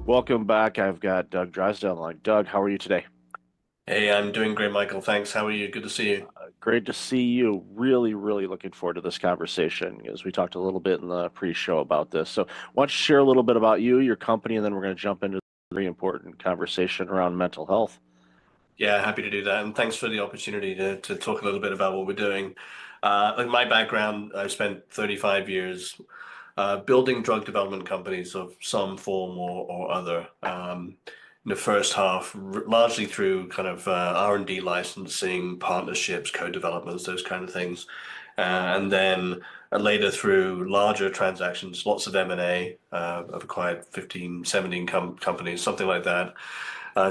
Welcome back. I've got Doug Drysdale on the line. Doug, how are you today? Hey, I'm doing great, Michael. Thanks. How are you? Good to see you. Great to see you. Really, really looking forward to this conversation as we talked a little bit in the pre-show about this. So, why don't you share a little bit about you, your company, and then we're going to jump into a very important conversation around mental health. Yeah, happy to do that. And thanks for the opportunity to talk a little bit about what we're doing. Like my background, I've spent 35 years building drug development companies of some form or other. In the first half, largely through kind of R&D licensing, partnerships, co-developments, those kind of things. And then later through larger transactions, lots of M&A. I've acquired 15, 17 companies, something like that.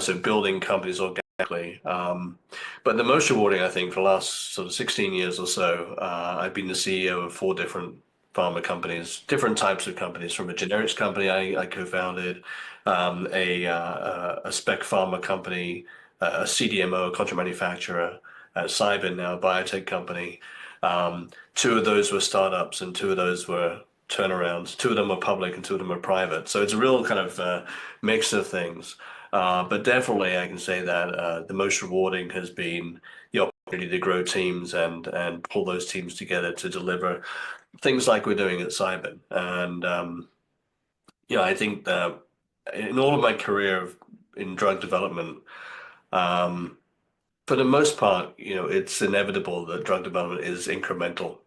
So building companies organically. But the most rewarding, I think, for the last sort of 16 years or so, I've been the CEO of four different pharma companies, different types of companies, from a generics company I co-founded, a spec pharma company, a CDMO, a contract manufacturer, Cybin, now a biotech company. Two of those were startups and two of those were turnarounds. Two of them were public and two of them were private. So it's a real kind of mix of things. But definitely, I can say that the most rewarding has been the opportunity to grow teams and pull those teams together to deliver things like we're doing at Cybin. And I think that in all of my career in drug development, um, for the most part, it's inevitable that drug development is incremental.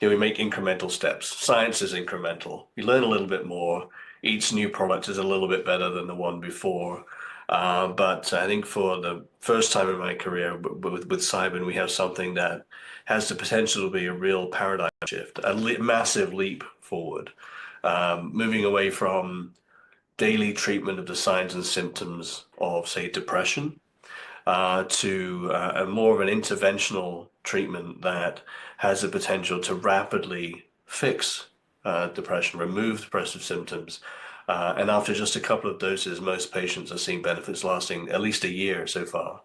We make incremental steps. Science is incremental. We learn a little bit more. Each new product is a little bit better than the one before. But I think for the first time in my career with Cybin, we have something that has the potential to be a real paradigm shift, a massive leap forward, moving away from daily treatment of the signs and symptoms of, say, depression to a more of an interventional treatment that has the potential to rapidly fix depression, remove depressive symptoms. And after just a couple of doses, most patients are seeing benefits lasting at least a year so far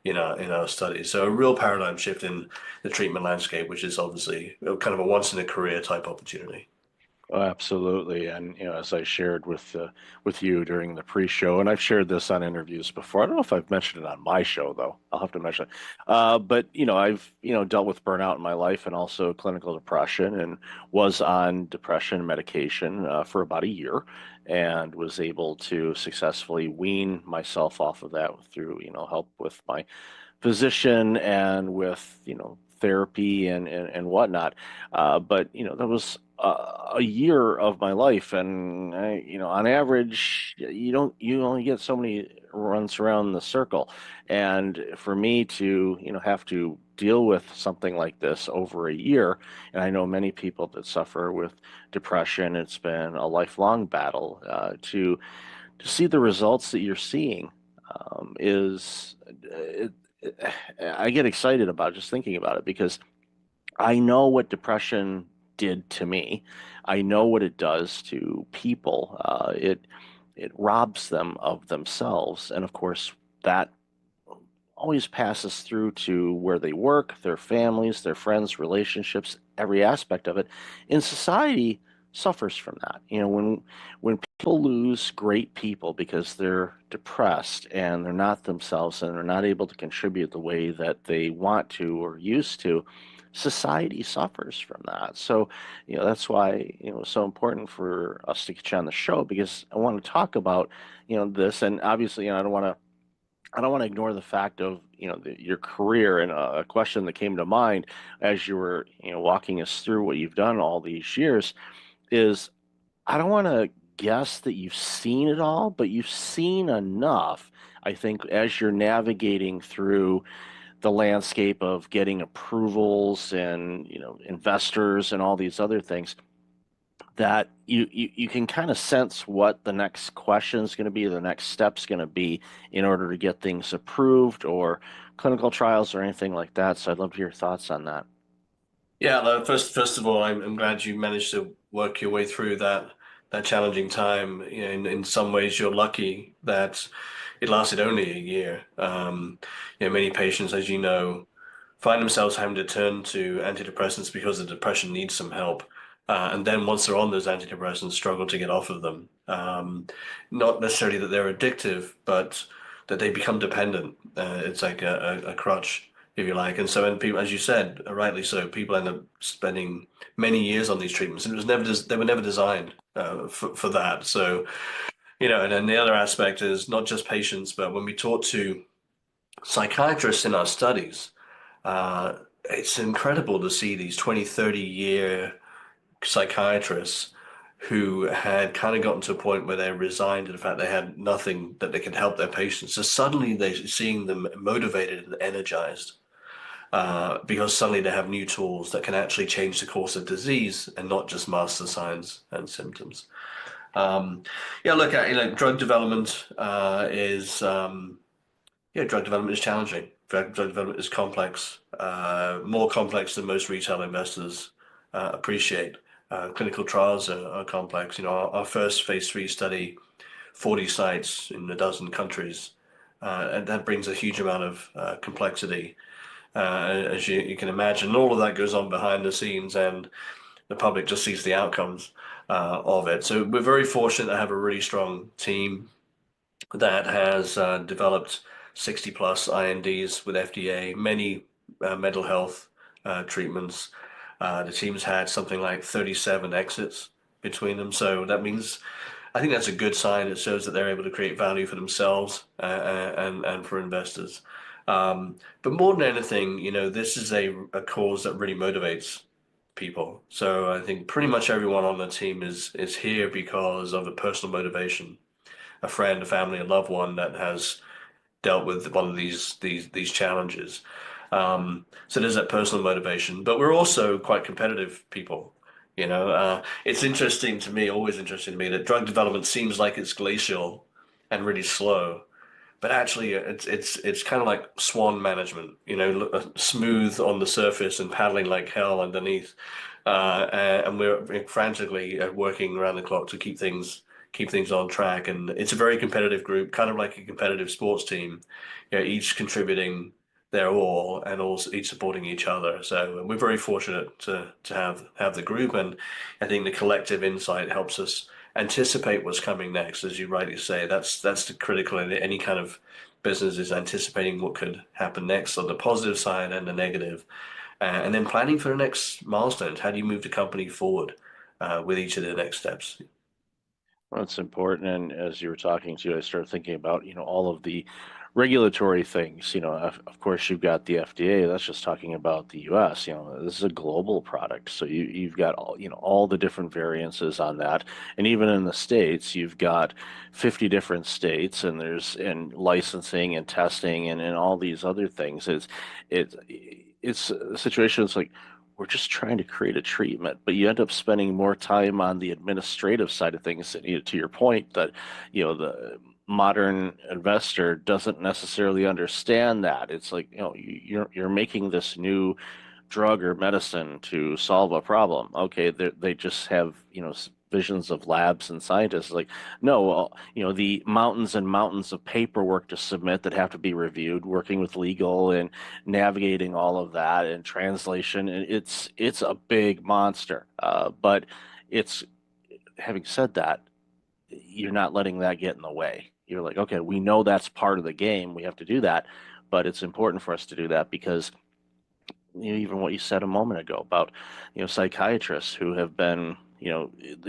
in our studies. So a real paradigm shift in the treatment landscape, which is obviously kind of a once in a career type opportunity. Oh, absolutely. And as I shared with you during the pre-show, and I've shared this on interviews before. I don't know if I've mentioned it on my show though. I'll have to mention it. But I've dealt with burnout in my life and also clinical depression, and was on depression medication for about a year, and was able to successfully wean myself off of that through help with my physician and with therapy and whatnot. But that was a year of my life, and on average, you only get so many runs around the circle, and for me to have to deal with something like this over a year, and I know many people that suffer with depression. It's been a lifelong battle to see the results that you're seeing is I get excited about just thinking about it because I know what depression did to me. I know what it does to people. It robs them of themselves, and of course that always passes through to where they work, their families, their friends, relationships, every aspect of it. In society suffers from that. When people lose great people because they're depressed and they're not themselves and they're not able to contribute the way that they want to or used to, society suffers from that. So, that's why, it's so important for us to get you on the show because I want to talk about, this. And obviously, I don't want to ignore the fact of your career, and a question that came to mind as you were walking us through what you've done all these years is I don't want to guess that you've seen it all, but you've seen enough. I think as you're navigating through the landscape of getting approvals and investors and all these other things, that you can kind of sense what the next question is going to be, the next step's going to be in order to get things approved or clinical trials or anything like that. So I'd love to hear your thoughts on that. Yeah, first of all, I'm glad you managed to work your way through that challenging time. In some ways, you're lucky that it lasted only a year. Many patients, as you know, find themselves having to turn to antidepressants because the depression needs some help. And then once they're on those antidepressants, struggle to get off of them. Not necessarily that they're addictive, but that they become dependent. It's like a crutch, if you like. And so, and people, as you said, rightly so, people end up spending many years on these treatments, and it was never they were never designed for that. So, and then the other aspect is not just patients, but when we talk to psychiatrists in our studies, uh, it's incredible to see these 20, 30-year psychiatrists who had kind of gotten to a point where they resigned to the fact they had nothing that they could help their patients. So suddenly they're seeing them motivated and energized because suddenly they have new tools that can actually change the course of disease and not just mask the signs and symptoms. Yeah, look, drug development drug development is challenging. Drug development is complex, more complex than most retail investors appreciate. Clinical trials are complex. Our first phase 3 study, 40 sites in a dozen countries, and that brings a huge amount of complexity, as you can imagine. And all of that goes on behind the scenes, and the public just sees the outcomes of it. So we're very fortunate to have a really strong team that has developed 60 plus INDs with FDA, many mental health treatments. The team's had something like 37 exits between them. So that means, I think that's a good sign. It shows that they're able to create value for themselves and for investors. But more than anything, this is a cause that really motivates people. So I think pretty much everyone on the team is here because of a personal motivation, a friend, a family, a loved one that has dealt with one of these challenges. So there's that personal motivation, but we're also quite competitive people. It's interesting to me, always interesting to me, that drug development seems like it's glacial and really slow, but actually it's kind of like swan management. Smooth on the surface and paddling like hell underneath. And we're frantically working around the clock to keep things on track. And it's a very competitive group, kind of like a competitive sports team, each contributing their all and also each supporting each other. So we're very fortunate to have the group, and I think the collective insight helps us anticipate what's coming next. As you rightly say, that's the critical in any kind of business, is anticipating what could happen next on the positive side and the negative, and then planning for the next milestones. How do you move the company forward with each of the next steps? Well, it's important. And as you were talking to, I started thinking about, all of the regulatory things. Of course, you've got the FDA. That's just talking about the U.S. This is a global product, so you've got all the different variances on that. And even in the states, you've got 50 different states, and there's licensing and testing and all these other things. It's a situation. It's like we're just trying to create a treatment, but you end up spending more time on the administrative side of things. To your point, that the modern investor doesn't necessarily understand that. It's like, you're making this new drug or medicine to solve a problem. Okay, they just have visions of labs and scientists. Like, no, well, the mountains and mountains of paperwork to submit that have to be reviewed, working with legal and navigating all of that and translation. And it's a big monster. But it's having said that, you're not letting that get in the way. You're like, okay, we know that's part of the game. We have to do that, but it's important for us to do that because even what you said a moment ago about psychiatrists who have been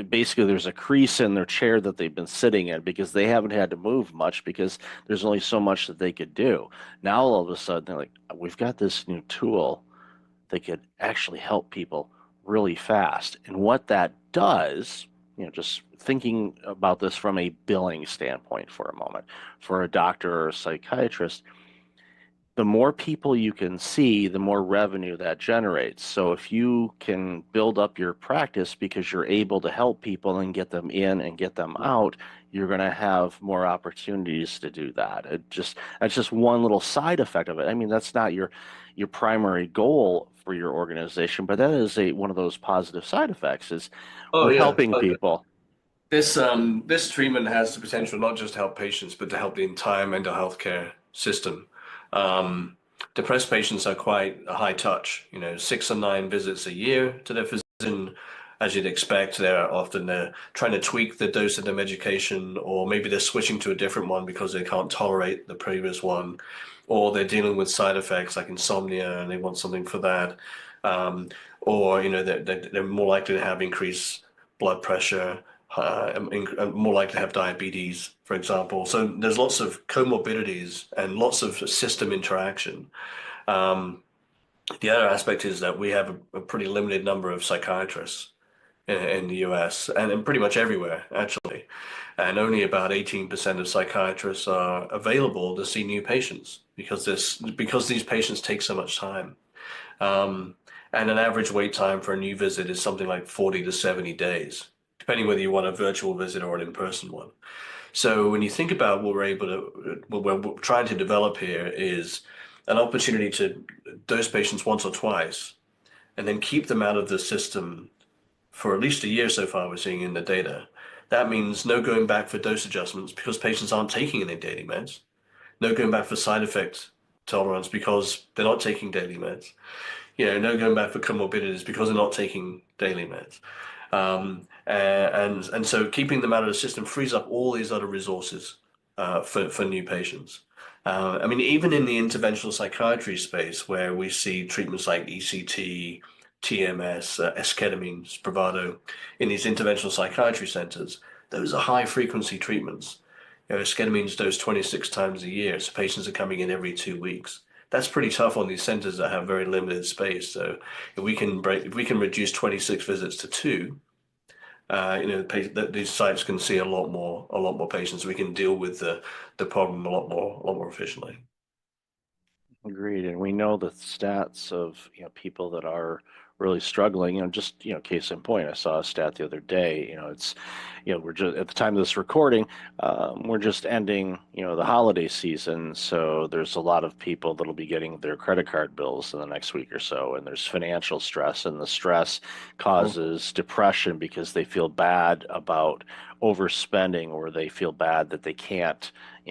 basically there's a crease in their chair that they've been sitting in because they haven't had to move much because there's only so much that they could do. Now all of a sudden they're like, we've got this new tool that could actually help people really fast. And what that does, just thinking about this from a billing standpoint for a moment, for a doctor or a psychiatrist, the more people you can see, the more revenue that generates. So if you can build up your practice because you're able to help people and get them in and get them out, you're going to have more opportunities to do that. That's just one little side effect of it. I mean, that's not your primary goal for your organization, but that is one of those positive side effects is Oh we're yeah. helping people. This treatment has the potential not just to help patients, but to help the entire mental health care system. Um, Depressed patients are quite a high touch, 6 or 9 visits a year to their physician, as you'd expect, they're trying to tweak the dose of the medication, or maybe they're switching to a different one because they can't tolerate the previous one, or they're dealing with side effects like insomnia and they want something for that. Um, or they're more likely to have increased blood pressure, more likely to have diabetes, for example. So there's lots of comorbidities and lots of system interaction. Um, the other aspect is that we have a pretty limited number of psychiatrists in the US and in pretty much everywhere, actually. And only about 18% of psychiatrists are available to see new patients because these patients take so much time. Um, and an average wait time for a new visit is something like 40 to 70 days, depending whether you want a virtual visit or an in-person one. So when you think about what we're trying to develop here is an opportunity to dose patients once or twice and then keep them out of the system for at least a year so far, we're seeing in the data. That means no going back for dose adjustments because patients aren't taking any daily meds. No going back for side effect tolerance because they're not taking daily meds. No going back for comorbidities because they're not taking daily meds. And so keeping them out of the system frees up all these other resources for new patients. I mean, even in the interventional psychiatry space, where we see treatments like ECT, TMS, esketamine, Spravato, in these interventional psychiatry centers, those are high frequency treatments. Esketamine dosed 26 times a year, so patients are coming in every 2 weeks. That's pretty tough on these centers that have very limited space. So if we can reduce 26 visits to two, these sites can see a lot more patients. We can deal with the problem a lot more efficiently. Agreed. And we know the stats of, people that are really struggling, just, case in point, I saw a stat the other day, it's, we're just at the time of this recording, we're just ending, the holiday season. So there's a lot of people that'll be getting their credit card bills in the next week or so. And there's financial stress, and the stress Mm. causes depression because they feel bad about overspending, or they feel bad that they can't,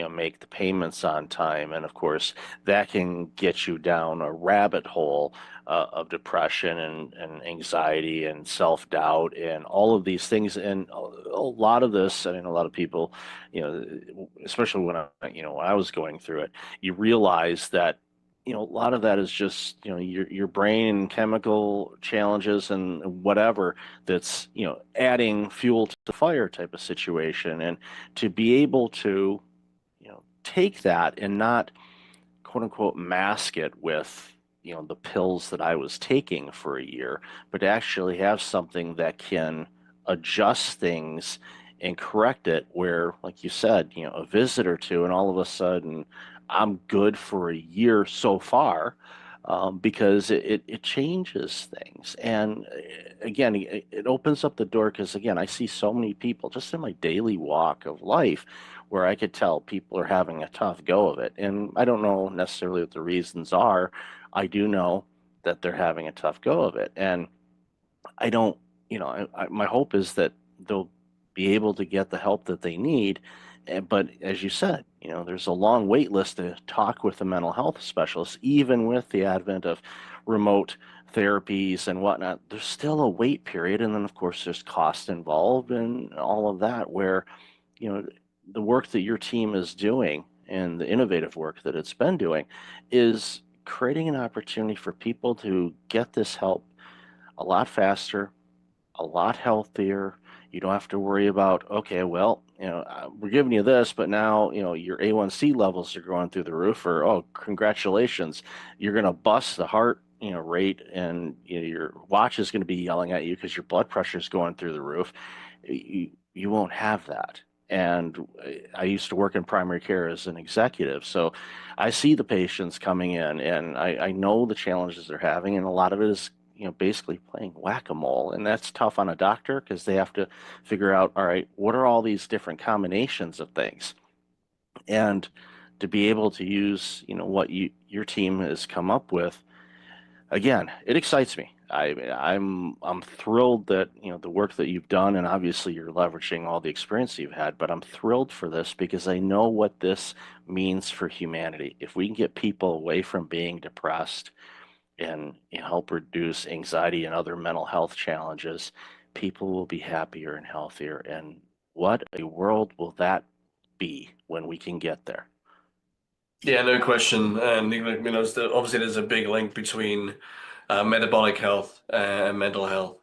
make the payments on time. And of course, that can get you down a rabbit hole of depression and anxiety and self-doubt and all of these things. And a lot of this, I mean, a lot of people, especially when I was going through it, you realize that, a lot of that is just, your brain and chemical challenges and whatever that's, adding fuel to the fire type of situation. And to be able to, take that and not quote unquote mask it with the pills that I was taking for a year, but to actually have something that can adjust things and correct it where, like you said, a visit or two, and all of a sudden I'm good for a year so far. Because it changes things. And again, it opens up the door because, again, I see so many people just in my daily walk of life where I could tell people are having a tough go of it. And I don't know necessarily what the reasons are. I do know that they're having a tough go of it. And I don't, my hope is that they'll be able to get the help that they need. But as you said, there's a long wait list to talk with a mental health specialist, even with the advent of remote therapies and whatnot. There's still a wait period. And then, of course, there's cost involved and all of that, where, you know, the work that your team is doing and the innovative work that it's been doing is creating an opportunity for people to get this help a lot faster, a lot healthier. You don't have to worry about, okay, well, we're giving you this, but now, your A1C levels are going through the roof, or, oh, congratulations, you're going to bust the heart, rate, and your watch is going to be yelling at you because your blood pressure is going through the roof. You won't have that. And I used to work in primary care as an executive, so I see the patients coming in, and I know the challenges they're having, and a lot of it is basically playing whack-a-mole. And that's tough on a doctor because they have to figure out, all right, what are all these different combinations of things? And to be able to use, what your team has come up with, again, it excites me. I'm thrilled that, the work that you've done, and obviously you're leveraging all the experience you've had, but I'm thrilled for this because I know what this means for humanity. If we can get people away from being depressed and help reduce anxiety and other mental health challenges, people will be happier and healthier. And what a world will that be when we can get there? Yeah, no question. And obviously there's a big link between metabolic health and mental health.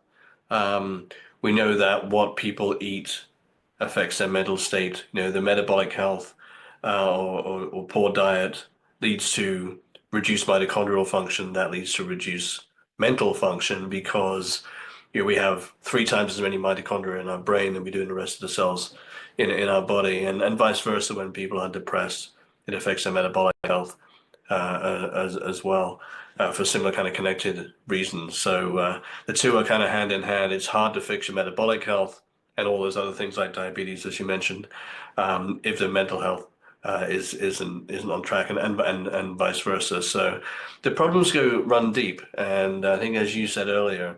Um, we know that what people eat affects their mental state. The metabolic health or poor diet leads to reduced mitochondrial function. That leads to reduced mental function because we have 3 times as many mitochondria in our brain than we do in the rest of the cells in our body, and vice versa. When people are depressed, it affects their metabolic health as well for similar kind of connected reasons. So the two are kind of hand in hand. It's hard to fix your metabolic health and all those other things like diabetes, as you mentioned, if the mental health isn't on track, and vice versa. So the problems run deep, and I think, as you said earlier,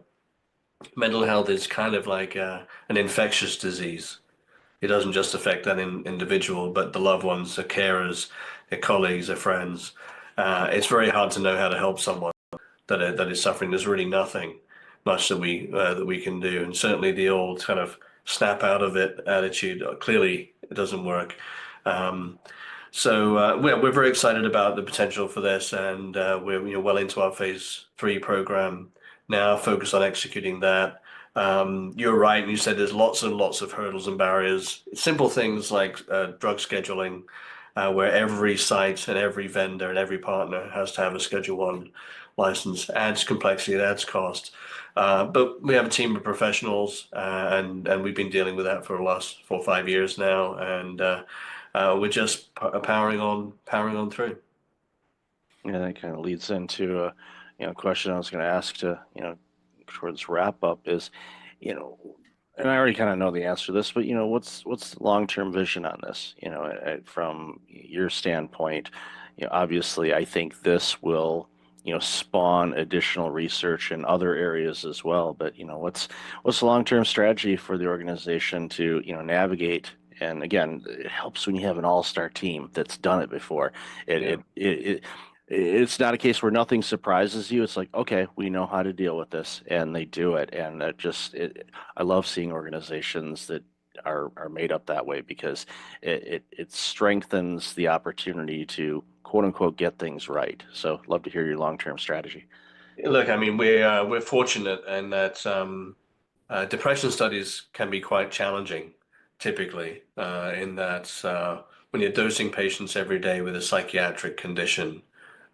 mental health is kind of like an infectious disease. It doesn't just affect that individual, but the loved ones, the carers, their colleagues, their friends. It's very hard to know how to help someone that is suffering. There's really nothing much that we can do, and certainly the old kind of snap out of it attitude clearly it doesn't work. Um, we're very excited about the potential for this, and we're well into our phase 3 program now, focused on executing that. You're right, you said there's lots and lots of hurdles and barriers. Simple things like drug scheduling, where every site and every vendor and every partner has to have a Schedule 1 license. Adds complexity, it adds cost. But we have a team of professionals, and we've been dealing with that for the last 4 or 5 years now, and we're just powering on through. Yeah, that kind of leads into a question I was going to ask to towards wrap up is, you know, and I already kind of know the answer to this, but what's the long-term vision on this? From your standpoint, obviously I think this will spawn additional research in other areas as well. But what's the long-term strategy for the organization to navigate? And again, it helps when you have an all-star team that's done it before. It, Yeah. it, it, it it's not a case where nothing surprises you. It's like, okay, we know how to deal with this, and they do it. And I love seeing organizations that are made up that way because it strengthens the opportunity to quote unquote get things right. So, love to hear your long-term strategy. Look, I mean, we're fortunate in that depression studies can be quite challenging, typically, in that when you're dosing patients every day with a psychiatric condition,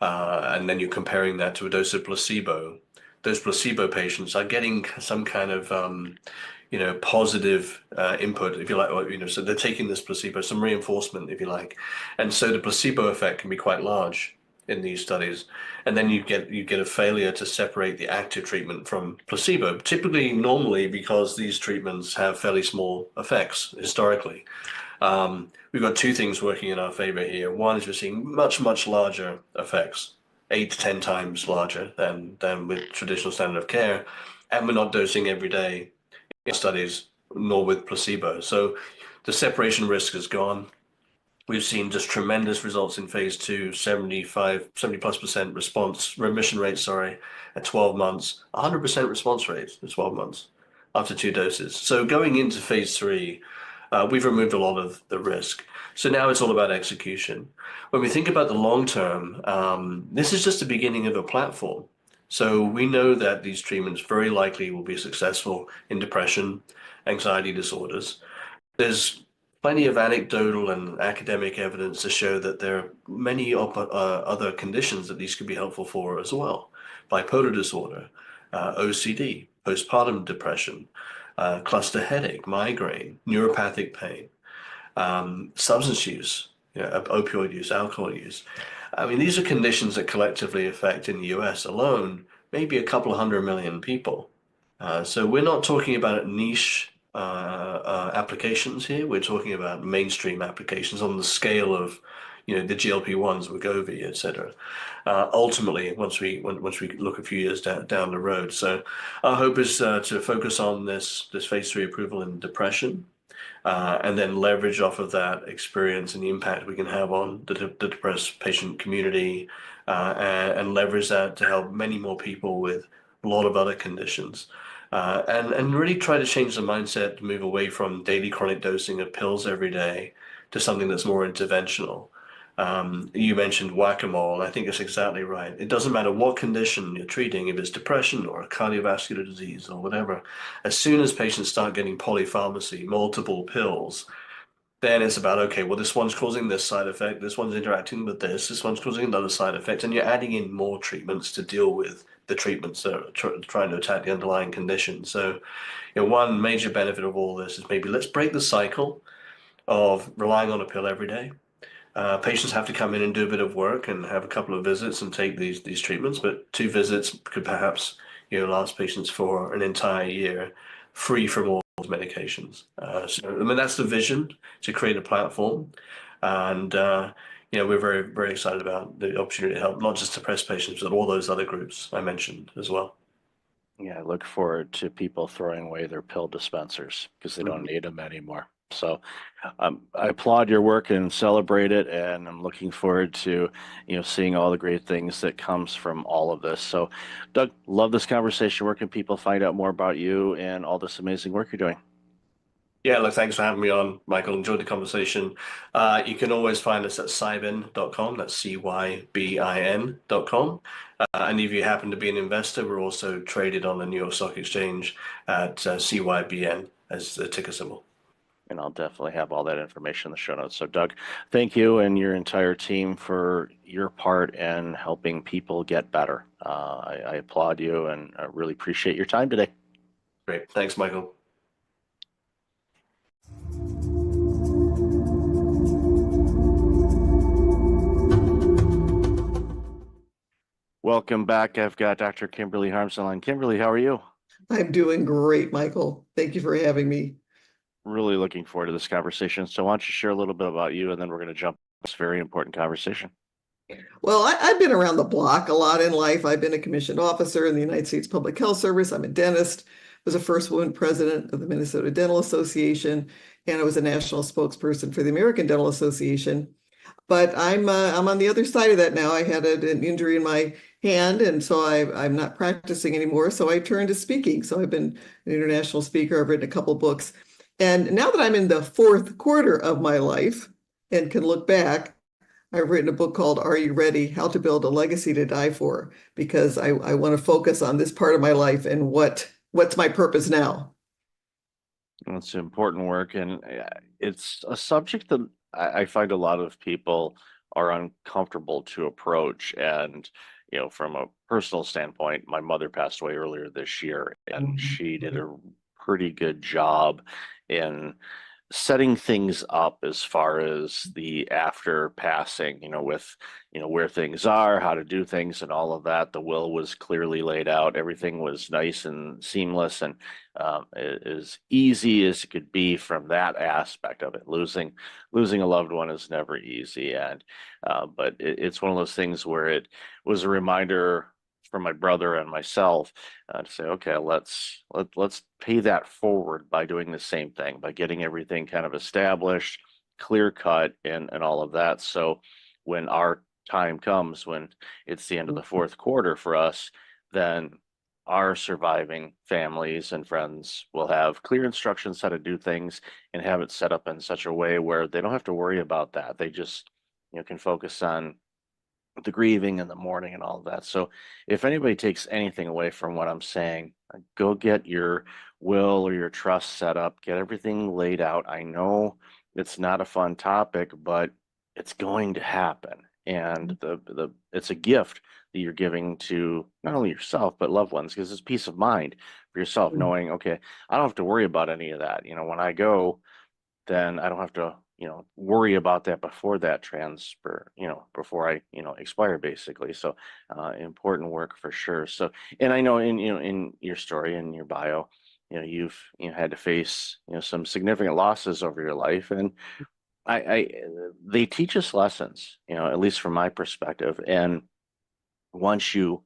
and then you're comparing that to a dose of placebo, those placebo patients are getting some kind of positive input, if you like, or, so they're taking this placebo, some reinforcement, if you like, and so the placebo effect can be quite large in these studies, and then you get a failure to separate the active treatment from placebo, typically normally because these treatments have fairly small effects historically. We've got two things working in our favor here. One is we're seeing much, much larger effects, 8 to 10 times larger than with traditional standard of care, and we're not dosing every day in studies, nor with placebo. So the separation risk is gone. We've seen just tremendous results in phase 2, 70+% remission rate, sorry, at 12 months, 100% response rate at 12 months after 2 doses. So going into phase 3, we've removed a lot of the risk. So now it's all about execution. When we think about the long term, this is just the beginning of a platform. So we know that these treatments very likely will be successful in depression, anxiety disorders. There's plenty of anecdotal and academic evidence to show that there are many other conditions that these could be helpful for as well. Bipolar disorder, OCD, postpartum depression, cluster headache, migraine, neuropathic pain, substance use, opioid use, alcohol use. I mean, these are conditions that collectively affect in the US alone maybe a couple of 100 million people. So we're not talking about niche applications here. We're talking about mainstream applications on the scale of, the GLP-1s, Wegovy, etc. Ultimately, once we look a few years down the road. So our hope is to focus on this phase 3 approval in depression, and then leverage off of that experience and the impact we can have on the depressed patient community, and leverage that to help many more people with a lot of other conditions. and really try to change the mindset to move away from daily chronic dosing of pills every day to something that's more interventional. You mentioned whack-a-mole. I think it's exactly right. It doesn't matter what condition you're treating, if it's depression or a cardiovascular disease or whatever. As soon as patients start getting polypharmacy, multiple pills, then it's about, okay, well, this one's causing this side effect, this one's interacting with this one's causing another side effect, and you're adding in more treatments to deal with the treatments that are trying to attack the underlying condition. So, one major benefit of all this is maybe let's break the cycle of relying on a pill every day. Patients have to come in and do a bit of work and have a couple of visits and take these treatments, but 2 visits could perhaps last patients for an entire year, free from all those medications. So I mean that's the vision to create a platform, and we're very very excited about the opportunity to help not just depressed patients but all those other groups I mentioned as well. Yeah, I look forward to people throwing away their pill dispensers because they don't Mhm. need them anymore. So I applaud your work and celebrate it, and I'm looking forward to, seeing all the great things that comes from all of this. So, Doug, love this conversation. Where can people find out more about you and all this amazing work you're doing? Yeah, look, thanks for having me on, Michael. Enjoyed the conversation. You can always find us at cybin.com. That's cybin.com. And if you happen to be an investor, we're also traded on the New York Stock Exchange at CYBN as the ticker symbol. And I'll definitely have all that information in the show notes. So, Doug, thank you and your entire team for your part in helping people get better. I applaud you and I really appreciate your time today. Great. Thanks, Michael. Welcome back. I've got Dr. Kimberly Harms on. Kimberly, how are you? I'm doing great, Michael. Thank you for having me. Really looking forward to this conversation. So, why don't you share a little bit about you, and then we're going to jump into this very important conversation. Well, I've been around the block a lot in life. I've been a commissioned officer in the United States Public Health Service. I'm a dentist, was a first woman president of the Minnesota Dental Association, and I was a national spokesperson for the American Dental Association. But I'm on the other side of that now. I had an injury in my hand, and so I'm not practicing anymore. So I turned to speaking. So I've been an international speaker. I've written a couple books. And now that I'm in the fourth quarter of my life and can look back, I've written a book called Are You Ready? How to Build a Legacy to Die For, because I want to focus on this part of my life and what's my purpose now. It's important work, and it's a subject that I find a lot of people are uncomfortable to approach. And, from a personal standpoint, my mother passed away earlier this year, and she did a pretty good job in setting things up as far as the after passing, with, where things are, how to do things, and all of that. The will was clearly laid out. Everything was nice and seamless and as easy as it could be from that aspect of it. Losing a loved one is never easy, and but it's one of those things where it was a reminder for my brother and myself to say, okay, let's pay that forward by doing the same thing, by getting everything kind of established, clear cut, and all of that. So when our time comes, when it's the end of the fourth quarter for us, then our surviving families and friends will have clear instructions how to do things and have it set up in such a way where they don't have to worry about that. They just, can focus on the grieving and the mourning and all of that. So if anybody takes anything away from what I'm saying, go get your will or your trust set up, get everything laid out. I know it's not a fun topic, but it's going to happen. And the it's a gift that you're giving to not only yourself but loved ones, because it's peace of mind for yourself knowing, okay, I don't have to worry about any of that. When I go, then I don't have to, worry about that before that transfer, before I, expire basically. So important work for sure. So, and I know in your story, in your bio, you've, had to face, some significant losses over your life. And I they teach us lessons, at least from my perspective. And once you,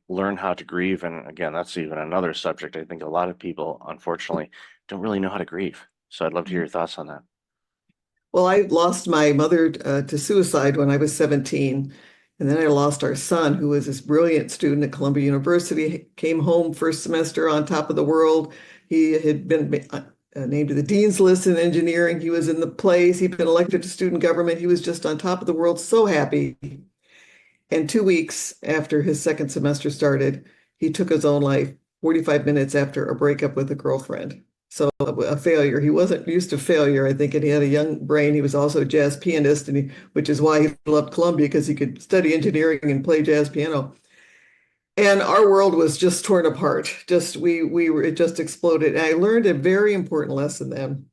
learn how to grieve, and again, that's even another subject. I think a lot of people, unfortunately, don't really know how to grieve. So I'd love to hear your thoughts on that. Well, I lost my mother to suicide when I was 17. And then I lost our son, who was this brilliant student at Columbia University, came home first semester on top of the world. He had been named to the dean's list in engineering. He was in the place. He'd been elected to student government. He was just on top of the world, so happy. And 2 weeks after his second semester started, he took his own life 45 minutes after a breakup with a girlfriend. So a failure. He wasn't used to failure, I think, and he had a young brain. He was also a jazz pianist, which is why he loved Columbia, because he could study engineering and play jazz piano. And our world was just torn apart. It just exploded. And I learned a very important lesson then.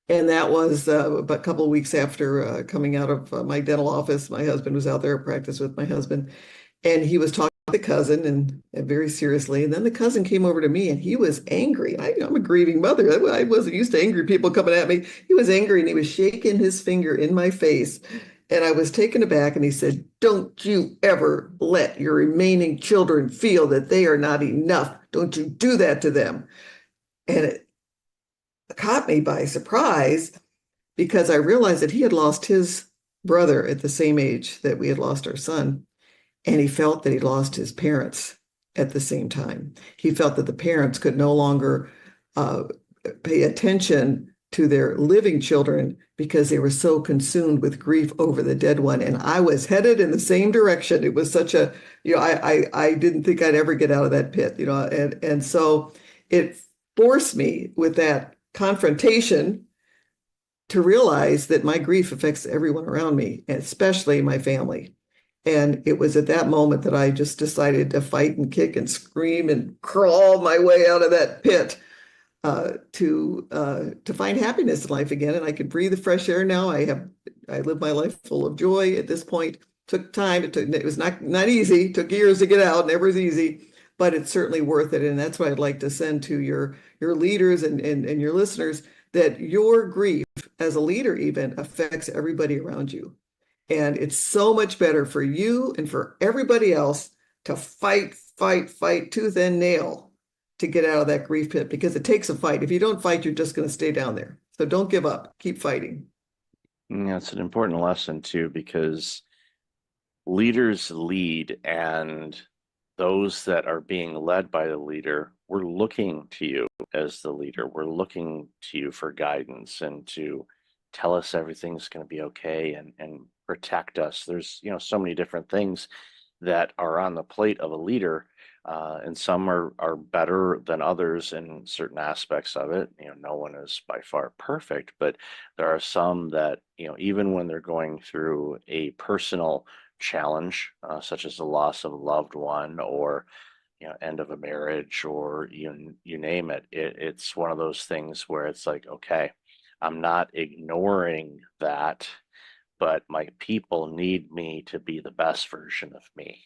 And that was a couple of weeks after coming out of my dental office. My husband was out there at practice with my husband, and he was talking to the cousin and very seriously. And then the cousin came over to me, and he was angry. I'm a grieving mother. I wasn't used to angry people coming at me. He was angry, and he was shaking his finger in my face. And I was taken aback, and he said, "Don't you ever let your remaining children feel that they are not enough. Don't you do that to them." And it caught me by surprise, because I realized that he had lost his brother at the same age that we had lost our son. And he felt that he lost his parents at the same time. He felt that the parents could no longer pay attention to their living children because they were so consumed with grief over the dead one. And I was headed in the same direction. It was such a, I didn't think I'd ever get out of that pit, and so it forced me with that confrontation to realize that my grief affects everyone around me, and especially my family. And it was at that moment that I just decided to fight and kick and scream and crawl my way out of that pit to find happiness in life again. And I could breathe the fresh air now. I live my life full of joy at this point. Took time. It was not easy. It took years to get out. Never is easy, but it's certainly worth it. And that's what I'd like to send to your leaders and your listeners, that your grief as a leader even affects everybody around you. And it's so much better for you and for everybody else to fight tooth and nail to get out of that grief pit, because it takes a fight. If you don't fight, you're just going to stay down there. So don't give up. Keep fighting. Yeah, it's an important lesson too, because leaders lead, and those that are being led by the leader, we're looking to you as the leader. We're looking to you for guidance and to tell us everything's going to be okay and protect us. There's, so many different things that are on the plate of a leader, and some are better than others in certain aspects of it. No one is by far perfect, but there are some that, even when they're going through a personal challenge, such as the loss of a loved one, or end of a marriage, or you name it, it's one of those things where it's like, okay, I'm not ignoring that, but my people need me to be the best version of me.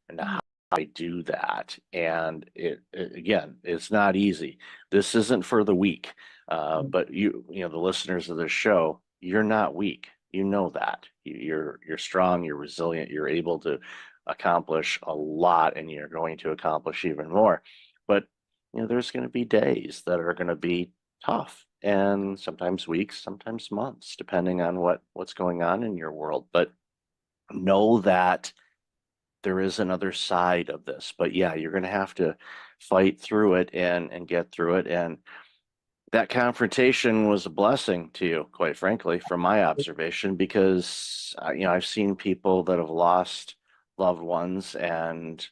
And how I do that, and again, it's not easy. This isn't for the weak, but the listeners of this show, you're not weak. You know that you're strong, you're resilient, you're able to accomplish a lot, and you're going to accomplish even more. But there's going to be days that are going to be tough, and sometimes weeks, sometimes months, depending on what's going on in your world. But know that there is another side of this. But yeah, you're going to have to fight through it and get through it. And that confrontation was a blessing to you, quite frankly, from my observation, because I've seen people that have lost loved ones, and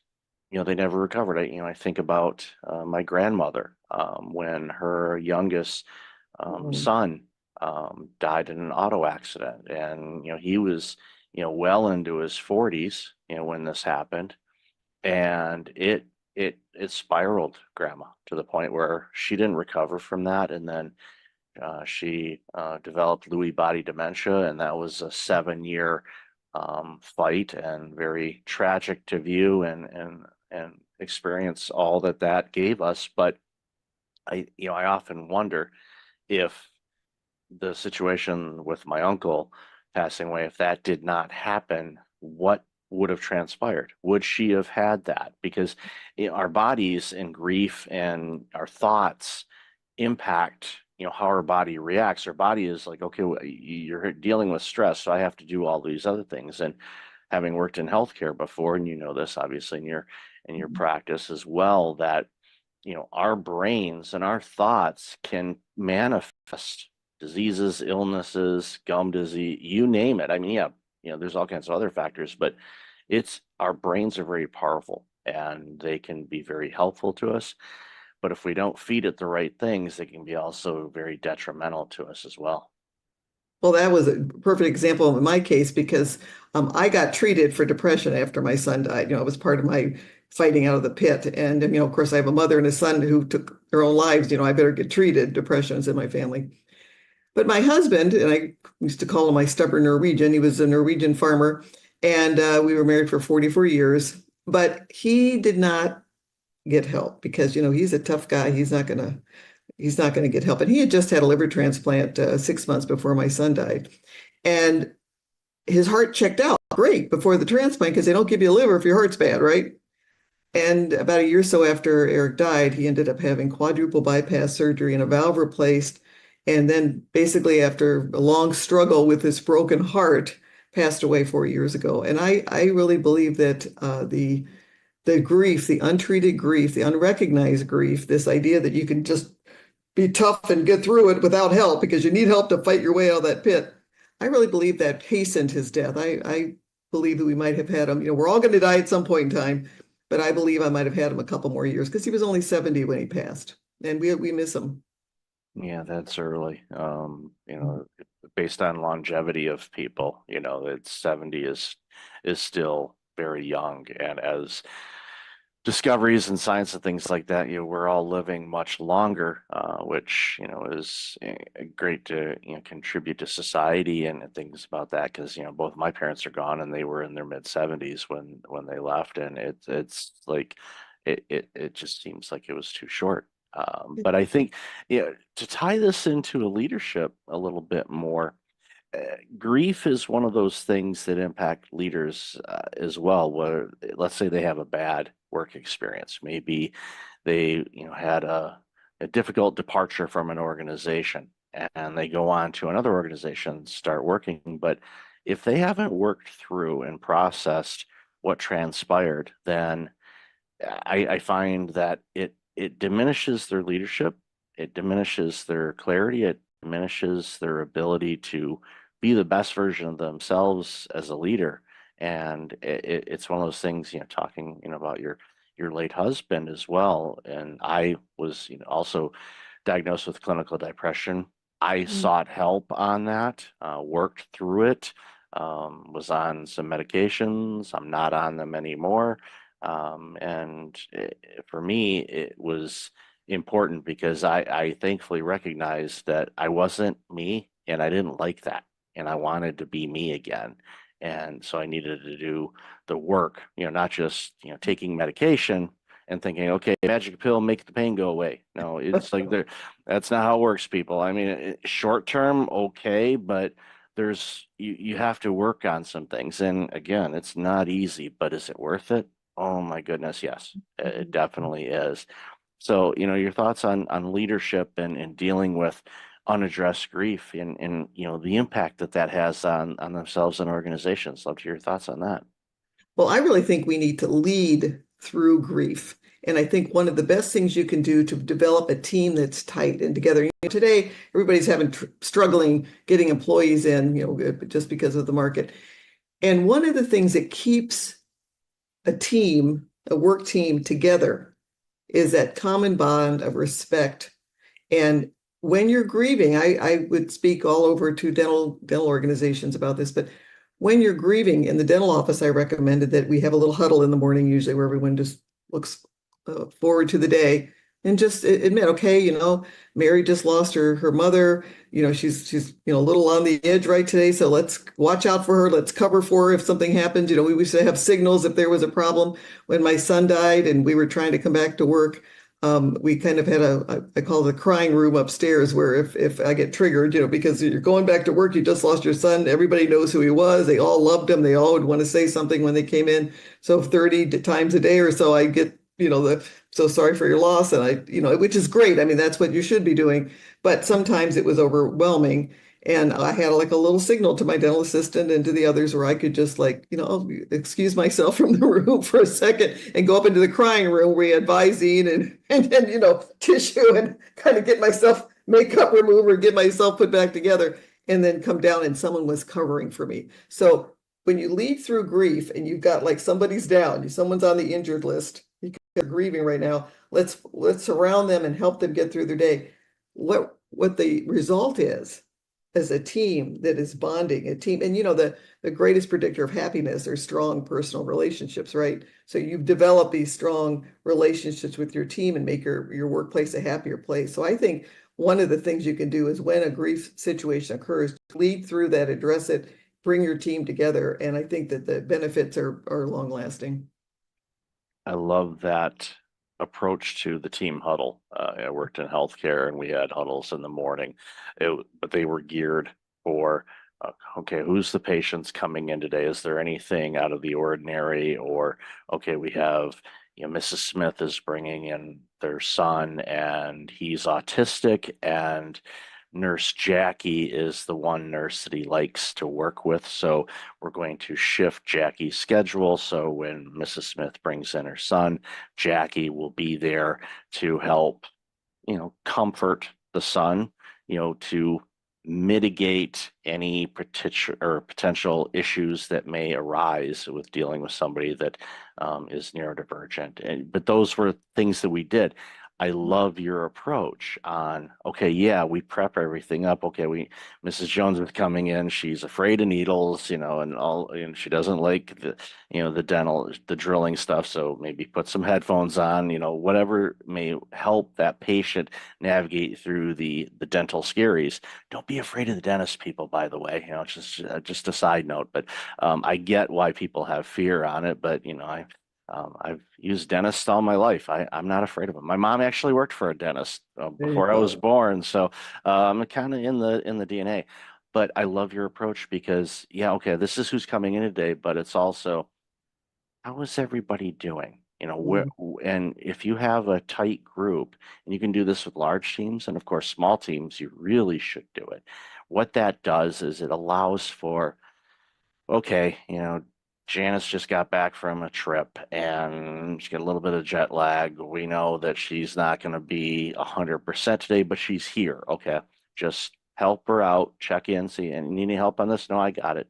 they never recovered. I think about my grandmother, when her youngest son died in an auto accident, and he was well into his 40s when this happened, and it spiraled grandma to the point where she didn't recover from that. And then she developed Lewy body dementia, and that was a 7-year fight, and very tragic to view and experience all that gave us. But I often wonder if the situation with my uncle passing away, if that did not happen, what would have transpired? Would she have had that? Because our bodies and grief and our thoughts impact how our body reacts. Our body is like, okay, you're dealing with stress, so I have to do all these other things. And having worked in healthcare before, and you know this obviously in your practice as well, that our brains and our thoughts can manifest diseases, illnesses, gum disease, you name it. I mean, yeah, there's all kinds of other factors, but it's our brains are very powerful and they can be very helpful to us. But if we don't feed it the right things, they can be also very detrimental to us as well. Well, that was a perfect example in my case because I got treated for depression after my son died. It was part of my fighting out of the pit. And, of course, I have a mother and a son who took their own lives. I better get treated. Depression's in my family. But my husband, and I used to call him my stubborn Norwegian, he was a Norwegian farmer, and we were married for 44 years. But he did not get help because, he's a tough guy. He's not going to get help. And he had just had a liver transplant 6 months before my son died. And his heart checked out great before the transplant because they don't give you a liver if your heart's bad, right? And about a year or so after Eric died, he ended up having quadruple bypass surgery and a valve replaced. And then basically after a long struggle with this broken heart, passed away 4 years ago. And I really believe that the grief, the untreated grief, the unrecognized grief, this idea that you can just be tough and get through it without help because you need help to fight your way out of that pit. I really believe that hastened his death. I believe that we might have had him, we're all going to die at some point in time, but I believe I might have had him a couple more years because he was only 70 when he passed, and we miss him. Yeah, that's early. Based on longevity of people, it's 70 is still very young. And as discoveries and science and things like that, we're all living much longer, which, is great to, contribute to society and things about that. Because, both my parents are gone and they were in their mid 70s when they left. And it's like, it just seems like it was too short. But I think, to tie this into a leadership a little bit more, grief is one of those things that impact leaders as well. Where let's say they have a bad work experience, maybe they had a difficult departure from an organization, and they go on to another organization, start working. But if they haven't worked through and processed what transpired, then I find that it diminishes their leadership, it diminishes their clarity, it diminishes their ability to be the best version of themselves as a leader. And it's one of those things, talking, about your late husband as well. And I was, also diagnosed with clinical depression. I sought help on that, worked through it, was on some medications. I'm not on them anymore. For me, it was important because I thankfully recognized that I wasn't me and I didn't like that. And I wanted to be me again. And so I needed to do the work, not just, taking medication and thinking, okay, magic pill, make the pain go away. No, it's like that's not how it works, people. I mean, short term, okay, but you have to work on some things. And again, it's not easy, but is it worth it? Oh my goodness, yes, it definitely is. So, your thoughts on leadership and dealing with unaddressed grief and the impact that has on themselves and organizations. Love to hear your thoughts on that. Well, I really think we need to lead through grief. And I think one of the best things you can do to develop a team that's tight and together. Today, everybody's struggling getting employees in, just because of the market. And one of the things that keeps a work team together is that common bond of respect. And when you're grieving, I would speak all over to dental organizations about this, but when you're grieving in the dental office, I recommended that we have a little huddle in the morning, usually where everyone just looks forward to the day and just admit, okay, Mary just lost her mother. She's a little on the edge right today. So let's watch out for her. Let's cover for her if something happens. We used to have signals if there was a problem. When my son died and we were trying to come back to work, we kind of had I call it a crying room upstairs where if I get triggered, because you're going back to work, you just lost your son, everybody knows who he was. They all loved him. They all would want to say something when they came in. So 30 times a day or so, I get, so sorry for your loss. And which is great. I mean, that's what you should be doing. But sometimes it was overwhelming. And I had like a little signal to my dental assistant and to the others where I could just like, excuse myself from the room for a second and go up into the crying room where we had Visine and tissue and kind of get myself makeup remover, get myself put back together, and then come down and someone was covering for me. So when you lead through grief and you've got like somebody's down, someone's on the injured list, you're grieving right now, let's surround them and help them get through their day. What the result is as a team that is bonding, a team, and the greatest predictor of happiness are strong personal relationships, right? So you've developed these strong relationships with your team and make your workplace a happier place. So I think one of the things you can do is when a grief situation occurs, lead through that, address it, bring your team together. And I think that the benefits are long lasting. I love that approach to the team huddle. I worked in healthcare and we had huddles in the morning, but they were geared for, okay, who's the patients coming in today? Is there anything out of the ordinary? Or, okay, we have, Mrs. Smith is bringing in their son and he's autistic, and Nurse Jackie is the one nurse that he likes to work with. So we're going to shift Jackie's schedule. So when Mrs. Smith brings in her son, Jackie will be there to help, comfort the son, to mitigate any potential issues that may arise with dealing with somebody that is neurodivergent. But those were things that we did. I love your approach on, okay, yeah, we prep everything up. Okay, Mrs. Jones is coming in. She's afraid of needles, and she doesn't like the drilling stuff. So maybe put some headphones on, whatever may help that patient navigate through the dental scaries. Don't be afraid of the dentist, people, by the way, just a side note, but I get why people have fear on it, but I've used dentists all my life. I'm not afraid of them. My mom actually worked for a dentist before I was born, so I'm kind of in the DNA. But I love your approach because, yeah, okay, this is who's coming in today, but it's also how is everybody doing? And if you have a tight group, and you can do this with large teams, and of course, small teams, you really should do it. What that does is it allows for, okay, Janice just got back from a trip and she's got a little bit of jet lag. We know that she's not going to be 100% today, but she's here. Okay, just help her out, check in, see, and you need any help on this? No, I got it.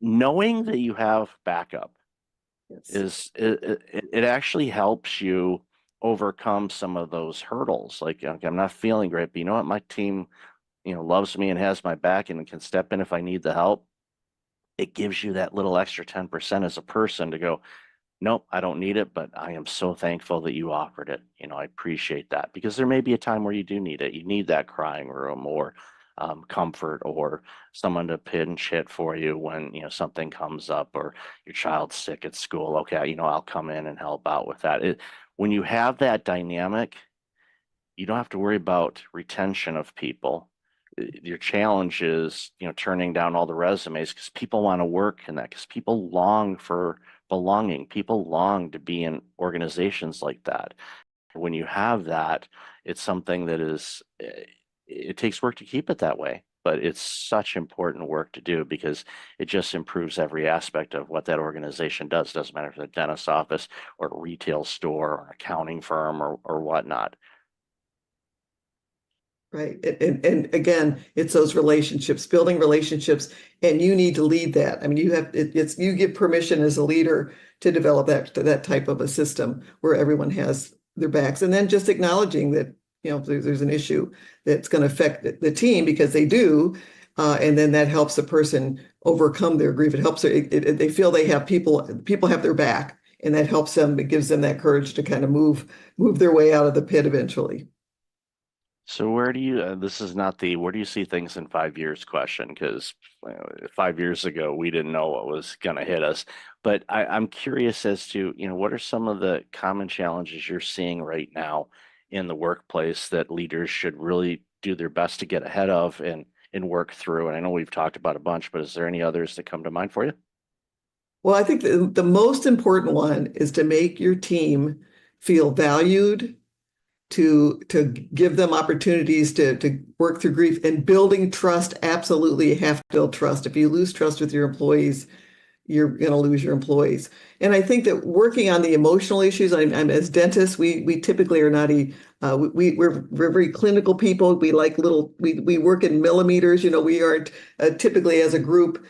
Knowing that you have backup Yes. it actually helps you overcome some of those hurdles. Like, okay, I'm not feeling great, but you know what? My team, loves me and has my back and can step in if I need the help. It gives you that little extra 10% as a person to go, nope, I don't need it, but I am so thankful that you offered it. I appreciate that, because there may be a time where you do need it. You need that crying room or comfort, or someone to pinch hit for you when, something comes up or your child's sick at school. Okay, I'll come in and help out with that. When you have that dynamic, you don't have to worry about retention of people. Your challenge is, turning down all the resumes, because people want to work in that, because people long for belonging. People long to be in organizations like that. When you have that, it's something that it takes work to keep it that way, but it's such important work to do, because it just improves every aspect of what that organization does. Doesn't matter if it's a dentist's office or a retail store or an accounting firm or whatnot. Right. And again, it's those relationships, building relationships, and you need to lead that. I mean, you give permission as a leader to develop that type of a system where everyone has their backs, and then just acknowledging that, there's an issue that's going to affect the team, because they do. And then that helps the person overcome their grief. It helps they feel they have people have their back, and that helps them. It gives them that courage to kind of move their way out of the pit eventually. So where do you, this is not the where do you see things in 5 years question, because 5 years ago we didn't know what was going to hit us. But I'm curious as to, what are some of the common challenges you're seeing right now in the workplace that leaders should really do their best to get ahead of and work through? And I know we've talked about a bunch, but is there any others that come to mind for you? Well, I think the most important one is to make your team feel valued to give them opportunities to work through grief, and building trust. Absolutely, you have to build trust. If you lose trust with your employees, you're going to lose your employees. And I think that working on the emotional issues, I'm as dentists, we typically are not we're very clinical people. We like we work in millimeters. We aren't typically as a group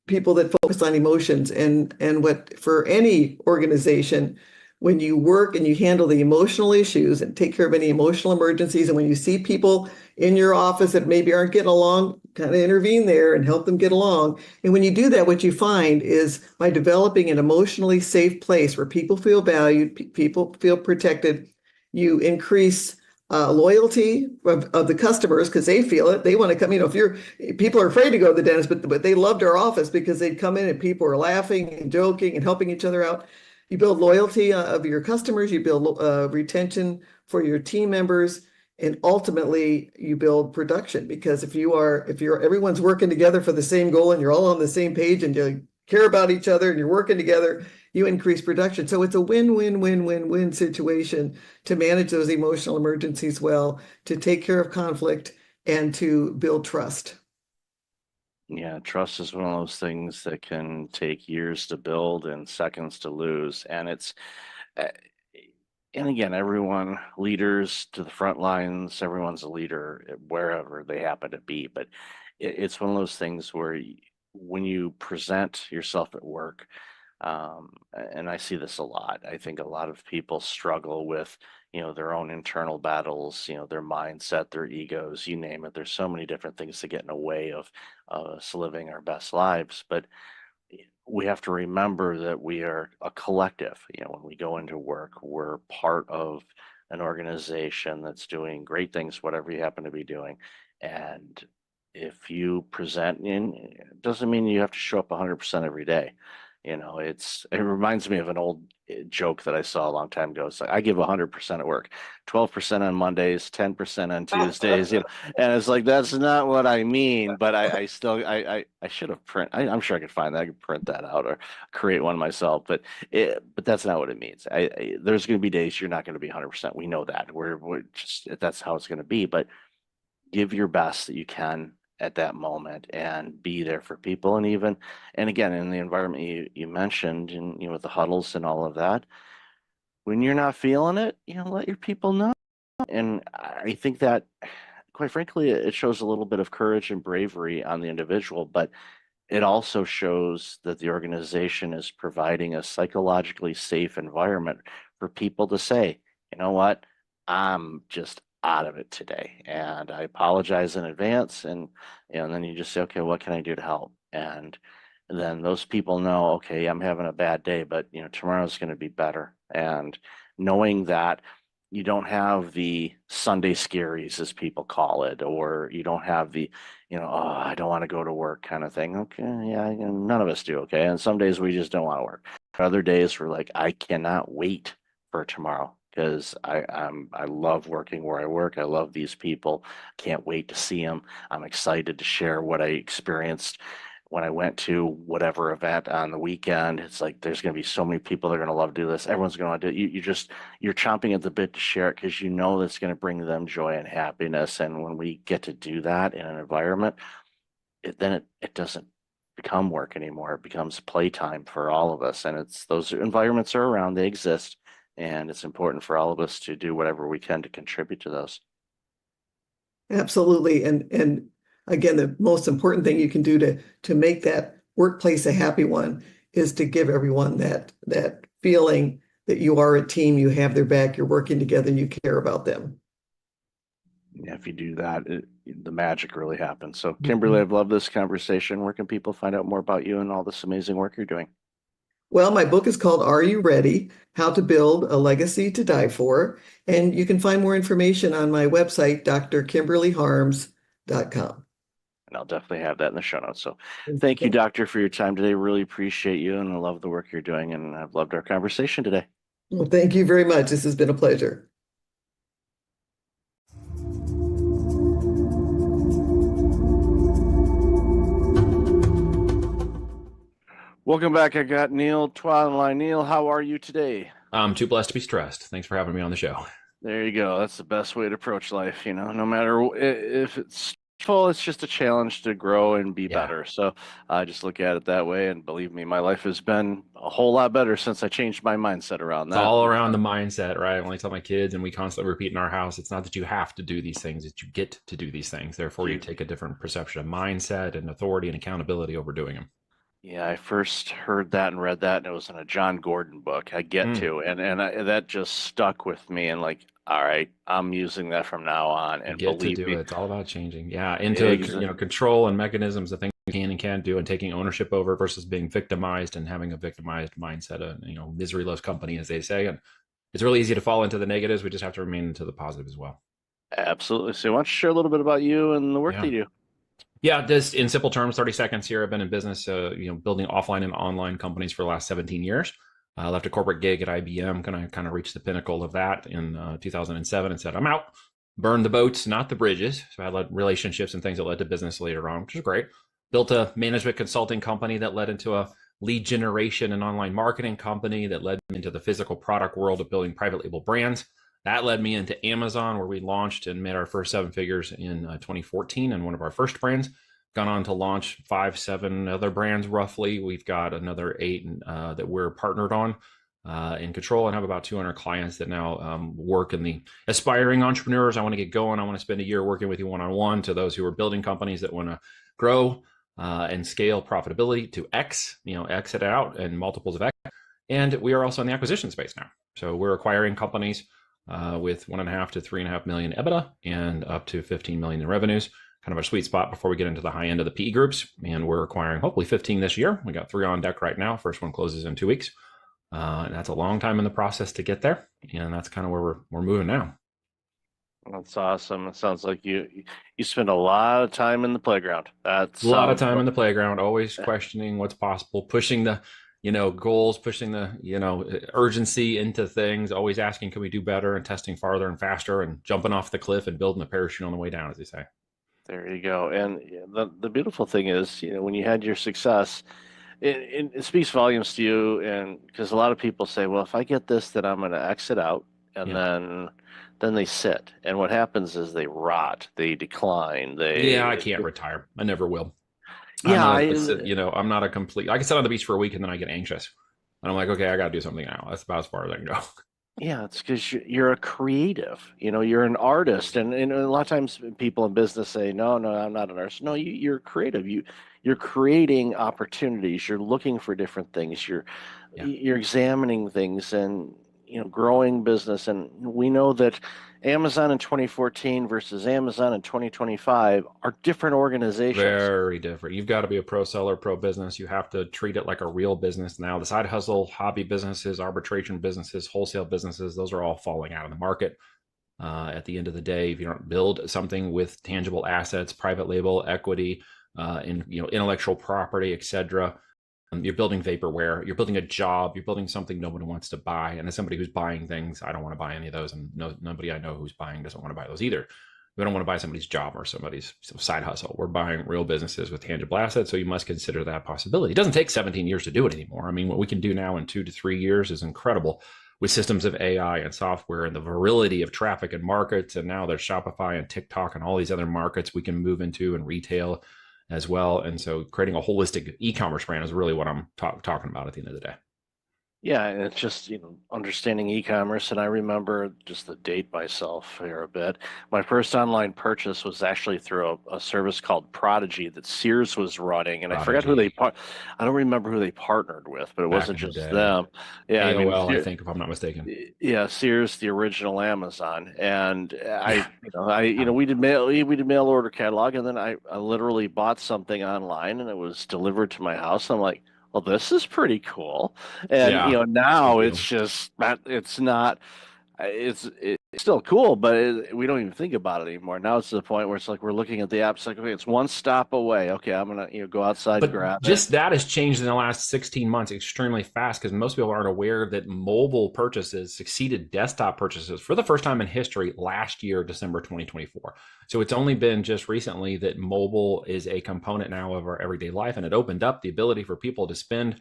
people that focus on emotions. And what for any organization, when you work and you handle the emotional issues and take care of any emotional emergencies, and when you see people in your office that maybe aren't getting along, kind of intervene there and help them get along. And when you do that, what you find is by developing an emotionally safe place where people feel valued, people feel protected, you increase loyalty of the customers because they feel it. They want to come. If people are afraid to go to the dentist, but they loved our office because they'd come in and people are laughing and joking and helping each other out. You build loyalty of your customers. You build retention for your team members. And ultimately, you build production, because if everyone's working together for the same goal and you're all on the same page and you care about each other and you're working together, you increase production. So it's a win-win-win-win-win situation to manage those emotional emergencies well, to take care of conflict, and to build trust. Yeah, trust is one of those things that can take years to build and seconds to lose. And and again, everyone, leaders to the front lines, everyone's a leader wherever they happen to be. But it's one of those things where when you present yourself at work, and I see this a lot, I think a lot of people struggle with, their own internal battles, their mindset, their egos, you name it. There's so many different things that get in the way of us living our best lives. But we have to remember that we are a collective. When we go into work, we're part of an organization that's doing great things, whatever you happen to be doing. And if you present it doesn't mean you have to show up 100% every day. It reminds me of an old joke that I saw a long time ago. It's like, I give 100% at work, 12% on Mondays, 10% on Tuesdays, and it's like, that's not what I mean, but I still, I should have I'm sure I could find that. I could print that out or create one myself, but that's not what it means. There's going to be days you're not going to be 100%. We know that we're just, that's how it's going to be, but give your best that you can at that moment and be there for people. And again, in the environment you mentioned, and with the huddles and all of that, when you're not feeling it, let your people know. And I think that, quite frankly, it shows a little bit of courage and bravery on the individual, but it also shows that the organization is providing a psychologically safe environment for people to say, you know what, I'm just out of it today, and I apologize in advance. And then you just say, okay, what can I do to help? And then those people know, okay, I'm having a bad day, but tomorrow's going to be better. And knowing that you don't have the Sunday scaries, as people call it, or you don't have the, oh, I don't want to go to work kind of thing. Okay, yeah, none of us do. Okay, and some days we just don't want to work. Other days we're like, I cannot wait for tomorrow, because I love working where I work. I love these people. Can't wait to see them. I'm excited to share what I experienced when I went to whatever event on the weekend. It's like, there's going to be so many people that are going to love to do this. Everyone's going to do it. You're chomping at the bit to share it, because that's going to bring them joy and happiness. And when we get to do that in an environment, then it doesn't become work anymore. It becomes playtime for all of us. And those environments are around, they exist. And it's important for all of us to do whatever we can to contribute to those. Absolutely. And again, the most important thing you can do to make that workplace a happy one is to give everyone that feeling that you are a team, you have their back, you're working together, you care about them. Yeah, if you do that, the magic really happens. So, Kimberly, I've loved this conversation. Where can people find out more about you and all this amazing work you're doing? Well, my book is called Are You Ready? How to Build a Legacy to Die For. And you can find more information on my website, drkimberlyharms.com. And I'll definitely have that in the show notes. So thank you, Doctor, for your time today. Really appreciate you, and I love the work you're doing, and I've loved our conversation today. Well, thank you very much. This has been a pleasure. Welcome back. I got Neil Twa on the line. Neil, how are you today? I'm too blessed to be stressed. Thanks for having me on the show. There you go. That's the best way to approach life, no matter if it's full, it's just a challenge to grow and be Yeah. better. So I just look at it that way. And believe me, my life has been a whole lot better since I changed my mindset around It's that. all around the mindset, right? I only tell my kids, and we constantly repeat in our house, it's not that you have to do these things, it's you get to do these things. Therefore, you take a different perception of mindset and authority and accountability over doing them. Yeah, I first heard that and read that, and it was in a John Gordon book. I get Mm. to, that just stuck with me. And like, all right, I'm using that from now on. You And get to believe do me, it. It's all about changing. Yeah, into exa- control and mechanisms of things you can and can't do, and taking ownership over versus being victimized and having a victimized mindset. Misery loves company, as they say, and it's really easy to fall into the negatives. We just have to remain into the positive as well. absolutely. So, why don't you share a little bit about you and the work Yeah. that you do? Yeah, just in simple terms, 30 seconds here. I've been in business, building offline and online companies for the last 17 years. I left a corporate gig at IBM, kind of reached the pinnacle of that in 2007 and said, I'm out. Burned the boats, not the bridges. So I had relationships and things that led to business later on, which is great. Built a management consulting company that led into a lead generation and online marketing company that led into the physical product world of building private label brands. That led me into Amazon, where we launched and made our first 7 figures in 2014 and one of our first brands. Gone on to launch 5, 7 other brands roughly. We've got another 8 that we're partnered on in control, and have about 200 clients that now work in the aspiring entrepreneurs. I want to get going. I want to spend a year working with you one-on-one, to those who are building companies that want to grow and scale profitability to X, exit out and multiples of X. And we are also in the acquisition space now. So we're acquiring companies with 1.5 to 3.5 million EBITDA and up to 15 million in revenues. Kind of a sweet spot before we get into the high end of the PE groups. And we're acquiring hopefully 15 this year. We got 3 on deck right now. First one closes in 2 weeks. And that's a long time in the process to get there. And that's kind of where we're moving now. That's awesome. It sounds like you spend a lot of time in the playground. That's A lot of time in the playground, always questioning what's possible, pushing the goals, pushing the urgency into things, always asking, can we do better, and testing farther and faster, and jumping off the cliff and building a parachute on the way down, as they say. There you go. And the beautiful thing is, when you had your success, it speaks volumes to you. And because a lot of people say, well, if I get this, then I'm going to exit out, and Yeah. then they sit. And what happens is they rot, they decline. I can't retire. I never will. Yeah, I'm not a complete. I can sit on the beach for a week and then I get anxious, and I'm like, okay, I got to do something now. That's about as far as I can go. Yeah, it's because you're a creative. You're an artist, and a lot of times people in business say, "No, no, I'm not an artist." No, you're creative. You're creating opportunities. You're looking for different things. Yeah. You're examining things, and growing business. And we know that Amazon in 2014 versus Amazon in 2025 are different organizations. Very different. You've got to be a pro seller, pro business. You have to treat it like a real business now. The side hustle, hobby businesses, arbitration businesses, wholesale businesses, those are all falling out of the market. At the end of the day, if you don't build something with tangible assets, private label, equity, intellectual property, etc., you're building vaporware, you're building a job, you're building something nobody wants to buy. And as somebody who's buying things, I don't want to buy any of those. And nobody I know who's buying doesn't want to buy those either. We don't want to buy somebody's job or somebody's side hustle. We're buying real businesses with tangible assets. So you must consider that possibility. It doesn't take 17 years to do it anymore. I mean, what we can do now in 2 to 3 years is incredible, with systems of AI and software and the virility of traffic and markets. And now there's Shopify and TikTok and all these other markets we can move into, and retail as well. And so creating a holistic e-commerce brand is really what I'm talking about at the end of the day. Yeah, and it's just, understanding e-commerce. And I remember, just to date myself here a bit, my first online purchase was actually through a service called Prodigy that Sears was running. And I forgot who I don't remember who they partnered with, but it wasn't just them. Yeah, AOL, I think, if I'm not mistaken. Yeah, Sears, the original Amazon. And we did mail order catalog, and then I literally bought something online, and it was delivered to my house. I'm like, well, this is pretty cool. And now it's just it's not. It's still cool, but we don't even think about it anymore. Now it's to the point where it's like we're looking at the app. It's like, okay, it's one stop away. Okay, I'm gonna go outside and grab it. Just that has changed in the last 16 months extremely fast, because most people aren't aware that mobile purchases succeeded desktop purchases for the first time in history last year, December 2024. So it's only been just recently that mobile is a component now of our everyday life, and it opened up the ability for people to spend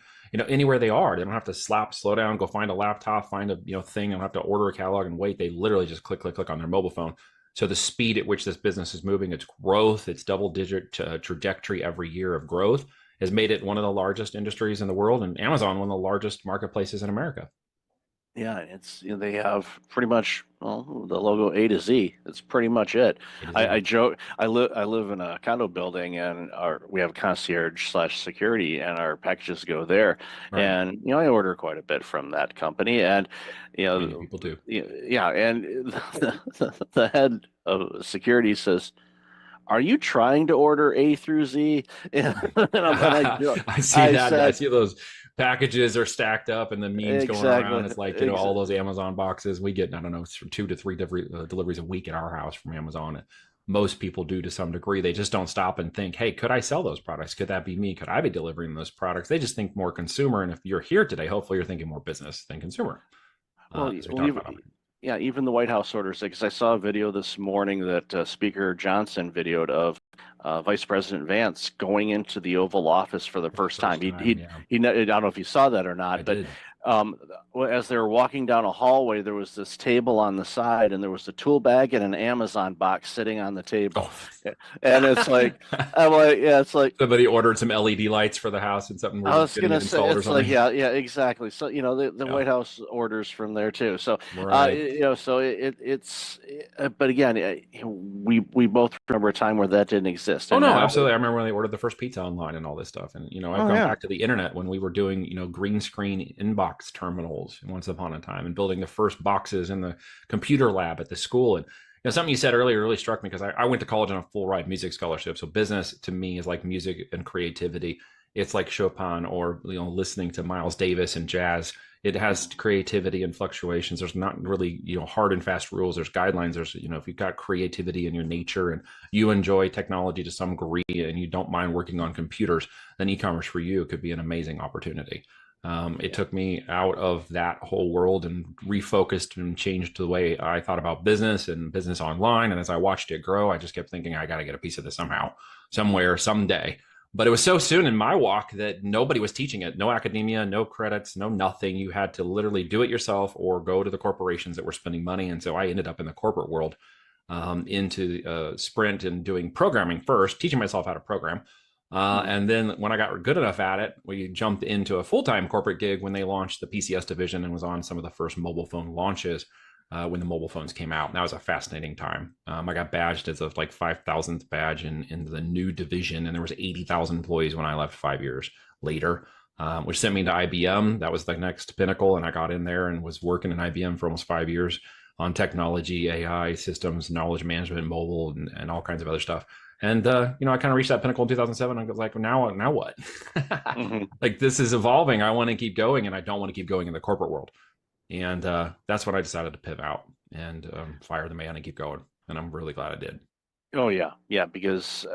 anywhere they are. They don't have to slow down, go find a laptop, find a thing. They don't have to order a catalog and wait. They literally literally just click, click, click on their mobile phone. So the speed at which this business is moving, its growth, its double-digit trajectory every year of growth has made it one of the largest industries in the world, and Amazon one of the largest marketplaces in America. Yeah, it's they have pretty much well the logo A to Z. That's pretty much it. I joke. I live in a condo building, and we have a concierge slash security, and our packages go there. Right. And I order quite a bit from that company, and Many people do. yeah, and the head of security says, "Are you trying to order A through Z?" And I see that. I see those packages are stacked up and the memes going around. It's like, all those Amazon boxes. We get, I don't know, 2 to 3 deliveries a week at our house from Amazon. Most people do to some degree. They just don't stop and think, hey, could I sell those products? Could that be me? Could I be delivering those products? They just think more consumer. And if you're here today, hopefully you're thinking more business than consumer. Yeah, even the White House orders it, because I saw a video this morning that Speaker Johnson videoed of Vice President Vance going into the Oval Office for the first time. I don't know if you saw that or not, but as they were walking down a hallway, there was this table on the side, and there was a tool bag and an Amazon box sitting on the table. And it's like, it's like somebody ordered some LED lights for the house and something. I was gonna say, it's like, yeah, exactly. So the White House orders from there too. So but again, we both remember a time where that didn't exist. Oh no, absolutely. I remember when they ordered the first pizza online and all this stuff. And I've gone back to the internet when we were doing green screen inbox terminals once upon a time and building the first boxes in the computer lab at the school. And something you said earlier really struck me because I went to college on a full ride music scholarship. So business to me is like music and creativity. It's like Chopin or listening to Miles Davis and jazz. It has creativity and fluctuations. There's not really hard and fast rules. There's guidelines. There's if you've got creativity in your nature and you enjoy technology to some degree and you don't mind working on computers, then e-commerce for you could be an amazing opportunity. It took me out of that whole world and refocused and changed the way I thought about business and business online. And as I watched it grow, I just kept thinking, I got to get a piece of this somehow, somewhere, someday. But it was so soon in my walk that nobody was teaching it. No academia, no credits, no nothing. You had to literally do it yourself or go to the corporations that were spending money. And so I ended up in the corporate world, into Sprint and doing programming first, teaching myself how to program. And then when I got good enough at it, we jumped into a full-time corporate gig when they launched the PCS division and was on some of the first mobile phone launches when the mobile phones came out. And that was a fascinating time. I got badged as a 5,000th badge in the new division, and there was 80,000 employees when I left 5 years later, which sent me to IBM. That was the next pinnacle, and I got in there and was working in IBM for almost 5 years on technology, AI, systems, knowledge management, mobile, and all kinds of other stuff. And, I kind of reached that pinnacle in 2007. I was like, now what? Like, this is evolving. I want to keep going, and I don't want to keep going in the corporate world. And that's when I decided to pivot out and fire the man and keep going. And I'm really glad I did. Oh, yeah. Yeah, because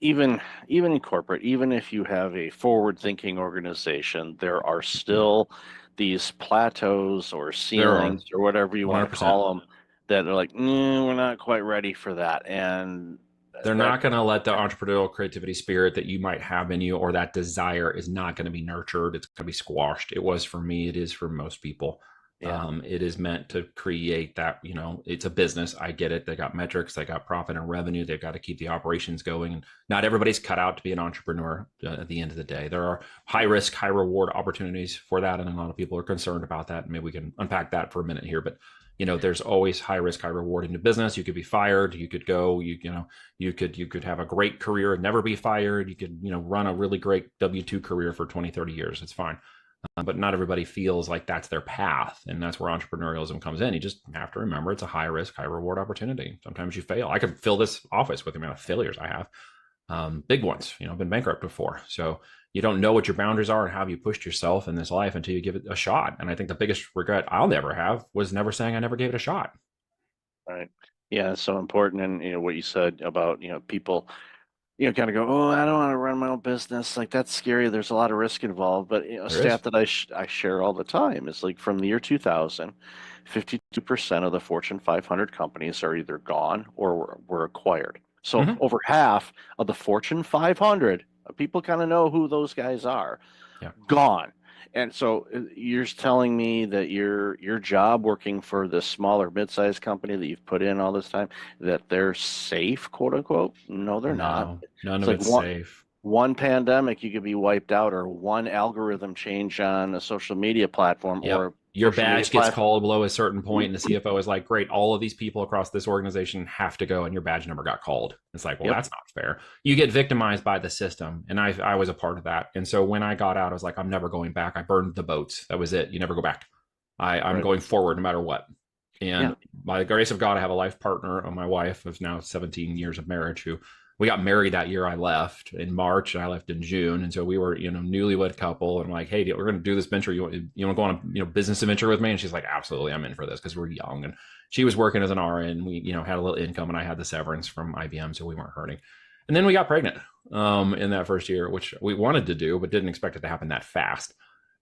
even in corporate, even if you have a forward-thinking organization, there are still these plateaus or ceilings or whatever you want to call them that are like, we're not quite ready for that. And they're not going to let the entrepreneurial creativity spirit that you might have in you, or that desire, is not going to be nurtured. It's going to be squashed. It was for me. It is for most people. Yeah. It is meant to create that, it's a business. I get it. They got metrics, they got profit and revenue. They've got to keep the operations going. And not everybody's cut out to be an entrepreneur at the end of the day. There are high risk, high reward opportunities for that. And a lot of people are concerned about that. Maybe we can unpack that for a minute here, but there's always high risk, high reward in the business. You could be fired. You could go, you could have a great career and never be fired. You could, run a really great W-2 career for 20, 30 years. It's fine. But not everybody feels like that's their path. And that's where entrepreneurialism comes in. You just have to remember it's a high risk, high reward opportunity. Sometimes you fail. I could fill this office with the amount of failures I have. Big ones, I've been bankrupt before. So you don't know what your boundaries are and how you pushed yourself in this life until you give it a shot. And I think the biggest regret I'll never have was never saying I never gave it a shot. Right. Yeah, it's so important. And what you said about, people, kind of go, oh, I don't want to run my own business. Like, that's scary. There's a lot of risk involved. But a stat that I share all the time is like from the year 2000, 52% of the Fortune 500 companies are either gone or were acquired. So over half of the Fortune 500, people kind of know who those guys are, gone. And so you're telling me that your job working for this smaller mid-sized company that you've put in all this time, that they're safe, quote unquote? No, they're not. No, none It's of like it's safe. one pandemic, you could be wiped out, or one algorithm change on a social media platform Yep. or Your social media badge gets platform. called below a certain point, and the CFO is like, great, all of these people across this organization have to go, and your badge number got called. It's like, well, Yep. that's not fair. You get victimized by the system. And I was a part of that. And so when I got out, I was like, I'm never going back. I burned the boats. That was it. You never go back. I'm Right. going forward no matter what. And Yeah. by the grace of God, I have a life partner, my wife, who's now 17 years of marriage, who we got married that year I left in March, and I left in June. And so we were, newlywed couple. And I'm like, hey, we're going to do this venture. You want to go on a, business adventure with me? And she's like, absolutely, I'm in for this, because we're young. And she was working as an RN. We, had a little income, and I had the severance from IBM, so we weren't hurting. And then we got pregnant in that first year, which we wanted to do, but didn't expect it to happen that fast.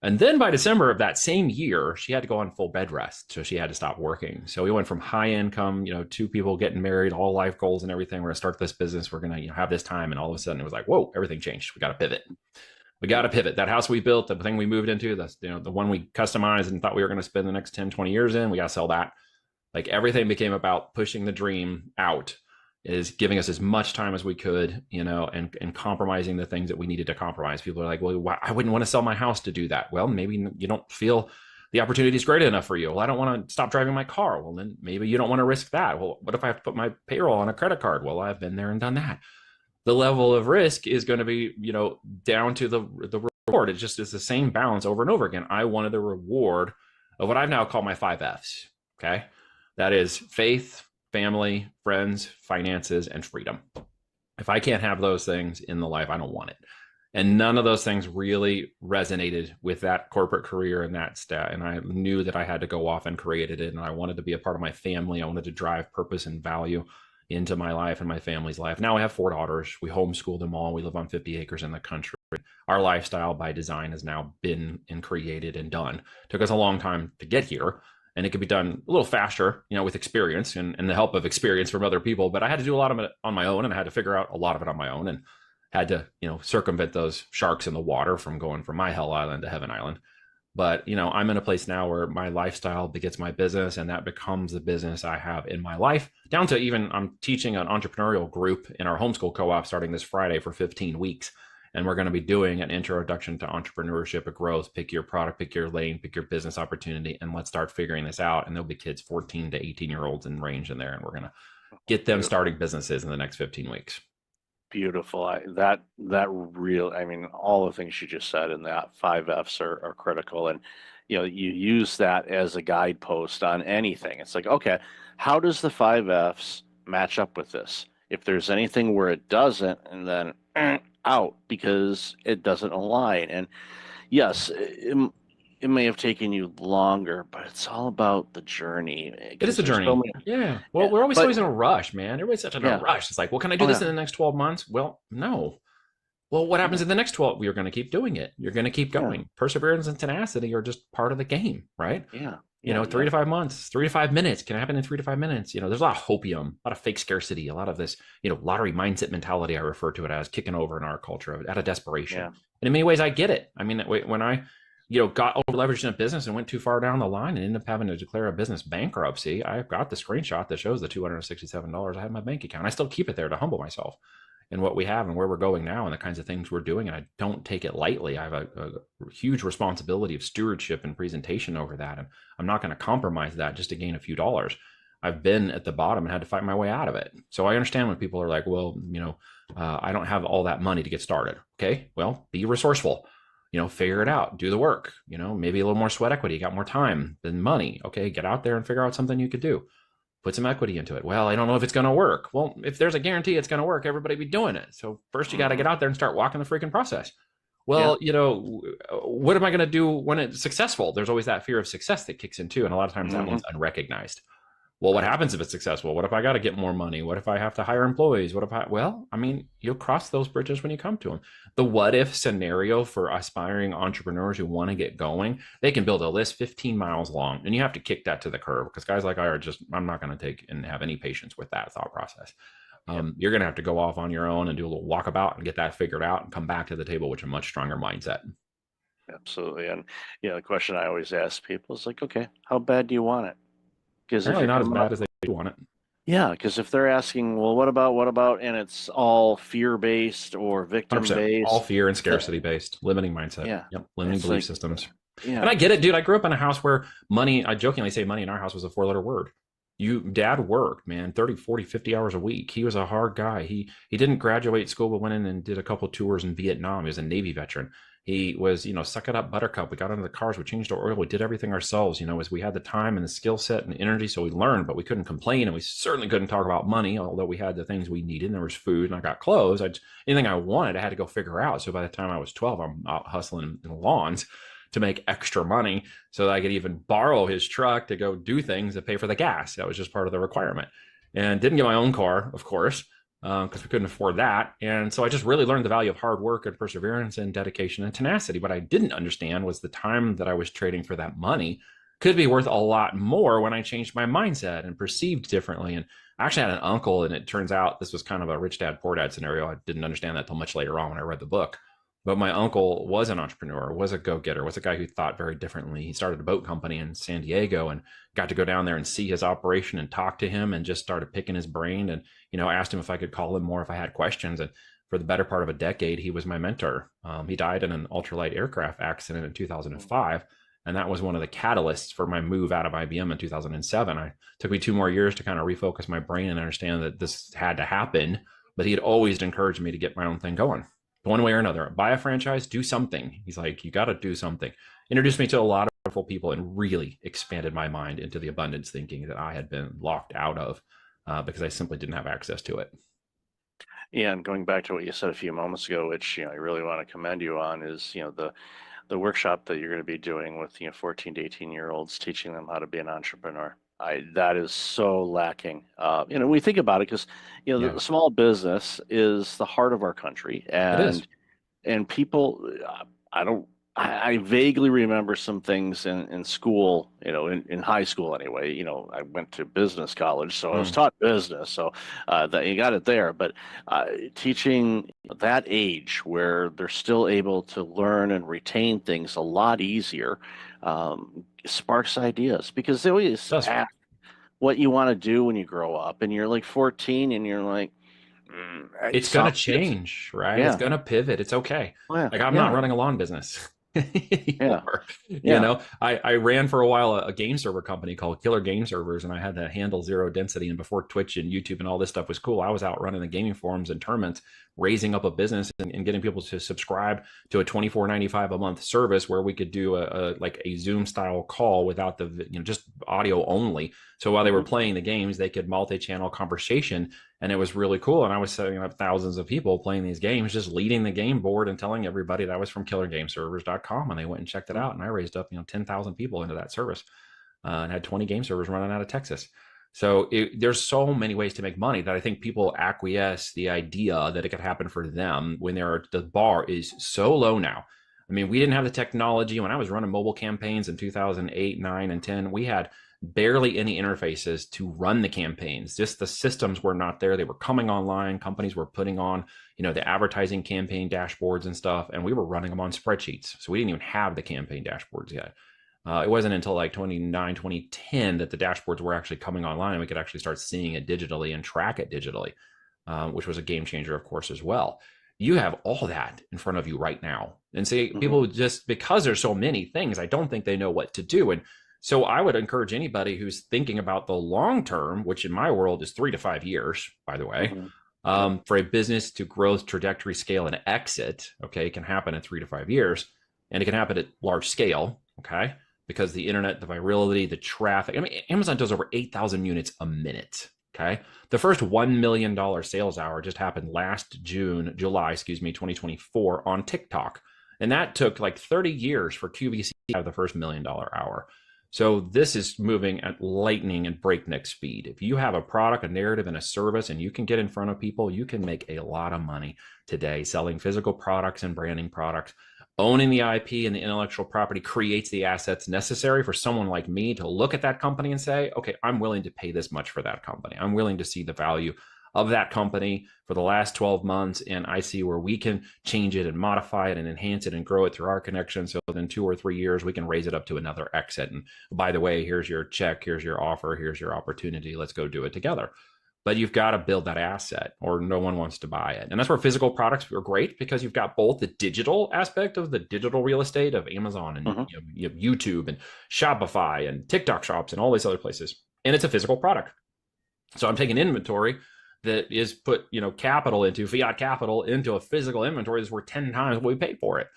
And then by December of that same year, she had to go on full bed rest. So she had to stop working. So we went from high income, two people getting married, all life goals and everything. We're going to start this business. We're going to have this time. And all of a sudden it was like, whoa, everything changed. We got to pivot. We got to pivot. That house we built, the thing we moved into, that's, the one we customized and thought we were going to spend the next 10, 20 years in, we got to sell that. Like everything became about pushing the dream out, is giving us as much time as we could, and compromising the things that we needed to compromise. People are like, well, I wouldn't want to sell my house to do that. Well, maybe you don't feel the opportunity is great enough for you. Well, I don't want to stop driving my car. Well, then maybe you don't want to risk that. Well, what if I have to put my payroll on a credit card? Well, I've been there and done that. The level of risk is going to be, down to the reward. It just is the same balance over and over again. I wanted the reward of what I've now called my 5 Fs. Okay. That is faith, family, friends, finances, and freedom. If I can't have those things in the life, I don't want it. And none of those things really resonated with that corporate career and that stat. And I knew that I had to go off and create it. And I wanted to be a part of my family. I wanted to drive purpose and value into my life and my family's life. Now I have 4 daughters. We homeschool them all. We live on 50 acres in the country. Our lifestyle by design has now been and created and done. It took us a long time to get here. And it could be done a little faster, with experience and the help of experience from other people. But I had to do a lot of it on my own, and I had to figure out a lot of it on my own, and had to, circumvent those sharks in the water from going from my hell island to heaven island. But, I'm in a place now where my lifestyle begets my business, and that becomes the business I have in my life, down to even I'm teaching an entrepreneurial group in our homeschool co-op starting this Friday for 15 weeks. And we're going to be doing an introduction to entrepreneurship and growth. Pick your product, pick your lane, pick your business opportunity, and let's start figuring this out. And there'll be kids 14 to 18-year-olds in range in there. And we're going to get them starting businesses in the next 15 weeks. Beautiful. I mean, all the things you just said in that 5 Fs are critical. And, you use that as a guidepost on anything. It's like, okay, how does the 5 Fs match up with this? If there's anything where it doesn't, and then out because it doesn't align. And yes, it may have taken you longer, but it's all about the journey. It is a journey. Yeah. Well, we're always in a rush, man. Everybody's such in a rush. It's like, well, can I do this in the next 12 months? Well, no. Well, what happens in the next 12? You're going to keep doing it. You're going to keep going. Yeah. Perseverance and tenacity are just part of the game, right? Yeah. 3 to 5 months, 3 to 5 minutes can happen in 3 to 5 minutes. There's a lot of hopium, a lot of fake scarcity, a lot of this, lottery mindset mentality. I refer to it as kicking over in our culture out of desperation. Yeah. And in many ways, I get it. I mean, when I, got over leveraged in a business and went too far down the line and ended up having to declare a business bankruptcy, I've got the screenshot that shows the $267 I have in my bank account. I still keep it there to humble myself and what we have and where we're going now and the kinds of things we're doing. And I don't take it lightly. I have a huge responsibility of stewardship and presentation over that. And I'm not going to compromise that just to gain a few dollars. I've been at the bottom and had to fight my way out of it. So I understand when people are like, well, I don't have all that money to get started. Okay, well, be resourceful, figure it out, do the work, maybe a little more sweat equity, got more time than money. Okay, get out there and figure out something you could do. Put some equity into it. Well, I don't know if it's going to work. Well, if there's a guarantee it's going to work, everybody be doing it. So first you got to get out there and start walking the freaking process. Well, what am I going to do when it's successful? There's always that fear of success that kicks in too. And a lot of times that one's unrecognized. Well, what happens if it's successful? What if I got to get more money? What if I have to hire employees? You'll cross those bridges when you come to them. The what if scenario for aspiring entrepreneurs who want to get going, they can build a list 15 miles long, and you have to kick that to the curb because guys like I I'm not going to take and have any patience with that thought process. You're going to have to go off on your own and do a little walkabout and get that figured out and come back to the table with a much stronger mindset. Absolutely. And the question I always ask people is like, okay, how bad do you want it? Because if Apparently you're not as coming up, bad as they want it. yeah, because if they're asking, well, what about, and it's all fear-based or 100%. All victim-based, fear and scarcity based, limiting mindset. yeah, Yep. Limiting it's belief like, systems. And yeah, I get it, dude. I grew up in a house where money, I jokingly say money in our house was a 4-letter word. Dad worked, man, 30, 40, 50 hours a week. He was a hard guy. He didn't graduate school, but went in and did a couple tours in Vietnam. He was a Navy veteran. He was, suck it up, buttercup. We got into the cars, we changed our oil, we did everything ourselves, as we had the time and the skill set and energy. So we learned, but we couldn't complain. And we certainly couldn't talk about money, although we had the things we needed. And there was food and I got clothes. Anything I wanted, I had to go figure out. So by the time I was 12, I'm out hustling in the lawns to make extra money so that I could even borrow his truck to go do things to pay for the gas. That was just part of the requirement. And didn't get my own car, of course, because we couldn't afford that. And so I just really learned the value of hard work and perseverance and dedication and tenacity. What I didn't understand was the time that I was trading for that money could be worth a lot more when I changed my mindset and perceived differently. And I actually had an uncle, and it turns out this was kind of a rich dad, poor dad scenario. I didn't understand that till much later on when I read the book. But my uncle was an entrepreneur, was a go-getter, was a guy who thought very differently. He started a boat company in San Diego and got to go down there and see his operation and talk to him and just started picking his brain and, asked him if I could call him more if I had questions. And for the better part of a decade, he was my mentor. He died in an ultralight aircraft accident in 2005. And that was one of the catalysts for my move out of IBM in 2007. It took me 2 more years to kind of refocus my brain and understand that this had to happen. But he had always encouraged me to get my own thing going. One way or another, buy a franchise, do something. He's like, you got to do something. Introduced me to a lot of wonderful people and really expanded my mind into the abundance thinking that I had been locked out of because I simply didn't have access to it. yeah. And going back to what you said a few moments ago, which I really want to commend you on, is the workshop that you're going to be doing with 14 to 18-year-olds, teaching them how to be an entrepreneur. That is so lacking. We think about it because the small business is the heart of our country, It is. and people, I vaguely remember some things in school, in high school anyway. I went to business college, so I was taught business, so that you got it there. But teaching that age where they're still able to learn and retain things a lot easier sparks ideas, because they always ask what you want to do when you grow up, and you're like 14 and you're like, it's going to change, right? Yeah. It's going to pivot. It's okay. Yeah. Like I'm not running a lawn business. Yeah. I ran for a while a game server company called Killer Game Servers, and I had to handle zero density. And before Twitch and YouTube and all this stuff was cool, I was out running the gaming forums and tournaments, raising up a business and getting people to subscribe to a $24.95 a month service where we could do a Zoom style call without the just audio only. So while they were playing the games, they could multi-channel conversation. And it was really cool. And I was setting up thousands of people playing these games, just leading the game board and telling everybody that I was from killergameservers.com. And they went and checked it out. And I raised up, 10,000 people into that service and had 20 game servers running out of Texas. So there's so many ways to make money that I think people acquiesce the idea that it could happen for them when the bar is so low now. I mean, we didn't have the technology. When I was running mobile campaigns in 2008, 9, and 10, we had barely any interfaces to run the campaigns. Just the systems were not there. They were coming online. Companies were putting on, the advertising campaign dashboards and stuff, and we were running them on spreadsheets. So we didn't even have the campaign dashboards yet. It wasn't until like 2010 that the dashboards were actually coming online and we could actually start seeing it digitally and track it digitally, which was a game changer, of course, as well. You have all that in front of you right now. And see, people just, because there's so many things, I don't think they know what to do. And so I would encourage anybody who's thinking about the long term, which in my world is 3 to 5 years, by the way, for a business to growth, trajectory, scale, and exit, okay, it can happen in 3 to 5 years, and it can happen at large scale, okay, because the internet, the virality, the traffic. I mean, Amazon does over 8,000 units a minute, okay? The first $1 million sales hour just happened last July, 2024 on TikTok. And that took like 30 years for QVC to have the first $1 million hour. So this is moving at lightning and breakneck speed. If you have a product, a narrative, and a service, and you can get in front of people, you can make a lot of money today selling physical products and branding products. Owning the IP and the intellectual property creates the assets necessary for someone like me to look at that company and say, okay, I'm willing to pay this much for that company. I'm willing to see the value of that company for the last 12 months, and I see where we can change it and modify it and enhance it and grow it through our connection. So within 2 or 3 years, we can raise it up to another exit. And by the way, here's your check, here's your offer, here's your opportunity. Let's go do it together. But you've got to build that asset or no one wants to buy it. And that's where physical products are great, because you've got both the digital aspect of the digital real estate of Amazon and you have YouTube and Shopify and TikTok shops and all these other places. And it's a physical product. So I'm taking inventory that is put, capital into fiat capital into a physical inventory that's worth 10 times what we paid for it.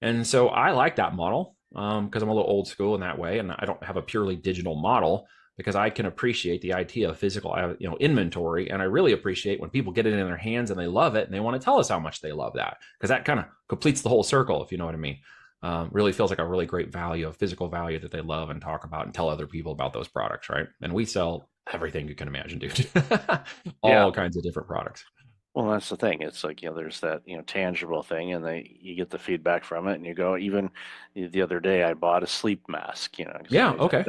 And so I like that model because I'm a little old school in that way. And I don't have a purely digital model, because I can appreciate the idea of physical, inventory. And I really appreciate when people get it in their hands and they love it and they want to tell us how much they love that, because that kind of completes the whole circle, if you know what I mean. Really feels like a really great value, a physical value that they love and talk about and tell other people about those products, right? And we sell everything you can imagine, dude. All kinds of different products. Well, that's the thing. It's like, there's that, tangible thing, and you get the feedback from it, and you go, even the other day, I bought a sleep mask, Yeah. Okay.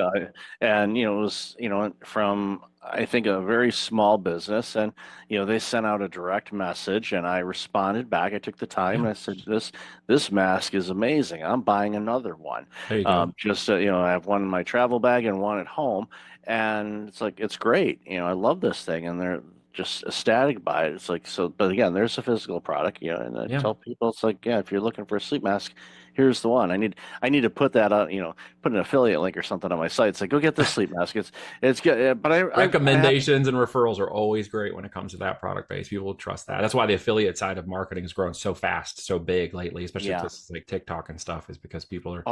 and, it was, from, I think, a very small business, and, they sent out a direct message, and I responded back. I took the time and I said, this mask is amazing. I'm buying another one. There you go. I have one in my travel bag and one at home, and it's like, it's great. I love this thing, and they're just ecstatic by it. It's like, so, but again, there's a physical product, and I tell people, it's like, if you're looking for a sleep mask, here's the one. I need to put that out, put an affiliate link or something on my site. It's like, go get this sleep mask. It's good. But recommendations and referrals are always great when it comes to that product base. People will trust that. That's why the affiliate side of marketing has grown so fast, so big lately, especially with places like TikTok and stuff, is because people are,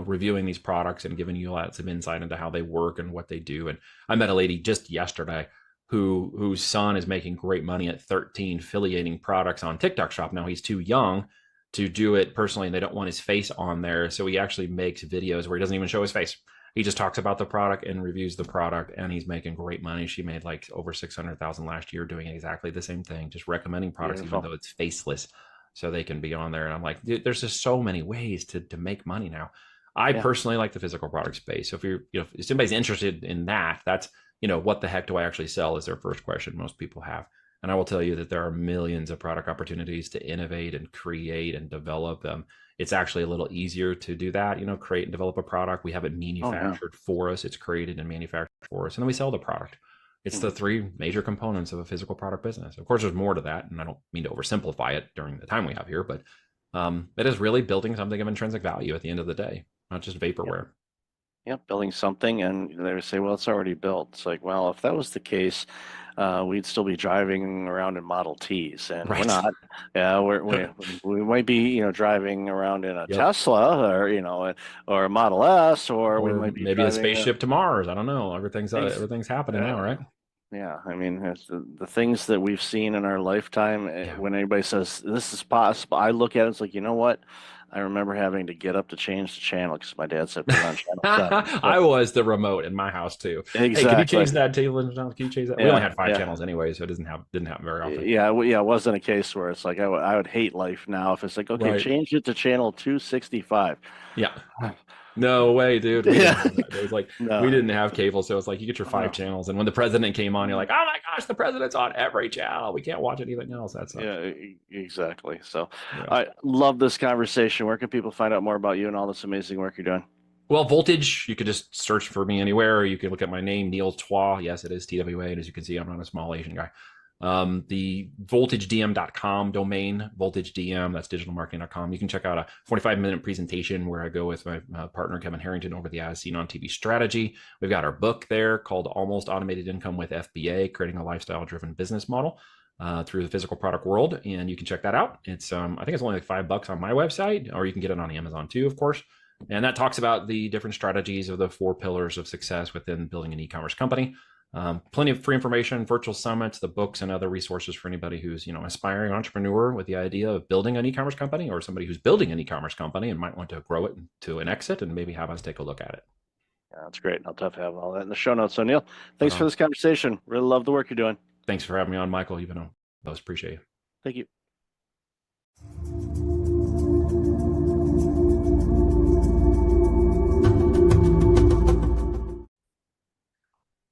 reviewing these products and giving you lots of insight into how they work and what they do. And I met a lady just yesterday whose son is making great money at 13 affiliating products on TikTok Shop. Now he's too young to do it personally, and they don't want his face on there. So he actually makes videos where he doesn't even show his face. He just talks about the product and reviews the product, and he's making great money. She made like over 600,000 last year doing exactly the same thing, just recommending products, even though it's faceless, so they can be on there. And I'm like, dude, there's just so many ways to make money now. I personally like the physical product space. So if somebody's interested in that, that's, what the heck do I actually sell is their first question most people have. And I will tell you that there are millions of product opportunities to innovate and create and develop them. It's actually a little easier to do that, create and develop a product. We have it manufactured for us. It's created and manufactured for us. And then we sell the product. It's the three major components of a physical product business. Of course, there's more to that. And I don't mean to oversimplify it during the time we have here, but it is really building something of intrinsic value at the end of the day, not just vaporware. Building something, and they would say, well, it's already built. It's like, well, if that was the case, we'd still be driving around in Model Ts, and we're not. We might be, driving around in a Tesla, or a Model S, or we might be maybe a spaceship to Mars. I don't know. Everything's happening now, right? Yeah, I mean, it's the things that we've seen in our lifetime. When anybody says this is possible, I look at it. It's like, you know what? I remember having to get up to change the channel because my dad said put on channel 7. I was the remote in my house too. Exactly. Hey, can you change that table? Can you change that? We only had 5 channels anyway, so it didn't happen very often. It wasn't a case where it's like I would hate life now if it's like, okay, change it to channel 265. Yeah. No way, dude. It was like we didn't have cable, so it's like you get your 5 channels, and when the president came on, you're like, oh my gosh, the president's on every channel. We can't watch anything else. That's exactly. So I love this conversation. Where can people find out more about you and all this amazing work you're doing? Well, Voltage, you could just search for me anywhere, or you can look at my name, Neil Twa. Yes, it is TWA, and as you can see, I'm not a small Asian guy. The voltagedm.com domain, voltagedm, that's digitalmarketing.com. You can check out a 45-minute presentation where I go with my partner, Kevin Harrington, over the As Seen on TV strategy. We've got our book there called Almost Automated Income with FBA, Creating a Lifestyle-Driven Business Model through the physical product world. And you can check that out. It's, I think it's only like $5 on my website, or you can get it on Amazon too, of course. And that talks about the different strategies of the 4 pillars of success within building an e-commerce company. Plenty of free information, virtual summits, the books, and other resources for anybody who's, aspiring entrepreneur with the idea of building an e-commerce company, or somebody who's building an e-commerce company and might want to grow it to an exit and maybe have us take a look at it. Yeah, that's great. I'll definitely have all that in the show notes. So Neil, thanks for this conversation. Really love the work you're doing. Thanks for having me on, Michael. You've been most appreciate you. Thank you.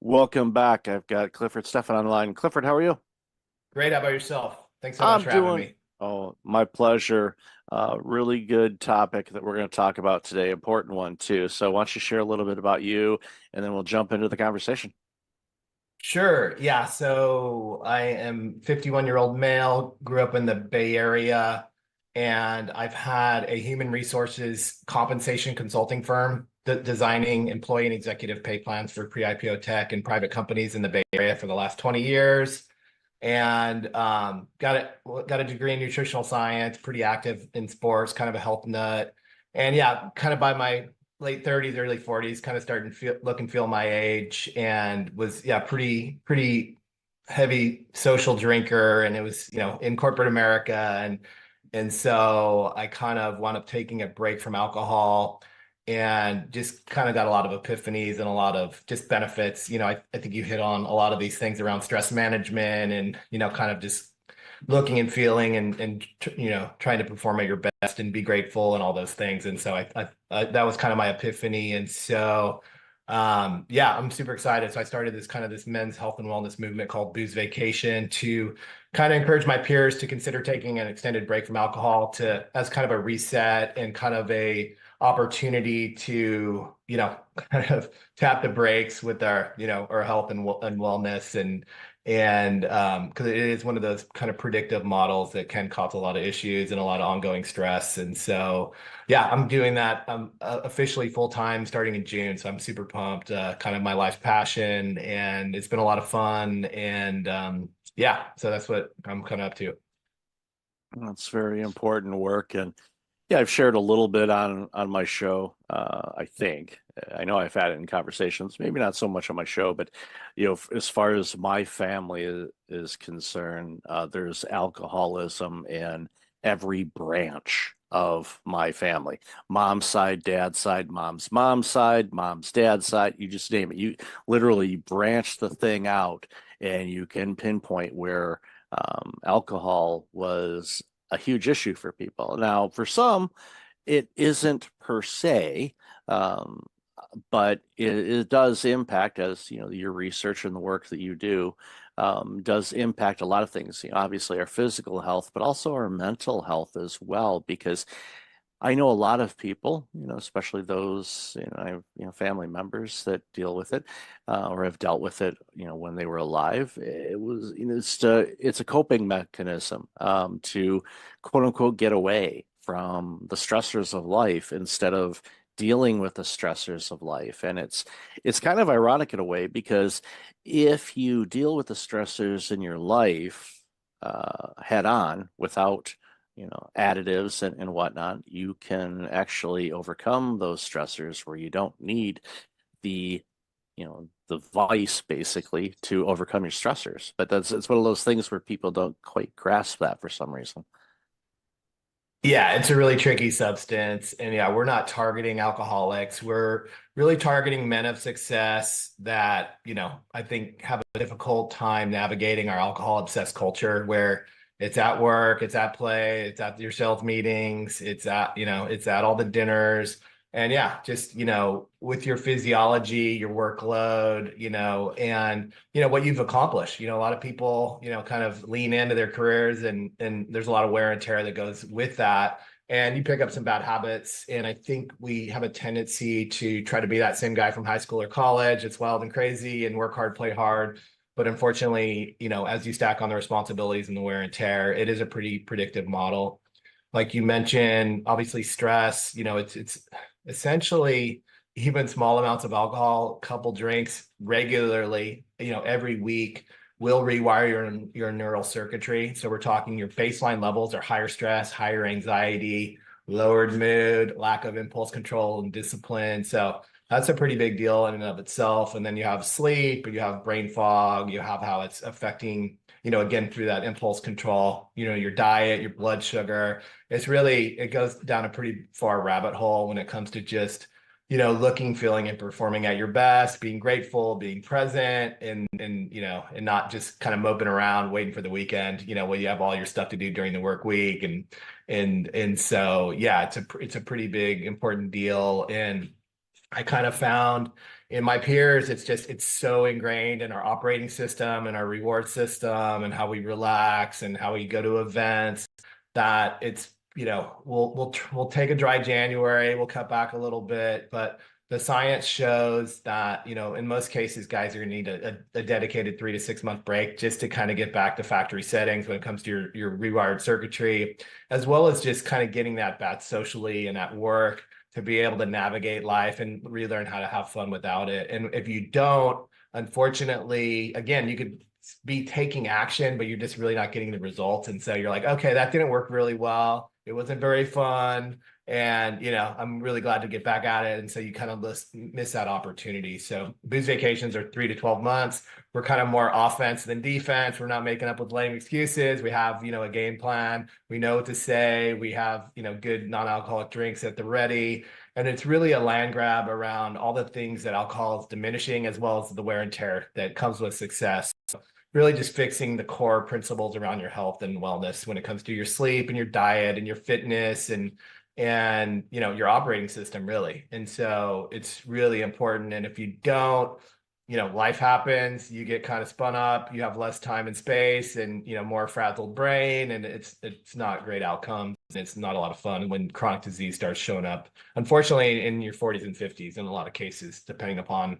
Welcome back. I've got Clifford Stephan online. Clifford, how are you? Great. How about yourself? Thanks so much I'm for having doing, me. oh, my pleasure. Really good topic that we're going to talk about today. Important one too. So why don't you share a little bit about you and then we'll jump into the conversation. Sure. Yeah. So I am 51-year-old male, grew up in the Bay Area, and I've had a human resources compensation consulting firm designing employee and executive pay plans for pre-IPO tech and private companies in the Bay Area for the last 20 years. And got a degree in nutritional science, pretty active in sports, kind of a health nut. And yeah, kind of by my late 30s, early 40s, kind of starting to look and feel my age, and was pretty heavy social drinker, and it was in corporate America, and so I kind of wound up taking a break from alcohol and just kind of got a lot of epiphanies and a lot of just benefits. I think you hit on a lot of these things around stress management and, kind of just looking and feeling and trying to perform at your best and be grateful and all those things. And so I that was kind of my epiphany. And so, yeah, I'm super excited. So I started this men's health and wellness movement called Booze Vacation to kind of encourage my peers to consider taking an extended break from alcohol to as kind of a reset and kind of a opportunity to, kind of tap the brakes with our health and wellness, and because it is one of those kind of predictive models that can cause a lot of issues and a lot of ongoing stress. And so, yeah, I'm doing that officially full time starting in June. So I'm super pumped, kind of my life's passion, and it's been a lot of fun. And yeah, so that's what I'm kind of up to. That's very important work. And yeah, I've shared a little bit on my show. I think I know I've had it in conversations, maybe not so much on my show, but as far as my family is concerned, there's alcoholism in every branch of my family. Mom's side, dad's side, mom's side, mom's dad's side. You just name it. You literally branch the thing out, and you can pinpoint where alcohol was a huge issue for people. Now, for some, it isn't per se, um, but it does impact, as your research and the work that you do does impact a lot of things. Obviously, our physical health, but also our mental health as well, because I know a lot of people, especially those, I have, family members that deal with it, or have dealt with it, when they were alive. It was, it's a coping mechanism, to quote unquote get away from the stressors of life instead of dealing with the stressors of life. And it's kind of ironic in a way, because if you deal with the stressors in your life, head on without additives and whatnot, you can actually overcome those stressors where you don't need the, the vice basically to overcome your stressors. But it's one of those things where people don't quite grasp that for some reason. Yeah, it's a really tricky substance. And yeah, we're not targeting alcoholics. We're really targeting men of success that, I think have a difficult time navigating our alcohol obsessed culture where it's at work, it's at play, it's at your sales meetings, it's at all the dinners. And yeah, just, with your physiology, your workload, and what you've accomplished. A lot of people, kind of lean into their careers, and there's a lot of wear and tear that goes with that. And you pick up some bad habits. And I think we have a tendency to try to be that same guy from high school or college. It's wild and crazy and work hard, play hard. But unfortunately, as you stack on the responsibilities and the wear and tear, it is a pretty predictive model. Like you mentioned, obviously stress, it's essentially even small amounts of alcohol, couple drinks regularly, every week will rewire your neural circuitry. So we're talking your baseline levels are higher stress, higher anxiety, lowered mood, lack of impulse control and discipline. So that's a pretty big deal in and of itself. And then you have sleep, you have brain fog, you have how it's affecting, again, through that impulse control, your diet, your blood sugar. It goes down a pretty far rabbit hole when it comes to just, looking, feeling, and performing at your best, being grateful, being present, and not just kind of moping around waiting for the weekend, when you have all your stuff to do during the work week. And so, yeah, it's a pretty big, important deal. And I kind of found in my peers, it's so ingrained in our operating system and our reward system and how we relax and how we go to events that it's, we'll take a dry January, we'll cut back a little bit, but the science shows that, in most cases, guys are gonna need a dedicated 3 to 6 month break just to kind of get back to factory settings when it comes to your rewired circuitry, as well as just kind of getting that back socially and at work to be able to navigate life and relearn how to have fun without it. And if you don't, unfortunately, again, you could be taking action, but you're just really not getting the results. And so you're like, okay, that didn't work really well. It wasn't very fun. And, I'm really glad to get back at it. And so you kind of miss that opportunity. So booze vacations are 3 to 12 months. We're kind of more offense than defense. We're not making up with lame excuses. We have, a game plan. We know what to say. We have, good non-alcoholic drinks at the ready. And it's really a land grab around all the things that alcohol is diminishing, as well as the wear and tear that comes with success. So really just fixing the core principles around your health and wellness when it comes to your sleep and your diet and your fitness and your operating system, really. And so it's really important. And if you don't, life happens, you get kind of spun up, you have less time and space and, more frazzled brain, and it's not great outcomes. It's not a lot of fun when chronic disease starts showing up, unfortunately, in your 40s and 50s in a lot of cases, depending upon,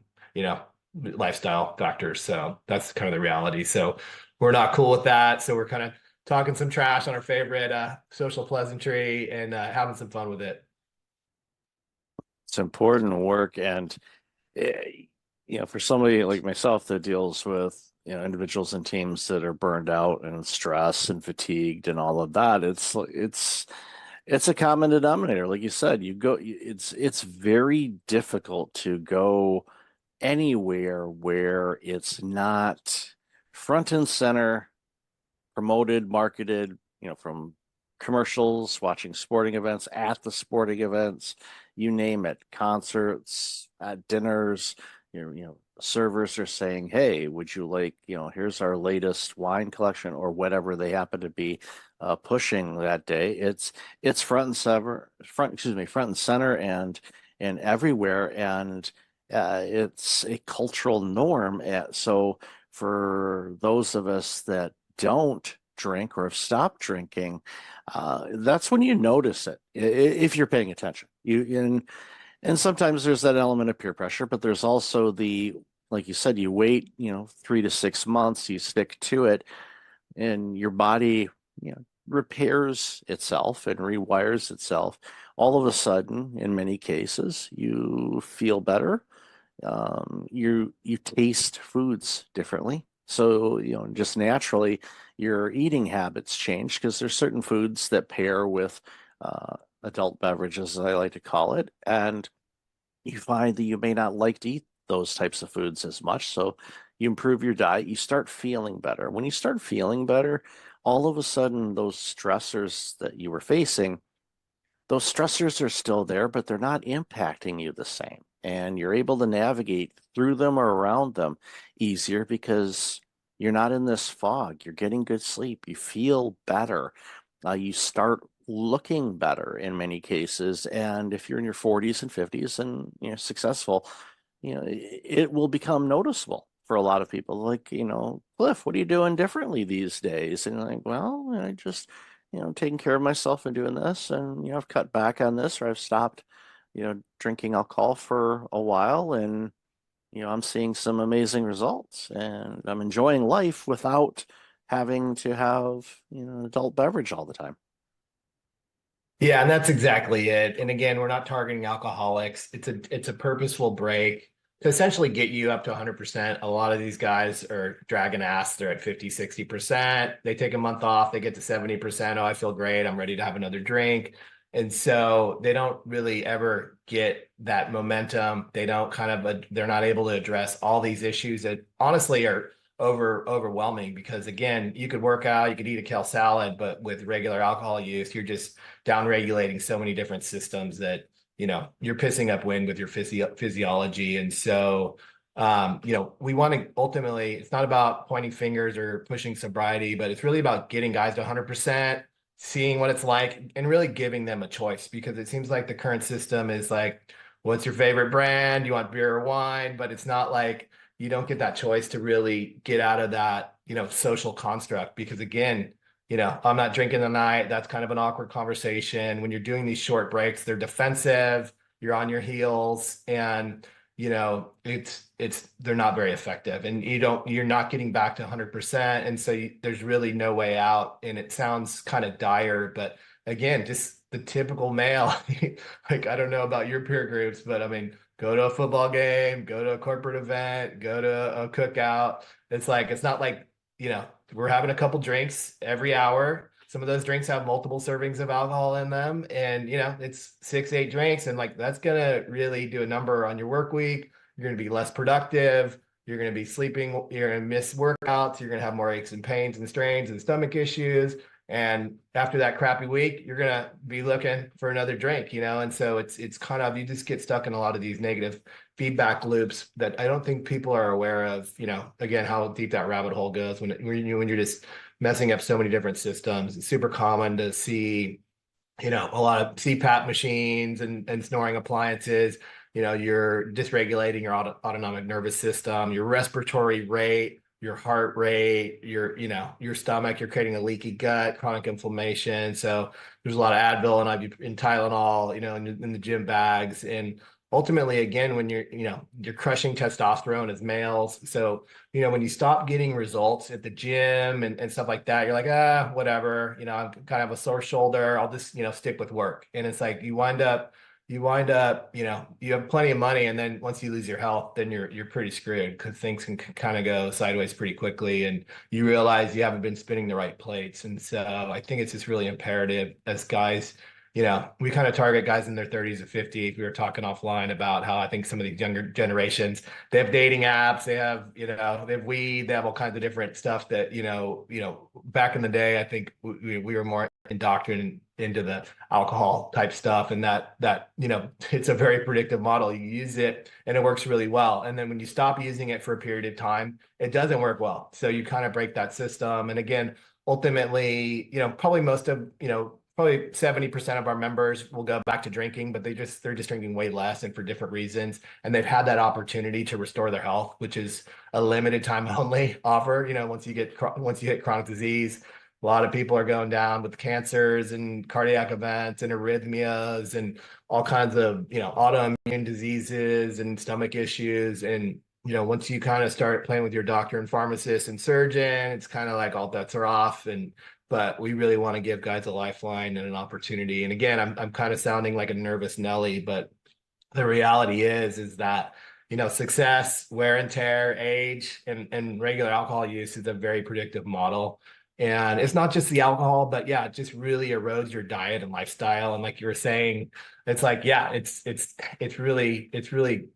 lifestyle factors. So that's kind of the reality. So we're not cool with that. So we're kind of talking some trash on our favorite social pleasantry and having some fun with it. It's important work. And, for somebody like myself that deals with, individuals and teams that are burned out and stressed and fatigued and all of that, it's a common denominator. Like you said, it's very difficult to go anywhere where it's not front and center, promoted, marketed, from commercials, watching sporting events, at the sporting events, you name it, concerts, at dinners, servers are saying, hey, would you like, here's our latest wine collection or whatever they happen to be pushing that day. It's front and center and everywhere. And it's a cultural norm. So for those of us that don't drink or have stopped drinking, that's when you notice it if you're paying attention. And sometimes there's that element of peer pressure, but there's also like you said, you wait 3 to 6 months, you stick to it, and your body repairs itself and rewires itself. All of a sudden, in many cases, you feel better. You taste foods differently. So, just naturally, your eating habits change because there's certain foods that pair with adult beverages, as I like to call it. And you find that you may not like to eat those types of foods as much. So you improve your diet, you start feeling better. When you start feeling better, all of a sudden, those stressors that you were facing, those stressors are still there, but they're not impacting you the same. And you're able to navigate through them or around them easier because you're not in this fog. You're getting good sleep. You feel better. You start looking better in many cases. And if you're in your 40s and 50s and you're successful, it will become noticeable for a lot of people. Like, Cliff, what are you doing differently these days? And like, well, I just, taking care of myself and doing this, and I've cut back on this, or I've stopped, drinking alcohol for a while, and I'm seeing some amazing results, and I'm enjoying life without having to have an adult beverage all the time. Yeah, and that's exactly it. And again, we're not targeting alcoholics. It's a purposeful break to essentially get you up to 100%. A lot of these guys are dragging ass. They're at 50, 60%. They take a month off, they get to 70%. Oh, I feel great. I'm ready to have another drink. And so they don't really ever get that momentum. They don't they're not able to address all these issues that honestly are overwhelming, because again, you could work out, you could eat a kale salad, but with regular alcohol use, you're just down regulating so many different systems that you're pissing up wind with your physiology. And so we want to ultimately, it's not about pointing fingers or pushing sobriety, but it's really about getting guys to 100%, seeing what it's like, and really giving them a choice, because it seems like the current system is like, what's your favorite brand? You want beer or wine? But it's not like you don't get that choice to really get out of that, social construct. Because again, I'm not drinking tonight. That's kind of an awkward conversation. When you're doing these short breaks, they're defensive, you're on your heels, and they're not very effective, and you're not getting back to 100%. And so there's really no way out. And it sounds kind of dire, but again, just the typical male, like, I don't know about your peer groups, but I mean, go to a football game, go to a corporate event, go to a cookout. It's not like, we're having a couple drinks every hour. Some of those drinks have multiple servings of alcohol in them, and it's 6, 8 drinks, and like that's gonna really do a number on your work week. You're gonna be less productive. You're gonna be sleeping. You're gonna miss workouts. You're gonna have more aches and pains and strains and stomach issues. And after that crappy week, you're gonna be looking for another drink, And so it's kind of, you just get stuck in a lot of these negative feedback loops that I don't think people are aware of. Again, how deep that rabbit hole goes when you're just messing up so many different systems. It's super common to see, a lot of CPAP machines and snoring appliances. You're dysregulating your autonomic nervous system, your respiratory rate, your heart rate, your stomach. You're creating a leaky gut, chronic inflammation. So there's a lot of Advil and Tylenol, in the gym bags. And ultimately, again, when you're crushing testosterone as males. So, when you stop getting results at the gym and stuff like that, you're like, whatever, I'm kind of a sore shoulder. I'll just, stick with work. And it's like, you wind up, you have plenty of money. And then once you lose your health, then you're pretty screwed, because things can kind of go sideways pretty quickly. And you realize you haven't been spinning the right plates. And so I think it's just really imperative as guys, we kind of target guys in their 30s or 50s. We were talking offline about how I think some of these younger generations, they have dating apps, they have, they have weed, they have all kinds of different stuff that, back in the day, I think we were more indoctrinated into the alcohol type stuff. And that, it's a very predictive model. You use it and it works really well. And then when you stop using it for a period of time, it doesn't work well. So you kind of break that system. And again, ultimately, probably probably 70% of our members will go back to drinking, but they're just drinking way less and for different reasons. And they've had that opportunity to restore their health, which is a limited time only offer. Once you hit chronic disease, a lot of people are going down with cancers and cardiac events and arrhythmias and all kinds of, autoimmune diseases and stomach issues. And, once you kind of start playing with your doctor and pharmacist and surgeon, it's kind of like all bets are off. But we really want to give guys a lifeline and an opportunity. And again, I'm kind of sounding like a nervous Nelly, but the reality is that, success, wear and tear, age, and regular alcohol use is a very predictive model. And it's not just the alcohol, but yeah, it just really erodes your diet and lifestyle. And like you were saying, it's like, yeah, it's really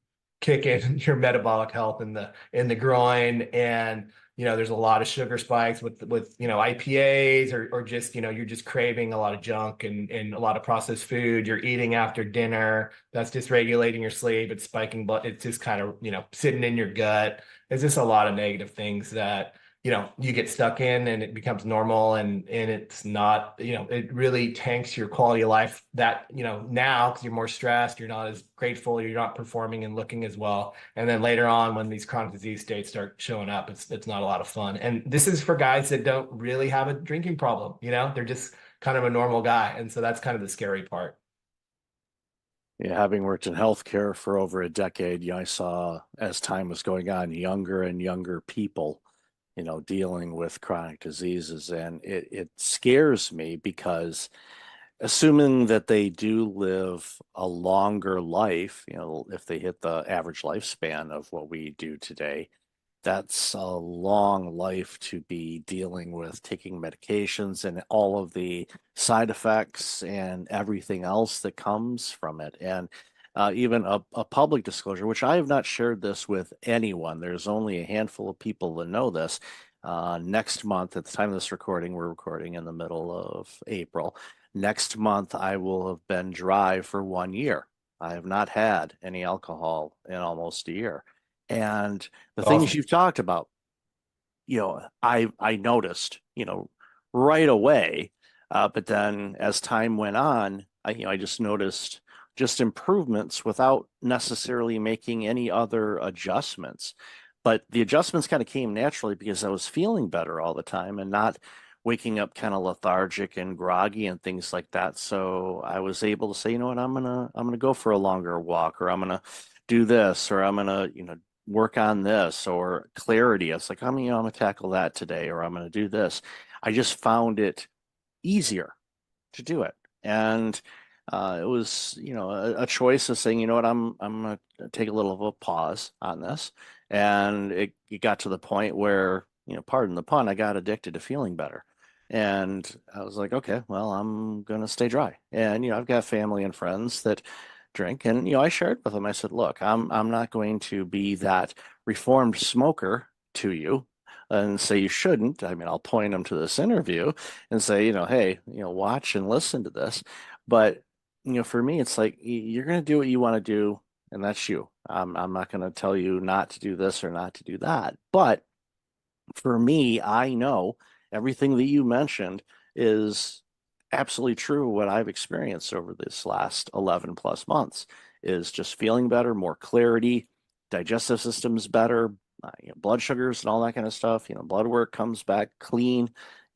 kicking your metabolic health in the groin. And there's a lot of sugar spikes with IPAs or just you're just craving a lot of junk and a lot of processed food. You're eating after dinner. That's dysregulating your sleep. It's spiking blood. It's just kind of sitting in your gut. It's just a lot of negative things that you get stuck in, and it becomes normal, and it's not, it really tanks your quality of life that, now, because you're more stressed, you're not as grateful, you're not performing and looking as well. And then later on, when these chronic disease states start showing up, it's not a lot of fun. And this is for guys that don't really have a drinking problem, they're just kind of a normal guy. And so that's kind of the scary part. Yeah, having worked in healthcare for over a decade, I saw, as time was going on, younger and younger people dealing with chronic diseases. And it scares me, because assuming that they do live a longer life, if they hit the average lifespan of what we do today, that's a long life to be dealing with taking medications and all of the side effects and everything else that comes from it. And even a public disclosure, which I have not shared this with anyone. There's only a handful of people that know this. Next month, at the time of this recording, we're recording in the middle of April. Next month, I will have been dry for 1 year. I have not had any alcohol in almost a year. And the things you've talked about, I noticed, right away. But then as time went on, I just noticed just improvements without necessarily making any other adjustments. But the adjustments kind of came naturally because I was feeling better all the time and not waking up kind of lethargic and groggy and things like that. So I was able to say, you know what, I'm gonna go for a longer walk, or I'm gonna do this, or I'm gonna, work on this, or clarity. It's like, I'm gonna tackle that today, or I'm gonna do this. I just found it easier to do it. And it was, a choice of saying, you know what, I'm gonna take a little of a pause on this. And it got to the point where, pardon the pun, I got addicted to feeling better. And I was like, okay, well, I'm gonna stay dry. And I've got family and friends that drink, and I shared with them. I said, look, I'm not going to be that reformed smoker to you and say you shouldn't. I mean, I'll point them to this interview and say, hey, watch and listen to this. But, for me, it's like you're going to do what you want to do, and that's you. I'm not going to tell you not to do this or not to do that. But for me, I know everything that you mentioned is absolutely true. What I've experienced over this last 11 plus months is just feeling better, more clarity, digestive system's better, blood sugars and all that kind of stuff. Blood work comes back clean.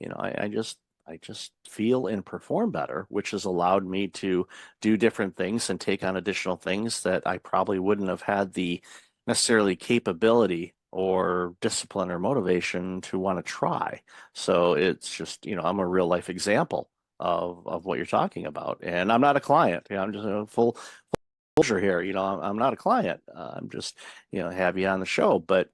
I just feel and perform better, which has allowed me to do different things and take on additional things that I probably wouldn't have had the necessarily capability or discipline or motivation to want to try. So it's just, I'm a real life example of what you're talking about. And I'm not a client. I'm just full disclosure here. I'm not a client. I'm just, have you on the show. But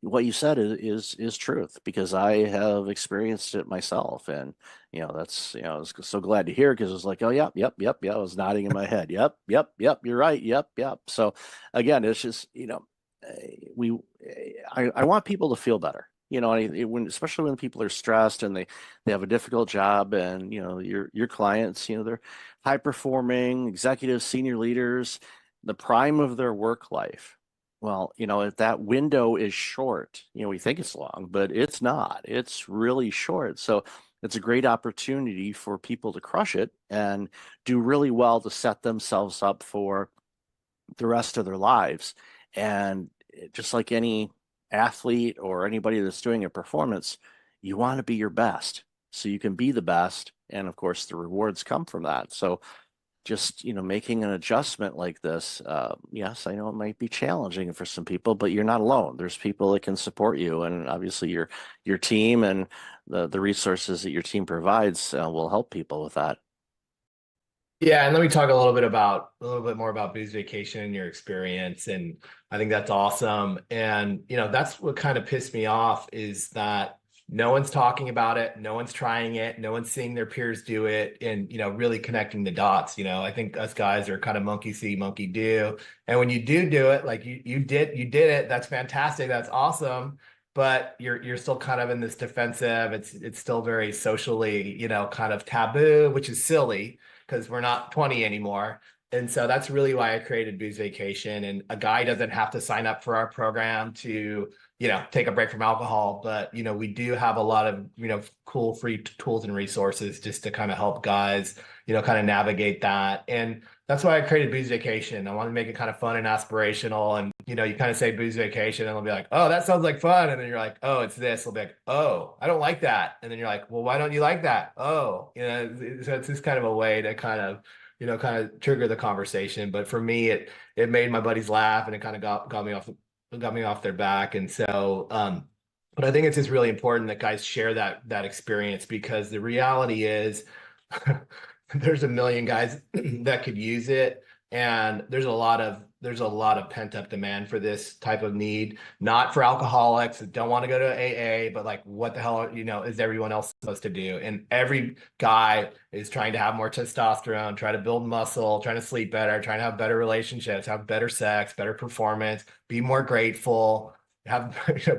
what you said is truth, because I have experienced it myself. And that's, I was so glad to hear, because it was like, oh yep, yep, yep, yeah. I was nodding in my head. Yep, yep, yep, you're right. Yep, yep. So again, it's just, we I want people to feel better. Especially when people are stressed and they have a difficult job, and your clients, they're high performing executives, senior leaders, the prime of their work life. Well, if that window is short, we think it's long, but it's not. It's really short. So it's a great opportunity for people to crush it and do really well to set themselves up for the rest of their lives. And just like any athlete or anybody that's doing a performance, you want to be your best so you can be the best. And of course, the rewards come from that. So just, making an adjustment like this, yes, I know it might be challenging for some people, but you're not alone. There's people that can support you. And obviously your team and the resources that your team provides will help people with that. Yeah, and let me talk a little bit more about Booze Vacation and your experience. And I think that's awesome. And that's what kind of pissed me off, is that no one's talking about it, no one's trying it, no one's seeing their peers do it, and really connecting the dots. I think us guys are kind of monkey see, monkey do. And when you do it, like you did it, that's fantastic, that's awesome. But you're still kind of in this defensive. It's still very socially, kind of taboo, which is silly, because we're not 20 anymore. And so that's really why I created Booze Vacation. And a guy doesn't have to sign up for our program to, take a break from alcohol. But, we do have a lot of, cool free tools and resources just to kind of help guys, kind of navigate that. And that's why I created Booze Vacation. I want to make it kind of fun and aspirational. And, you kind of say Booze Vacation and they'll be like, oh, that sounds like fun. And then you're like, oh, it's this. They'll be like, oh, I don't like that. And then you're like, well, why don't you like that? Oh, so it's just kind of a way to kind of, kind of trigger the conversation. But for me, it made my buddies laugh, and it kind of got me off their back. And so, but I think it's just really important that guys share that experience, because the reality is there's a million guys that could use it. And there's a lot of pent up demand for this type of need, not for alcoholics that don't want to go to AA, but like, what the hell, is everyone else supposed to do? And every guy is trying to have more testosterone, try to build muscle, trying to sleep better, trying to have better relationships, have better sex, better performance, be more grateful, have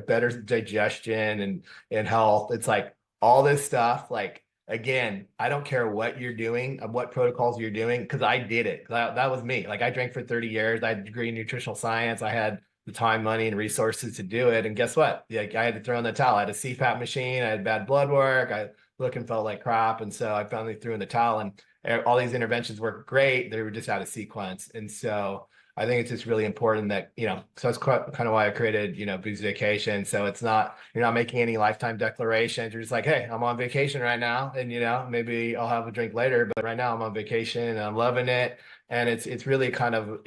better digestion and health. It's like all this stuff, like, again, I don't care what you're doing, what protocols you're doing, because I did it. That was me. Like, I drank for 30 years. I had a degree in nutritional science. I had the time, money, and resources to do it. And guess what? Like, I had to throw in the towel. I had a CPAP machine. I had bad blood work. I looked and felt like crap. And so I finally threw in the towel, and all these interventions worked great. They were just out of sequence. And so I think it's just really important that, so that's kind of why I created, Booze Vacation. So it's not, you're not making any lifetime declarations. You're just like, hey, I'm on vacation right now. And, maybe I'll have a drink later, but right now I'm on vacation and I'm loving it. And it's really kind of,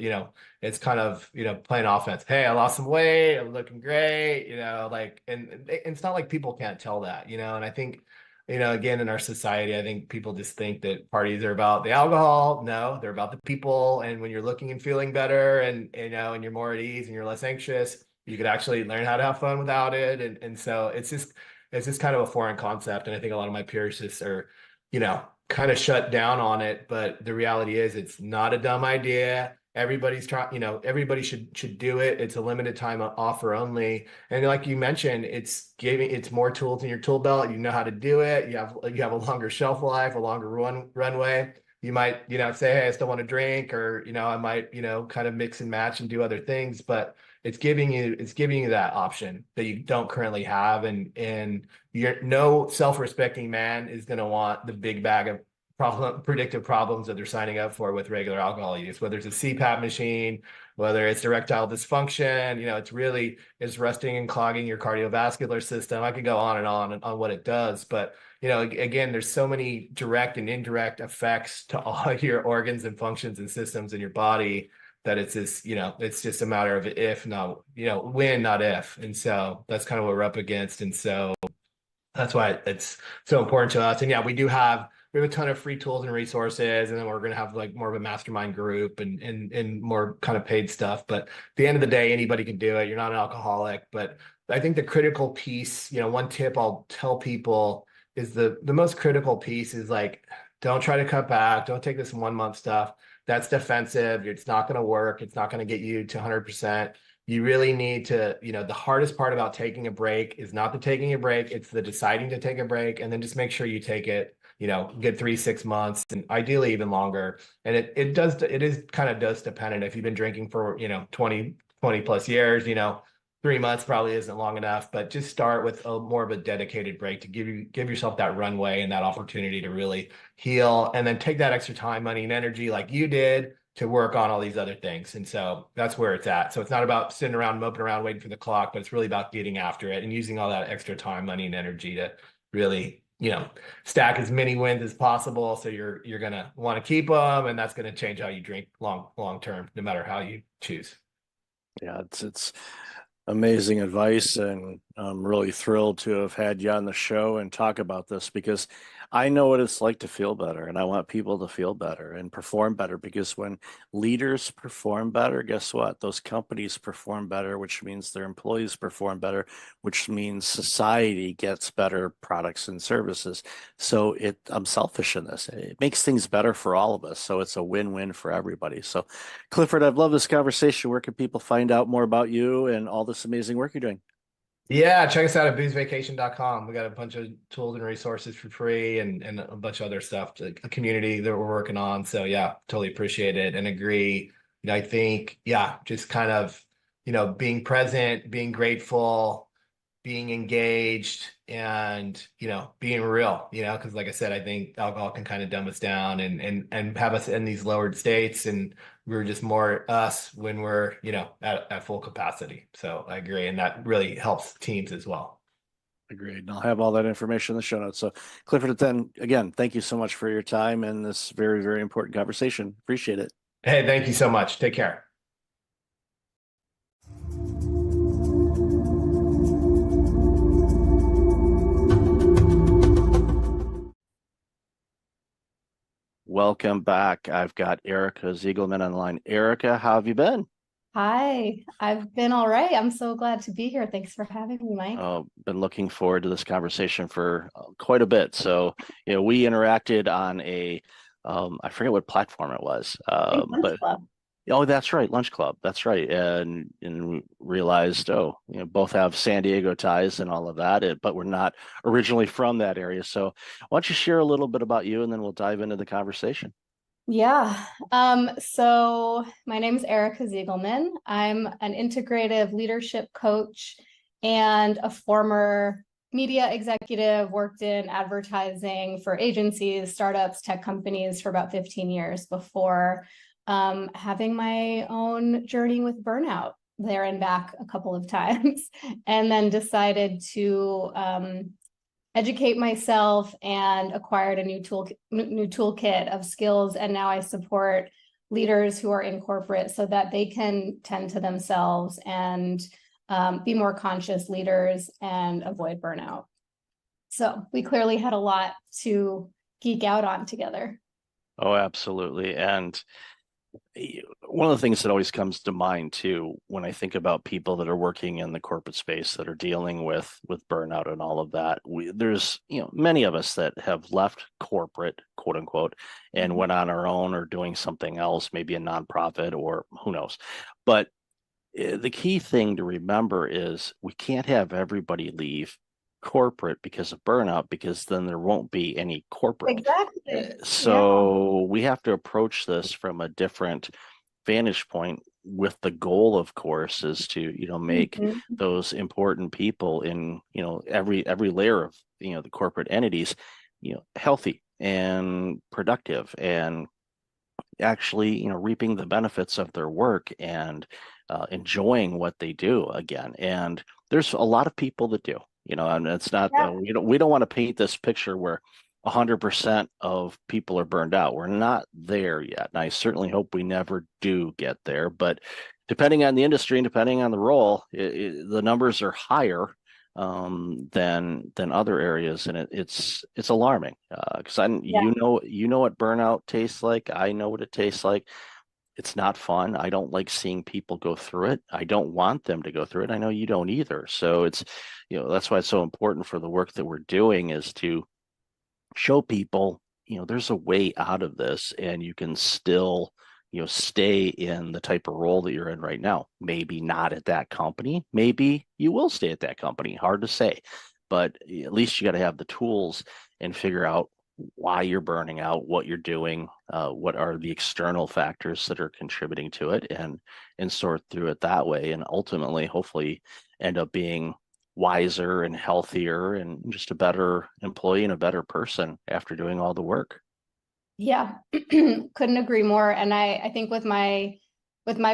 it's kind of, playing offense. Hey, I lost some weight. I'm looking great, and it's not like people can't tell that, and I think, again, in our society, I think people just think that parties are about the alcohol. No, they're about the people. And when you're looking and feeling better and, and you're more at ease and you're less anxious, you could actually learn how to have fun without it. And so it's just kind of a foreign concept. And I think a lot of my peers just are, kind of shut down on it. But the reality is it's not a dumb idea. Everybody's trying, everybody should do it. It's a limited time offer only. And like you mentioned, it's more tools in your tool belt. You know how to do it. You have a longer shelf life, a longer runway. You might, say, hey, I still want to drink, or, I might, kind of mix and match and do other things, but it's giving you that option that you don't currently have. And no self-respecting man is going to want the big bag of predictive problems that they're signing up for with regular alcohol use, whether it's a CPAP machine, whether it's erectile dysfunction, it's rusting and clogging your cardiovascular system. I could go on and on what it does, but again, there's so many direct and indirect effects to all your organs and functions and systems in your body that it's just a matter of if, not, when, not if. And so that's kind of what we're up against. And so that's why it's so important to us. And yeah, we have a ton of free tools and resources, and then we're going to have like more of a mastermind group and more kind of paid stuff. But at the end of the day, anybody can do it. You're not an alcoholic. But I think the critical piece, one tip I'll tell people is the most critical piece is like, don't try to cut back. Don't take this 1 month stuff. That's defensive. It's not going to work. It's not going to get you to 100%. You really need to, the hardest part about taking a break is not the taking a break. It's the deciding to take a break, and then just make sure you take it, get 3-6 months, and ideally even longer. And it is kind of dose dependent. If you've been drinking for, 20 plus years, 3 months probably isn't long enough, but just start with more of a dedicated break to give yourself that runway and that opportunity to really heal, and then take that extra time, money, and energy like you did to work on all these other things. And so that's where it's at. So it's not about sitting around, moping around, waiting for the clock, but it's really about getting after it and using all that extra time, money, and energy to really, stack as many wins as possible. So you're going to want to keep them, and that's going to change how you drink long term, no matter how you choose. Yeah, it's amazing advice, and I'm really thrilled to have had you on the show and talk about this, because I know what it's like to feel better, and I want people to feel better and perform better, because when leaders perform better, guess what? Those companies perform better, which means their employees perform better, which means society gets better products and services. So I'm selfish in this. It makes things better for all of us. So it's a win-win for everybody. So Clifford, I've loved this conversation. Where can people find out more about you and all this amazing work you're doing? Yeah, check us out at boozevacation.com. We got a bunch of tools and resources for free, and a bunch of other stuff, a community that we're working on. So yeah, totally appreciate it and agree. I think, yeah, just kind of, being present, being grateful, being engaged, and, being real, because like I said, I think alcohol can kind of dumb us down and have us in these lowered states, and we're just more us when we're, at full capacity. So I agree. And that really helps teams as well. Agreed. And I'll have all that information in the show notes. So Clifford, then again, thank you so much for your time and this very, very important conversation. Appreciate it. Hey, thank you so much. Take care. Welcome back. I've got Erica Ziegelman on the line. Erica, how have you been? Hi, I've been all right. I'm so glad to be here. Thanks for having me, Mike. Been looking forward to this conversation for quite a bit. So, we interacted on I forget what platform it was, but Club. Oh, that's right, Lunch Club. That's right, and realized, both have San Diego ties and all of that, but we're not originally from that area. So, why don't you share a little bit about you, and then we'll dive into the conversation. Yeah. So my name is Erica Ziegelman. I'm an integrative leadership coach and a former media executive, worked in advertising for agencies, startups, tech companies for about 15 years before having my own journey with burnout there and back a couple of times, and then decided to educate myself and acquired a new toolkit of skills. And now I support leaders who are in corporate so that they can tend to themselves and be more conscious leaders and avoid burnout. So we clearly had a lot to geek out on together. Oh, absolutely. And one of the things that always comes to mind too, when I think about people that are working in the corporate space that are dealing with burnout and all of that, there's many of us that have left corporate, quote unquote, and went on our own or doing something else, maybe a nonprofit or who knows. But the key thing to remember is we can't have everybody leave corporate because of burnout, because then there won't be any corporate. Exactly. So we have to approach this from a different vantage point, with the goal, of course, is to make those important people in every layer of the corporate entities healthy and productive, and actually reaping the benefits of their work and enjoying what they do again. And there's a lot of people that do, and it's not we don't want to paint this picture where 100% of people are burned out. We're not there yet, and I certainly hope we never do get there. But depending on the industry and depending on the role, the numbers are higher than other areas, and it's alarming because you know what burnout tastes like. I know what it tastes like. It's not fun. I don't like seeing people go through it. I don't want them to go through it. I know you don't either. So it's that's why it's so important for the work that we're doing, is to show people there's a way out of this, and you can still stay in the type of role that you're in right now. Maybe not at that company, maybe you will stay at that company, hard to say, but at least you got to have the tools and figure out why you're burning out, what you're doing, what are the external factors that are contributing to it, and sort through it that way, and ultimately hopefully end up being wiser and healthier and just a better employee and a better person after doing all the work. Yeah, couldn't agree more. And I think with my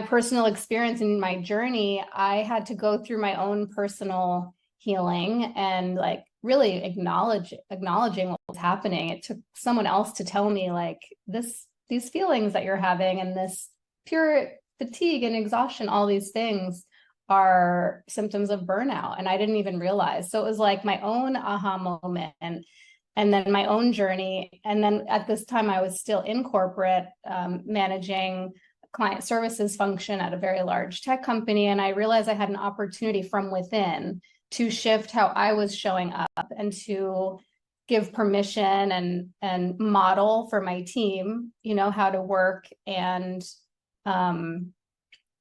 personal experience and my journey, I had to go through my own personal healing and like really acknowledging what was happening. It took someone else to tell me like these feelings that you're having and this pure fatigue and exhaustion, all these things are symptoms of burnout. And I didn't even realize. So it was like my own aha moment and then my own journey. And then at this time, I was still in corporate, managing client services function at a very large tech company. And I realized I had an opportunity from within to shift how I was showing up and to give permission and model for my team, how to work and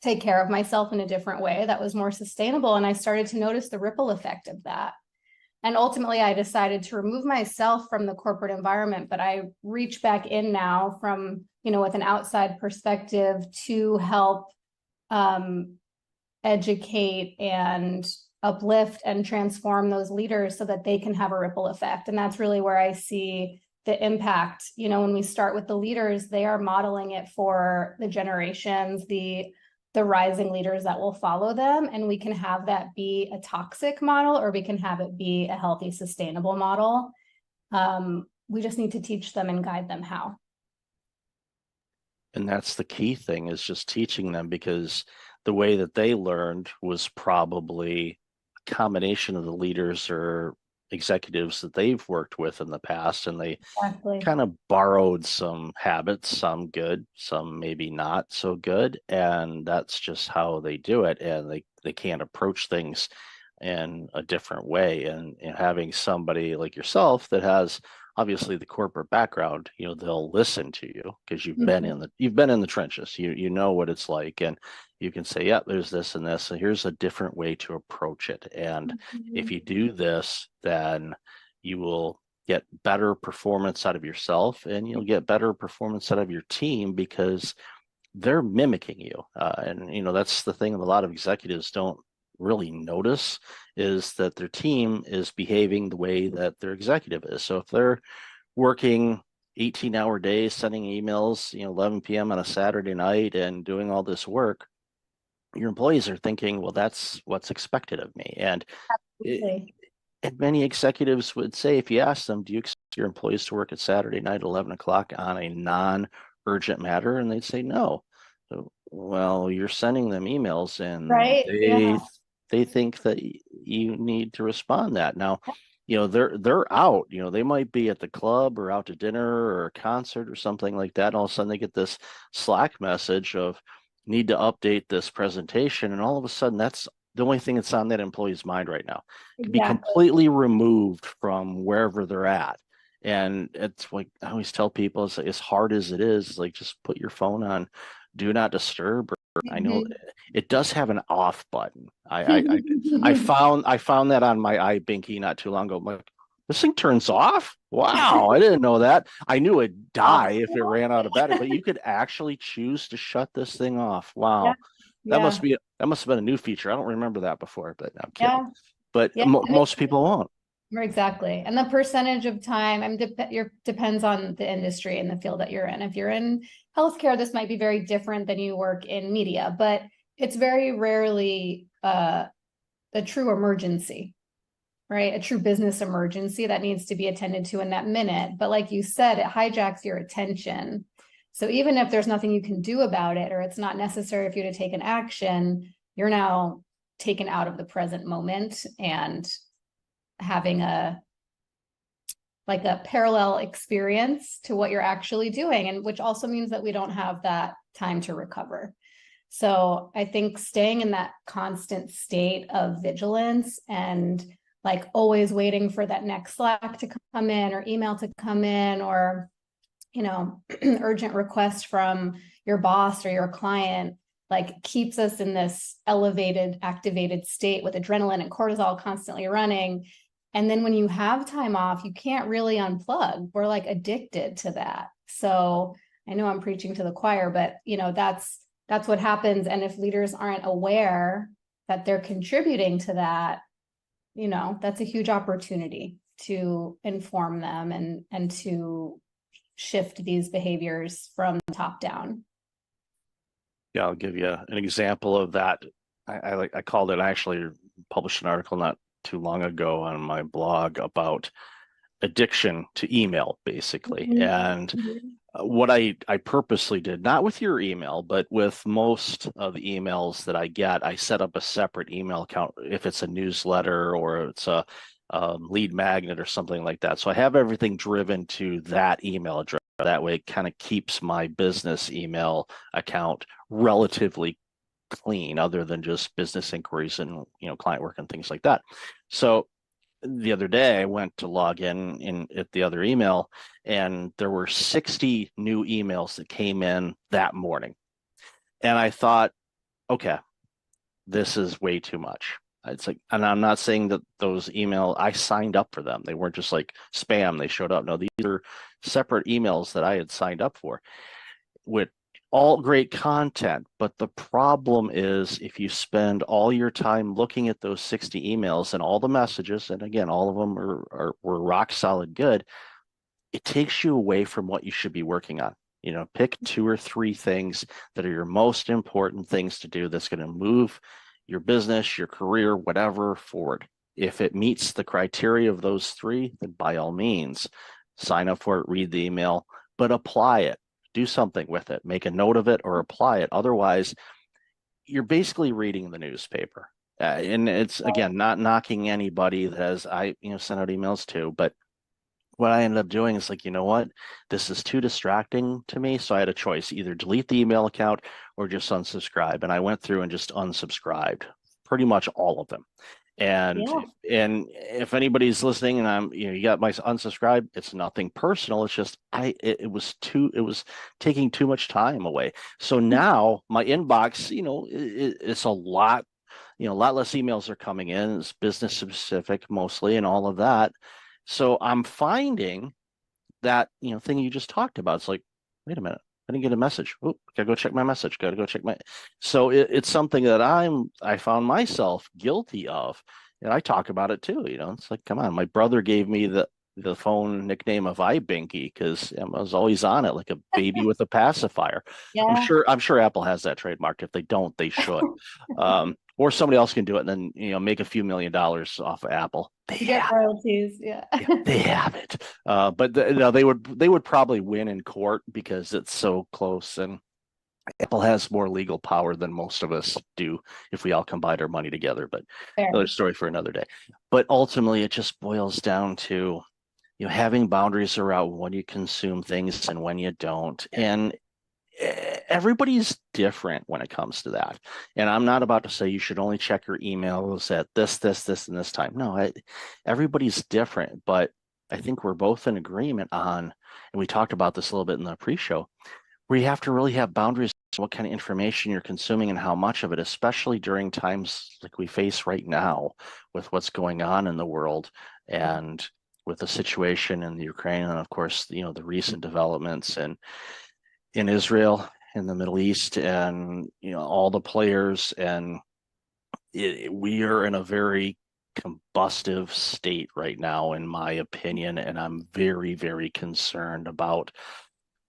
take care of myself in a different way that was more sustainable. And I started to notice the ripple effect of that. And ultimately, I decided to remove myself from the corporate environment, but I reach back in now from, with an outside perspective to help educate and uplift and transform those leaders so that they can have a ripple effect. And that's really where I see the impact. When we start with the leaders, they are modeling it for the generations, the rising leaders that will follow them. And we can have that be a toxic model, or we can have it be a healthy, sustainable model. We just need to teach them and guide them how. And that's the key thing, is just teaching them, because the way that they learned was probably a combination of the leaders or executives that they've worked with in the past, and they kind of borrowed some habits, some good, some maybe not so good, and that's just how they do it, and they can't approach things in a different way. And having somebody like yourself that has obviously the corporate background, they'll listen to you because you've been in the trenches. You know what it's like, and you can say, yeah, there's this and this, and here's a different way to approach it. And if you do this, then you will get better performance out of yourself, and you'll get better performance out of your team because they're mimicking you. And that's the thing that a lot of executives don't really notice, is that their team is behaving the way that their executive is. So if they're working 18-hour days, sending emails, 11 p.m. on a Saturday night and doing all this work, your employees are thinking, well, that's what's expected of me. And many executives would say, if you ask them, do you expect your employees to work at Saturday night at 11 o'clock on a non-urgent matter? And they'd say no. So, well, you're sending them emails, and Right. they think that you need to respond that. Now, they're out, they might be at the club or out to dinner or a concert or something like that. And all of a sudden they get this Slack message of need to update this presentation. And all of a sudden that's the only thing that's on that employee's mind right now. To be completely removed from wherever they're at. And it's like, I always tell people, it's as hard as it is, like, just put your phone on do not disturb. I know it does have an off button. I found that on my iBinky not too long ago. I'm like, this thing turns off? Wow, I didn't know that. I knew it'd die if it ran out of battery, but you could actually choose to shut this thing off. Wow. That must have been a new feature. I don't remember that before, but I'm kidding. But most people won't. Exactly. And the percentage of time, depends on the industry and the field that you're in. If you're in healthcare, this might be very different than you work in media, but it's very rarely a true emergency, right? A true business emergency that needs to be attended to in that minute. But like you said, it hijacks your attention. So even if there's nothing you can do about it, or it's not necessary for you to take an action, you're now taken out of the present moment and having a parallel experience to what you're actually doing, and which also means that we don't have that time to recover. So I think staying in that constant state of vigilance and like always waiting for that next Slack to come in or email to come in, or urgent request from your boss or your client, like keeps us in this elevated, activated state with adrenaline and cortisol constantly running. And then when you have time off, you can't really unplug. We're like addicted to that. So I know I'm preaching to the choir, but that's what happens. And if leaders aren't aware that they're contributing to that, that's a huge opportunity to inform them and to shift these behaviors from the top down. Yeah, I'll give you an example of that. I called it, I actually published an article not too long ago on my blog about addiction to email, basically. And what I purposely did, not with your email, but with most of the emails that I get, I set up a separate email account if it's a newsletter or it's a lead magnet or something like that. So I have everything driven to that email address. That way it kind of keeps my business email account relatively clean, other than just business inquiries and client work and things like that. So the other day I went to log in at the other email, and there were 60 new emails that came in that morning. And I thought, okay, this is way too much. It's like, and I'm not saying that those emails, I signed up for them. They weren't just like spam, they showed up. No, these are separate emails that I had signed up for with all great content. But the problem is, if you spend all your time looking at those 60 emails and all the messages, and again, all of them were rock solid good, it takes you away from what you should be working on. Pick 2 or 3 things that are your most important things to do that's going to move your business, your career, whatever, forward. If it meets the criteria of those 3, then by all means, sign up for it, read the email, but apply it. Do something with it, make a note of it or apply it. Otherwise, you're basically reading the newspaper. And it's, again, not knocking anybody that has, sent out emails to, but what I ended up doing is like, you know what, this is too distracting to me. So I had a choice, either delete the email account or just unsubscribe. And I went through and just unsubscribed pretty much all of them. And if anybody's listening and I'm, you got my unsubscribe, it's nothing personal. It's just it was taking too much time away. So now my inbox, it's a lot, a lot less emails are coming in. It's business specific mostly and all of that. So I'm finding that, thing you just talked about. It's like, wait a minute, I didn't get a message. Oh, gotta go check my message. Gotta go check my. So it's something that I found myself guilty of, and I talk about it too. It's like, come on, my brother gave me the phone nickname of iBinky because I was always on it like a baby with a pacifier. Yeah. I'm sure Apple has that trademarked. If they don't, they should. Or somebody else can do it and then make a few $1 million off of Apple. They You get have royalties. Yeah. they have it. But they would probably win in court because it's so close, and Apple has more legal power than most of us do if we all combine our money together. But Fair. another story for another day. But ultimately, it just boils down to having boundaries around when you consume things and when you don't, and everybody's different when it comes to that. And I'm not about to say you should only check your emails at this, and this time. No, everybody's different, but I think we're both in agreement on, and we talked about this a little bit in the pre-show, where you have to really have boundaries on what kind of information you're consuming and how much of it, especially during times like we face right now with what's going on in the world and with the situation in the Ukraine, and of course, the recent developments and in Israel, in the Middle East, and all the players, and we are in a very combustive state right now, in my opinion, and I'm very, very concerned about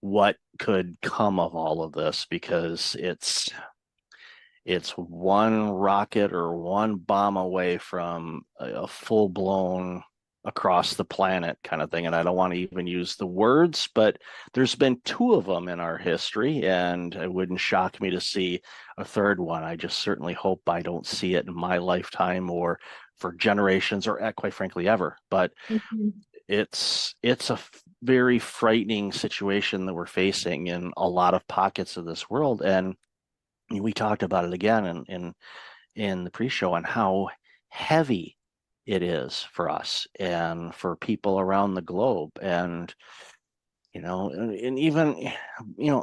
what could come of all of this, because it's one rocket or one bomb away from a full-blown across the planet kind of thing. And I don't want to even use the words, but there's been 2 of them in our history, and it wouldn't shock me to see a third one. I just certainly hope I don't see it in my lifetime or for generations or quite frankly ever. But it's a very frightening situation that we're facing in a lot of pockets of this world. And we talked about it again in the pre-show on how heavy it is for us and for people around the globe, and and even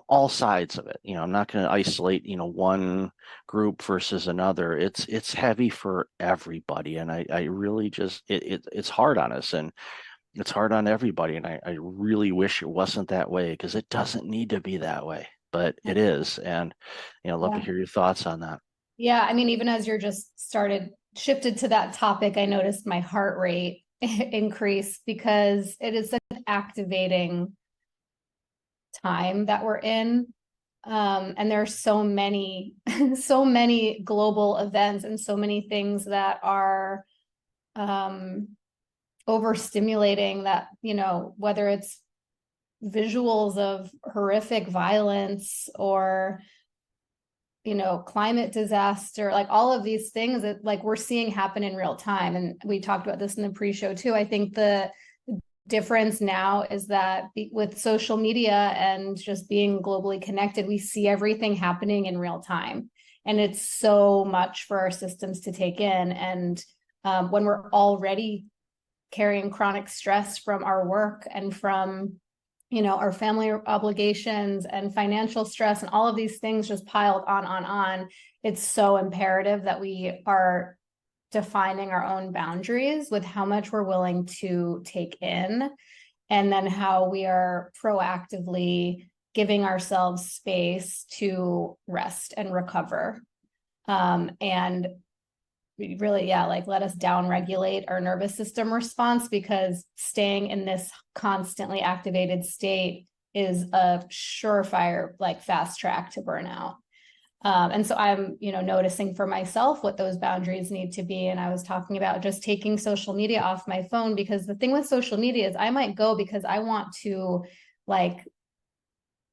all sides of it. I'm not going to isolate one group versus another. It's heavy for everybody, and I really just it's hard on us, and it's hard on everybody, and I really wish it wasn't that way, because it doesn't need to be that way, but it is. And love to hear your thoughts on that. Yeah, I mean, even as you're just shifted to that topic, I noticed my heart rate increase, because it is such an activating time that we're in. And there are so many global events and so many things that are overstimulating, that, whether it's visuals of horrific violence or climate disaster, like all of these things that like we're seeing happen in real time. And we talked about this in the pre-show too. I think the difference now is that with social media and just being globally connected, we see everything happening in real time. And it's so much for our systems to take in. And when we're already carrying chronic stress from our work and from our family obligations and financial stress and all of these things just piled on, it's so imperative that we are defining our own boundaries with how much we're willing to take in, and then how we are proactively giving ourselves space to rest and recover. And really, like let us down regulate our nervous system response, because staying in this constantly activated state is a surefire, like fast track to burnout. And so I'm, noticing for myself what those boundaries need to be. And I was talking about just taking social media off my phone, because the thing with social media is I might go because I want to like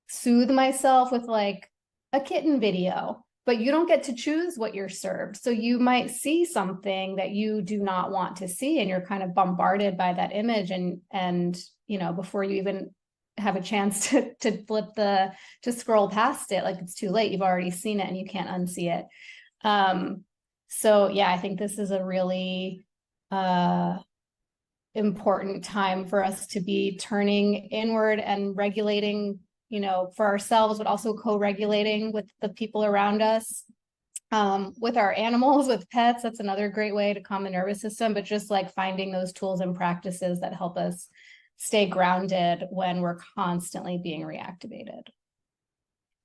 soothe myself with like a kitten video, but you don't get to choose what you're served. So you might see something that you do not want to see, and you're kind of bombarded by that image. And before you even have a chance to scroll past it, like it's too late. You've already seen it and you can't unsee it. So yeah, I think this is a really important time for us to be turning inward and regulating, for ourselves, but also co-regulating with the people around us. with our animals, with pets, that's another great way to calm the nervous system, but just like finding those tools and practices that help us stay grounded when we're constantly being reactivated.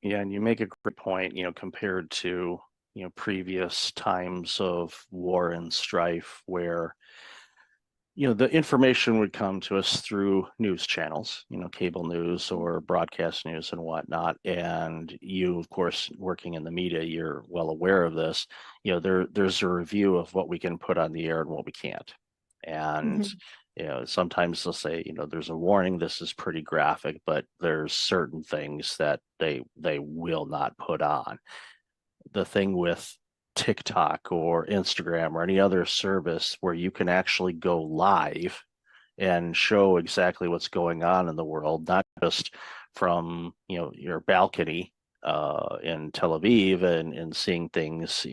Yeah, and you make a great point, compared to, previous times of war and strife where, the information would come to us through news channels, cable news or broadcast news and whatnot. And you, of course, working in the media, you're well aware of this. There's a review of what we can put on the air and what we can't. And sometimes they'll say, there's a warning, this is pretty graphic, but there's certain things that they will not put on. The thing with TikTok or Instagram or any other service where you can actually go live and show exactly what's going on in the world, not just from your balcony in Tel Aviv and seeing things,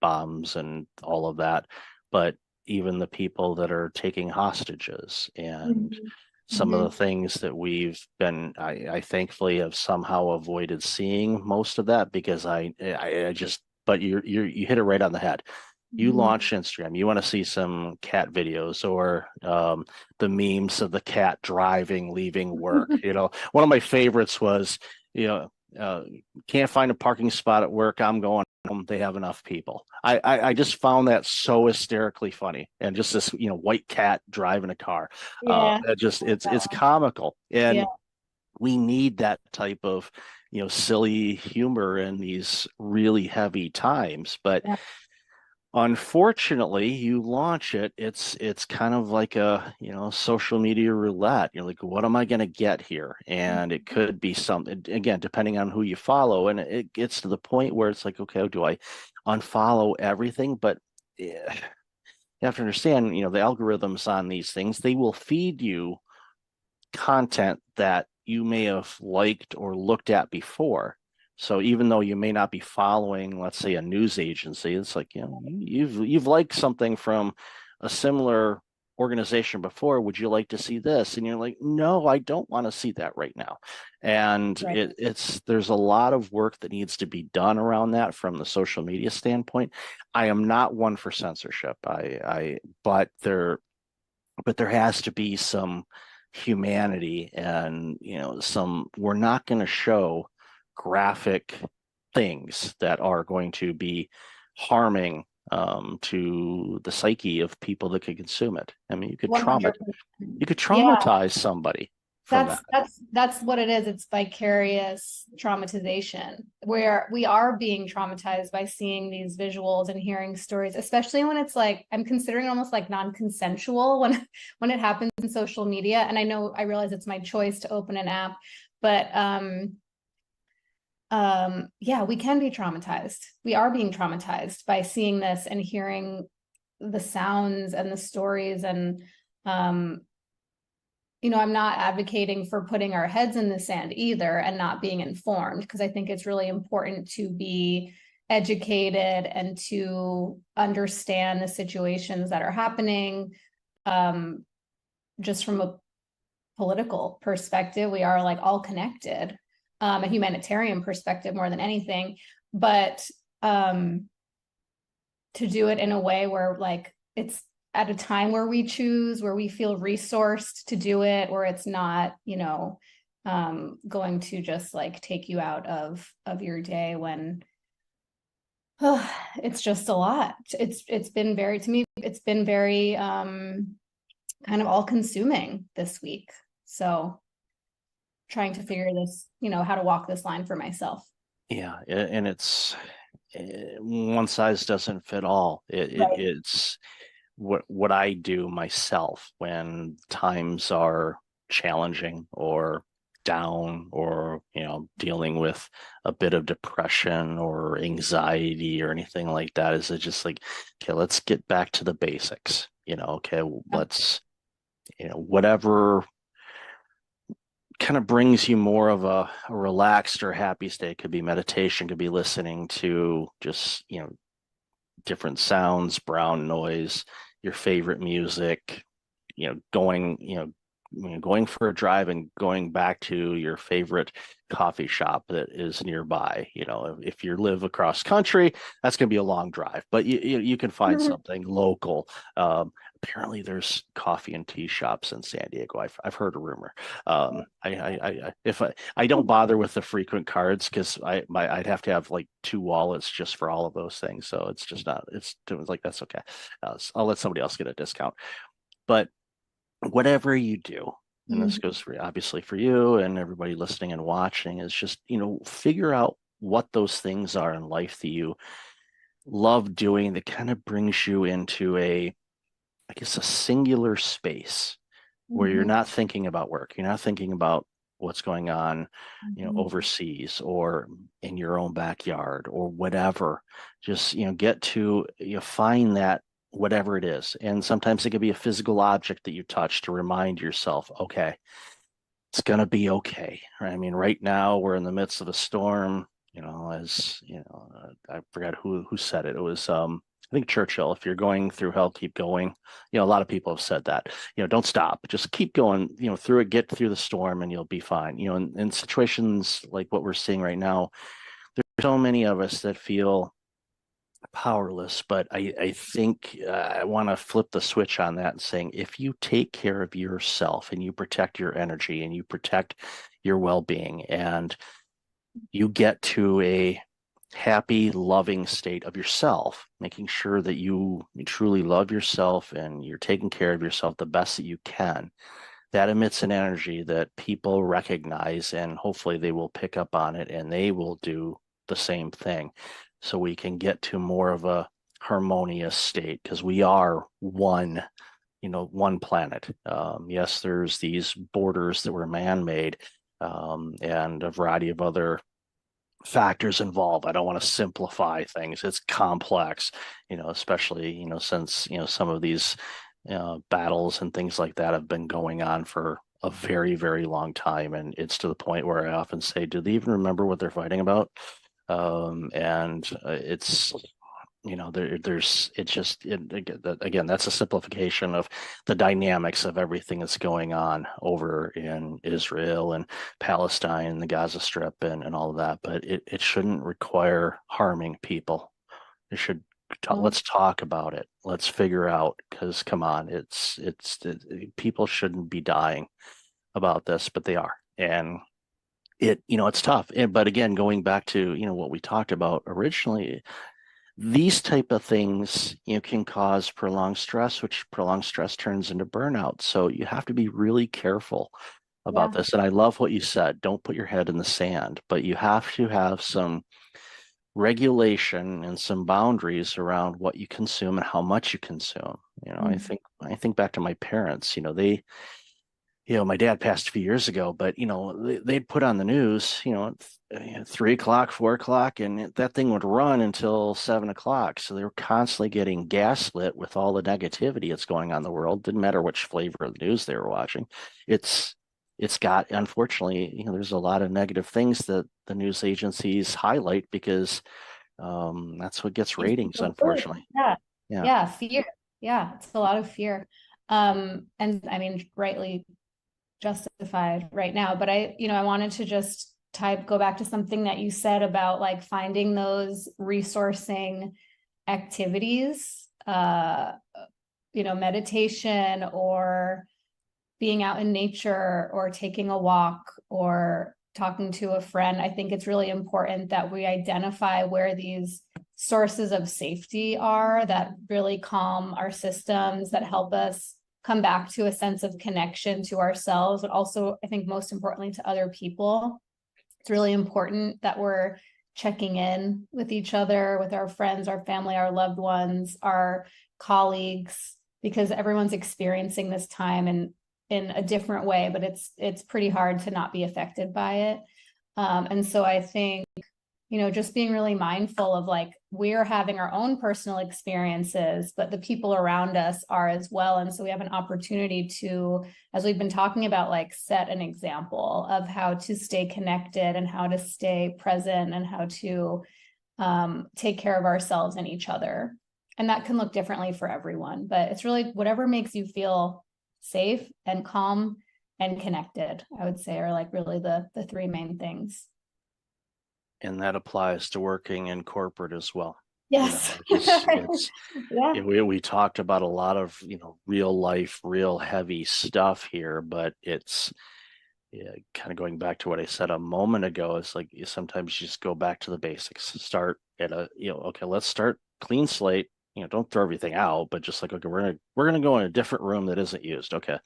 bombs and all of that, but even the people that are taking hostages and some of the things that we've been, I thankfully have somehow avoided seeing most of that because I just, but you hit it right on the head. You launch Instagram, you want to see some cat videos or the memes of the cat driving, leaving work. One of my favorites was, can't find a parking spot at work, I'm going home, they have enough people. I just found that so hysterically funny, and just this white cat driving a car. It's comical, and we need that type of silly humor in these really heavy times. But unfortunately, you launch it's kind of like a social media roulette. You're like, what am I going to get here? And it could be something, again, depending on who you follow, and it gets to the point where it's like, okay, do I unfollow everything? But you have to understand, the algorithms on these things, they will feed you content that you may have liked or looked at before. So even though you may not be following, let's say, a news agency, it's like, you've liked something from a similar organization before. Would you like to see this? And you're like, no, I don't want to see that right now. And there's a lot of work that needs to be done around that from the social media standpoint. I am not one for censorship. But there has to be some humanity and we're not going to show graphic things that are going to be harming to the psyche of people that could consume it. I mean, you could traumatize somebody from that's what it is. It's vicarious traumatization, where we are being traumatized by seeing these visuals and hearing stories, especially when it's like, I'm considering almost like non-consensual when it happens in social media. And I realize it's my choice to open an app, but we can be traumatized. We are being traumatized by seeing this and hearing the sounds and the stories. And I'm not advocating for putting our heads in the sand either and not being informed, because I think it's really important to be educated and to understand the situations that are happening. Just from a political perspective, we are like all connected, a humanitarian perspective more than anything, but to do it in a way where like it's at a time where we choose, where we feel resourced to do it, where it's not, going to just like take you out of your day when it's just a lot. It's been very, to me, it's been very kind of all consuming this week. So trying to figure this, how to walk this line for myself. Yeah. And it's one size doesn't fit all. It's what I do myself when times are challenging or down, or dealing with a bit of depression or anxiety or anything like that, is it just like, okay, let's get back to the basics. Let's whatever kind of brings you more of a relaxed or happy state. Could be meditation, could be listening to just different sounds, brown noise, your favorite music, going going for a drive and going back to your favorite coffee shop that is nearby. If you live across country, that's going to be a long drive, but you can find something local. Apparently there's coffee and tea shops in San Diego. I've heard a rumor. I don't bother with the frequent cards because I'd have to have like 2 wallets just for all of those things. So it's just not, it's like, that's okay. I'll let somebody else get a discount. But whatever you do, and this goes obviously for you and everybody listening and watching, is just, figure out what those things are in life that you love doing that kind of brings you into a singular space where you're not thinking about work. You're not thinking about what's going on, overseas or in your own backyard or whatever. Just, get to, find that whatever it is. And sometimes it could be a physical object that you touch to remind yourself, okay, it's going to be okay. I mean, right now we're in the midst of a storm, I forgot who said it. It was, I think Churchill, if you're going through hell, keep going. A lot of people have said that, don't stop, just keep going, through it, get through the storm and you'll be fine. In situations like what we're seeing right now, there's so many of us that feel powerless, but I think I want to flip the switch on that and saying, if you take care of yourself and you protect your energy and you protect your well-being and you get to a happy, loving state of yourself, making sure that you truly love yourself and you're taking care of yourself the best that you can, that emits an energy that people recognize, and hopefully they will pick up on it and they will do the same thing. So we can get to more of a harmonious state, because we are one planet. Yes, there's these borders that were man-made, and a variety of other factors involved. I don't want to simplify things. It's complex, especially, since, some of these battles and things like that have been going on for a very, very long time. And it's to the point where I often say, do they even remember what they're fighting about? It's, again, that's a simplification of the dynamics of everything that's going on over in Israel and Palestine, the Gaza Strip, and all of that. But it shouldn't require harming people. It should. Let's talk about it. Let's figure out, because come on, people shouldn't be dying about this, but they are. And it's tough. But again, going back to, what we talked about originally, these type of things, can cause prolonged stress, which prolonged stress turns into burnout. So you have to be really careful about this. And I love what you said. Don't put your head in the sand, but you have to have some regulation and some boundaries around what you consume and how much you consume. I think back to my parents. They, my dad passed a few years ago, but they'd put on the news, at 3 o'clock, 4 o'clock, and that thing would run until 7 o'clock. So they were constantly getting gaslit with all the negativity that's going on in the world. Didn't matter which flavor of the news they were watching. It's got, unfortunately, there's a lot of negative things that the news agencies highlight because that's what gets ratings, unfortunately. Yeah, fear. Yeah, it's a lot of fear. And I mean, rightly justified right now, but I wanted to just go back to something that you said about like finding those resourcing activities, meditation or being out in nature or taking a walk or talking to a friend. I think it's really important that we identify where these sources of safety are that really calm our systems, that help us come back to a sense of connection to ourselves, but also, I think most importantly, to other people. It's really important that we're checking in with each other, with our friends, our family, our loved ones, our colleagues, because everyone's experiencing this time in a different way, but it's pretty hard to not be affected by it. And so I think, just being really mindful of like, we're having our own personal experiences, but the people around us are as well. And so we have an opportunity to, as we've been talking about, like set an example of how to stay connected and how to stay present and how to take care of ourselves and each other. And that can look differently for everyone, but it's really whatever makes you feel safe and calm and connected, I would say, are like really the three main things. And that applies to working in corporate as well. Yes. Yeah. We talked about a lot of, real life, real heavy stuff here, but it's kind of going back to what I said a moment ago. It's like sometimes you just go back to the basics, start at okay, let's start clean slate. Don't throw everything out, but just like, okay, we're gonna go in a different room that isn't used. Okay,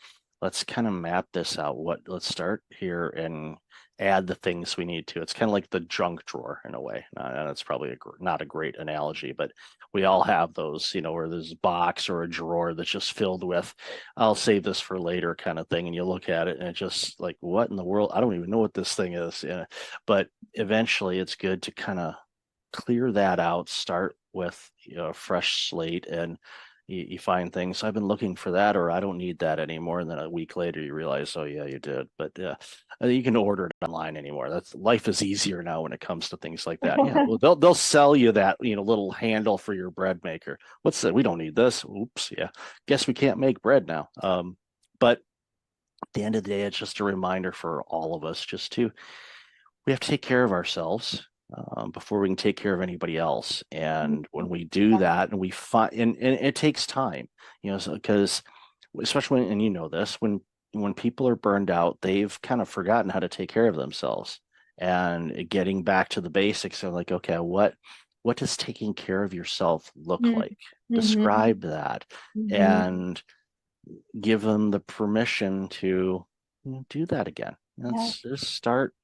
let's kind of map this out. Let's start here and add the things we need to. It's kind of like the junk drawer in a way. And it's probably not a great analogy, but we all have those, where there's a box or a drawer that's just filled with, I'll save this for later kind of thing. And you look at it and it's just like, what in the world? I don't even know what this thing is. But eventually it's good to kind of clear that out, start with a fresh slate, and you find things, I've been looking for that, or I don't need that anymore. And then a week later you realize, oh yeah, you did. But you can order it online anymore. Life is easier now when it comes to things like that. Yeah, well, they'll sell you that little handle for your bread maker. What's that? We don't need this. Oops, yeah. Guess we can't make bread now. But at the end of the day, it's just a reminder for all of us we have to take care of ourselves before we can take care of anybody else. And when we do that, and we find, and it takes time, because especially when, and this, when people are burned out, they've kind of forgotten how to take care of themselves. And getting back to the basics of like, okay, what does taking care of yourself look like? Describe that, and give them the permission to do that again. Let's just start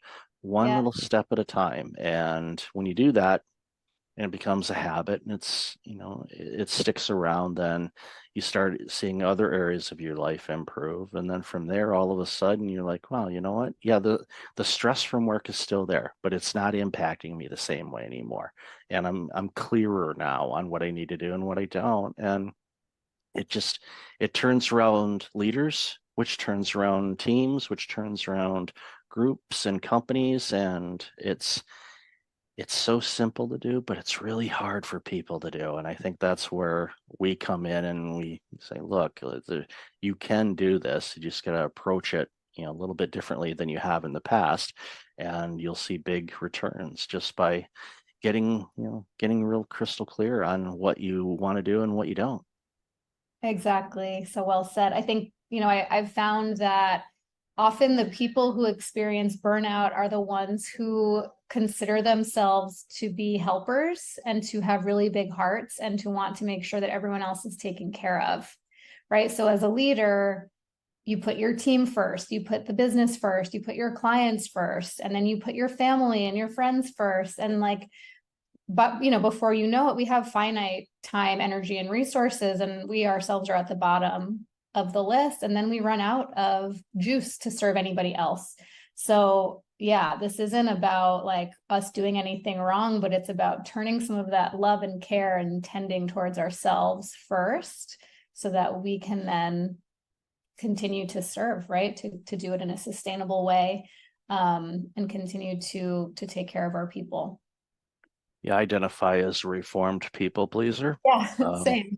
one little step at a time. And when you do that, and it becomes a habit, and it's, it sticks around, then you start seeing other areas of your life improve. And then from there, all of a sudden you're like, wow, you know what? Yeah, the stress from work is still there, but it's not impacting me the same way anymore. And I'm clearer now on what I need to do and what I don't. And it turns around leaders, which turns around teams, which turns around groups and companies. And it's so simple to do, but it's really hard for people to do. And I think that's where we come in and we say, look, you can do this. You just got to approach it, a little bit differently than you have in the past. And you'll see big returns just by getting real crystal clear on what you want to do and what you don't. Exactly. So well said. I think, I've found that often the people who experience burnout are the ones who consider themselves to be helpers and to have really big hearts and to want to make sure that everyone else is taken care of, right? So as a leader, you put your team first, you put the business first, you put your clients first, and then you put your family and your friends first. And but before you know it, we have finite time, energy, and resources, and we ourselves are at the bottom of the list, and then we run out of juice to serve anybody else. So yeah, this isn't about like us doing anything wrong, but it's about turning some of that love and care and tending towards ourselves first, so that we can then continue to serve, right? To do it in a sustainable way, and continue to take care of our people. You identify as a reformed people pleaser. Yeah, same.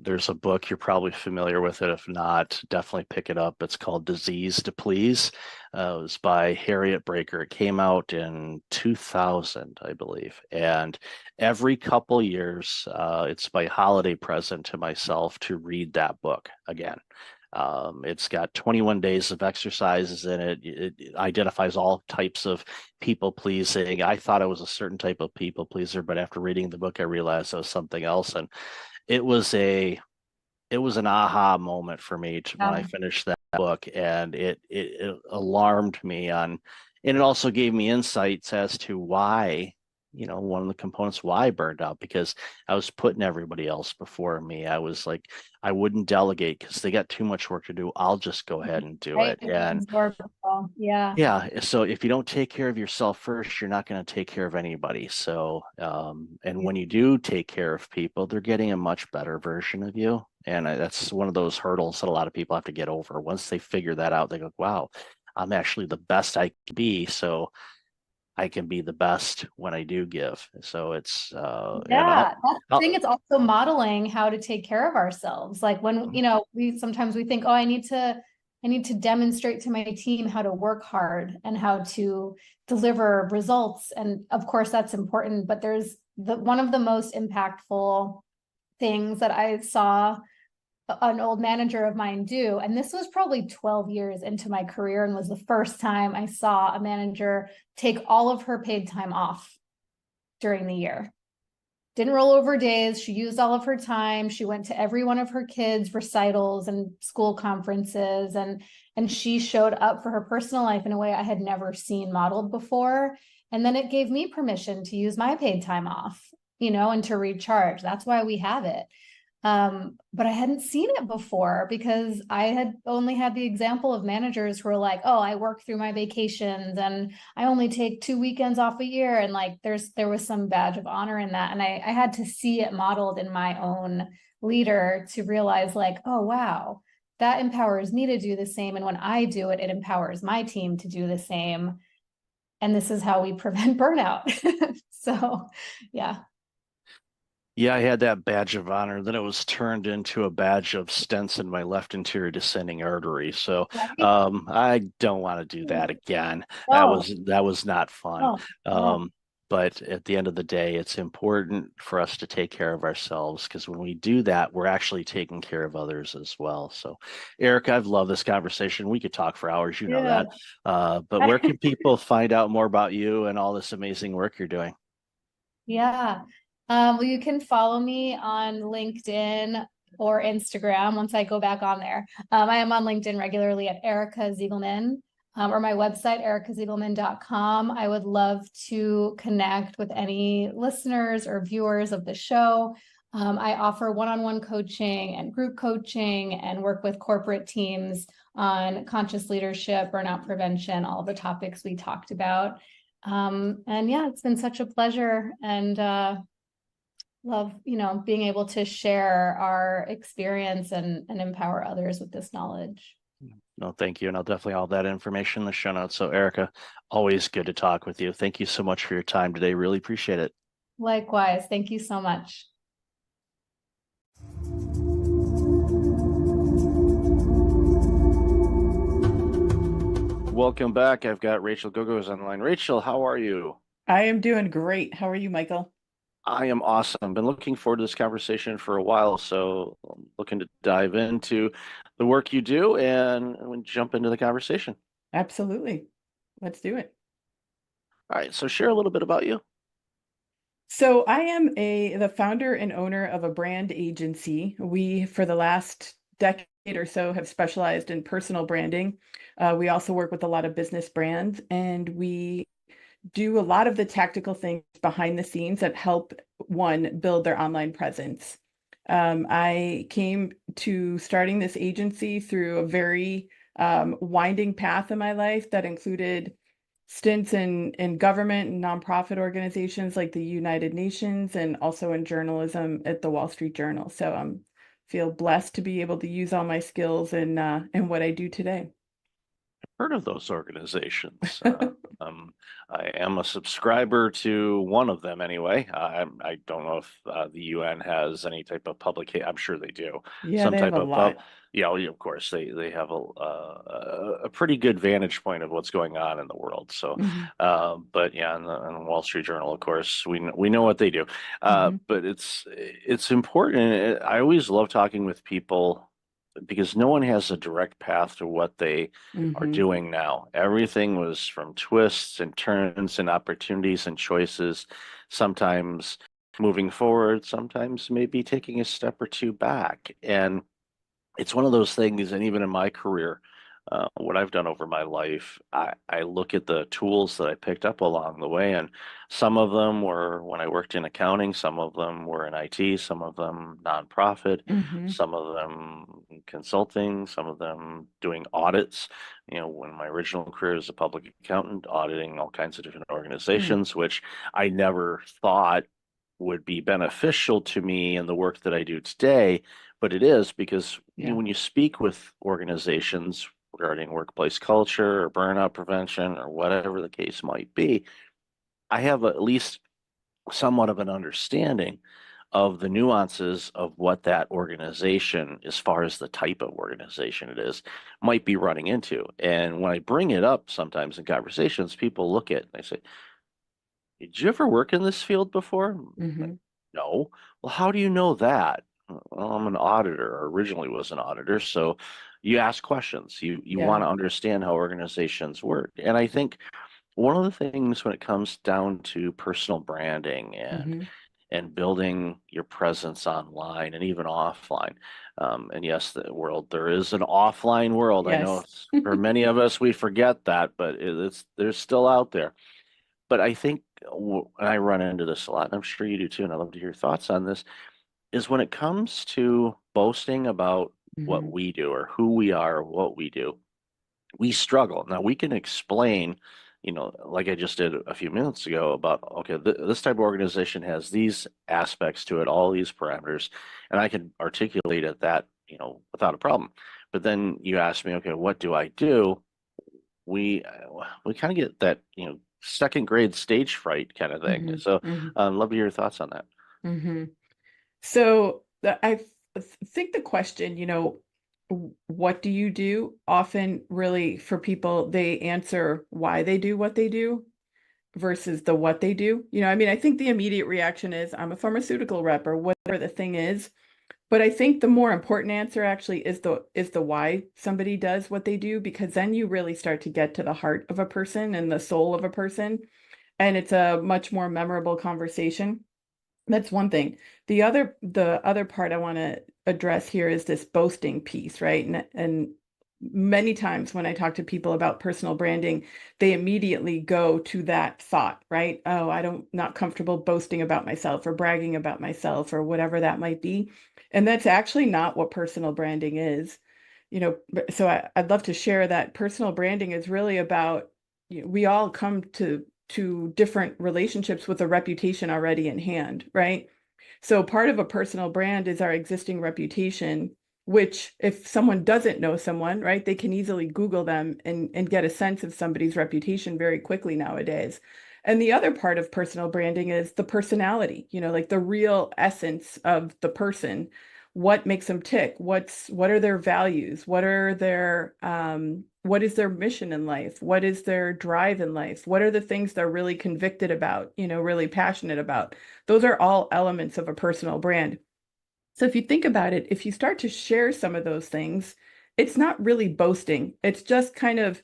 There's a book, you're probably familiar with it. If not, definitely pick it up. It's called Disease to Please. It was by Harriet Breaker. It came out in 2000, I believe. And every couple years, it's my holiday present to myself to read that book again. It's got 21 days of exercises in it. It identifies all types of people pleasing. I thought I was a certain type of people pleaser, but after reading the book, I realized I was something else. And it was an aha moment for me when I finished that book, and it alarmed me and it also gave me insights as to why, one of the components why I burned out, because I was putting everybody else before me. I was like, I wouldn't delegate because they got too much work to do. I'll just go ahead and do it. And yeah. So if you don't take care of yourself first, you're not going to take care of anybody. So, and when you do take care of people, they're getting a much better version of you. And that's one of those hurdles that a lot of people have to get over. Once they figure that out, they go, wow, I'm actually the best I can be. So I can be the best when I do give. So it's I think it's also modeling how to take care of ourselves. Like when we sometimes we think, oh, I need to I need to demonstrate to my team how to work hard and how to deliver results. And of course, that's important, but there's one of the most impactful things that I saw an old manager of mine do, and this was probably 12 years into my career and was the first time I saw a manager take all of her paid time off during the year. Didn't roll over days. She used all of her time. She went to every one of her kids' recitals and school conferences, and she showed up for her personal life in a way I had never seen modeled before. And then it gave me permission to use my paid time off, and to recharge. That's why we have it. But I hadn't seen it before because I had only had the example of managers who are like, oh, I work through my vacations and I only take 2 weekends off a year. And like, there was some badge of honor in that. And I had to see it modeled in my own leader to realize like, oh, wow, that empowers me to do the same. And when I do it, it empowers my team to do the same. And this is how we prevent burnout. So, yeah. Yeah, I had that badge of honor. Then it was turned into a badge of stents in my left anterior descending artery. So I don't want to do that again. Oh. That was not fun. Oh. But at the end of the day, it's important for us to take care of ourselves, because when we do that, we're actually taking care of others as well. So, Erica, I've loved this conversation. We could talk for hours, you know that. But where can people find out more about you and all this amazing work you're doing? Yeah. Well, you can follow me on LinkedIn or Instagram once I go back on there. I am on LinkedIn regularly at Erica Ziegelman, or my website, ericaziegelman.com. I would love to connect with any listeners or viewers of the show. I offer one-on-one coaching and group coaching and work with corporate teams on conscious leadership, burnout prevention, all the topics we talked about. And yeah, it's been such a pleasure, and love, being able to share our experience and empower others with this knowledge. No, thank you. And I'll definitely have all that information in the show notes. So, Erica, always good to talk with you. Thank you so much for your time today. Really appreciate it. Likewise. Thank you so much. Welcome back. I've got Rachel Gogos online. Rachel, how are you? I am doing great. How are you, Michael? I am awesome. Been looking forward to this conversation for a while, so I'm looking to dive into the work you do and jump into the conversation. Absolutely. Let's do it. All right, so share a little bit about you. So I am the founder and owner of a brand agency. We, for the last decade or so, have specialized in personal branding. We also work with a lot of business brands, and we do a lot of the tactical things behind the scenes that help one build their online presence. I came to starting this agency through a very winding path in my life that included stints in government and nonprofit organizations like the United Nations, and also in journalism at the Wall Street Journal. So I feel blessed to be able to use all my skills in what I do today. Heard of those organizations. I am a subscriber to one of them anyway. I don't know if the UN has any type of publication. I'm sure they do. Yeah, Some they type have a of lot. yeah, of course they have a pretty good vantage point of what's going on in the world. So, Mhm. but yeah, in the Wall Street Journal, of course, we know what they do. Mhm. But it's important. I always love talking with people, because no one has a direct path to what they are Mhm. doing now. Everything was from twists and turns and opportunities and choices, sometimes moving forward, sometimes maybe taking a step or two back. And it's one of those things, and even in my career, what I've done over my life, I look at the tools that I picked up along the way, and some of them were when I worked in accounting, some of them were in IT, some of them nonprofit, Mhm. some of them consulting, some of them doing audits. When my original career as a public accountant, auditing all kinds of different organizations, which I never thought would be beneficial to me in the work that I do today, but it is, because Yeah. when you speak with organizations regarding workplace culture or burnout prevention or whatever the case might be, I have at least somewhat of an understanding of the nuances of what that organization, as far as the type of organization it is, might be running into. And when I bring it up sometimes in conversations, people look at it and they say, did you ever work in this field before? Mhm. No. Well, how do you know that? Well, I'm an auditor, or originally was an auditor. So you ask questions. You Yeah. want to understand how organizations work. And I think one of the things when it comes down to personal branding Mhm. and building your presence online and even offline. And yes, there is an offline world. I know Yes. for many of us, we forget that, but it's there's still out there. But I think, and I run into this a lot, and I'm sure you do too, and I'd love to hear your thoughts on this, is when it comes to boasting about what Mhm. we do or who we are or what we do, we struggle. Now we can explain, like I just did a few minutes ago about, okay, this type of organization has these aspects to it, all these parameters, and I can articulate it that, without a problem. But then you ask me, okay, what do I do? We kind of get that, second grade stage fright kind of thing. Mhm. So Mhm. love to hear your thoughts on that. Mhm. So think the question, what do you do? Often, really, for people, they answer why they do what they do versus the what they do. I mean, I think the immediate reaction is I'm a pharmaceutical rep or whatever the thing is. But I think the more important answer actually is the why somebody does what they do, because then you really start to get to the heart of a person and the soul of a person, and it's a much more memorable conversation. That's one thing. The other part I want to address here is this boasting piece, right? And many times when I talk to people about personal branding, they immediately go to that thought, right? Oh, I don't not comfortable boasting about myself or bragging about myself or whatever that might be. And that's actually not what personal branding is. So I'd love to share that personal branding is really about, we all come to different relationships with a reputation already in hand, right? So part of a personal brand is our existing reputation, which if someone doesn't know someone, right, they can easily Google them and get a sense of somebody's reputation very quickly nowadays. And the other part of personal branding is the personality, like the real essence of the person. What makes them tick? What are their values? What is their mission in life? What is their drive in life? What are the things they're really convicted about, really passionate about? Those are all elements of a personal brand. So if you think about it, if you start to share some of those things, it's not really boasting. It's just kind of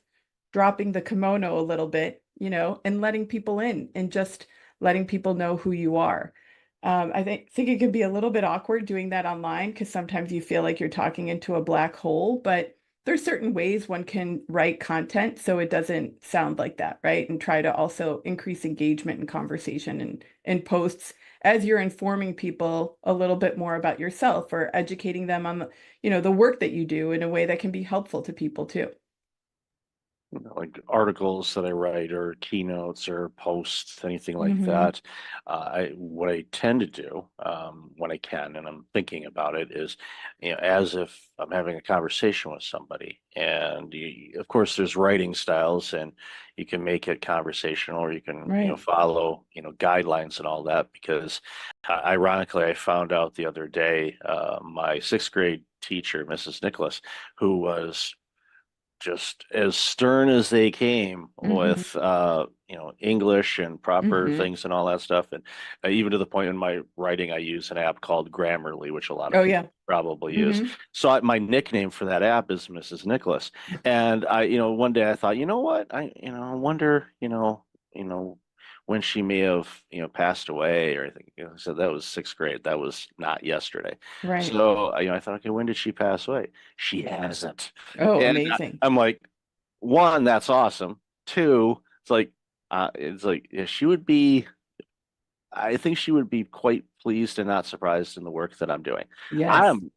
dropping the kimono a little bit, and letting people in and just letting people know who you are. I think it can be a little bit awkward doing that online because sometimes you feel like you're talking into a black hole, but there's certain ways one can write content so it doesn't sound like that, right? And try to also increase engagement and conversation and posts as you're informing people a little bit more about yourself or educating them on the work that you do in a way that can be helpful to people too. Like articles that I write or keynotes or posts, anything like Mhm. that. What I tend to do when I can, and I'm thinking about it, is as if I'm having a conversation with somebody, and of course there's writing styles, and you can make it conversational, or you can Right. follow guidelines and all that. Because ironically, I found out the other day, my sixth grade teacher, Mrs. Nicholas, who was just as stern as they came Mhm. with English and proper Mhm. things and all that stuff, and even to the point in my writing I use an app called Grammarly, which a lot of Oh people yeah. probably use. Mhm. So my nickname for that app is Mrs. Nicholas. And I one day I thought, what, I wonder, you know when she may have passed away or anything. So that was sixth grade, that was not yesterday. Right. So I thought, okay, when did she pass away? She hasn't. Oh, And amazing. I'm like, one, that's awesome. Two, it's like yeah, she would be. I think she would be quite pleased and not surprised in the work that I'm doing. Yes. I'm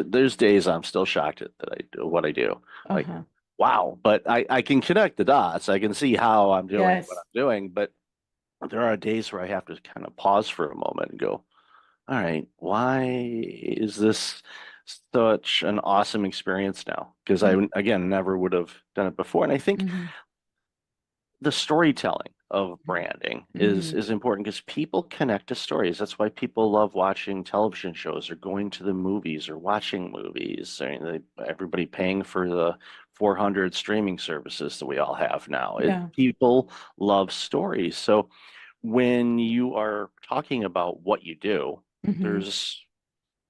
there's days I'm still shocked at that I do what I do. Like, Uh-huh. wow, but I can connect the dots. I can see how I'm doing what Yes. I'm doing, but there are days where I have to kind of pause for a moment and go, all right, why is this such an awesome experience now? Because I, again, never would have done it before. And I think Mhm. the storytelling of branding Mhm. is important because people connect to stories. That's why people love watching television shows or going to the movies or watching movies. I mean, everybody paying for the 400 streaming services that we all have now. Yeah. People love stories. So when you are talking about what you do, Mhm. there's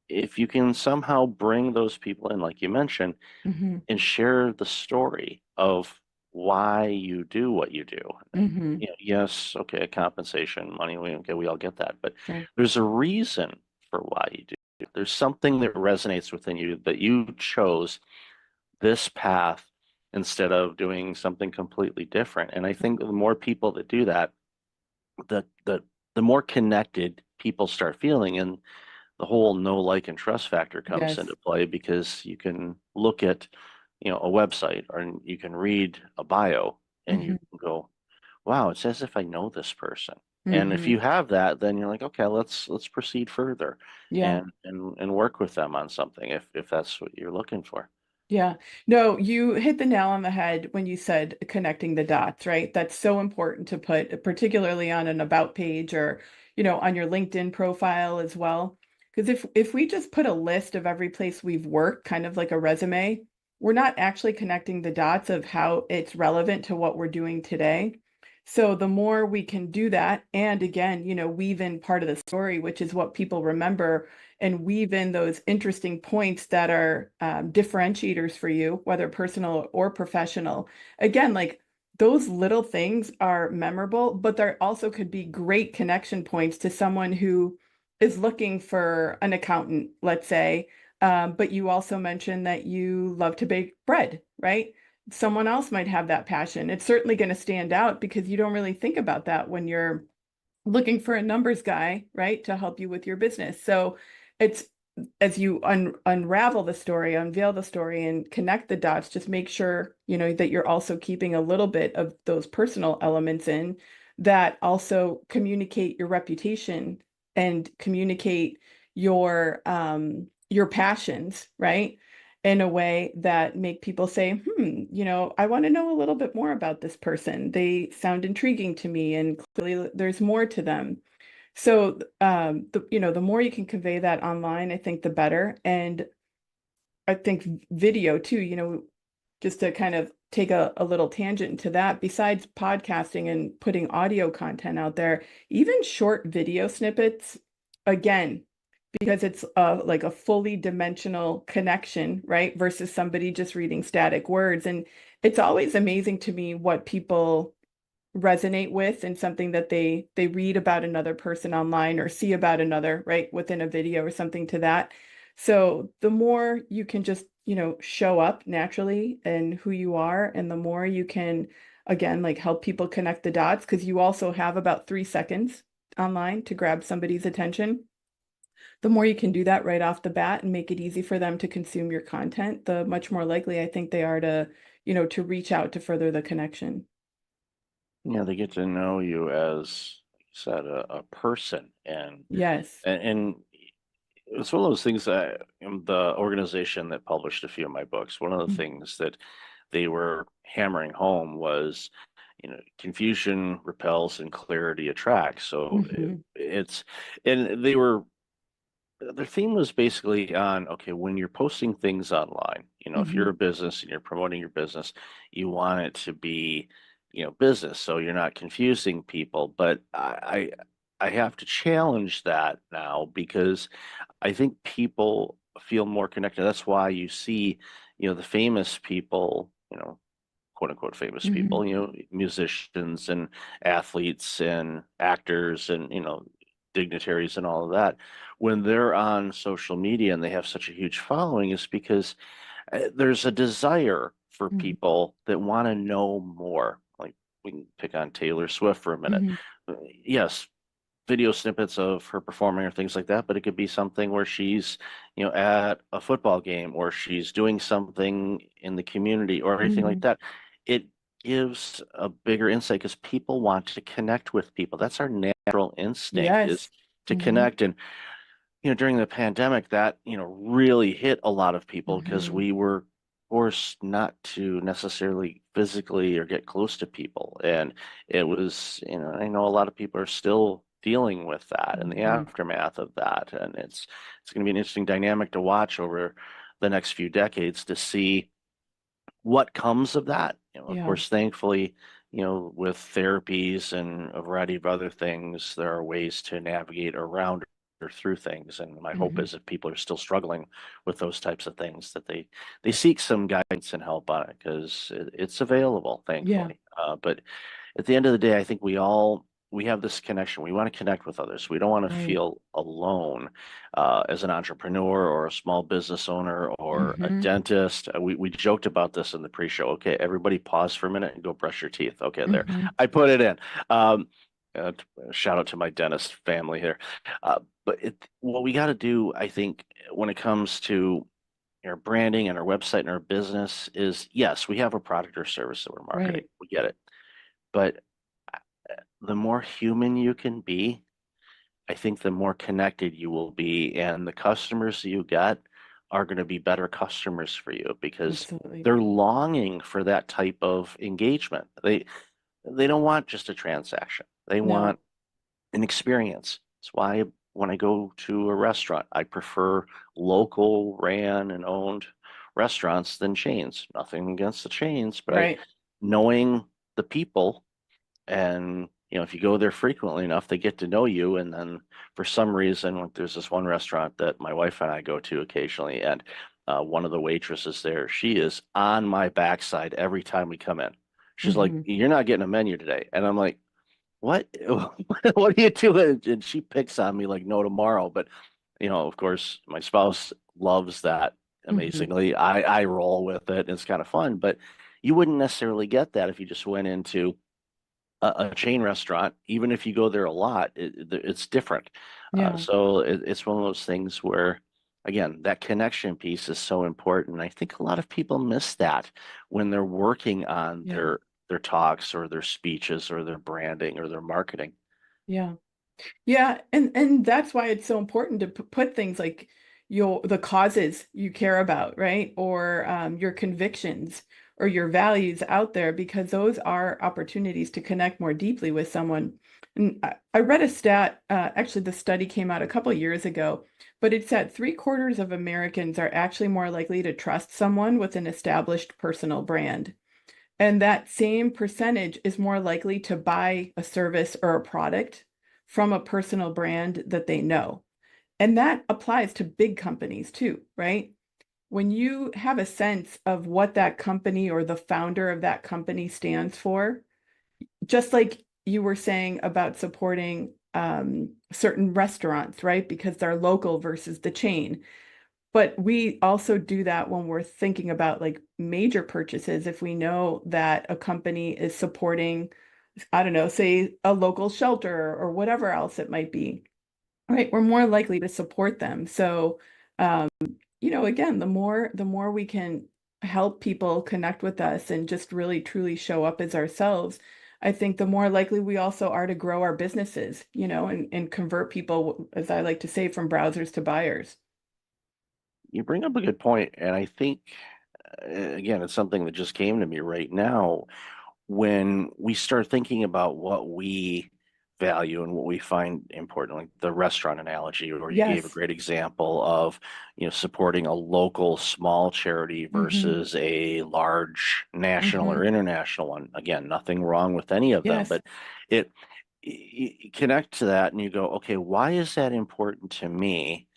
if you can somehow bring those people in, like you mentioned, Mhm. and share the story of why you do what you do. And Mhm. yes, okay, compensation, money, we all get that, but Sure. there's a reason for why you do. There's something that resonates within you that you chose this path instead of doing something completely different. And I think the more people that do that, the more connected people start feeling, and the whole know, like, and trust factor comes Yes. into play because you can look at, a website or you can read a bio and you Mhm. can go, wow, it's as if I know this person. And if Mhm. you have that, then you're like, okay, let's proceed further Yeah. and work with them on something if that's what you're looking for. Yeah. No, you hit the nail on the head when you said connecting the dots, right? That's so important to put, particularly on an about page or, on your LinkedIn profile as well. Because if we just put a list of every place we've worked, kind of like a resume, we're not actually connecting the dots of how it's relevant to what we're doing today. So the more we can do that, and again, weave in part of the story, which is what people remember, and weave in those interesting points that are differentiators for you, whether personal or professional. Again, like those little things are memorable, but there also could be great connection points to someone who is looking for an accountant, let's say. But you also mentioned that you love to bake bread, right? Someone else might have that passion. It's certainly going to stand out because you don't really think about that when you're looking for a numbers guy, right, to help you with your business. So it's as you unravel the story, unveil the story, and connect the dots, just make sure, that you're also keeping a little bit of those personal elements in that also communicate your reputation and communicate your passions, right? In a way that make people say, I want to know a little bit more about this person. They sound intriguing to me, and clearly there's more to them. So, the more you can convey that online, I think the better. And I think video too, just to kind of take a little tangent into that, besides podcasting and putting audio content out there, even short video snippets, again, because it's like a fully dimensional connection, right? Versus somebody just reading static words. And it's always amazing to me what people resonate with and something that they read about another person online or see about another, right, within a video or something to that. So the more you can just, show up naturally and who you are, and the more you can, again, like help people connect the dots, because you also have about 3 seconds online to grab somebody's attention. The more you can do that right off the bat and make it easy for them to consume your content, the much more likely I think they are to, to reach out to further the connection. Yeah, they get to know you as, like you said, a person, Yes. and it's one of those things that the organization that published a few of my books, one of the things that they were hammering home was, confusion repels and clarity attracts. So Mhm. and their theme was basically on, okay, when you're posting things online, if you're Mhm. a business and you're promoting your business, you want it to be, business. So you're not confusing people. But I have to challenge that now because I think people feel more connected. That's why you see, the famous people, quote unquote famous Mhm. people, musicians and athletes and actors and, dignitaries and all of that. When they're on social media and they have such a huge following, is because there's a desire for Mhm. people that want to know more. Like, we can pick on Taylor Swift for a minute. Mhm. Yes, video snippets of her performing or things like that, but it could be something where she's, at a football game or she's doing something in the community or anything like Mhm. that. It gives a bigger insight because people want to connect with people. That's our natural instinct, is Yes. to Mhm. connect. And, during the pandemic, that, really hit a lot of people because Mhm. we were forced not to necessarily physically or get close to people. And it was, I know a lot of people are still dealing with that and the Mhm. aftermath of that. And it's going to be an interesting dynamic to watch over the next few decades to see what comes of that. Of Yeah. course, thankfully, with therapies and a variety of other things, there are ways to navigate around or through things. And my hope Mhm. is if people are still struggling with those types of things, that they seek some guidance and help on it because it's available, Yeah. thankfully. But at the end of the day, I think we have this connection. We want to connect with others. We don't want to Right. feel alone as an entrepreneur or a small business owner or a Mhm. dentist. We joked about this in the pre-show. Okay, everybody pause for a minute and go brush your teeth. Okay, there. Mhm. I put it in. Um, uh, Shout out to my dentist family here. But what we got to do, I think, when it comes to our branding and our website and our business is, yes, we have a product or service that we're marketing. Right. We get it. But the more human you can be, I think the more connected you will be, and the customers you get are going to be better customers for you because Absolutely. they're longing for that type of engagement. They don't want just a transaction. They No. want an experience. That's why when I go to a restaurant, I prefer local ran and owned restaurants than chains. Nothing against the chains, but Right. knowing the people, and if you go there frequently enough, they get to know you. And then for some reason, like, there's this one restaurant that my wife and I go to occasionally, and one of the waitresses there, she is on my backside every time we come in. She's like, Mhm. "You're not getting a menu today," and I'm like, "What? What are you doing?" And she picks on me like no tomorrow. But of course, my spouse loves that Mhm. amazingly. I roll with it. It's kind of fun, but you wouldn't necessarily get that if you just went into a chain restaurant. Even if you go there a lot, it's different. Yeah. So it's one of those things where, again, that connection piece is so important. I think a lot of people miss that when they're working on Yeah. their talks or their speeches or their branding or their marketing. Yeah. Yeah, and that's why it's so important to put things like the causes you care about, right? Or your convictions or your values out there because those are opportunities to connect more deeply with someone. And I read a stat, actually the study came out a couple years ago, but it's that 3/4 of Americans are actually more likely to trust someone with an established personal brand. And that same percentage is more likely to buy a service or a product from a personal brand that they know. And that applies to big companies too, right? When you have a sense of what that company or the founder of that company stands for, just like you were saying about supporting certain restaurants, right? Because they're local versus the chain. But we also do that when we're thinking about like major purchases. If we know that a company is supporting, I don't know, say a local shelter or whatever else it might be, right? We're more likely to support them. So, um, again, the more we can help people connect with us and just really truly show up as ourselves, I think the more likely we also are to grow our businesses, and convert people, as I like to say, from browsers to buyers. You bring up a good point, and I think again, it's something that just came to me right now. When we start thinking about what we value and what we find important, like the restaurant analogy, or you gave a Yes. great example of, supporting a local small charity Hmm. versus a large national or Hmm. international one. Again, nothing wrong with any of them, Yes. but it you connect to that and you go, okay, why is that important to me?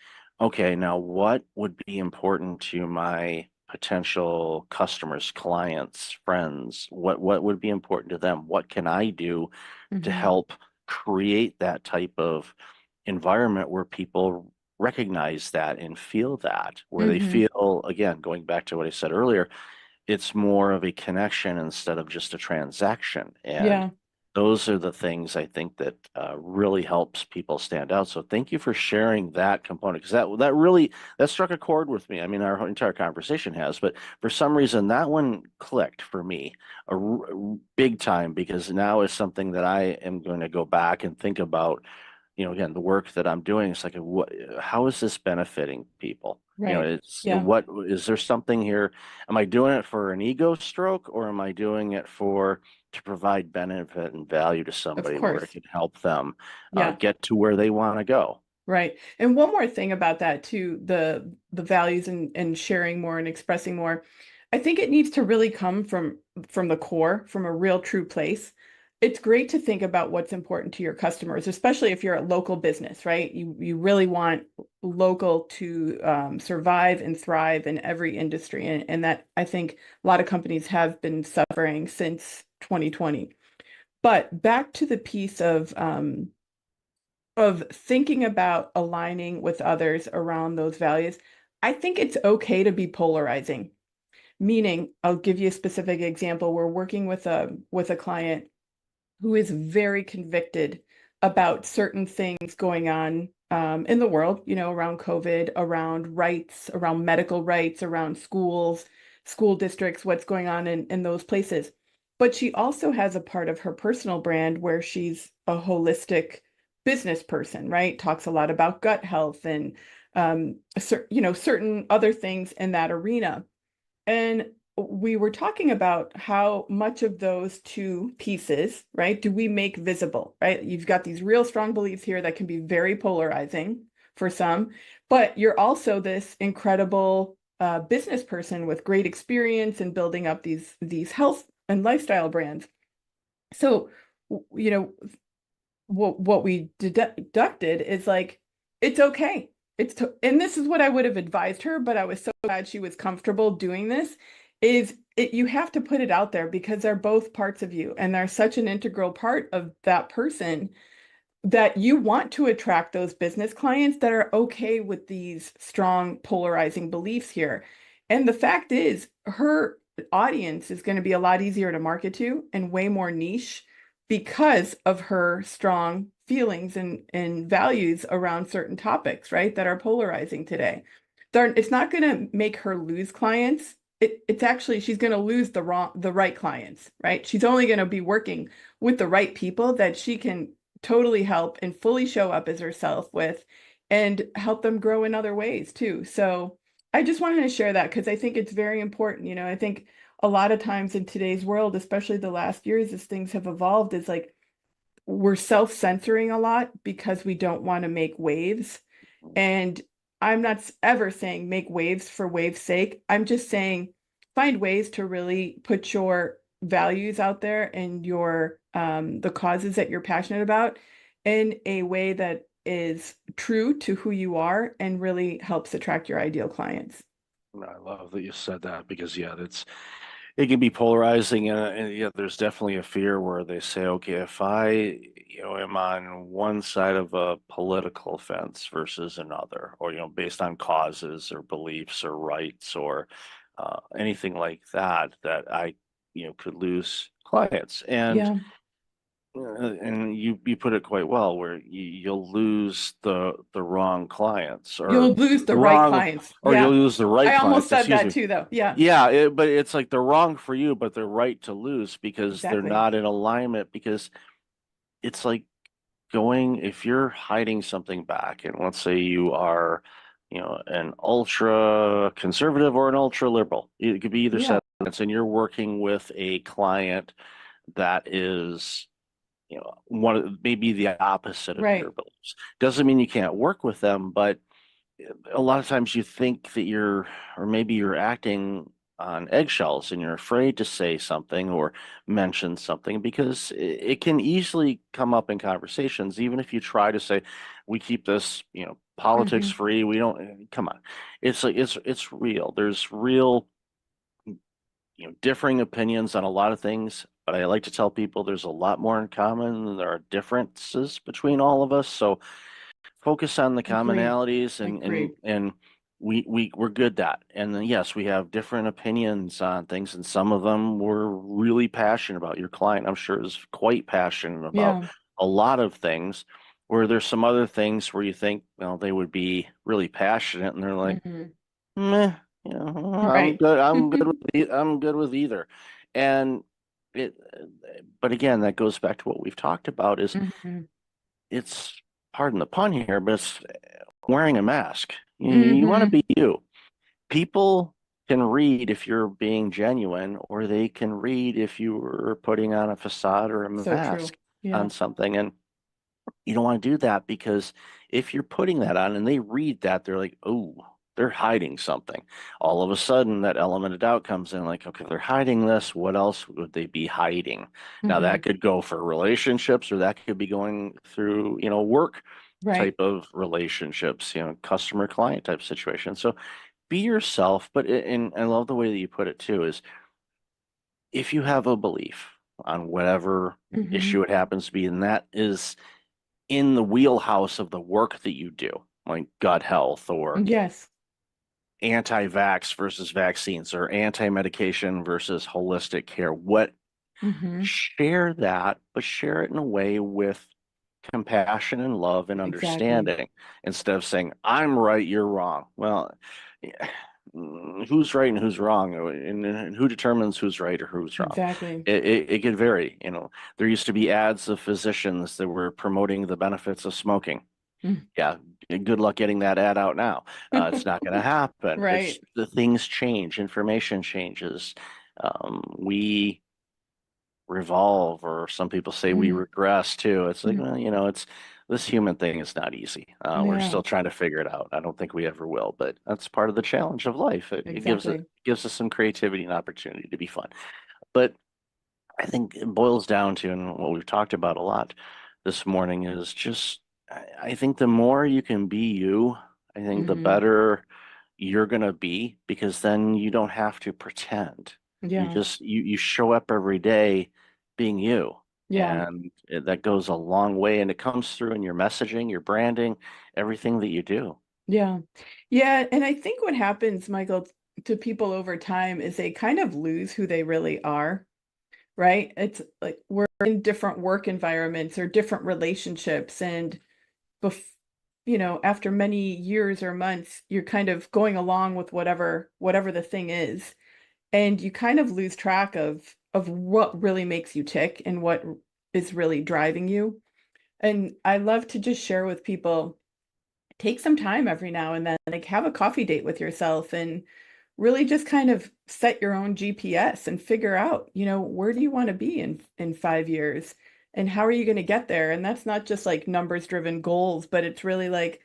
Okay, now what would be important to my potential customers, clients, friends? What would be important to them? What can I do to Hmm. help create that type of environment where people recognize that and feel that, where they Hmm. feel, again, going back to what I said earlier, it's more of a connection instead of just a transaction. And Yeah. those are the things I think that really helps people stand out. So thank you for sharing that component, because that really that struck a chord with me. I mean, our entire conversation has, but for some reason that one clicked for me big time, because now it's something that I am going to go back and think about. Again, the work that I'm doing. It's like, how is this benefiting people? You know, Right. it's Yeah. what is there something here? Am I doing it for an ego stroke, or am I doing it to provide benefit and value to Of somebody where it course. can help them Yeah. get to where they want to go? Right. And one more thing about that too, the values and sharing more and expressing more. I think it needs to really come from the core, from a real true place. It's great to think about what's important to your customers, especially if you're a local business, right? You really want local to survive and thrive in every industry. And that I think a lot of companies have been suffering since 2020. But back to the piece of thinking about aligning with others around those values, I think it's okay to be polarizing. Meaning, I'll give you a specific example. We're working with a client who is very convicted about certain things going on in the world, you know, around COVID, around rights, around medical rights, around schools, school districts, what's going on in those places. But she also has a part of her personal brand where she's a holistic business person, right? Talks a lot about gut health and you know, certain other things in that arena. And we were talking about how much of those two pieces, right, do we make visible, right? You've got these real strong beliefs here that can be very polarizing for some, but you're also this incredible business person with great experience in building up these health and lifestyle brands. So, you know, what we deducted is like, it's okay. And this is what I would have advised her, but I was so glad she was comfortable doing this, you have to put it out there because they're both parts of you and they're such an integral part of that person that you want to attract those business clients that are okay with these strong polarizing beliefs here. And the fact is, her audience is going to be a lot easier to market to and way more niche because of her strong feelings and values around certain topics, right, that are polarizing today. It's not going to make her lose clients. It's actually, she's going to lose the right clients, right? She's only going to be working with the right people that she can totally help and fully show up as herself with and help them grow in other ways too. So I just wanted to share that because I think it's very important. You know, I think a lot of times in today's world, especially the last years as things have evolved, is like we're self-censoring a lot because we don't want to make waves. And I'm not ever saying make waves for waves' sake. I'm just saying find ways to really put your values out there and your the causes that you're passionate about in a way that is true to who you are and really helps attract your ideal clients. I love that you said that because it can be polarizing, and yeah, there's definitely a fear where they say, okay, if I am on one side of a political fence versus another, or based on causes or beliefs or rights or anything like that, that I could lose clients. Yeah, And you put it quite well, where you'll lose the wrong clients, or you'll lose the the right wrong, clients. or you'll Yeah, lose the right I almost clients. said Excuse that me. too, though. Yeah, Yeah, but it's like they're wrong for you, but they're right to lose because they're exactly. not in alignment. Because it's like if you're hiding something back, and let's say you are, an ultra conservative or an ultra liberal. It could be either Yeah, side, and you're working with a client that is maybe the opposite of your right. beliefs. Doesn't mean you can't work with them, but a lot of times you think that or maybe you're acting on eggshells and you're afraid to say something or mention something because it can easily come up in conversations, even if you try to say, we keep this, politics Hmm. free. We don't, come on. It's like, it's real. There's real, differing opinions on a lot of things, but I like to tell people there's a lot more in common than there are differences between all of us. So focus on the Agree. commonalities, Agree. and we're good at. And then yes, we have different opinions on things, and some of them we're really passionate about. Your client, I'm sure, is quite passionate about Yeah. a lot of things, where there's some other things where you think, well, they would be really passionate, and they're like, Hmm. meh, I'm Right. good. I'm good with either. And it, but again, that goes back to what we've talked about is Hmm. it's, pardon the pun here, but it's wearing a mask. You want to Hmm. be you. people can read if you're being genuine, or they can read if you were putting on a facade or a So true. mask Yeah. on something. And you don't want to do that, because if you're putting that on and they read that, they're like, oh, they're hiding something. All of a sudden, that element of doubt comes in, like, okay, they're hiding this. What else would they be hiding? Now, Mhm. that could go for relationships, or that could be going through, work Right. type of relationships, customer client type situation. So be yourself. But and I love the way that you put it too, is if you have a belief on whatever Mhm. issue it happens to be, and that is in the wheelhouse of the work that you do, like gut health or Yes. anti-vax versus vaccines or anti-medication versus holistic care, Mhm. share that, but share it in a way with compassion and love and Exactly. understanding, instead of saying, I'm right, you're wrong. Well, who's right and who's wrong, and who determines who's right or who's wrong? Exactly. It could vary. There used to be ads of physicians that were promoting the benefits of smoking. Mm. Yeah, good luck getting that ad out now. It's not going to happen. Right. The things change, information changes. We revolve, or some people say we Mhm. regress too. It's like, Mhm. well, it's this human thing is not easy. We're Yeah. still trying to figure it out. I don't think we ever will, but that's part of the challenge of life. It Exactly. gives us some creativity and opportunity to be fun. But I think it boils down to, and what we've talked about a lot this morning, is just, I think the more you can be you, I think the Mhm. better you're gonna be, because then you don't have to pretend. You Yeah. just you show up every day being you. Yeah. And that goes a long way, and it comes through in your messaging, your branding, everything that you do. Yeah. Yeah. And I think what happens, Michael, to people over time is they kind of lose who they really are, right? It's like we're in different work environments or different relationships. And bef after many years or months, you're kind of going along with whatever the thing is. And you kind of lose track of what really makes you tick and what is really driving you. And I love to just share with people, take some time every now and then, like have a coffee date with yourself and really just kind of set your own GPS and figure out, where do you want to be in 5 years and how are you going to get there? And that's not just like numbers driven goals, but it's really like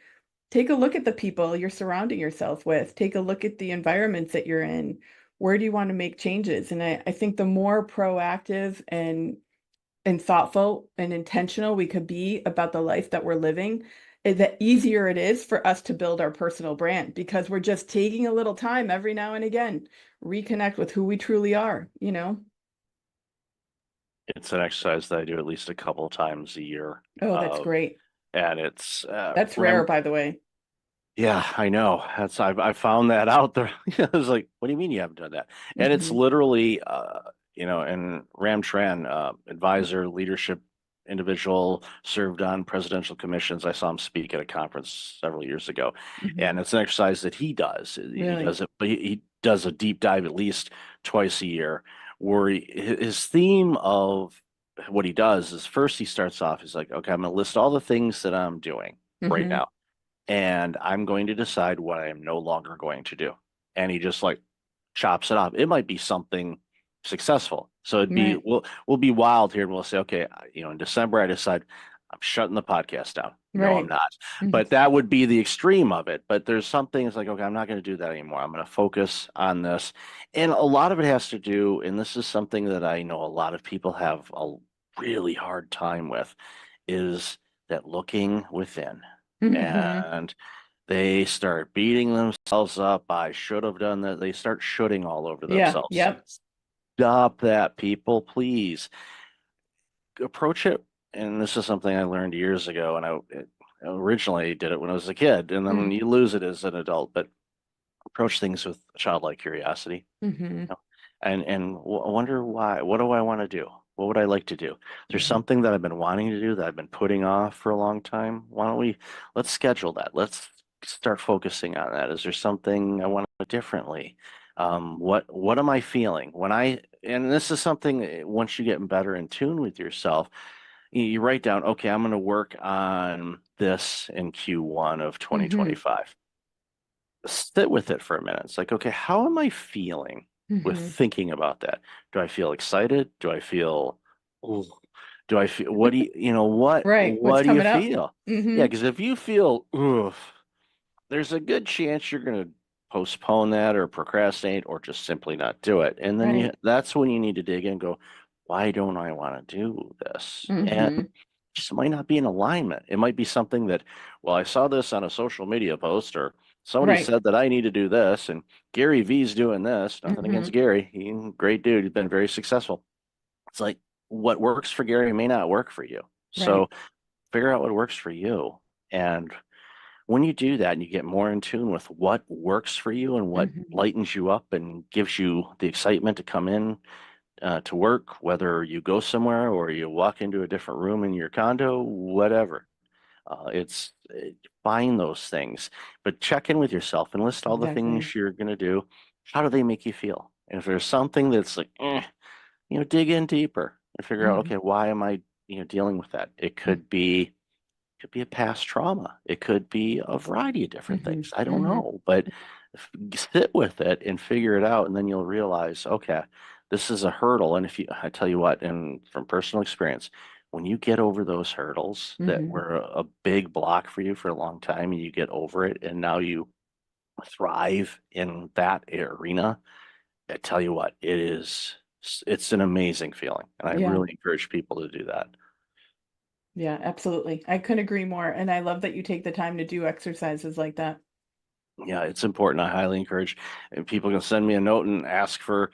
take a look at the people you're surrounding yourself with, take a look at the environments that you're in. Where do you want to make changes? And I think the more proactive and thoughtful and intentional we could be about the life that we're living, the easier it is for us to build our personal brand, because we're just taking a little time every now and again, reconnect with who we truly are. It's an exercise that I do at least a couple of times a year. Oh, that's great. And it's That's rare, by the way. Yeah, I know. I found that out there. I was like, what do you mean you haven't done that? And it's Mhm. literally and Ram Tran, advisor, leadership individual, served on presidential commissions. I saw him speak at a conference several years ago. Mhm. And it's an exercise that he does. He Really? does it, but he does a deep dive at least twice a year, where his theme of what he does is, first he starts off, he's like, okay, I'm going to list all the things that I'm doing right Mhm. now, and I'm going to decide what I am no longer going to do. And he just like chops it off. It might be something successful. So Right. we'll be wild here, and we'll say, okay, in December I decide I'm shutting the podcast down. No, I'm Right. not. Mhm. But that would be the extreme of it. But there's some things like, okay, I'm not going to do that anymore. I'm going to focus on this. And a lot of it has to do, and this is something that I know a lot of people have a really hard time with, is that looking within. Mhm. And they start beating themselves up. I should have done that. They start shooting all over Yeah. themselves. Yep. Stop that, people, please. Approach it. And this is something I learned years ago, and I originally did it when I was a kid, and then Mm. you lose it as an adult. But approach things with childlike curiosity, Mhm. and wonder why. What do I want to do? What would I like to do? There's Mhm. something that I've been wanting to do that I've been putting off for a long time. Why don't we let's schedule that? Let's start focusing on that. Is there something I want to do differently? What am I feeling when and this is something, once you get better in tune with yourself, you write down, okay, I'm going to work on this in Q1 of Mhm. 2025. sit with it for a minute. It's like, okay, how am I feeling with Mhm. thinking about that? Do I feel excited? Do I feel, "Ooh," do I feel, what do you know, Right. What's what do you coming up? feel? Yeah, Hmm. because if you feel, oof, there's a good chance you're going to postpone that or procrastinate or just simply not do it. And then Right. that's when you need to dig in and go, why don't I want to do this? And Hmm. just might not be in alignment. It might be something that, well, I saw this on a social media post or somebody Right. said that I need to do this and Gary V's doing this. Nothing Hmm. against Gary. He's a great dude. He's been very successful. It's like what works for Gary may not work for you. Right. So figure out what works for you. And when you do that and you get more in tune with what works for you and what Hmm. lightens you up and gives you the excitement to come in to work, whether you go somewhere or you walk into a different room in your condo, whatever. Find those things, but check in with yourself and list all the Exactly. things you're going to do. How do they make you feel? And if there's something that's like, dig in deeper and figure out, Hmm. okay, why am I, dealing with that? It could be a past trauma. It could be a variety of different Hmm. things. I don't Hmm. know, but sit with it and figure it out, and then you'll realize, okay, this is a hurdle. And I tell you what, and from personal experience, when you get over those hurdles that Hmm. were a big block for you for a long time, and you get over it, and now you thrive in that arena, I tell you what, it's an amazing feeling, and I Yeah. really encourage people to do that. Yeah, absolutely. I couldn't agree more. And I love that you take the time to do exercises like that. Yeah, it's important. I highly encourage people can send me a note and ask for,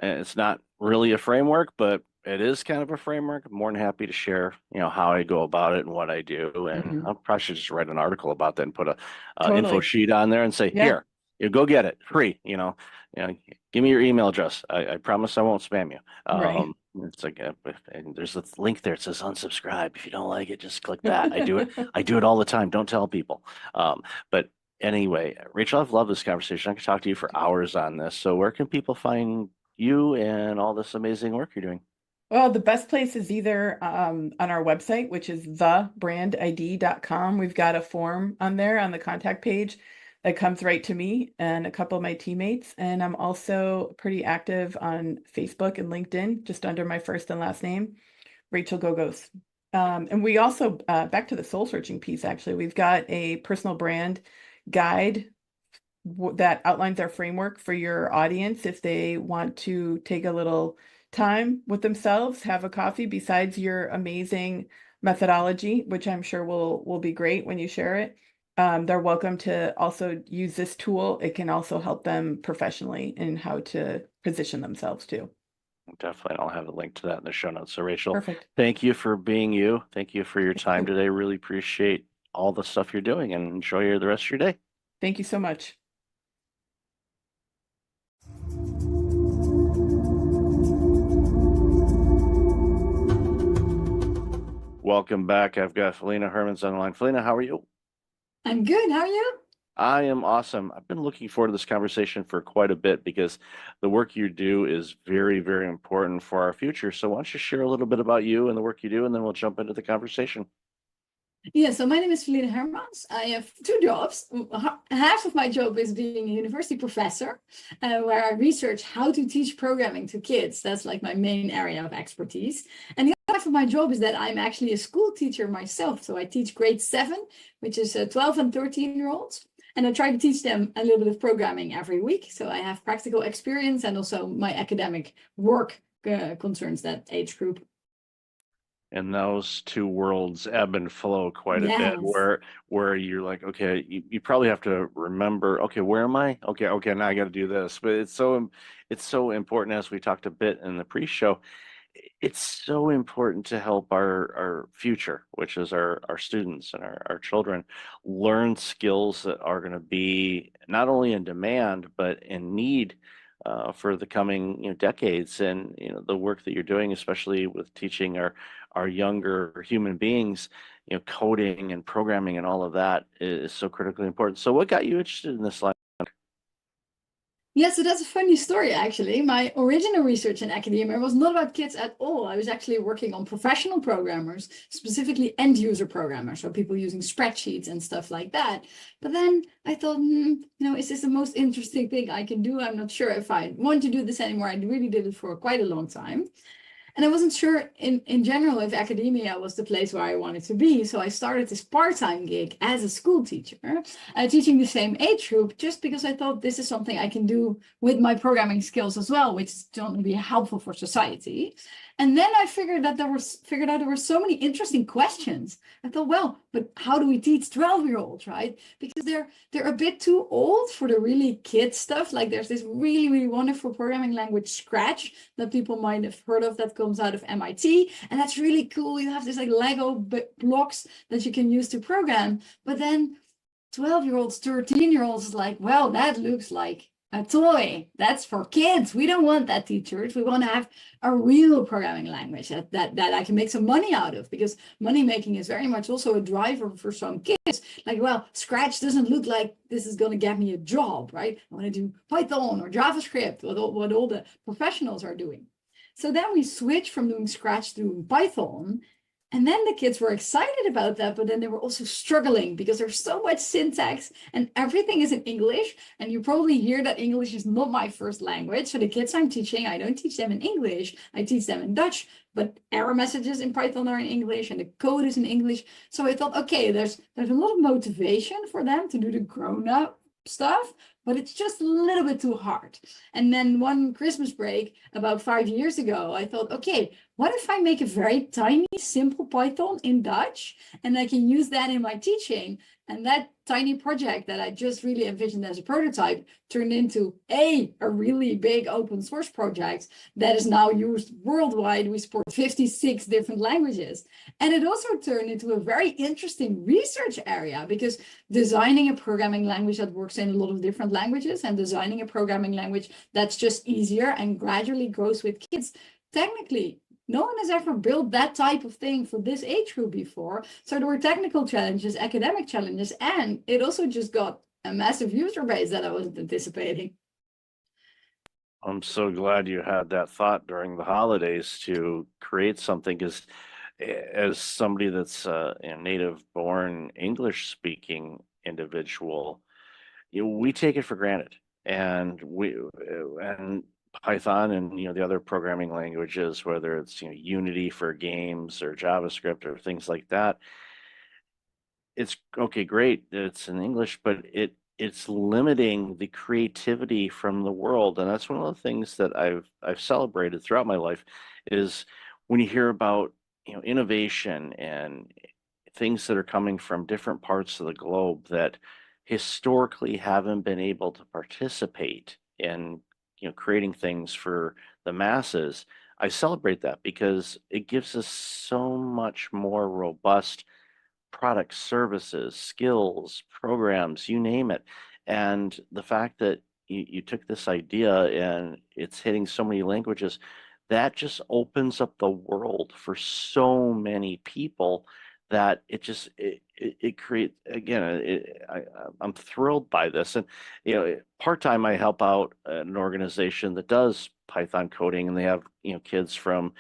it's not really a framework, but it is kind of a framework. I'm more than happy to share, how I go about it and what I do. And Hmm. I probably should just write an article about that and put a info Totally. sheet on there and say, Yeah. here, you go get it free, give me your email address. I promise I won't spam you. Right. It's like, and there's a link there. It says unsubscribe. If you don't like it, just click that. I do it. I do it all the time. Don't tell people. But anyway, Rachel, I've loved this conversation. I could talk to you for hours on this. So where can people find you and all this amazing work you're doing? Well, the best place is either on our website, which is thebrandid.com. We've got a form on there on the contact page that comes right to me and a couple of my teammates. And I'm also pretty active on Facebook and LinkedIn, just under my first and last name, Rachel Gogos. And we also, back to the soul searching piece, actually, we've got a personal brand guide that outlines our framework for your audience if they want to take a little time with themselves, have a coffee besides your amazing methodology, which I'm sure will be great when you share it. They're welcome to also use this tool. It can also help them professionally in how to position themselves too. Definitely. I'll have a link to that in the show notes. So, Rachel, Perfect. thank you for being you. Thank you for your Thank time you. today. Really appreciate all the stuff you're doing and enjoy the rest of your day. Thank you so much. Welcome back. I've got Felina Hermans on the line. Felina, how are you? I'm good. How are you? I am awesome. I've been looking forward to this conversation for quite a bit because the work you do is very, very important for our future. So, why don't you share a little bit about you and the work you do, and then we'll jump into the conversation. Yeah, so my name is Feline Hermans. I have two jobs. Half of my job is being a university professor, where I research how to teach programming to kids. That's like my main area of expertise. And the other half of my job is that I'm actually a school teacher myself. So I teach grade 7, which is 12 and 13-year-olds. And I try to teach them a little bit of programming every week. So I have practical experience and also my academic work concerns that age group. And those two worlds ebb and flow quite a bit, Yes. where you're like, okay, you probably have to remember, okay, where am I? Okay, now I got to do this. But it's so important, as we talked a bit in the pre-show. It's so important to help our future, which is our students and our children, learn skills that are going to be not only in demand but in need for the coming decades. And the work that you're doing, especially with teaching our younger human beings, coding and programming and all of that is so critically important. So, what got you interested in this line? Yeah, so that's a funny story, actually. My original research in academia was not about kids at all. I was actually working on professional programmers, specifically end user programmers, so people using spreadsheets and stuff like that. But then I thought, is this the most interesting thing I can do? I'm not sure if I want to do this anymore. I really did it for quite a long time. And I wasn't sure in general if academia was the place where I wanted to be. So I started this part-time gig as a school teacher, teaching the same age group, just because I thought this is something I can do with my programming skills as well, which is going to be helpful for society. And then I figured out there were so many interesting questions. I thought, well, but how do we teach 12-year-olds, right? Because they're a bit too old for the really kid stuff. Like there's this really, really wonderful programming language, Scratch, that people might have heard of, that comes out of MIT. And that's really cool. You have this like Lego blocks that you can use to program. But then 12-year-olds, 13-year-olds is like, well, that looks like a toy. That's for kids. We don't want that, teachers. We want to have a real programming language that I can make some money out of, because money making is very much also a driver for some kids. Like, well, Scratch doesn't look like this is going to get me a job, right? I want to do Python or JavaScript, what all the professionals are doing. So then we switched from doing Scratch to doing Python. And then the kids were excited about that, but then they were also struggling because there's so much syntax and everything is in English. And you probably hear that English is not my first language. So the kids I'm teaching, I don't teach them in English, I teach them in Dutch, but error messages in Python are in English and the code is in English. So I thought, okay, there's a lot of motivation for them to do the grown-up stuff, but it's just a little bit too hard. And then one Christmas break about 5 years ago, I thought, okay, what if I make a very tiny, simple Python in Dutch, and I can use that in my teaching? And that tiny project that I just really envisioned as a prototype turned into a really big open source project that is now used worldwide. We support 56 different languages. And it also turned into a very interesting research area, because designing a programming language that works in a lot of different languages and designing a programming language that's just easier and gradually grows with kids, technically, no one has ever built that type of thing for this age group before. So there were technical challenges, academic challenges, and it also just got a massive user base that I wasn't anticipating. I'm so glad you had that thought during the holidays to create something, because as somebody that's a native born English speaking individual, we take it for granted. And Python and the other programming languages, whether it's Unity for games or JavaScript or things like that, it's okay, great, it's in English, but it's limiting the creativity from the world. And that's one of the things that I've celebrated throughout my life, is when you hear about innovation and things that are coming from different parts of the globe that historically haven't been able to participate in creating things for the masses. I celebrate that because it gives us so much more robust products, services, skills, programs, you name it. And the fact that you took this idea and it's hitting so many languages, that just opens up the world for so many people that it creates, again, I'm thrilled by this. And part-time I help out an organization that does Python coding, and they have kids from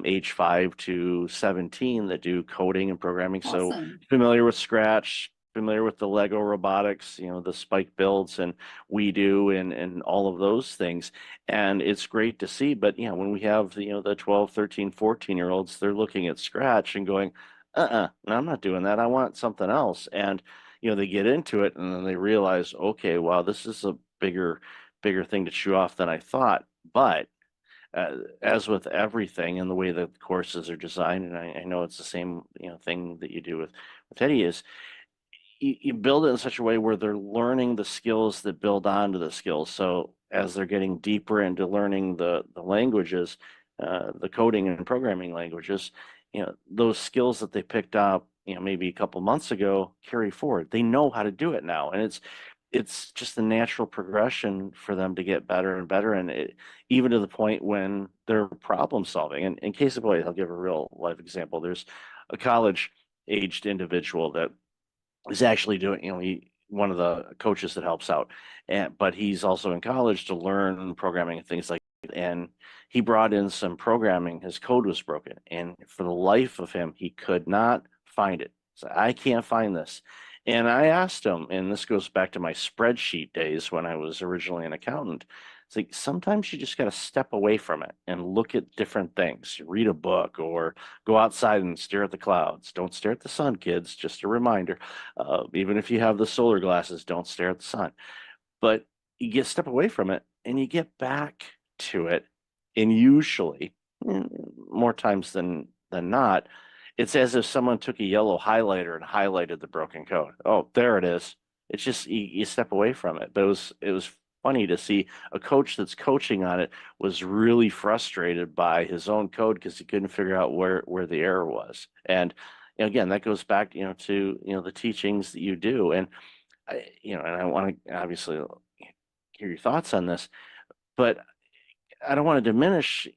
age 5 to 17 that do coding and programming. Awesome. So familiar with Scratch, familiar with the Lego robotics, the Spike builds and We Do and all of those things. And it's great to see. But when we have the 12, 13, 14-year-olds, they're looking at Scratch and going, no, I'm not doing that. I want something else. And they get into it and then they realize, okay, wow, this is a bigger thing to chew off than I thought. But as with everything and the way that the courses are designed, and I know it's the same thing that you do with Eddie, is you build it in such a way where they're learning the skills that build onto the skills. So as they're getting deeper into learning the languages, the coding and programming languages, those skills that they picked up, maybe a couple months ago carry forward. They know how to do it now. And it's just a natural progression for them to get better and better. And even to the point when they're problem solving. And in case of point, I'll give a real life example. There's a college aged individual that is actually doing, one of the coaches that helps out, but he's also in college to learn programming and things like that. And he brought in some programming. His code was broken, and for the life of him, he could not find it. So I can't find this. And I asked him, and this goes back to my spreadsheet days when I was originally an accountant. It's like sometimes you just got to step away from it and look at different things. Read a book or go outside and stare at the clouds. Don't stare at the sun, kids. Just a reminder. Even if you have the solar glasses, don't stare at the sun. But you get step away from it and you get back to it. And usually, more times than not, it's as if someone took a yellow highlighter and highlighted the broken code. Oh, there it is. It's just you step away from it. But it was funny to see a coach that's coaching on it was really frustrated by his own code because he couldn't figure out where the error was. And again, that goes back to the teachings that you do. And and I want to obviously hear your thoughts on this, but I don't want to diminish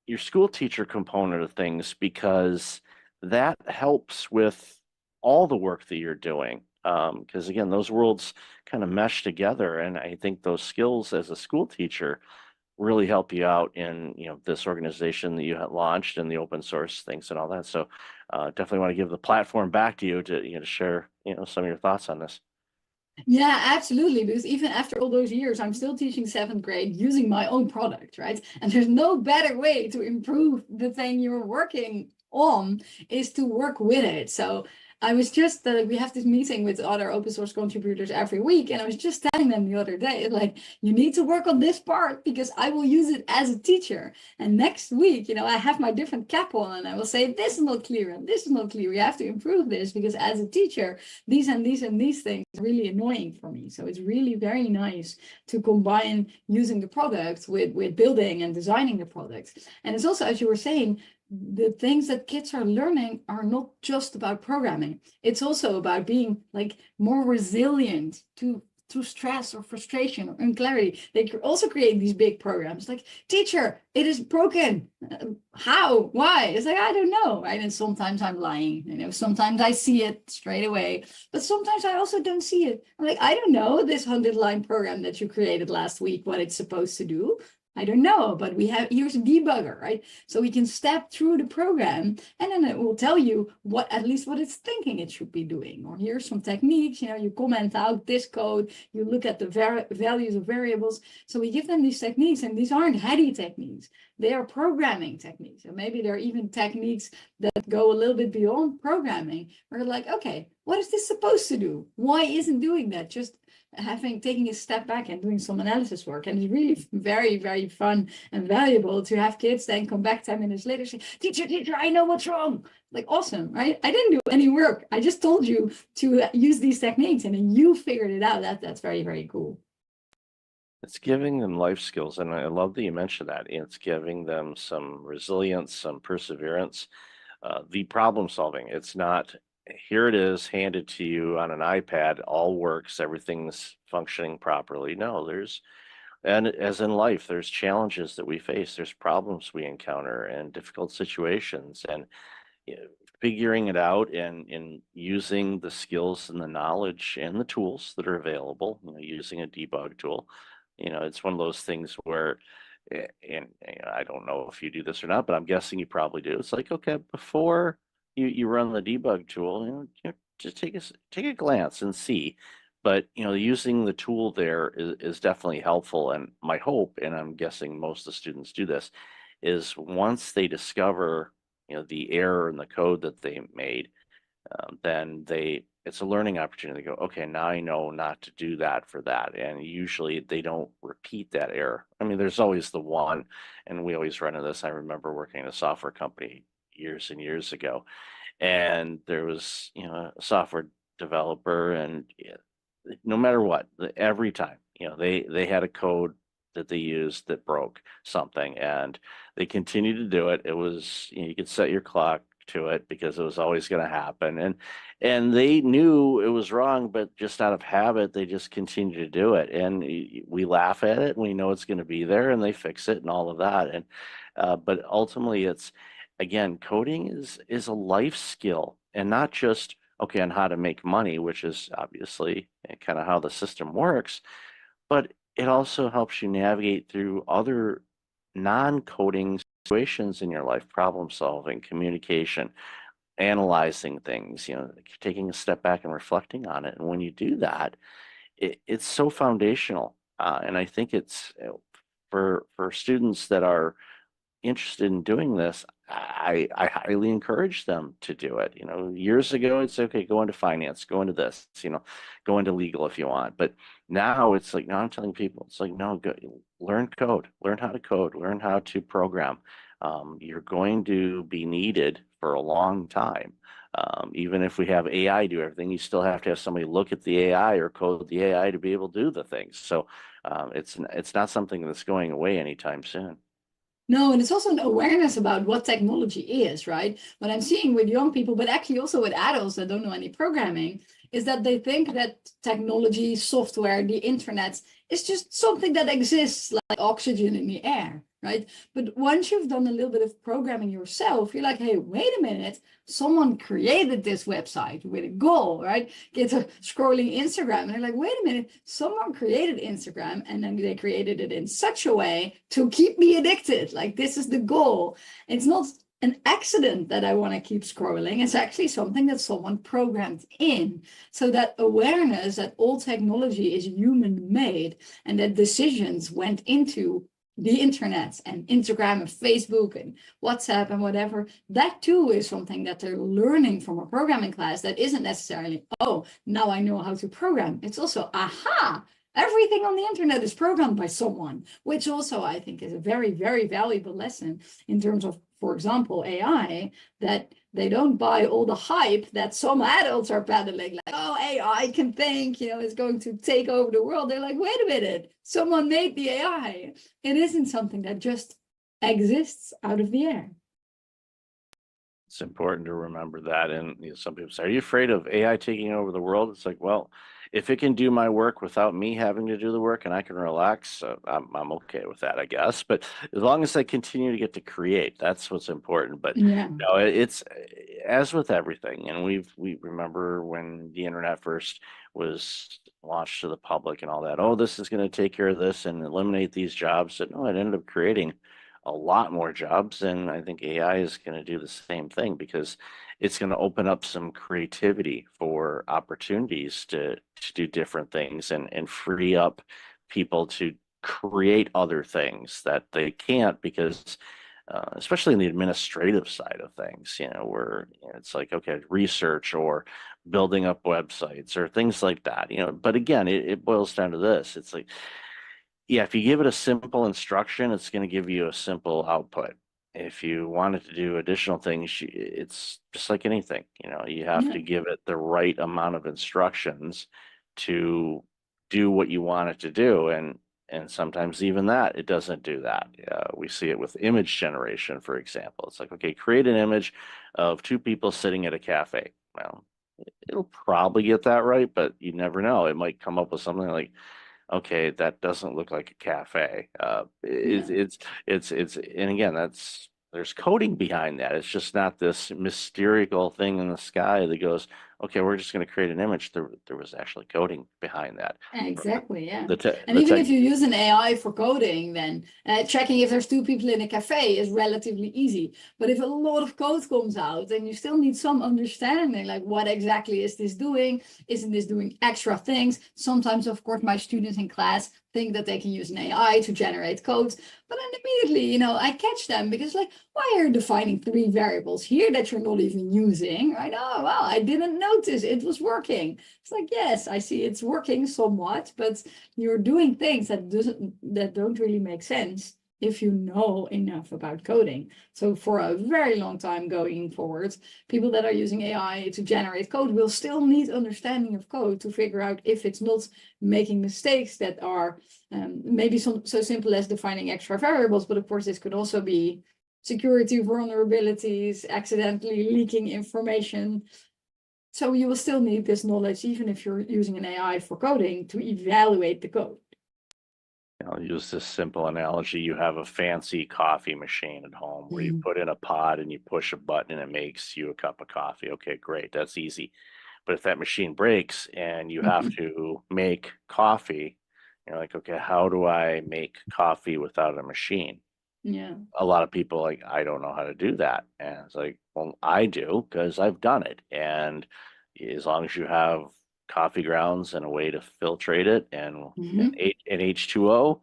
your school teacher component of things because that helps with all the work that you're doing. Because again, those worlds kind of mesh together, and I think those skills as a school teacher really help you out in this organization that you had launched and the open source things and all that. So definitely want to give the platform back to you to share some of your thoughts on this. Yeah, absolutely. Because even after all those years, I'm still teaching 7th grade using my own product, right? And there's no better way to improve the thing you're working on is to work with it. So I was just, we have this meeting with other open source contributors every week. And I was just telling them the other day, like, you need to work on this part because I will use it as a teacher. And next week, I have my different cap on and I will say, this is not clear and this is not clear. You have to improve this because as a teacher, these and these and these things are really annoying for me. So it's really very nice to combine using the product with building and designing the product. And it's also, as you were saying, the things that kids are learning are not just about programming. It's also about being like more resilient to stress or frustration or unclarity. They also create these big programs like, teacher, it is broken. How? Why? It's like, I don't know, right? And sometimes I'm lying, sometimes I see it straight away, but sometimes I also don't see it. I'm like, I don't know this 100-line program that you created last week, what it's supposed to do. I don't know, but here's a debugger, right? So we can step through the program and then it will tell you at least what it's thinking it should be doing. Or here's some techniques, you comment out this code, you look at the values of variables. So we give them these techniques, and these aren't heady techniques. They are programming techniques. And maybe there are even techniques that go a little bit beyond programming. We're like, okay, what is this supposed to do? Why isn't doing that? Just taking a step back and doing some analysis work. And it's really very, very fun and valuable to have kids then come back 10 minutes later say, teacher, I know what's wrong. Like, awesome, right? I didn't do any work. I just told you to use these techniques and then you figured it out. That's very, very cool. It's giving them life skills. And I love that you mentioned that. It's giving them some resilience, some perseverance, the problem solving. It's not, here it is handed to you on an iPad, all works, everything's functioning properly. No, and as in life, there's challenges that we face, there's problems we encounter and difficult situations, and figuring it out and using the skills and the knowledge and the tools that are available, using a debug tool. It's one of those things where, and I don't know if you do this or not, but I'm guessing you probably do. It's like, okay, before you run the debug tool, just take a glance and see. But using the tool there is definitely helpful. And my hope, and I'm guessing most of the students do this, is once they discover the error in the code that they made, then it's a learning opportunity to go, okay, now I know not to do that for that. And usually they don't repeat that error. I mean, there's always the one, and we always run into this. I remember working in a software company years and years ago, and there was a software developer, and no matter what, every time they had a code that they used that broke something, and they continued to do it. It was you could set your clock to it because it was always going to happen, and they knew it was wrong, but just out of habit they just continue to do it, and we laugh at it and we know it's going to be there, and they fix it and all of that. And but ultimately, it's, again, coding is a life skill, and not just okay, on how to make money, which is obviously kind of how the system works, but it also helps you navigate through other non-coding situations in your life, problem solving, communication, analyzing things, taking a step back and reflecting on it. And when you do that, it's so foundational. And I think it's for students that are interested in doing this, I highly encourage them to do it. Years ago, it's okay, go into finance, go into this, go into legal if you want. But now it's like, no, I'm telling people, it's like, no, go, learn code, learn how to code, learn how to program. You're going to be needed for a long time. Even if we have AI do everything, you still have to have somebody look at the AI or code the AI to be able to do the things. So it's not something that's going away anytime soon. No, and it's also an awareness about what technology is, right? What I'm seeing with young people, but actually also with adults that don't know any programming, is that they think that technology, software, the internet is just something that exists like oxygen in the air, right? But once you've done a little bit of programming yourself, you're like, hey, wait a minute, someone created this website with a goal, right? Get a scrolling Instagram, and they're like, wait a minute, someone created Instagram, and then they created it in such a way to keep me addicted. Like, this is the goal. It's not an accident that I want to keep scrolling. It's actually something that someone programmed in. So that awareness that all technology is human made and that decisions went into the internet and Instagram and Facebook and WhatsApp and whatever, that too is something that they're learning from a programming class that isn't necessarily, oh, now I know how to program. It's also, aha, everything on the internet is programmed by someone, which also I think is a very, very valuable lesson in terms of, for example, AI, that they don't buy all the hype that some adults are peddling, like, oh, AI can think, it's going to take over the world. They're like, wait a minute, someone made the AI. It isn't something that just exists out of the air. It's important to remember that. And some people say, are you afraid of AI taking over the world? It's like, well, if it can do my work without me having to do the work and I can relax, I'm okay with that, I guess. But as long as I continue to get to create, that's what's important. But Yeah. it's as with everything. And we remember when the internet first was launched to the public and all that, oh, this is going to take care of this and eliminate these jobs. And no, it ended up creating a lot more jobs, and I think AI is going to do the same thing because it's going to open up some creativity for opportunities to do different things and free up people to create other things that they can't because especially in the administrative side of things, where it's like, okay, research or building up websites or things like that, but again, it boils down to this. It's like, yeah, if you give it a simple instruction, it's going to give you a simple output. If you want it to do additional things, it's just like anything, you have to give it the right amount of instructions to do what you want it to do. And sometimes even that, it doesn't do that. We see it with image generation, for example. It's like, okay, create an image of two people sitting at a cafe. Well, it'll probably get that right, but you never know. It might come up with something like, okay, that doesn't look like a cafe. It's and again, there's coding behind that. It's just not this mystical thing in the sky that goes, okay, we're just going to create an image. There was actually coding behind that. Exactly, yeah. And even if you use an AI for coding, then checking if there's two people in a cafe is relatively easy. But if a lot of code comes out, then you still need some understanding, like what exactly is this doing? Isn't this doing extra things? Sometimes, of course, my students in class think that they can use an AI to generate codes, but then immediately, I catch them because like, why are you defining 3 variables here that you're not even using, right? Oh, well, I didn't notice it was working. It's like, yes, I see it's working somewhat, but you're doing things that don't really make sense if you know enough about coding. So for a very long time going forward, people that are using AI to generate code will still need understanding of code to figure out if it's not making mistakes that are maybe so simple as defining extra variables. But of course, this could also be security vulnerabilities, accidentally leaking information. So you will still need this knowledge, even if you're using an AI for coding, to evaluate the code. I'll use this simple analogy. You have a fancy coffee machine at home where you put in a pod and you push a button and it makes you a cup of coffee. Okay, great. That's easy. But if that machine breaks and you have to make coffee, you're like, okay, how do I make coffee without a machine? Yeah. A lot of people like, I don't know how to do that. And it's like, well, I do because I've done it. And as long as you have coffee grounds and a way to filtrate it and an H2O,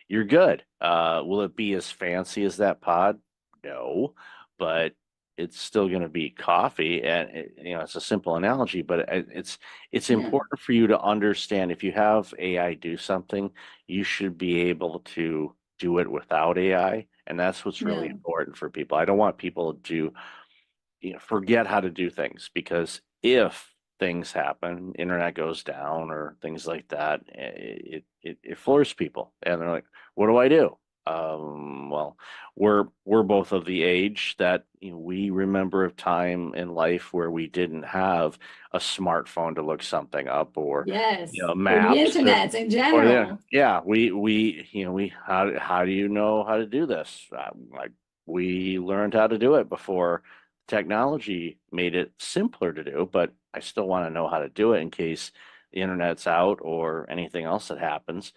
you're good. Will it be as fancy as that pod? No, but it's still going to be coffee. And it's a simple analogy, but it's Yeah. important for you to understand if you have AI do something, you should be able to do it without AI. And that's what's really Yeah. important for people. I don't want people to forget how to do things, because if things happen, internet goes down or things like that, it floors people and they're like, what do I do? Well, we're both of the age that we remember a time in life where we didn't have a smartphone to look something up, or Yes. Or the maps, internet in or general. we how do you know how to do this? Like, we learned how to do it before technology made it simpler to do, but I still want to know how to do it in case the internet's out or anything else that happens.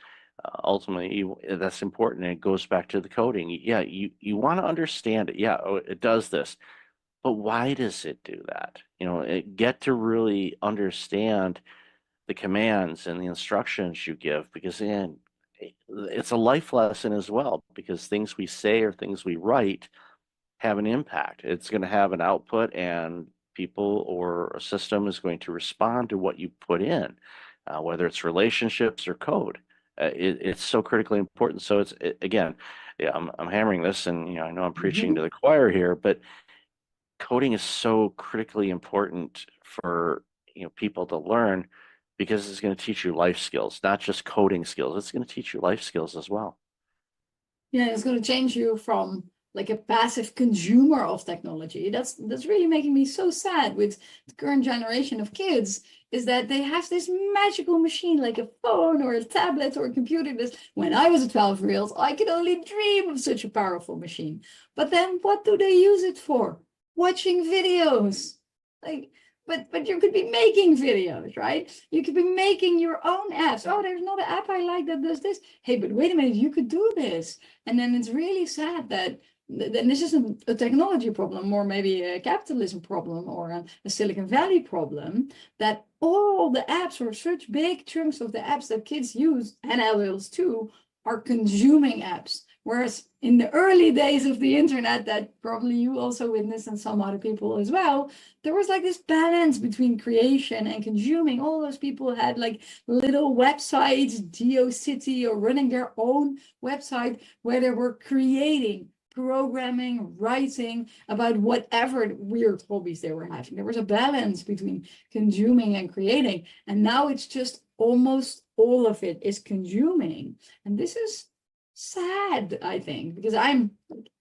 Ultimately, that's important. And it goes back to the coding. Yeah, you want to understand it. Yeah, oh, it does this, but why does it do that? Get to really understand the commands and the instructions you give, because then it's a life lesson as well, because things we say or things we write have an impact. It's going to have an output, and people or a system is going to respond to what you put in, whether it's relationships or code. It's so critically important. So again, yeah, I'm hammering this, and I know I'm preaching to the choir here, but coding is so critically important for people to learn, because it's going to teach you life skills, not just coding skills. It's going to teach you life skills as well. Yeah, it's going to change you from like a passive consumer of technology. That's really making me so sad with the current generation of kids, is that they have this magical machine like a phone or a tablet or a computer. When I was a 12-year-old, I could only dream of such a powerful machine. But then what do they use it for? Watching videos. But you could be making videos, right? You could be making your own apps. Oh, there's another app I like that does this. Hey, but wait a minute, you could do this. And then it's really sad that then this isn't a technology problem, or maybe a capitalism problem, or a Silicon Valley problem, that all the apps, or such big chunks of the apps that kids use, and adults too, are consuming apps. Whereas in the early days of the internet, that probably you also witnessed, and some other people as well, there was like this balance between creation and consuming. All those people had like little websites, GeoCity, or running their own website where they were creating, programming, writing about whatever weird hobbies they were having. There was a balance between consuming and creating. And now it's just almost all of it is consuming. And this is sad, I think, because I'm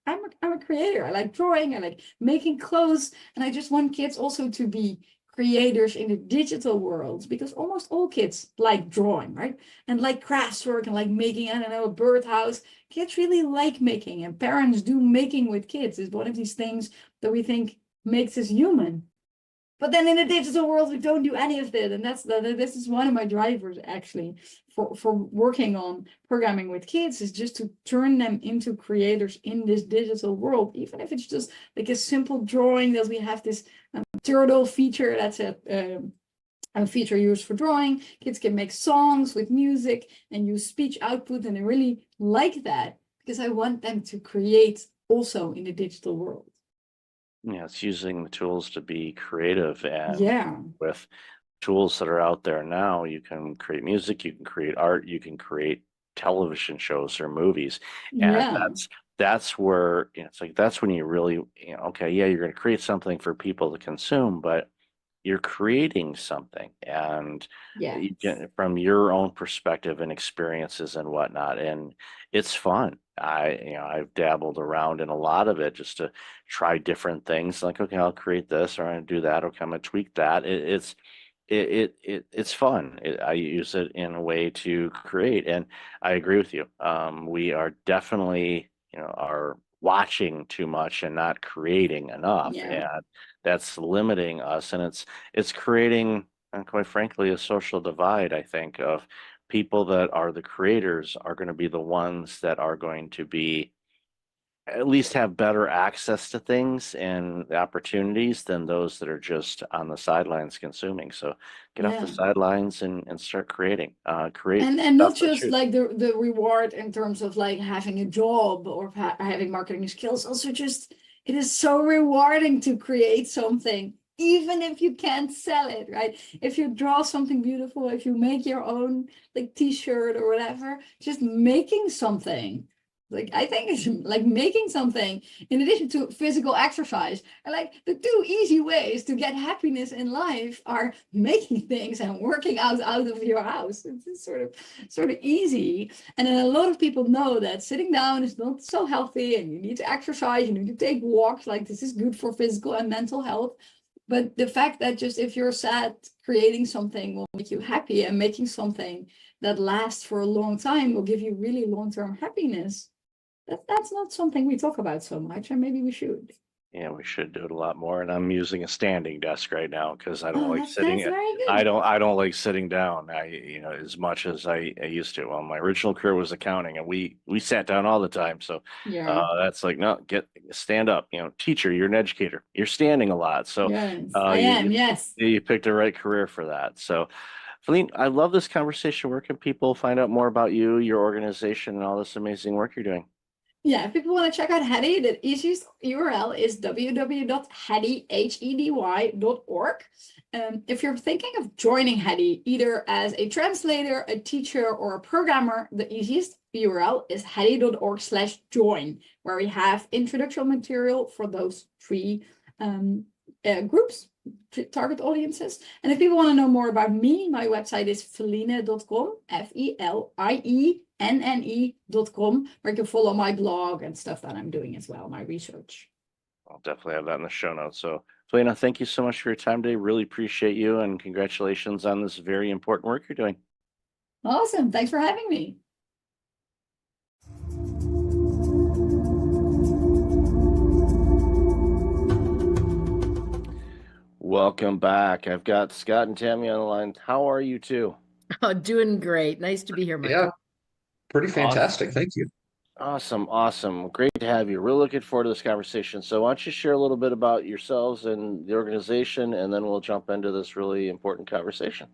a creator. I like drawing, I like making clothes, and I just want kids also to be creators in the digital world, because almost all kids like drawing, right? And like crafts work, and like making, I don't know, a birdhouse. Kids really like making, and parents do making with kids. Is one of these things that we think makes us human. But then in the digital world, we don't do any of that. And this is one of my drivers, actually, for working on programming with kids, is just to turn them into creators in this digital world, even if it's just like a simple drawing. That we have this turtle feature, that's a feature used for drawing. Kids can make songs with music and use speech output, and I really like that, because I want them to create also in the digital world. Yeah, it's using the tools to be creative, and Yeah. with tools that are out there now, you can create music, you can create art, you can create television shows or movies, and Yeah. that's where it's like, that's when you really okay, yeah, you're going to create something for people to consume, but you're creating something, and Yeah. you get from your own perspective and experiences and whatnot, and it's fun. I've dabbled around in a lot of it just to try different things. Like, okay, I'll create this, or I'm gonna do that. Okay, I'm gonna tweak that. it's fun. I use it in a way to create, and I agree with you. We are definitely, are watching too much and not creating enough, Yeah. and that's limiting us, and it's creating, and quite frankly, a social divide, I think, of people that are the creators are going to be the ones that are going to be at least have better access to things and the opportunities than those that are just on the sidelines consuming. So get off the Yeah. sidelines and start creating. Create And stuff not that's just you. like the reward in terms of like having a job or having marketing skills, also just it is so rewarding to create something, even if you can't sell it, right? If you draw something beautiful, if you make your own like t-shirt or whatever, just making something. Like I think it's like making something in addition to physical exercise. And like the two easy ways to get happiness in life are making things and working out of your house. It's sort of easy. And then a lot of people know that sitting down is not so healthy and you need to exercise, you need to take walks, like this is good for physical and mental health. But the fact that just if you're sad, creating something will make you happy, and making something that lasts for a long time will give you really long-term happiness. That's not something we talk about so much, and maybe we should. Yeah, we should do it a lot more. And I'm using a standing desk right now because I don't Oh, like that's sitting. very good. I don't like sitting down. As much as I used to. Well, my original career was accounting, and we sat down all the time. So Yeah. that's like, no, stand up. Teacher, you're an educator. You're standing a lot. So Yes, I am. Yes. you picked the right career for that. So, Feline, I love this conversation. Where can people find out more about you, your organization, and all this amazing work you're doing? Yeah, if people want to check out Hedy, the easiest URL is www.hedy.org. If you're thinking of joining Hedy, either as a translator, a teacher, or a programmer, the easiest URL is hedy.org/join, where we have introductory material for those three groups, target audiences. And if people want to know more about me, my website is feline.com, FELIENNE.com, where you can follow my blog and stuff that I'm doing as well, my research. I'll definitely have that in the show notes. So, Felina, thank you so much for your time today. Really appreciate you, and congratulations on this very important work you're doing. Awesome. Thanks for having me. Welcome back. I've got Scott and Tammy on the line. How are you two? Oh, doing great. Nice to be here, Michael. Yeah, pretty fantastic. Thank you. Awesome. Awesome. Great to have you. Really looking forward to this conversation. So why don't you share a little bit about yourselves and the organization, and then we'll jump into this really important conversation.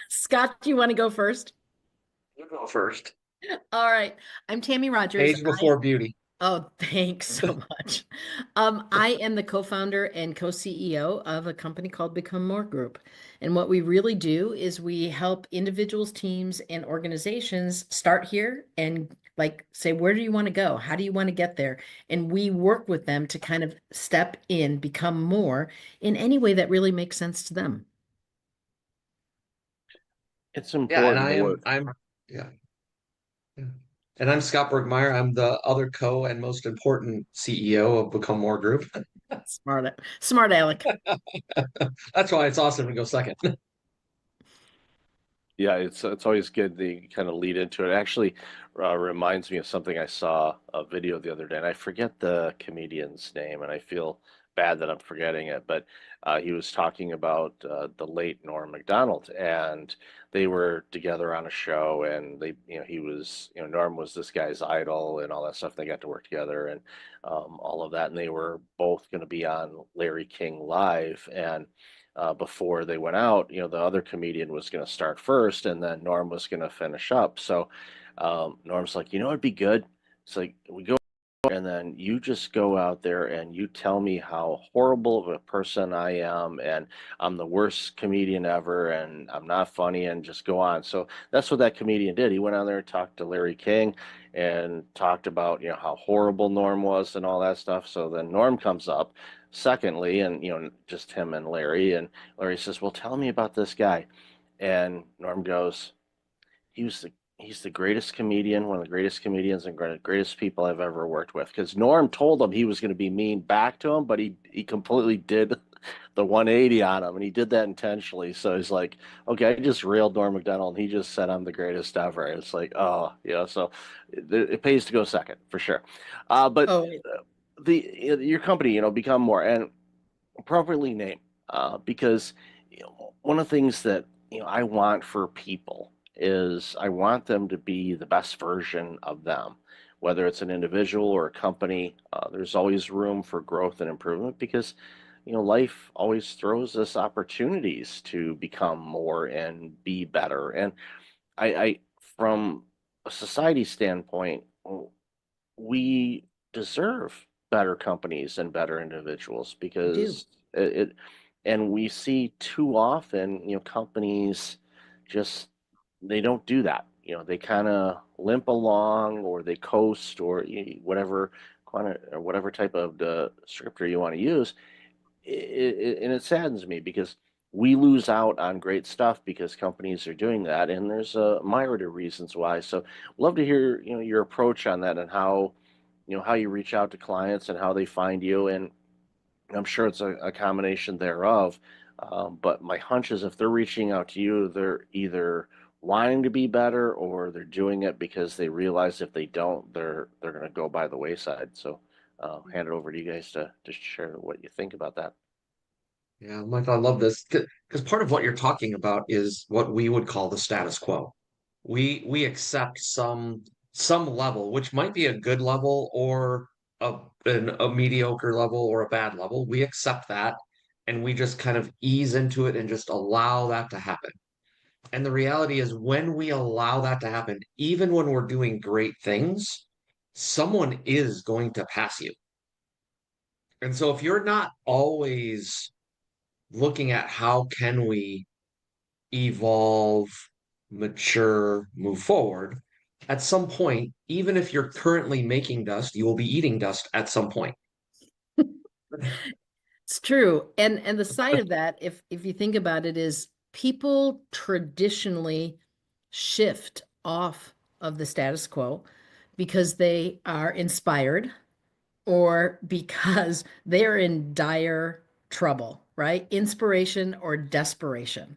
Scott, do you want to go first? You go first. All right. I'm Tammy Rogers. Age before beauty. Oh, thanks so much. I am the co-founder and co-CEO of a company called Become More Group. And what we really do is we help individuals, teams, and organizations start here and say, where do you want to go? How do you want to get there? And we work with them to kind of step in, become more in any way that really makes sense to them. It's important. Yeah, and I'm Scott Bergmeyer. I'm the other and most important CEO of Become More Group. Smart Alec. That's why it's awesome to go second. Yeah, it's always good to kind of lead into it. Actually, reminds me of something I saw a video the other day, and I forget the comedian's name, and I feel bad that I'm forgetting it. But he was talking about the late Norm Macdonald, and they were together on a show, and Norm was this guy's idol and all that stuff. They got to work together and all of that, and they were both going to be on Larry King Live, and before they went out, the other comedian was going to start first, and then Norm was going to finish up. So Norm's like, it'd be good. It's like, we go, and then you just go out there and you tell me how horrible of a person I am, and I'm the worst comedian ever, and I'm not funny, and just go on. So that's what that comedian did. He went on there and talked to Larry King and talked about, how horrible Norm was and all that stuff. So then Norm comes up secondly, and just him and Larry, and Larry says, well, tell me about this guy. And Norm goes, he's the greatest comedian, one of the greatest comedians and greatest people I've ever worked with. Because Norm told him he was going to be mean back to him, but he completely did the 180 on him, and he did that intentionally. So he's like, okay, I just railed Norm Macdonald, and he just said I'm the greatest ever. It's like, oh, yeah. So it pays to go second for sure. But Oh, your company, become more and appropriately named, because one of the things that I want for people is I want them to be the best version of them, whether it's an individual or a company. There's always room for growth and improvement because life always throws us opportunities to become more and be better. And I from a society standpoint, we deserve better companies and better individuals we do. because and we see too often, companies just they don't do that. They kind of limp along or they coast or whatever or whatever type of descriptor you want to use. And it saddens me because we lose out on great stuff because companies are doing that, and there's a myriad of reasons why. So, love to hear your approach on that and how you reach out to clients and how they find you. And I'm sure it's a combination thereof. But my hunch is if they're reaching out to you, they're either wanting to be better or they're doing it because they realize if they don't, they're going to go by the wayside. So, hand it over to you guys to share what you think about that. Yeah, Michael, I love this because part of what you're talking about is what we would call the status quo. We accept some level, which might be a good level or a mediocre level or a bad level. We accept that and we just kind of ease into it and just allow that to happen. And the reality is when we allow that to happen, even when we're doing great things, someone is going to pass you. And so if you're not always looking at how can we evolve, mature, move forward, at some point, even if you're currently making dust, you will be eating dust at some point. It's true. And the side of that, if you think about it, is people traditionally shift off of the status quo because they are inspired or because they're in dire trouble, right? Inspiration or desperation.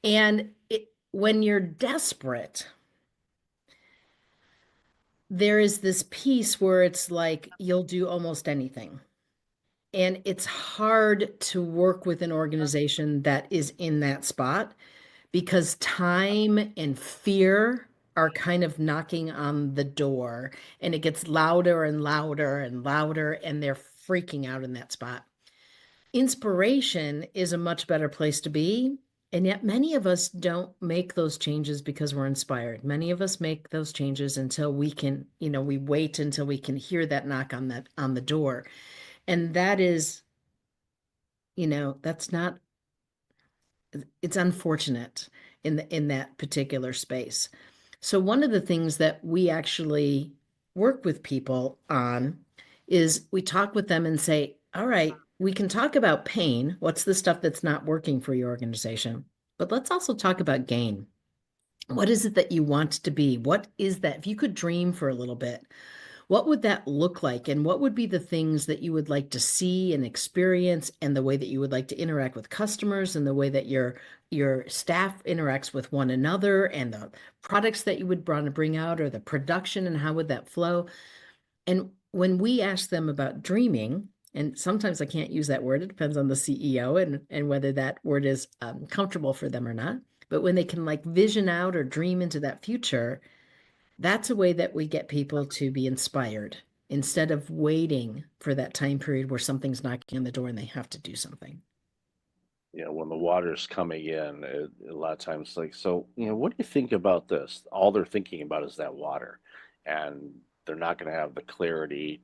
And when you're desperate, there is this piece where it's like you'll do almost anything. And it's hard to work with an organization that is in that spot because time and fear are kind of knocking on the door and it gets louder and louder and louder, and they're freaking out in that spot. Inspiration is a much better place to be. And yet many of us don't make those changes because we're inspired. Many of us make those changes until we can, we wait until we can hear that knock on the door. And that is, that's not, it's unfortunate in that particular space. So one of the things that we actually work with people on is we talk with them and say, all right, we can talk about pain. What's the stuff that's not working for your organization? But let's also talk about gain. What is it that you want to be? What is that? If you could dream for a little bit, what would that look like? And what would be the things that you would like to see and experience, and the way that you would like to interact with customers, and the way that your staff interacts with one another, and the products that you would want to bring out, or the production, and how would that flow? And when we ask them about dreaming, and sometimes I can't use that word, it depends on the CEO and whether that word is comfortable for them or not. But when they can like vision out or dream into that future, that's a way that we get people to be inspired instead of waiting for that time period where something's knocking on the door and they have to do something. When the water's coming in, a lot of times, like, so, what do you think about this? All they're thinking about is that water, and they're not going to have the clarity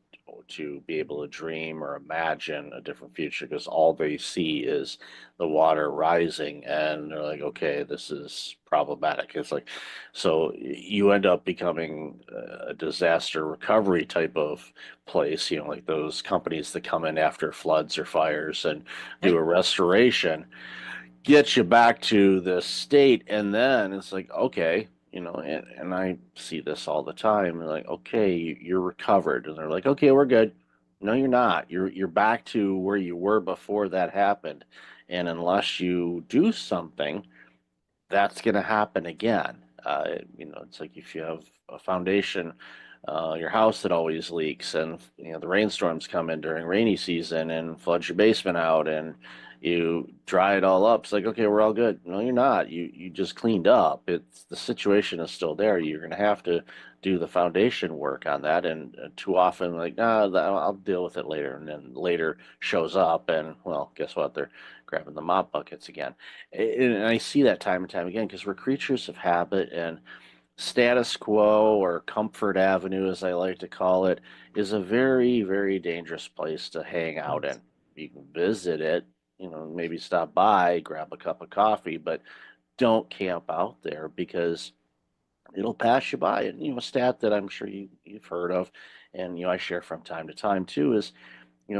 to be able to dream or imagine a different future because all they see is the water rising, and they're like, okay, this is problematic. It's like, so you end up becoming a disaster recovery type of place, like those companies that come in after floods or fires and do a restoration, get you back to the state, and then it's like, okay, and I see this all the time. They're like, okay, you're recovered, and they're like, okay, we're good. No, you're not. You're back to where you were before that happened. And unless you do something, that's going to happen again. It's like if you have a foundation, your house that always leaks, and the rainstorms come in during rainy season and floods your basement out, and you dry it all up. It's like, okay, we're all good. No, you're not. You just cleaned up. It's the situation is still there. You're going to have to do the foundation work on that, and too often, like, nah, I'll deal with it later, and then later shows up, and well, guess what? They're grabbing the mop buckets again. And I see that time and time again because we're creatures of habit, and status quo, or comfort avenue, as I like to call it, is a very, very dangerous place to hang out in. You can visit it, maybe stop by, grab a cup of coffee, but don't camp out there because it'll pass you by. And a stat that I'm sure you've heard of, and I share from time to time too, is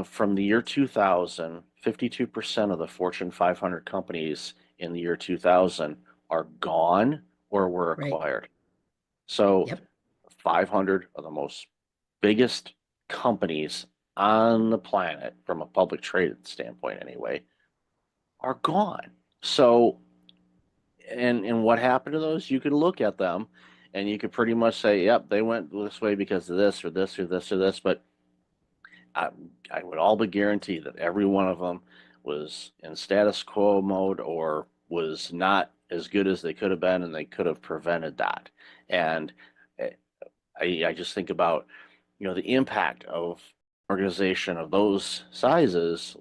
from the year 2000, 52% of the Fortune 500 companies in the year 2000 are gone or were Right. acquired. So Yep. 500 of the most biggest companies on the planet, from a public traded standpoint anyway, are gone. So, and what happened to those? You could look at them and you could pretty much say, yep, they went this way because of this or this or this or this. But I would all but guarantee that every one of them was in status quo mode or was not as good as they could have been, and they could have prevented that. And eh, I just think about, the impact of organization of those sizes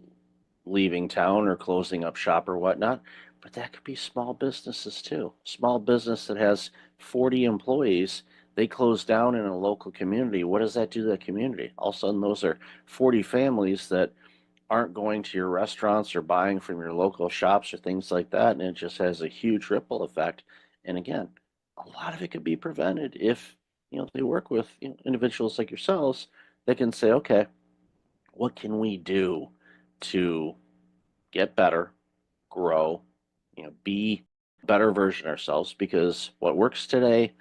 leaving town or closing up shop or whatnot. But that could be small businesses too. Small business that has 40 employees, they close down in a local community. What does that do to the community? All of a sudden, those are 40 families that aren't going to your restaurants or buying from your local shops or things like that. And it just has a huge ripple effect. And again, a lot of it could be prevented if, they work with individuals like yourselves that can say, okay, what can we do to get better, grow, be a better version of ourselves? Because what works today,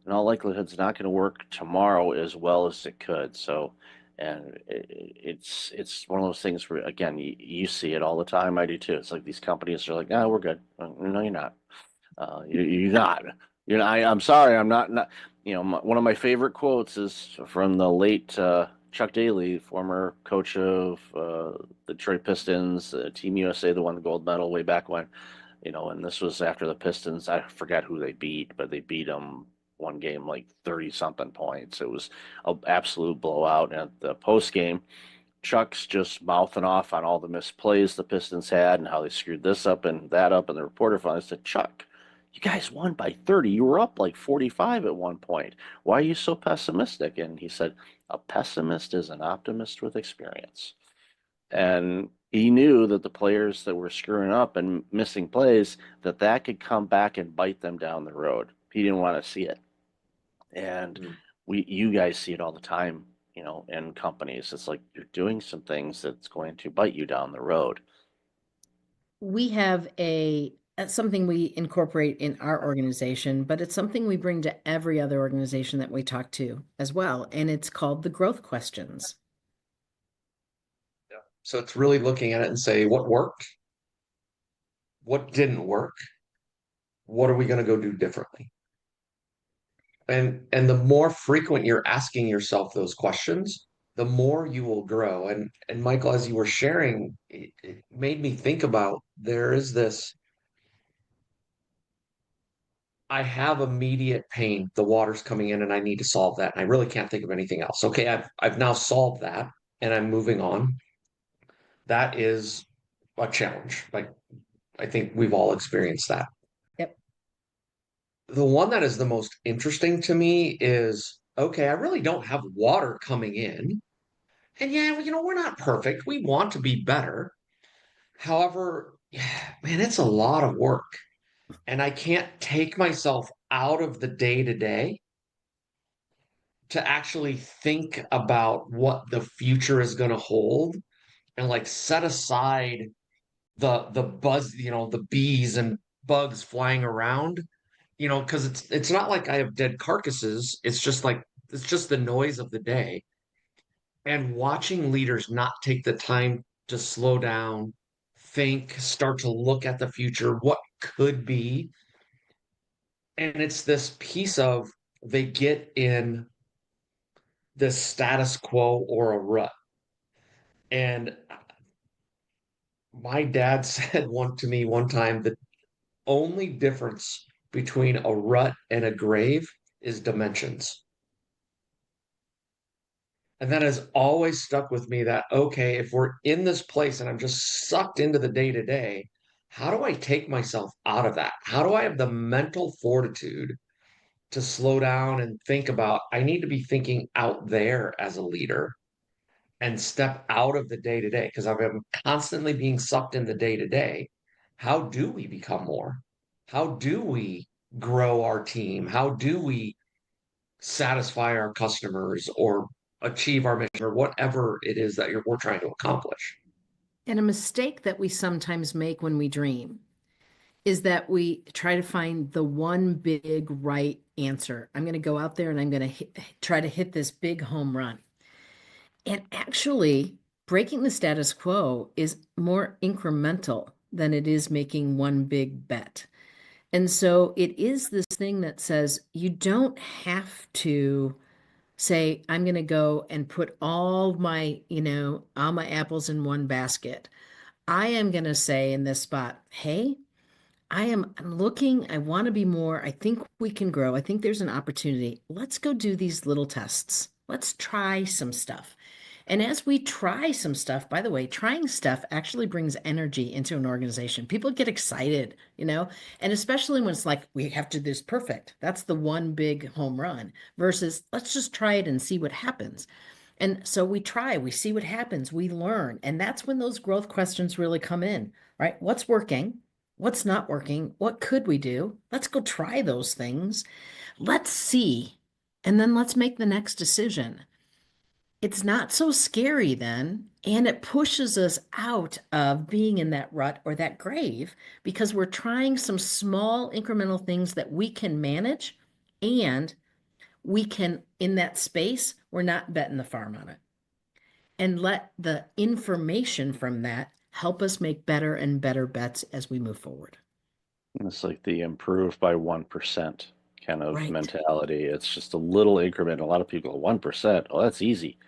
in all likelihood, is not going to work tomorrow as well as it could. So, and it's one of those things where, again, you see it all the time. I do too. It's like these companies are like, no, we're good. No, you're not. You're not. I'm sorry. I'm not. One of my favorite quotes is from the late Chuck Daly, former coach of the Detroit Pistons, Team USA, that won the gold medal way back when. And this was after the Pistons. I forget who they beat, but they beat them one game like 30 something points. It was an absolute blowout. And at the post game, Chuck's just mouthing off on all the missed plays the Pistons had and how they screwed this up and that up. And the reporter finally said, Chuck, you guys won by 30. You were up like 45 at one point. Why are you so pessimistic? And he said, a pessimist is an optimist with experience. And he knew that the players that were screwing up and missing plays, that could come back and bite them down the road. He didn't want to see it. And you guys see it all the time, in companies. It's like you're doing some things that's going to bite you down the road. We have something we incorporate in our organization, but it's something we bring to every other organization that we talk to as well. And it's called the growth questions. Yeah. So it's really looking at it and say, what worked? What didn't work? What are we going to go do differently? And the more frequent you're asking yourself those questions, the more you will grow. And Michael, as you were sharing, it made me think about, there is this, I have immediate pain. The water's coming in and I need to solve that. And I really can't think of anything else. Okay, I've now solved that and I'm moving on. That is a challenge. Like, I think we've all experienced that. Yep. The one that is the most interesting to me is, okay, I really don't have water coming in. And yeah, we're not perfect. We want to be better. However, man, it's a lot of work. And I can't take myself out of the day to day to actually think about what the future is going to hold and like set aside the buzz, the bees and bugs flying around, because it's not like I have dead carcasses. It's just the noise of the day. and watching leaders not take the time to slow down, think, start to look at the future, what could be. And it's this piece of they get in this status quo or a rut. And my dad said to me one time, the only difference between a rut and a grave is dimensions. And that has always stuck with me that, okay, if we're in this place and I'm just sucked into the day to day, how do I take myself out of that? How do I have the mental fortitude to slow down and think about, I need to be thinking out there as a leader and step out of the day to day? Because I'm constantly being sucked in the day to day. How do we become more? How do we grow our team? How do we satisfy our customers or achieve our mission or whatever it is that we're trying to accomplish? And a mistake that we sometimes make when we dream is that we try to find the one big right answer. I'm going to go out there and I'm going to try to hit this big home run. And actually, breaking the status quo is more incremental than it is making one big bet. And so it is this thing that says you don't have to say, I'm going to go and put all my apples in one basket. I am going to say in this spot, hey, I'm looking, I want to be more. I think we can grow. I think there's an opportunity. Let's go do these little tests. Let's try some stuff. And as we try some stuff, by the way, trying stuff actually brings energy into an organization. People get excited, and especially when it's like, we have to do this perfect. That's the one big home run versus let's just try it and see what happens. And so we try, we see what happens, we learn. And that's when those growth questions really come in, right? What's working? What's not working? What could we do? Let's go try those things. Let's see. And then let's make the next decision. It's not so scary then, and it pushes us out of being in that rut or that grave because we're trying some small incremental things that we can manage, and we can, in that space, we're not betting the farm on it. And let the information from that help us make better and better bets as we move forward. It's like the improve by 1% kind of Right. mentality. It's just a little increment. A lot of people go 1%. Oh, that's easy.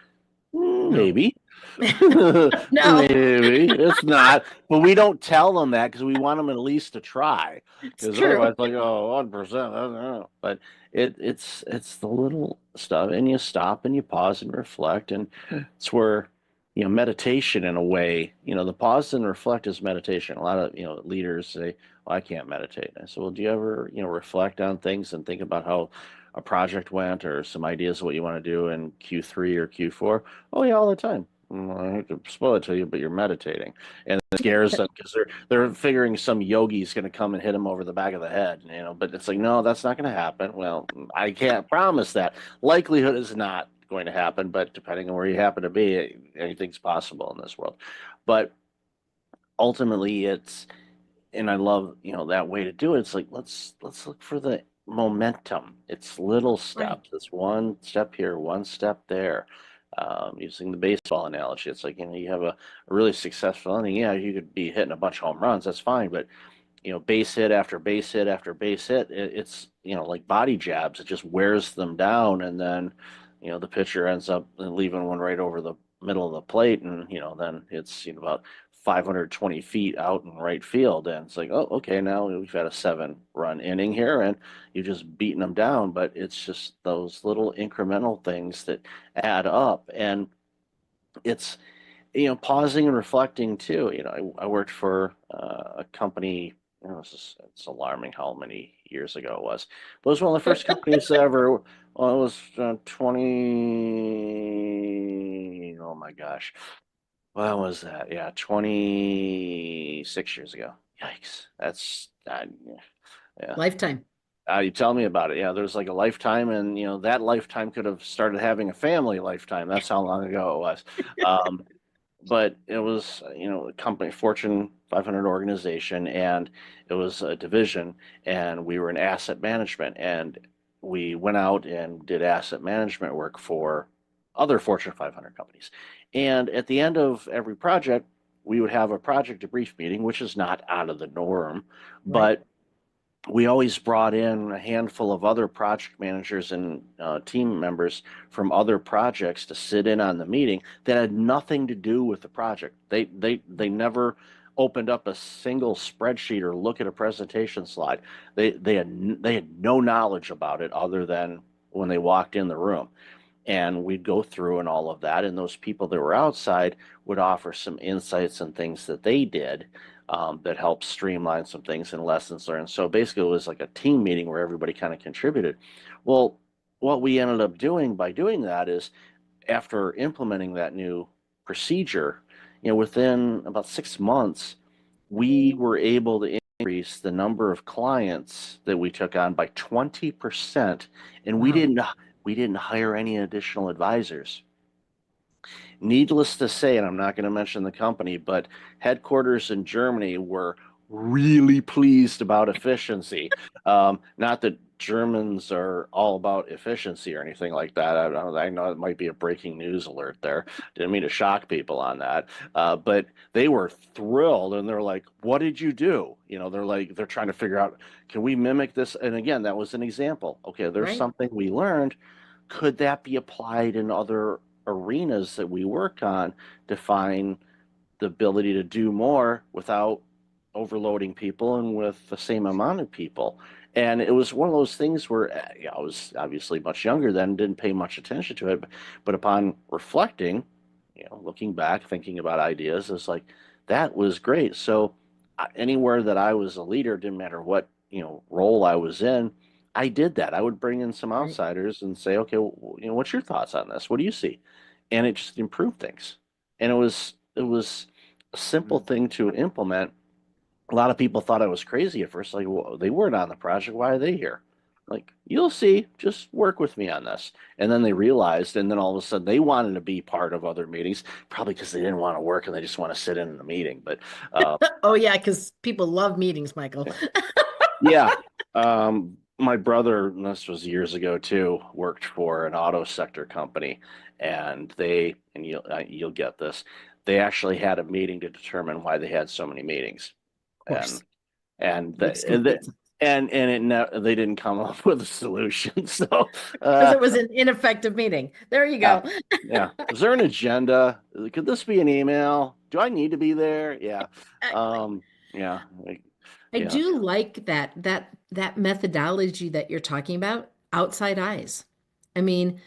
No. Maybe. No. Maybe it's not, but we don't tell them that because we want them at least to try. It's Because true. otherwise, like, oh, 1%, I don't know. But it's the little stuff, and you stop and you pause and reflect, and it's where meditation in a way. The pause and reflect is meditation. A lot of leaders say, "Well, I can't meditate." I said, "Well, do you ever reflect on things and think about how a project went or some ideas of what you want to do in Q3 or Q4?" "Oh yeah, all the time." "I hate to spoil it to you, but you're meditating," and it scares them because they're figuring some yogi is going to come and hit them over the back of the head, But it's like, no, that's not going to happen. Well, I can't promise that. Likelihood is not going to happen, but depending on where you happen to be, anything's possible in this world. But ultimately, and I love that way to do it. It's like let's look for the momentum. It's little steps. It's one step here, one step there. Using the baseball analogy, it's like you have a really successful inning. Yeah, you could be hitting a bunch of home runs. That's fine, but base hit after base hit after base hit, it's like body jabs. It just wears them down, and then the pitcher ends up leaving one right over the middle of the plate, and then it's about 520 feet out in right field, and it's like, oh, okay, now we've had a 7-run inning here, and you're just beating them down. But it's just those little incremental things that add up, and it's pausing and reflecting too. I worked for a company. It's alarming how many years ago it was. But it was one of the first companies ever. Well, it was 20. Oh my gosh. When was that? Yeah, 26 years ago. Yikes. That's yeah. Lifetime. You tell me about it. Yeah, there's like a lifetime, and that lifetime could have started having a family lifetime. That's how long ago it was. But it was, a company, Fortune 500 organization, and it was a division, and we were in asset management, and we went out and did asset management work for other Fortune 500 companies. And at the end of every project, we would have a project debrief meeting, which is not out of the norm, but we always brought in a handful of other project managers and team members from other projects to sit in on the meeting that had nothing to do with the project. They never opened up a single spreadsheet or look at a presentation slide. They had no knowledge about it other than when they walked in the room. And we'd go through and all of that, and those people that were outside would offer some insights and things that they did that helped streamline some things and lessons learned. So basically, it was like a team meeting where everybody kind of contributed. Well, what we ended up doing by doing that is, after implementing that new procedure, within about 6 months, we were able to increase the number of clients that we took on by 20%, and we didn't hire any additional advisors. Needless to say, and I'm not going to mention the company, but headquarters in Germany were really pleased about efficiency. Not that Germans are all about efficiency or anything like that. I know it might be a breaking news alert there. Didn't mean to shock people on that. But they were thrilled, and they're like, "What did you do?" They're trying to figure out, can we mimic this? And again, that was an example. Okay, there's something we learned. Could that be applied in other arenas that we work on to find the ability to do more without overloading people and with the same amount of people? And it was one of those things where I was obviously much younger then, didn't pay much attention to it, but upon reflecting, looking back, thinking about ideas, it's like, that was great. So anywhere that I was a leader, didn't matter what role I was in, I did that. I would bring in some outsiders and say, okay, what's your thoughts on this? What do you see? And it just improved things. And it was a simple thing to implement. A lot of people thought I was crazy at first. Like, well, they weren't on the project. Why are they here? Like, you'll see, just work with me on this. And then they realized, and then all of a sudden they wanted to be part of other meetings, probably because they didn't want to work and they just want to sit in the meeting. But oh yeah, because people love meetings, Michael. Yeah. My brother, and this was years ago too, worked for an auto sector company, and you'll get this, they actually had a meeting to determine why they had so many meetings. And they didn't come up with a solution. So because it was an ineffective meeting. There you go. Yeah. Is there an agenda? Could this be an email? Do I need to be there? Yeah. Yeah. I do like that methodology that you're talking about, outside eyes. I mean,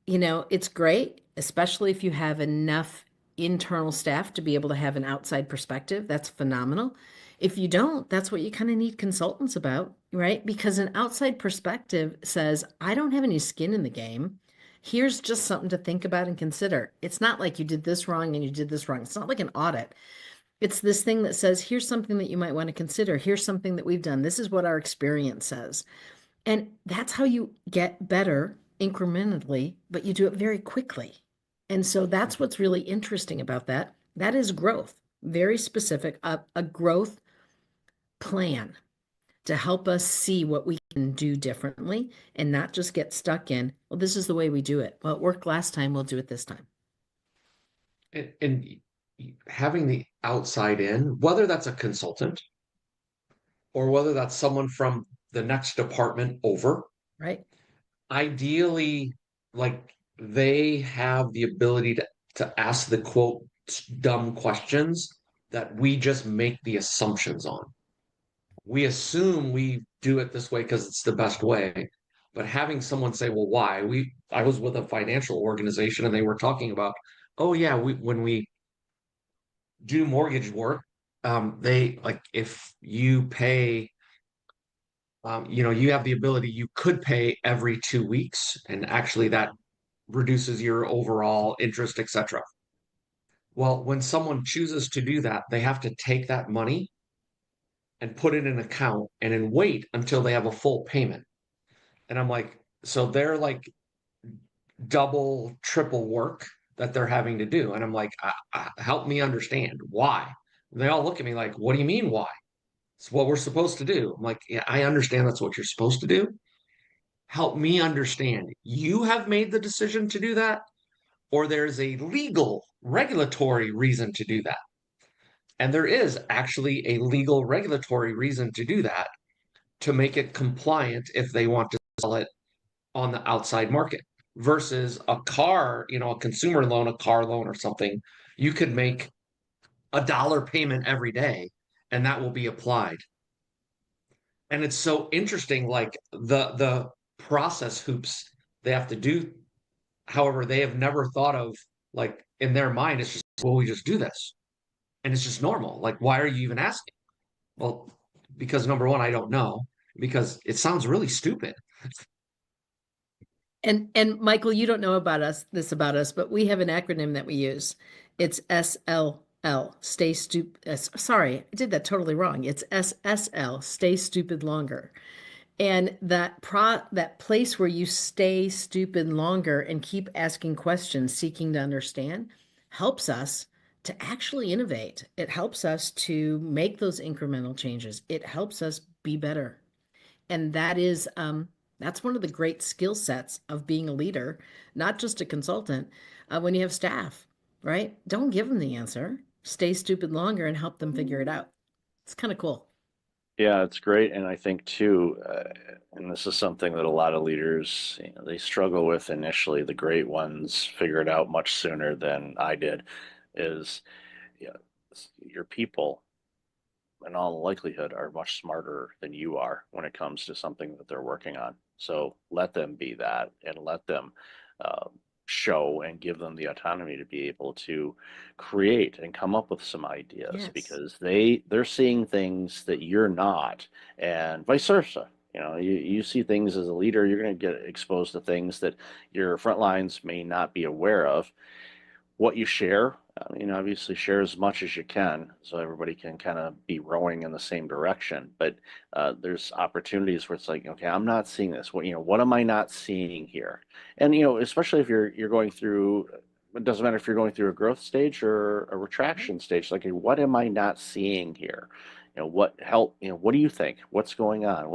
it's great, especially if you have enough internal staff to be able to have an outside perspective. That's phenomenal. If you don't, that's what you kind of need consultants about, right? Because an outside perspective says, I don't have any skin in the game. Here's just something to think about and consider. It's not like you did this wrong and you did this wrong. It's not like an audit. It's this thing that says, here's something that you might want to consider. Here's something that we've done. This is what our experience says. And that's how you get better incrementally, but you do it very quickly. And so that's what's really interesting about that. That is growth, very specific, a growth plan to help us see what we can do differently and not just get stuck in, well, this is the way we do it. Well, it worked last time, we'll do it this time. And having the outside in, whether that's a consultant or whether that's someone from the next department over, right? Ideally, like, they have the ability to ask the quote dumb questions that we just make the assumptions on. We assume we do it this way because it's the best way, but having someone say, well, why? I was with a financial organization and they were talking about, oh yeah, when we do mortgage work, they, like, if you pay, you have the ability, you could pay every 2 weeks, and actually that reduces your overall interest, etc. Well, when someone chooses to do that, they have to take that money and put it in an account and then wait until they have a full payment. And I'm like, so they're like double, triple work that they're having to do. And I'm like, help me understand why. And they all look at me like, what do you mean why? It's what we're supposed to do. I'm like, yeah, I understand that's what you're supposed to do. Help me understand. You have made the decision to do that, or there's a legal regulatory reason to do that. And there is actually a legal regulatory reason to do that, to make it compliant if they want to sell it on the outside market, versus a car, a consumer loan, a car loan or something. You could make $1 payment every day and that will be applied. And it's so interesting, like the process hoops they have to do. However, they have never thought of, like, in their mind, it's just, well, we just do this. And it's just normal. Like, why are you even asking? Well, because number one, I don't know, because it sounds really stupid. And Michael, you don't know about us, but we have an acronym that we use. It's SLL, stay stupid. Sorry, I did that totally wrong. It's SSL, stay stupid longer. And that place where you stay stupid longer and keep asking questions, seeking to understand, helps us to actually innovate. It helps us to make those incremental changes. It helps us be better. And that's one of the great skill sets of being a leader, not just a consultant. When you have staff, right? Don't give them the answer. Stay stupid longer and help them figure it out. It's kind of cool. Yeah, it's great. And I think too, and this is something that a lot of leaders, they struggle with initially. The great ones figure it out much sooner than I did, is your people, in all likelihood, are much smarter than you are when it comes to something that they're working on. So let them be that, and let them show and give them the autonomy to be able to create and come up with some ideas, Yes. because they're seeing things that you're not, and vice versa. You see things as a leader, you're going to get exposed to things that your front lines may not be aware of. What you share, obviously share as much as you can so everybody can kind of be rowing in the same direction. But there's opportunities where it's like, okay, I'm not seeing this. What am I not seeing here? And especially if you're going through, it doesn't matter if you're going through a growth stage or a retraction stage. Like, what am I not seeing here? What do you think? What's going on?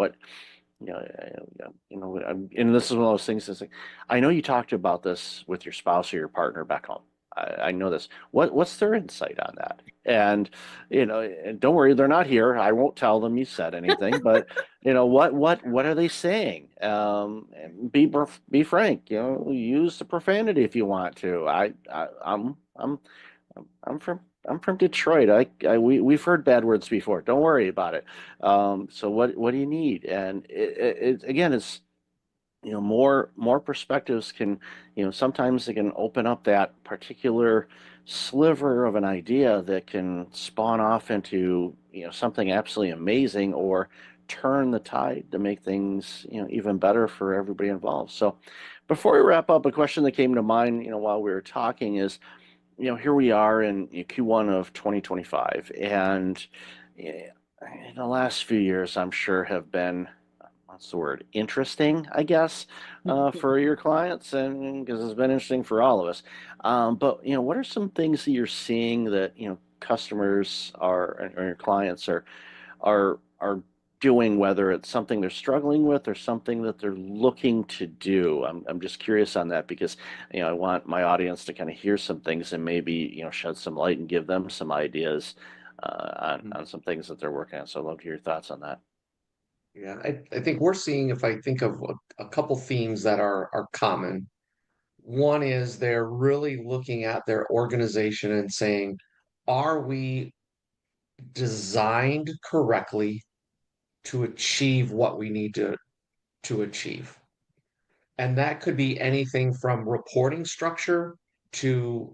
And this is one of those things that's like, I know you talked about this with your spouse or your partner back home. I know this. What's their insight on that? And and don't worry, they're not here. I won't tell them you said anything. But what are they saying? And be frank. Use the profanity if you want to. I'm from Detroit. We've heard bad words before. Don't worry about it. So what do you need? And it again, it's more perspectives can, sometimes it can open up that particular sliver of an idea that can spawn off into, something absolutely amazing, or turn the tide to make things, even better for everybody involved. So before we wrap up, a question that came to mind, while we were talking is, here we are in Q1 of 2025, and in the last few years, I'm sure have been, what's the word, interesting, I guess, for your clients, and because it's been interesting for all of us. But what are some things that you're seeing that customers or your clients are doing, whether it's something they're struggling with or something that they're looking to do? I'm just curious on that, because I want my audience to kind of hear some things and maybe shed some light and give them some ideas on some things that they're working on. So I'd love to hear your thoughts on that. Yeah, I think we're seeing, if I think of a couple themes that are common, one is they're really looking at their organization and saying, are we designed correctly to achieve what we need to achieve? And that could be anything from reporting structure to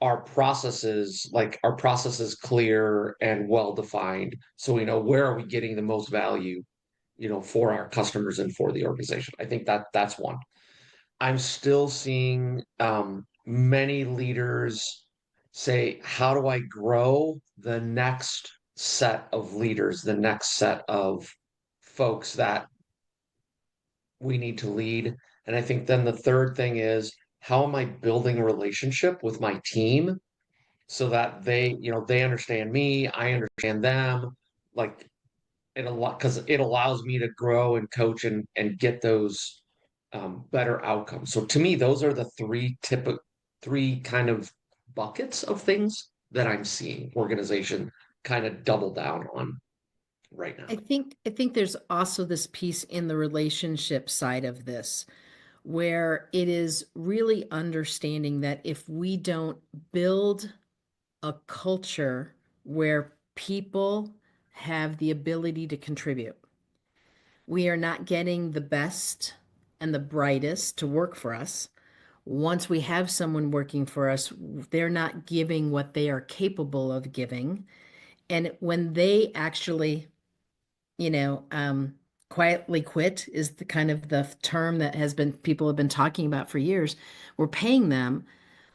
our processes, like our processes clear and well defined, so we know where are we getting the most value, for our customers and for the organization. I think that's one. I'm still seeing many leaders say, how do I grow the next set of leaders, the next set of folks that we need to lead? And I think then the third thing is, how am I building a relationship with my team so that they understand me, I understand them, like because it allows me to grow and coach and get those better outcomes. So to me, those are the three three kind of buckets of things that I'm seeing organization kind of double down on right now. I think there's also this piece in the relationship side of this where it is really understanding that if we don't build a culture where people have the ability to contribute, we are not getting the best and the brightest to work for us. Once we have someone working for us, they're not giving what they are capable of giving. And when they actually, quietly quit is the kind of the term that people have been talking about for years. We're paying them,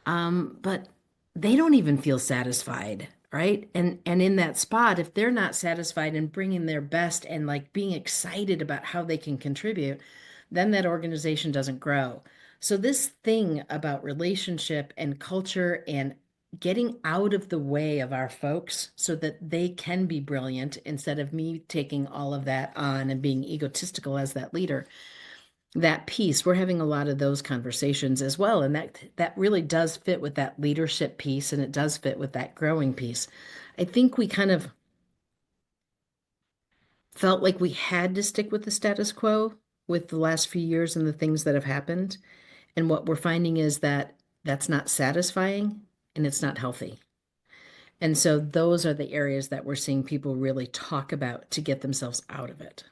but they don't even feel satisfied, right? And in that spot, if they're not satisfied and bringing their best and like being excited about how they can contribute, then that organization doesn't grow. So this thing about relationship and culture and getting out of the way of our folks so that they can be brilliant instead of me taking all of that on and being egotistical as that leader, that piece, we're having a lot of those conversations as well. And that really does fit with that leadership piece, and it does fit with that growing piece. I think we kind of felt like we had to stick with the status quo with the last few years and the things that have happened. And what we're finding is that that's not satisfying and it's not healthy. And so those are the areas that we're seeing people really talk about to get themselves out of it.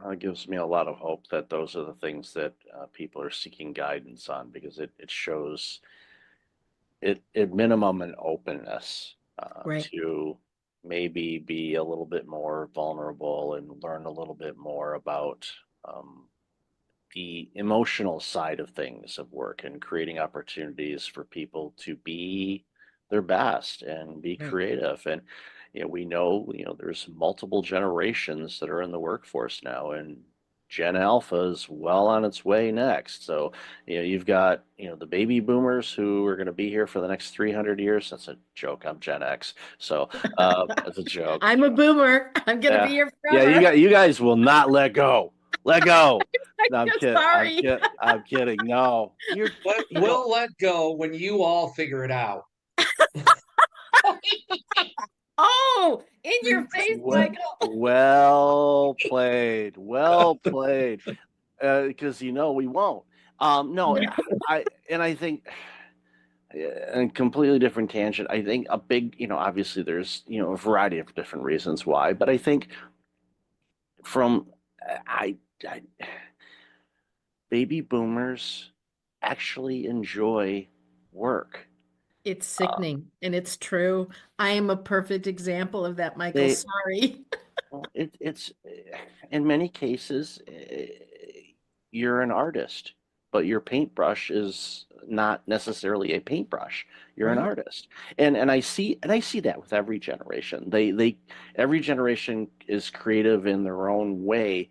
It gives me a lot of hope that those are the things that people are seeking guidance on, because it shows it at minimum an openness Right. to maybe be a little bit more vulnerable and learn a little bit more about the emotional side of things of work, and creating opportunities for people to be their best and be Right. creative. And we know there's multiple generations that are in the workforce now, and Gen Alpha is well on its way next. So you've got the baby boomers who are going to be here for the next 300 years. That's a joke. I'm Gen X, so that's a joke. I'm a boomer. I'm gonna be here Yeah, forever. you guys will not let go. Let go. No, I'm I'm kidding. sorry. I'm kidding. No, We'll let go when you all figure it out. Oh, in your face, Michael. Well played. Well played. Because we won't. No, I think, and completely different tangent. I think a big, obviously there's, a variety of different reasons why, but I think from I baby boomers actually enjoy work. It's sickening, and it's true. I am a perfect example of that, Michael. They- Sorry. It's in many cases, you're an artist, but your paintbrush is not necessarily a paintbrush. You're an Right. artist, and I see that with every generation. Every generation is creative in their own way,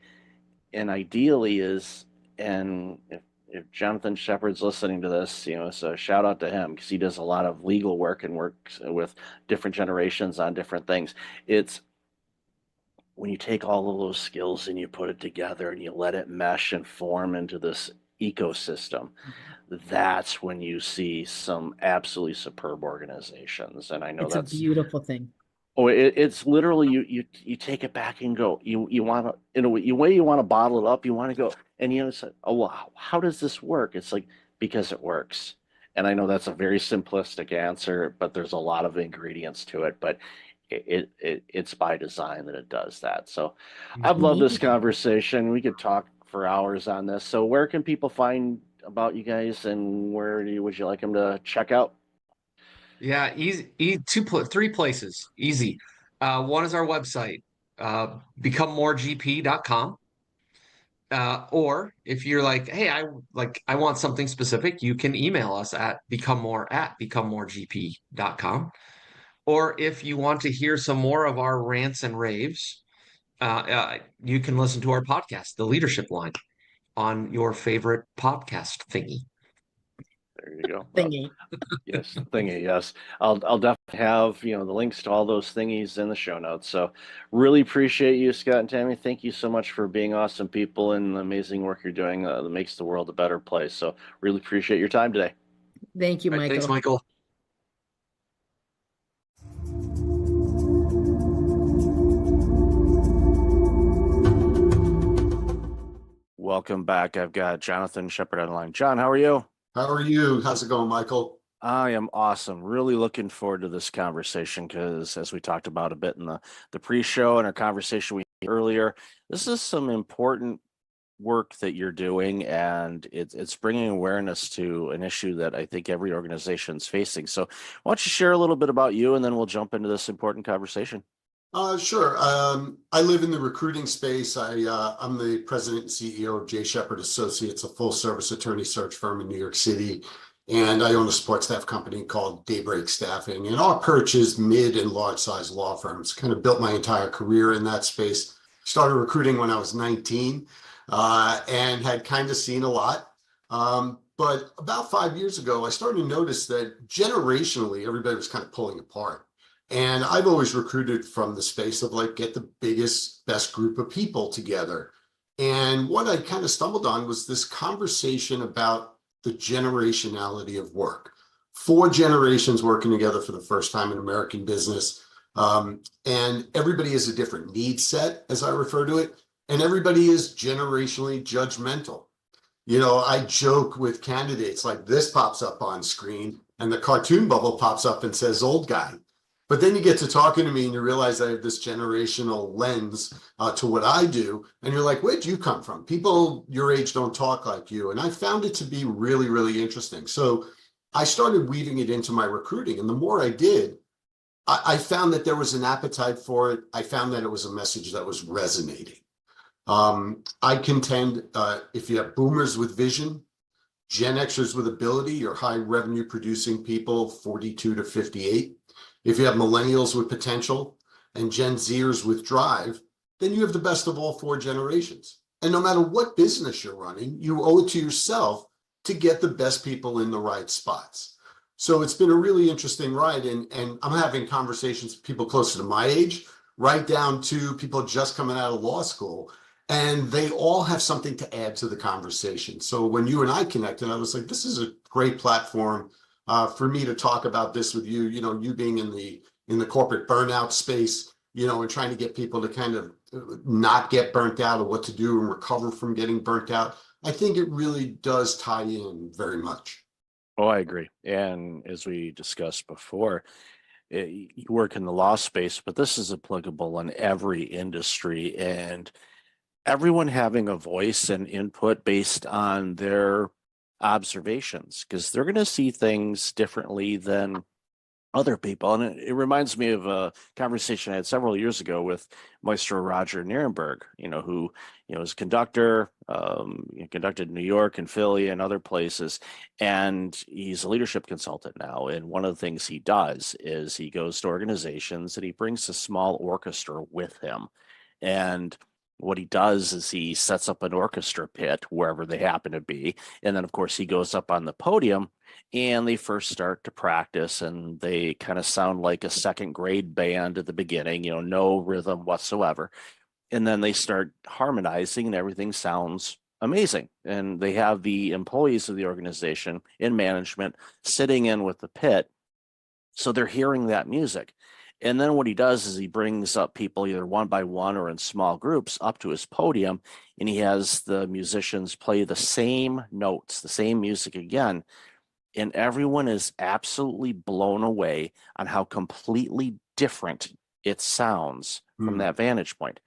and ideally is, and if Jonathan Shepard's listening to this, so shout out to him, because he does a lot of legal work and works with different generations on different things. It's when you take all of those skills and you put it together and you let it mesh and form into this ecosystem, that's when you see some absolutely superb organizations. And I know It's a that's beautiful thing. it's literally you take it back and go, you want to, in a way you want to bottle it up, you want to go and say, oh well, how does this work? It's like, because it works. And I know that's a very simplistic answer, but there's a lot of ingredients to it. But it's by design that it does that. So I've loved this conversation. We could talk for hours on this. So where can people find about you guys, and where would you like them to check out? Yeah, easy, three places. Easy. One is our website, becomemoregp.com. Or if you're like, hey, I want something specific, you can email us at becomemoregp.com. Or if you want to hear some more of our rants and raves, you can listen to our podcast, The Leadership Line, on your favorite podcast thingy. There you go. Thingy. Yes, thingy. Yes, I'll definitely have the links to all those thingies in the show notes. So really appreciate you, Scott and Tammy. Thank you so much for being awesome people and the amazing work you're doing that makes the world a better place. So really appreciate your time today. Thank you, All right, thanks, Michael. Michael. Welcome back. I've got Jonathan Shepard on the line. John, how are you? How are you? How's it going, Michael? I am awesome. Really looking forward to this conversation because, as we talked about a bit in the pre-show and our conversation we had earlier, this is some important work that you're doing, and it's bringing awareness to an issue that I think every organization is facing. So, why don't you share a little bit about you, and then we'll jump into this important conversation. Sure. I live in the recruiting space. I'm the president and CEO of J. Shepard Associates, a full-service attorney search firm in New York City. And I own a support staff company called Daybreak Staffing. And our perch is mid and large-size law firms. Kind of built my entire career in that space. Started recruiting when I was 19 and had kind of seen a lot. But about 5 years ago, I started to notice that generationally, everybody was kind of pulling apart. And I've always recruited from the space of like, get the biggest, best group of people together. And what I kind of stumbled on was this conversation about the generationality of work. 4 generations working together for the first time in American business. And everybody has a different need set, as I refer to it. And everybody is generationally judgmental. You know, I joke with candidates like this pops up on screen and the cartoon bubble pops up and says old guy. But then you get to talking to me and you realize I have this generational lens to what I do. And you're like, where'd you come from? People your age don't talk like you. And I found it to be really, really interesting. So I started weaving it into my recruiting. And the more I did, I found that there was an appetite for it. I found that it was a message that was resonating. I contend if you have boomers with vision, Gen Xers with ability, or high revenue producing people, 42 to 58. If you have millennials with potential and Gen Zers with drive, then you have the best of all 4 generations. And no matter what business you're running, you owe it to yourself to get the best people in the right spots. So it's been a really interesting ride. And I'm having conversations with people closer to my age, right down to people just coming out of law school. And they all have something to add to the conversation. So when you and I connected, I was like, this is a great platform for me to talk about this with you, you know, you being in the corporate burnout space, you know, and trying to get people to kind of not get burnt out, or what to do and recover from getting burnt out. I think it really does tie in very much. Oh, I agree. And as we discussed before, you work in the law space, but this is applicable in every industry, and everyone having a voice and input based on their observations, because they're going to see things differently than other people. And it reminds me of a conversation I had several years ago with Maestro Roger Nierenberg, you know, who, you know, is conductor, conducted in New York and Philly and other places. And he's a leadership consultant now. And one of the things he does is he goes to organizations and he brings a small orchestra with him. And what he does is he sets up an orchestra pit wherever they happen to be. And then, of course, he goes up on the podium and they first start to practice, and they kind of sound like a second grade band at the beginning, you know, no rhythm whatsoever. And then they start harmonizing and everything sounds amazing. And they have the employees of the organization in management sitting in with the pit. So they're hearing that music. And then what he does is he brings up people either one by one or in small groups up to his podium, and he has the musicians play the same notes, the same music again. And everyone is absolutely blown away on how completely different it sounds from that vantage point.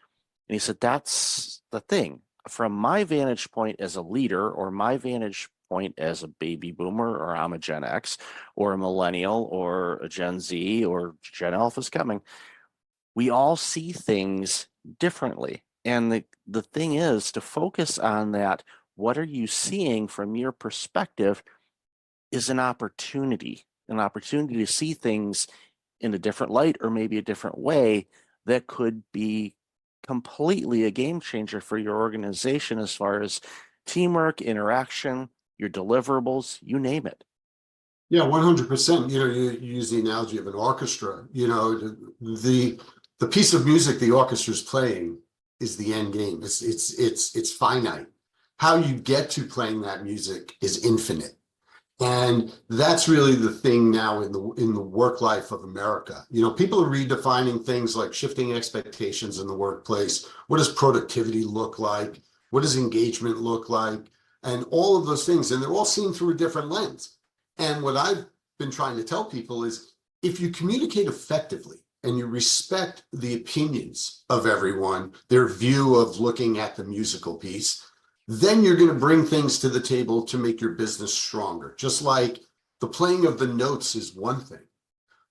And he said, that's the thing. From my vantage point as a leader, or my vantage point as a baby boomer, or I'm a Gen X, or a millennial, or a Gen Z, or Gen Alpha is coming, we all see things differently. And the thing is to focus on that. What are you seeing from your perspective is an opportunity to see things in a different light, or maybe a different way, that could be completely a game changer for your organization as far as teamwork, interaction, your deliverables, you name it. Yeah, 100%. You know, you use the analogy of an orchestra. You know, the piece of music the orchestra is playing is the end game. It's finite. How you get to playing that music is infinite. And that's really the thing now in the work life of America. You know, people are redefining things like shifting expectations in the workplace. What does productivity look like? What does engagement look like? And all of those things, and they're all seen through a different lens. And what I've been trying to tell people is, if you communicate effectively and you respect the opinions of everyone, their view of looking at the musical piece, then you're going to bring things to the table to make your business stronger. Just like the playing of the notes is one thing,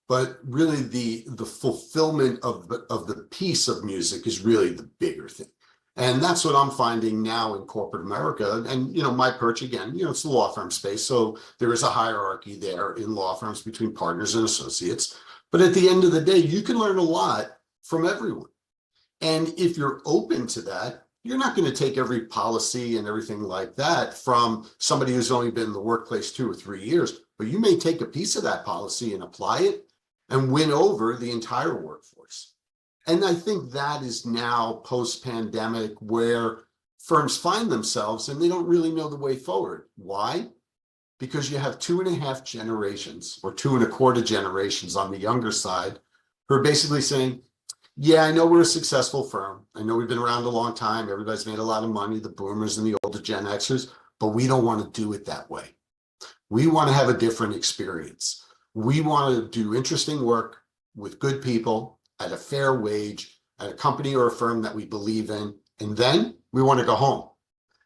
but really the fulfillment of the piece of music is really the bigger thing. And that's what I'm finding now in corporate America. And, you know, my perch, again, you know, it's the law firm space. So there is a hierarchy there in law firms between partners and associates. But at the end of the day, you can learn a lot from everyone. And if you're open to that, you're not going to take every policy and everything like that from somebody who's only been in the workplace 2 or 3 years, but you may take a piece of that policy and apply it and win over the entire workforce. And I think that is now post-pandemic where firms find themselves and they don't really know the way forward. Why? Because you have 2.5 generations or 2.25 generations on the younger side who are basically saying, yeah, I know we're a successful firm. I know we've been around a long time. Everybody's made a lot of money, the boomers and the older Gen Xers, but we don't want to do it that way. We want to have a different experience. We want to do interesting work with good people at a fair wage, at a company or a firm that we believe in. And then we want to go home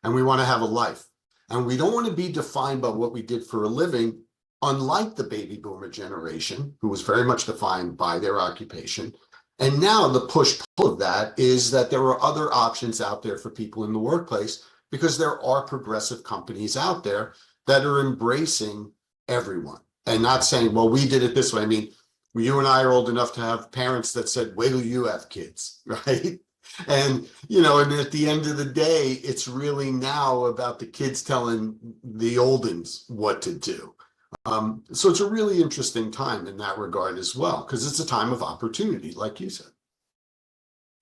and we want to have a life. And we don't want to be defined by what we did for a living, unlike the baby boomer generation, who was very much defined by their occupation. And now the push-pull of that is that there are other options out there for people in the workplace, because there are progressive companies out there that are embracing everyone and not saying, well, we did it this way. I mean, you and I are old enough to have parents that said, wait till you have kids, right? And, you know, and at the end of the day, it's really now about the kids telling the old uns what to do. So it's a really interesting time in that regard as well, because it's a time of opportunity, like you said.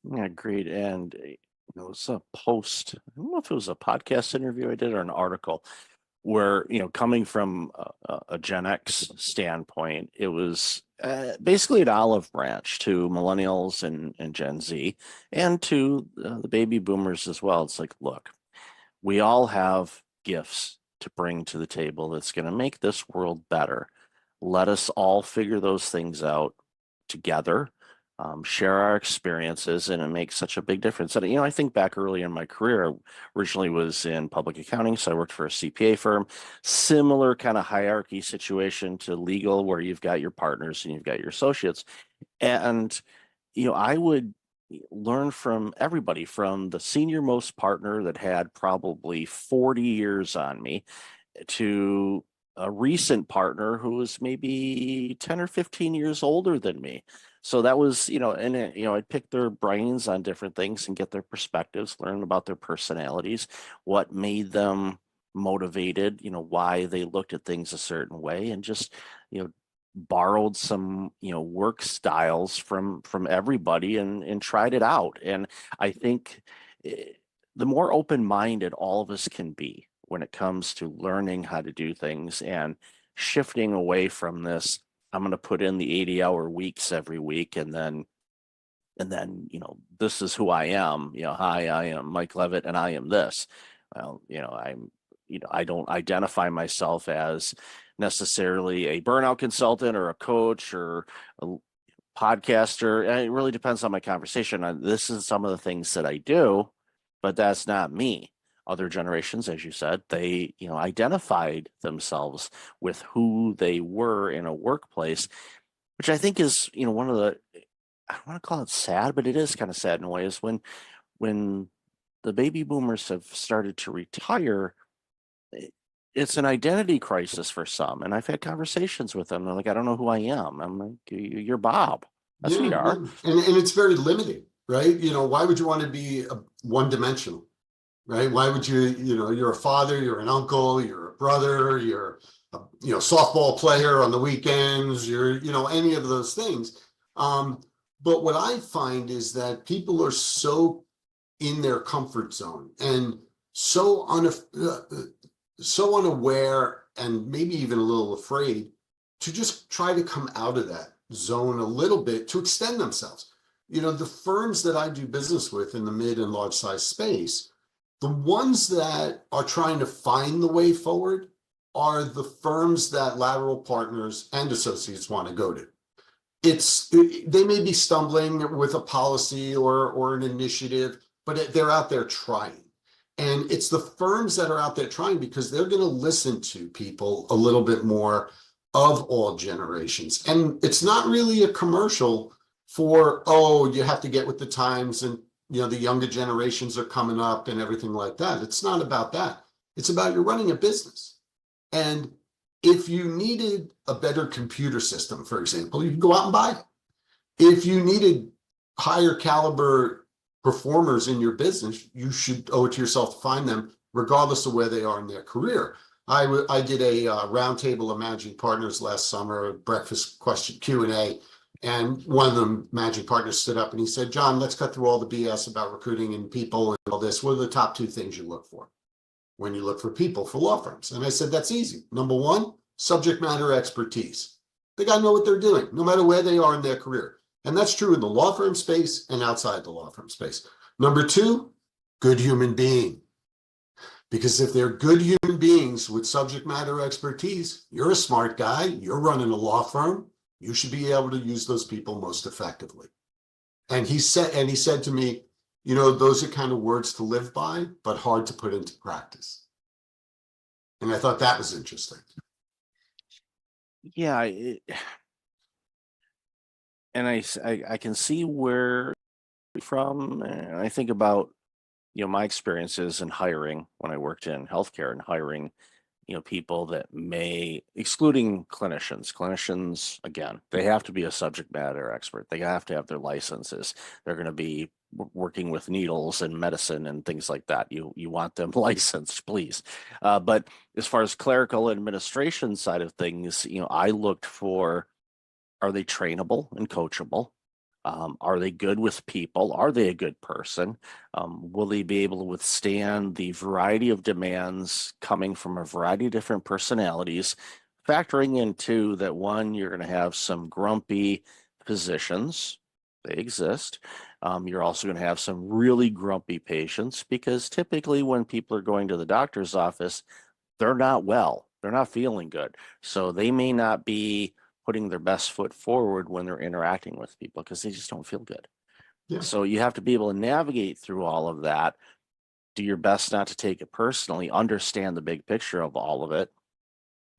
Yeah, great. And you know, it was a post, I don't know if it was a podcast interview I did or an article where, you know, coming from a Gen X standpoint, it was basically an olive branch to millennials and Gen Z and to the baby boomers as well. It's like, look, we all have gifts to bring to the table that's going to make this world better. Let us all figure those things out together, share our experiences, and it makes such a big difference. And, you know, I think back early in my career, I originally was in public accounting, so I worked for a CPA firm, similar kind of hierarchy situation to legal, where you've got your partners and you've got your associates. And, you know, I would learn from everybody, from the senior most partner that had probably 40 years on me to a recent partner who was maybe 10 or 15 years older than me. So that was, you know, and, you know, I'd pick their brains on different things and get their perspectives, learn about their personalities, what made them motivated, you know, why they looked at things a certain way, and just, you know, borrowed some, you know, work styles from everybody and tried it out. And I think the more open-minded all of us can be when it comes to learning how to do things and shifting away from this, I'm going to put in the 80-hour weeks every week, and then, you know, this is who I am. You know, hi, I am Mike Levitt and I am this. Well, you know, I don't identify myself as necessarily a burnout consultant or a coach or a podcaster. And it really depends on my conversation. This is some of the things that I do, but that's not me. Other generations, as you said, they, you know, identified themselves with who they were in a workplace, which I think is, you know, one of the, I don't want to call it sad, but it is kind of sad in a way, is when the baby boomers have started to retire, it's an identity crisis for some. And I've had conversations with them. They're like, I don't know who I am. I'm like, you're Bob. That's who you are. And it's very limiting, right? You know, why would you want to be one-dimensional, right? Why would you, you know, you're a father, you're an uncle, you're a brother, you're a, you know, softball player on the weekends, you're, you know, any of those things. But what I find is that people are so in their comfort zone and so unaware and maybe even a little afraid to just try to come out of that zone a little bit to extend themselves. You know, the firms that I do business with in the mid and large size space, the ones that are trying to find the way forward are the firms that lateral partners and associates want to go to. They may be stumbling with a policy or an initiative, but they're out there trying. And it's the firms that are out there trying because they're going to listen to people a little bit more of all generations. And it's not really a commercial for, oh, you have to get with the times and, you know, the younger generations are coming up and everything like that. It's not about that. It's about you're running a business. And if you needed a better computer system, for example, you can go out and buy it. If you needed higher caliber performers in your business, you should owe it to yourself to find them, regardless of where they are in their career. I did a roundtable of managing partners last summer, a breakfast question Q&A, and one of the managing partners stood up and he said, John, let's cut through all the BS about recruiting and people and all this. What are the top 2 things you look for when you look for people for law firms? And I said, that's easy. Number 1, subject matter expertise. They got to know what they're doing, no matter where they are in their career. And that's true in the law firm space and outside the law firm space. Number 2, good human being. Because if they're good human beings with subject matter expertise, you're a smart guy, you're running a law firm, you should be able to use those people most effectively. And he said to me, you know, those are kind of words to live by, but hard to put into practice. And I thought that was interesting. Yeah, and I can see where you're from. And I think about, you know, my experiences in hiring when I worked in healthcare and hiring, you know, people that may, excluding clinicians, again, they have to be a subject matter expert. They have to have their licenses. They're going to be working with needles and medicine and things like that. You want them licensed, please. But as far as clerical administration side of things, you know, I looked for, are they trainable and coachable? Are they good with people? Are they a good person? Will they be able to withstand the variety of demands coming from a variety of different personalities? Factoring into that, one, you're going to have some grumpy physicians. They exist. You're also going to have some really grumpy patients, because typically when people are going to the doctor's office, they're not well. They're not feeling good. So they may not be putting their best foot forward when they're interacting with people because they just don't feel good. Yeah. So you have to be able to navigate through all of that, do your best not to take it personally, understand the big picture of all of it,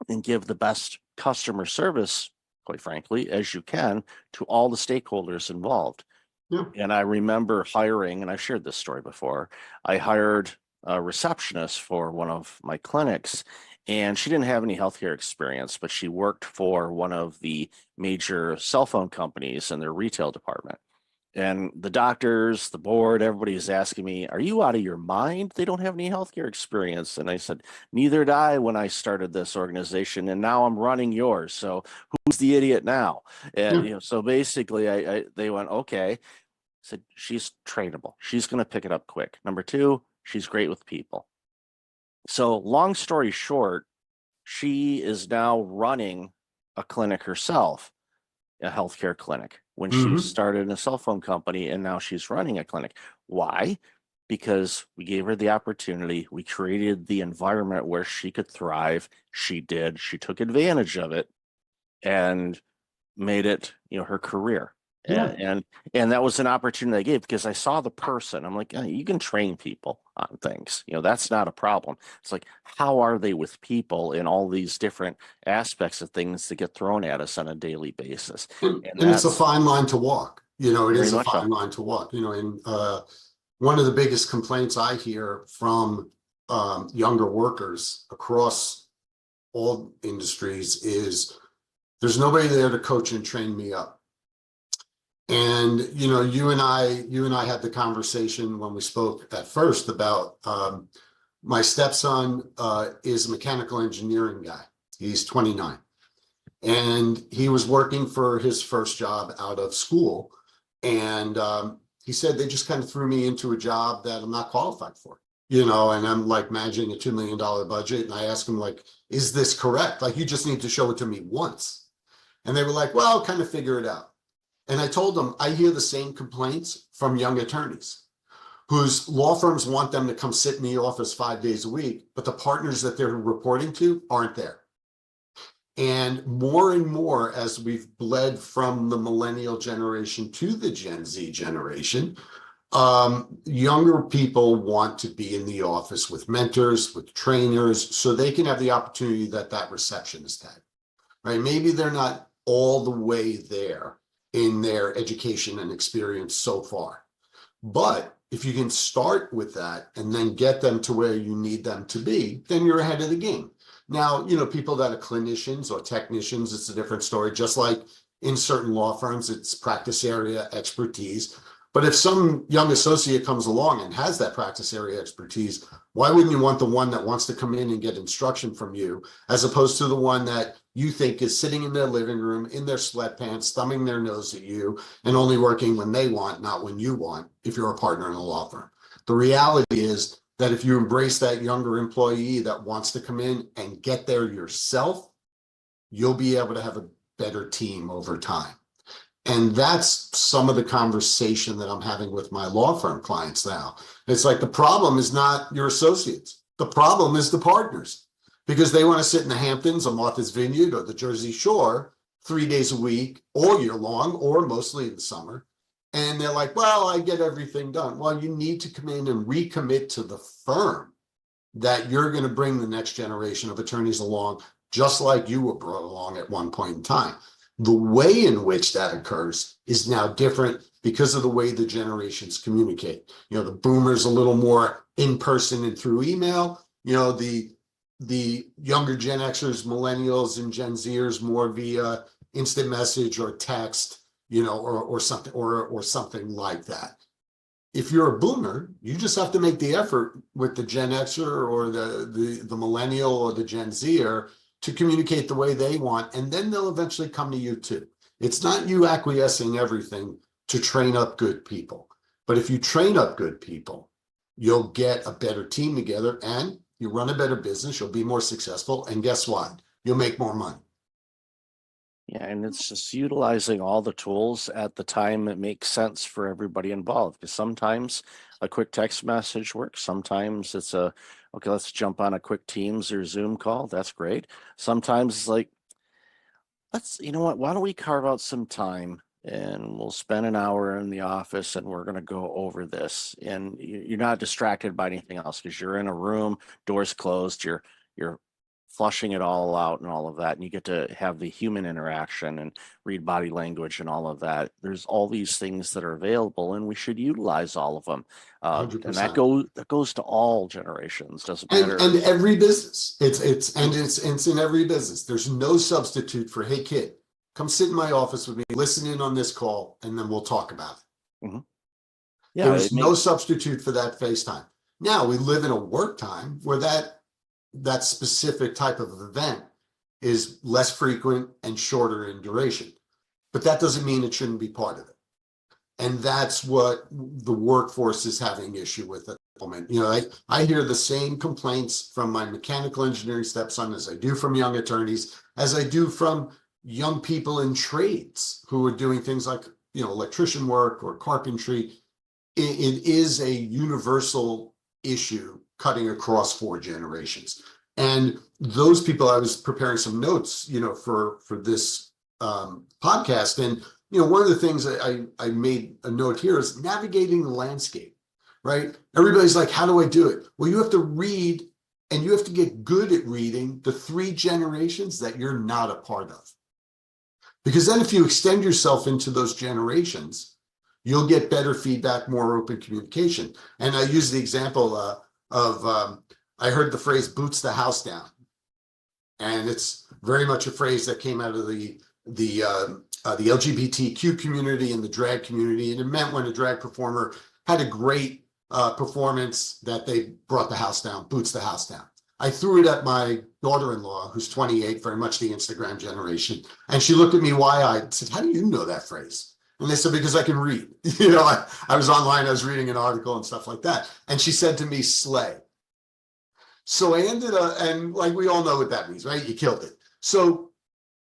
and give the best customer service, quite frankly, as you can to all the stakeholders involved. Yeah. And I remember hiring, and I've shared this story before, I hired a receptionist for one of my clinics, and she didn't have any healthcare experience, but she worked for one of the major cell phone companies in their retail department. And the doctors, the board, everybody's asking me, are you out of your mind? They don't have any healthcare experience. And I said, neither did I when I started this organization, and now I'm running yours. So who's the idiot now? And you know, so basically they went, okay. I said, she's trainable. She's going to pick it up quick. Number 2, she's great with people. So long story short, she is now running a clinic herself, a healthcare clinic, when she started in a cell phone company, and now she's running a clinic. Why? Because we gave her the opportunity. We created the environment where she could thrive. She did. She took advantage of it and made it, you know, her career. Yeah. And that was an opportunity I gave because I saw the person. I'm like, you can train people on things, you know, that's not a problem. It's like, how are they with people in all these different aspects of things that get thrown at us on a daily basis? And it's a fine line to walk. You know, it is a fine line to walk. You know, and one of the biggest complaints I hear from younger workers across all industries is there's nobody there to coach and train me up. And, you know, you and I had the conversation when we spoke at first about my stepson is a mechanical engineering guy. He's 29. And he was working for his first job out of school. And he said, they just kind of threw me into a job that I'm not qualified for. and I'm like managing a $2 million budget. And I ask them like, is this correct? Like, you just need to show it to me once. And they were like, well, kind of figure it out. And I told them, I hear the same complaints from young attorneys whose law firms want them to come sit in the office 5 days a week, but the partners that they're reporting to aren't there. And more, as we've bled from the millennial generation to the Gen Z generation, younger people want to be in the office with mentors, with trainers, so they can have the opportunity that receptionist had, right? Maybe they're not all the way there in their education and experience so far, but if you can start with that and then get them to where you need them to be, then you're ahead of the game. Now, people that are clinicians or technicians, it's a different story. Just like in certain law firms, it's practice area expertise. But if some young associate comes along and has that practice area expertise, why wouldn't you want the one that wants to come in and get instruction from you, as opposed to the one that you think is sitting in their living room, in their sweatpants, thumbing their nose at you, and only working when they want, not when you want, if you're a partner in a law firm? The reality is that if you embrace that younger employee that wants to come in and get there yourself, you'll be able to have a better team over time. And that's some of the conversation that I'm having with my law firm clients now. It's like, the problem is not your associates. The problem is the partners, because they want to sit in the Hamptons or Martha's Vineyard or the Jersey Shore 3 days a week, all year long, or mostly in the summer. And they're like, well, I get everything done. Well, you need to come in and recommit to the firm that you're going to bring the next generation of attorneys along, just like you were brought along at one point in time. The way in which that occurs is now different because of the way the generations communicate. The boomers a little more in person and through email. The younger Gen Xers, millennials, and Gen Zers more via instant message or text, or something like that. If you're a boomer, you just have to make the effort with the Gen Xer or the millennial or the Gen Zer to communicate the way they want, and then they'll eventually come to you too. It's not you acquiescing everything to train up good people. But if you train up good people, you'll get a better team together and you run a better business, you'll be more successful, and guess what? You'll make more money. Yeah, and it's just utilizing all the tools at the time that makes sense for everybody involved. Because sometimes a quick text message works. Sometimes it's okay, let's jump on a quick Teams or Zoom call. That's great. Sometimes it's like, why don't we carve out some time and we'll spend an hour in the office and we're going to go over this. And you're not distracted by anything else because you're in a room, doors closed, you're flushing it all out and all of that, and you get to have the human interaction and read body language and all of that. There's all these things that are available, and we should utilize all of them. And that goes to all generations. Doesn't matter. And every business. It's in every business. There's no substitute for, hey kid, come sit in my office with me, listen in on this call, and then we'll talk about it. Mm-hmm. Yeah, there's no substitute for that FaceTime. Now we live in a work time where that specific type of event is less frequent and shorter in duration. But that doesn't mean it shouldn't be part of it. And that's what the workforce is having issue with at the moment. I hear the same complaints from my mechanical engineering stepson as I do from young attorneys, as I do from young people in trades who are doing things like, electrician work or carpentry. It is a universal issue cutting across 4 generations. And those people, I was preparing some notes, for this podcast. And, one of the things I made a note here is navigating the landscape, right? Everybody's like, how do I do it? Well, you have to read, and you have to get good at reading the 3 generations that you're not a part of. Because then if you extend yourself into those generations, you'll get better feedback, more open communication. And I use the example I heard the phrase boots the house down. And it's very much a phrase that came out of the LGBTQ community and the drag community. And it meant when a drag performer had a great performance that they brought the house down, boots the house down. I threw it at my daughter-in-law, who's 28, very much the Instagram generation. And she looked at me wide-eyed and said, how do you know that phrase? And they said, because I can read. I was online, I was reading an article and stuff like that. And she said to me, slay. So I ended up, and like we all know what that means, right? You killed it. So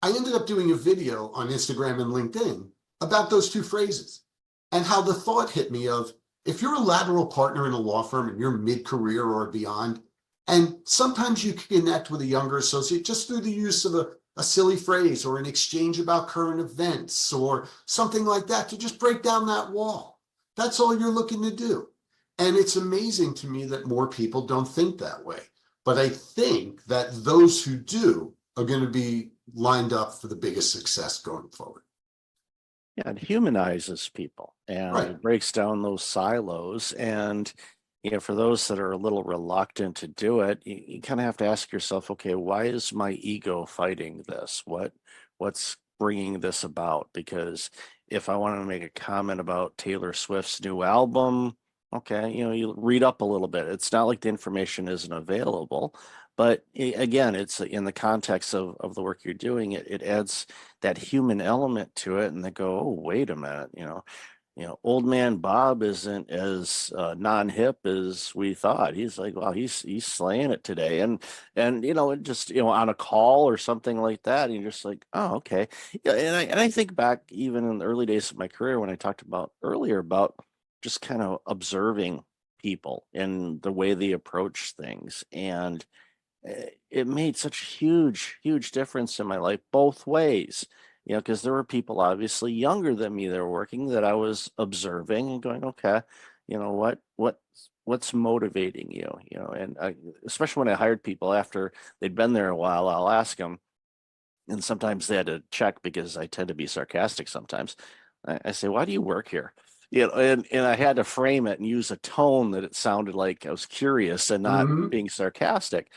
I ended up doing a video on Instagram and LinkedIn about those two phrases and how the thought hit me of, if you're a lateral partner in a law firm and you're mid-career or beyond, and sometimes you can connect with a younger associate just through the use of a silly phrase or an exchange about current events or something like that to just break down that wall. That's all you're looking to do. And it's amazing to me that more people don't think that way. But I think that those who do are going to be lined up for the biggest success going forward. Yeah, it humanizes people and Right. it breaks down those silos. And for those that are a little reluctant to do it, you kind of have to ask yourself, okay, why is my ego fighting this? What's bringing this about? Because if I want to make a comment about Taylor Swift's new album, okay, you read up a little bit. It's not like the information isn't available, but again, it's in the context of the work you're doing. It adds that human element to it, and they go, oh, wait a minute, old man Bob isn't as non-hip as we thought. He's like, wow, he's slaying it today, and it just on a call or something like that, and you're just like, oh, okay. Yeah, and I think back even in the early days of my career when I talked about earlier about just kind of observing people and the way they approach things, and it made such a huge difference in my life both ways. Because there were people obviously younger than me that were working that I was observing and going, okay, what's motivating you? And especially when I hired people after they'd been there a while, I'll ask them, and sometimes they had to check because I tend to be sarcastic sometimes. I say, why do you work here? And I had to frame it and use a tone that it sounded like I was curious and not Mhm. being sarcastic.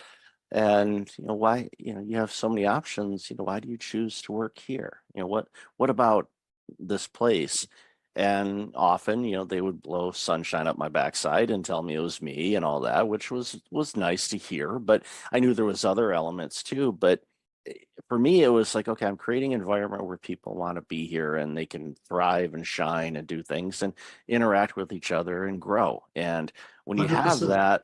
And why, you have so many options, why do you choose to work here? What about this place? And often, they would blow sunshine up my backside and tell me it was me and all that, which was nice to hear, but I knew there was other elements too. But for me, it was like, okay, I'm creating an environment where people want to be here and they can thrive and shine and do things and interact with each other and grow. And when you have 100%. that,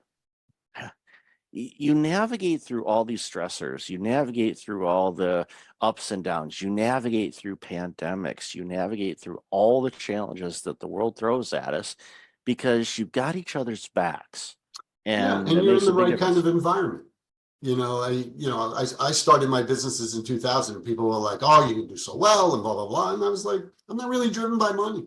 you navigate through all these stressors, you navigate through all the ups and downs, you navigate through pandemics, you navigate through all the challenges that the world throws at us because you've got each other's backs. Yeah, And and it you're in makes the a big right kind difference. of environment. I started my businesses in 2000. People were like, "Oh, you can do so well," and blah blah blah. And I was like, "I'm not really driven by money."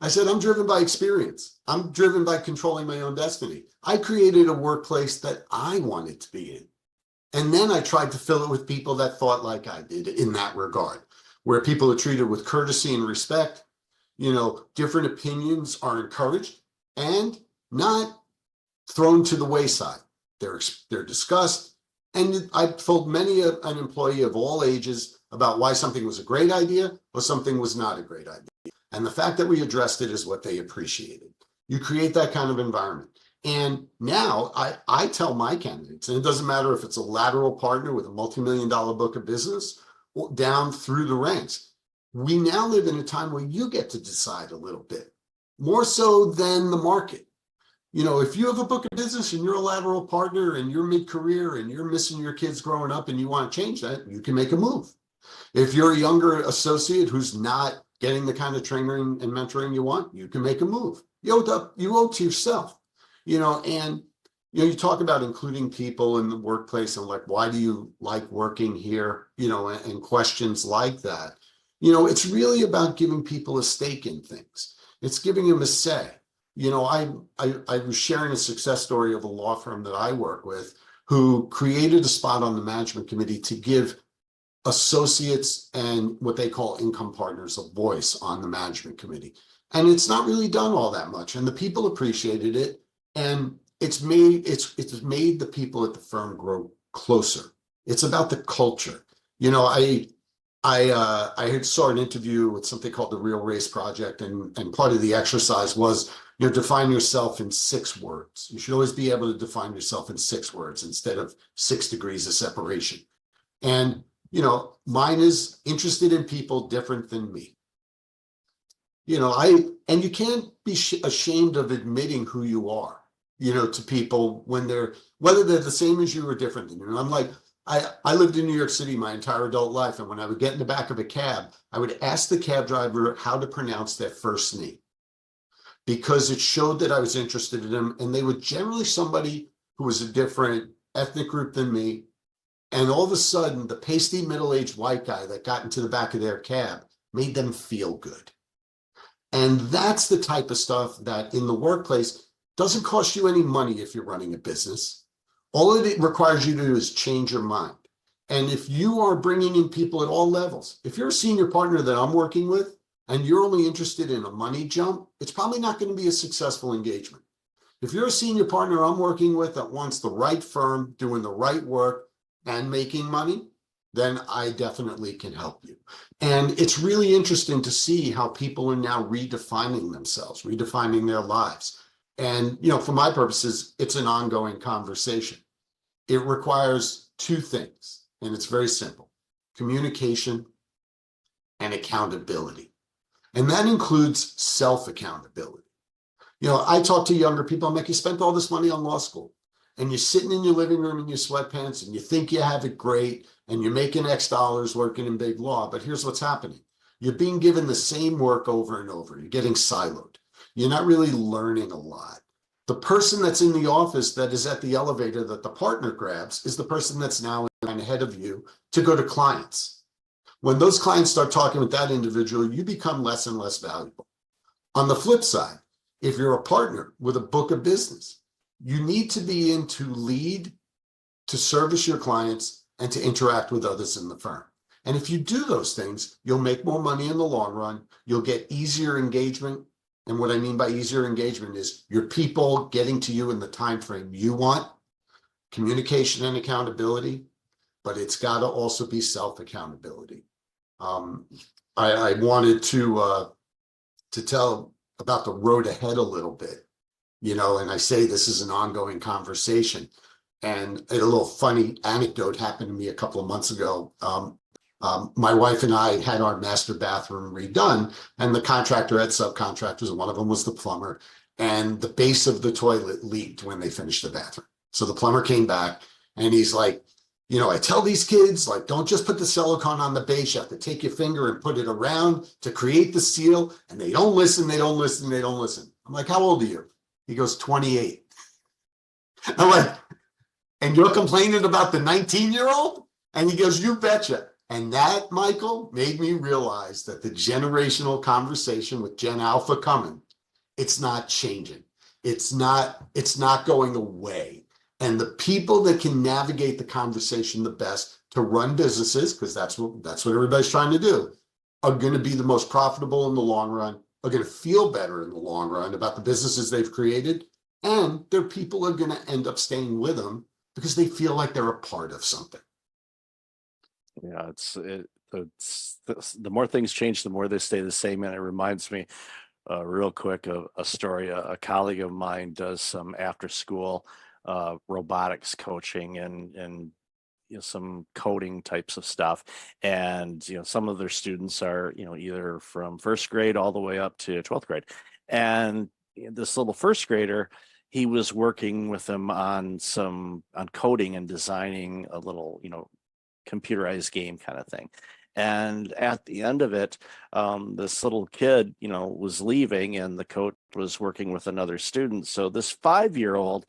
I said, "I'm driven by experience. I'm driven by controlling my own destiny." I created a workplace that I wanted to be in, and then I tried to fill it with people that thought like I did in that regard, where people are treated with courtesy and respect. Different opinions are encouraged and not thrown to the wayside. They're discussed. And I've told many an employee of all ages about why something was a great idea or something was not a great idea. And the fact that we addressed it is what they appreciated. You create that kind of environment. And now I tell my candidates, and it doesn't matter if it's a lateral partner with a multi-million-dollar book of business or down through the ranks, we now live in a time where you get to decide a little bit, more so than the market. If you have a book of business and you're a lateral partner and you're mid-career and you're missing your kids growing up and you want to change that, you can make a move. If you're a younger associate who's not getting the kind of training and mentoring you want, you can make a move. You owe to yourself, and you talk about including people in the workplace and like, why do you like working here? And questions like that. It's really about giving people a stake in things. It's giving them a say. I was sharing a success story of a law firm that I work with who created a spot on the management committee to give associates and what they call income partners a voice on the management committee. And it's not really done all that much. And the people appreciated it. And it's made the people at the firm grow closer. It's about the culture. I saw an interview with something called the Real Race Project, and part of the exercise was, define yourself in 6 words. You should always be able to define yourself in 6 words instead of 6 degrees of separation. And, mine is interested in people different than me. And you can't be ashamed of admitting who you are, to people whether they're the same as you or different than you. And I'm like, I lived in New York City my entire adult life. And when I would get in the back of a cab, I would ask the cab driver how to pronounce their first name, because it showed that I was interested in them. And they were generally somebody who was a different ethnic group than me. And all of a sudden, the pasty middle-aged white guy that got into the back of their cab made them feel good. And that's the type of stuff that in the workplace doesn't cost you any money if you're running a business. All it requires you to do is change your mind. And if you are bringing in people at all levels, if you're a senior partner that I'm working with and you're only interested in a money jump, it's probably not going to be a successful engagement. If you're a senior partner I'm working with that wants the right firm, doing the right work and making money, then I definitely can help you. And it's really interesting to see how people are now redefining themselves, redefining their lives. And, for my purposes, it's an ongoing conversation. It requires two things, and it's very simple: communication and accountability. And that includes self-accountability. I talk to younger people, I'm like, you spent all this money on law school, and you're sitting in your living room in your sweatpants, and you think you have it great, and you're making X dollars working in big law. But here's what's happening. You're being given the same work over and over. You're getting siloed. You're not really learning a lot. The person that's in the office that is at the elevator that the partner grabs is the person that's now ahead of you to go to clients. When those clients start talking with that individual, you become less and less valuable. On the flip side, if you're a partner with a book of business, you need to be in to lead, to service your clients, and to interact with others in the firm. And if you do those things, you'll make more money in the long run. You'll get easier engagement. And what I mean by easier engagement is your people getting to you in the time frame you want, communication and accountability, but it's got to also be self-accountability. I wanted to tell about the road ahead a little bit, and I say this is an ongoing conversation. And a little funny anecdote happened to me a couple of months ago. My wife and I had our master bathroom redone, and the contractor had subcontractors, and one of them was the plumber, and the base of the toilet leaked when they finished the bathroom. So the plumber came back, and he's like, I tell these kids, like, don't just put the silicone on the base. You have to take your finger and put it around to create the seal. And they don't listen, they don't listen, they don't listen. I'm like, how old are you? He goes, 28. I'm like, and you're complaining about the 19-year-old? And he goes, you betcha. And that, Michael, made me realize that the generational conversation with Gen Alpha coming, it's not changing. It's not going away. And the people that can navigate the conversation the best to run businesses, because that's what everybody's trying to do, are going to be the most profitable in the long run, are going to feel better in the long run about the businesses they've created, and their people are going to end up staying with them because they feel like they're a part of something. Yeah, the more things change, the more they stay the same. And it reminds me real quick of a story. A colleague of mine does some after school robotics coaching and some coding types of stuff. And some of their students are either from first grade all the way up to 12th grade. And this little first grader, he was working with them on coding and designing a little computerized game kind of thing. And at the end of it, this little kid, was leaving, and the coach was working with another student. So this 5-year-old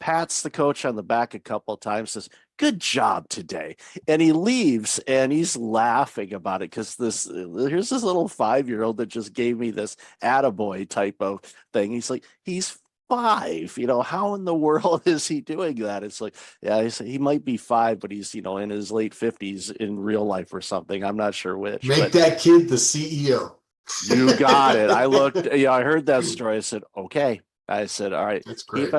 pats the coach on the back a couple of times, says, "Good job today." And he leaves, and he's laughing about it because here's this little 5-year-old that just gave me this attaboy type of thing. He's like, he's 5, how in the world is he doing that? It's like, yeah, he might be 5, but he's, in his late 50s in real life or something. I'm not sure which. Make that kid the CEO. You got it. I looked, I heard that story. I said, okay. I said, all right, That's great.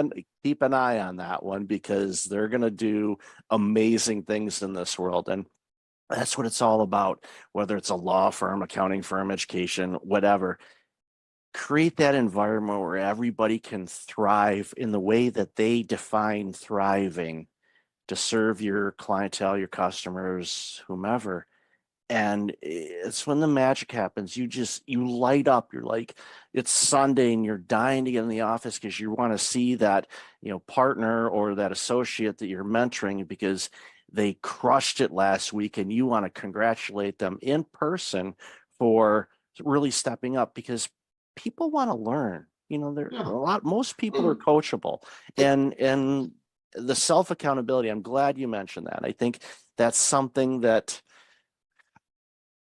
keep an eye on that one, because they're going to do amazing things in this world. And that's what it's all about, whether it's a law firm, accounting firm, education, whatever. Create that environment where everybody can thrive in the way that they define thriving, to serve your clientele, your customers, whomever. And it's when the magic happens. You light up. You're like, it's Sunday and you're dying to get in the office because you want to see that, partner or that associate that you're mentoring because they crushed it last week, and you want to congratulate them in person for really stepping up, because people want to learn. Most people are coachable, and the self accountability. I'm glad you mentioned that. I think that's something that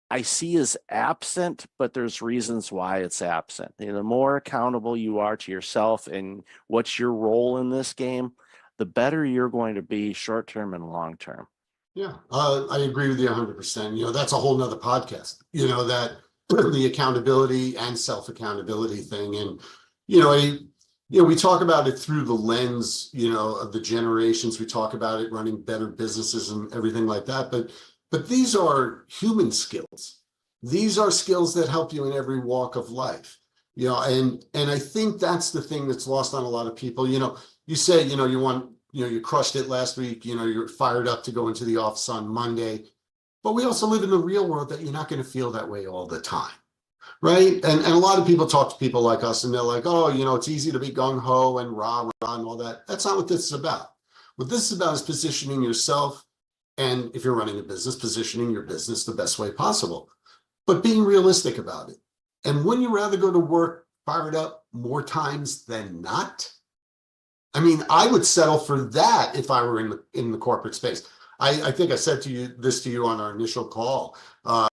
I see as absent, but there's reasons why it's absent. The more accountable you are to yourself and what's your role in this game, the better you're going to be short term and long term. Yeah, I agree with you 100%. That's a whole nother podcast, that the accountability and self accountability thing. And, we talk about it through the lens, of the generations. We talk about it running better businesses and everything like that. But these are human skills. These are skills that help you in every walk of life, and I think that's the thing that's lost on a lot of people. You say, you crushed it last week, you're fired up to go into the office on Monday, but we also live in the real world that you're not going to feel that way all the time. Right. And a lot of people talk to people like us and they're like, oh, it's easy to be gung ho and rah, rah, and all that. That's not what this is about. What this is about is positioning yourself. And if you're running a business, positioning your business the best way possible, but being realistic about it. And wouldn't you rather go to work fired up more times than not? I mean, I would settle for that if I were in the corporate space. I think I said to you on our initial call. I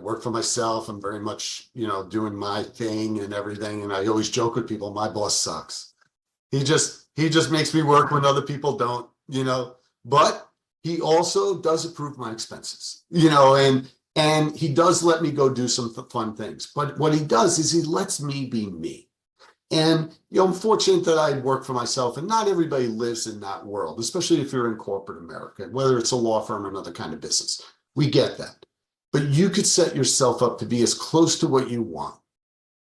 work for myself. I'm very much, doing my thing and everything. And I always joke with people, my boss sucks. He just makes me work when other people don't, but he also does approve my expenses, and he does let me go do some fun things. But what he does is he lets me be me. And, I'm fortunate that I work for myself, and not everybody lives in that world, especially if you're in corporate America, whether it's a law firm or another kind of business. We get that. But you could set yourself up to be as close to what you want.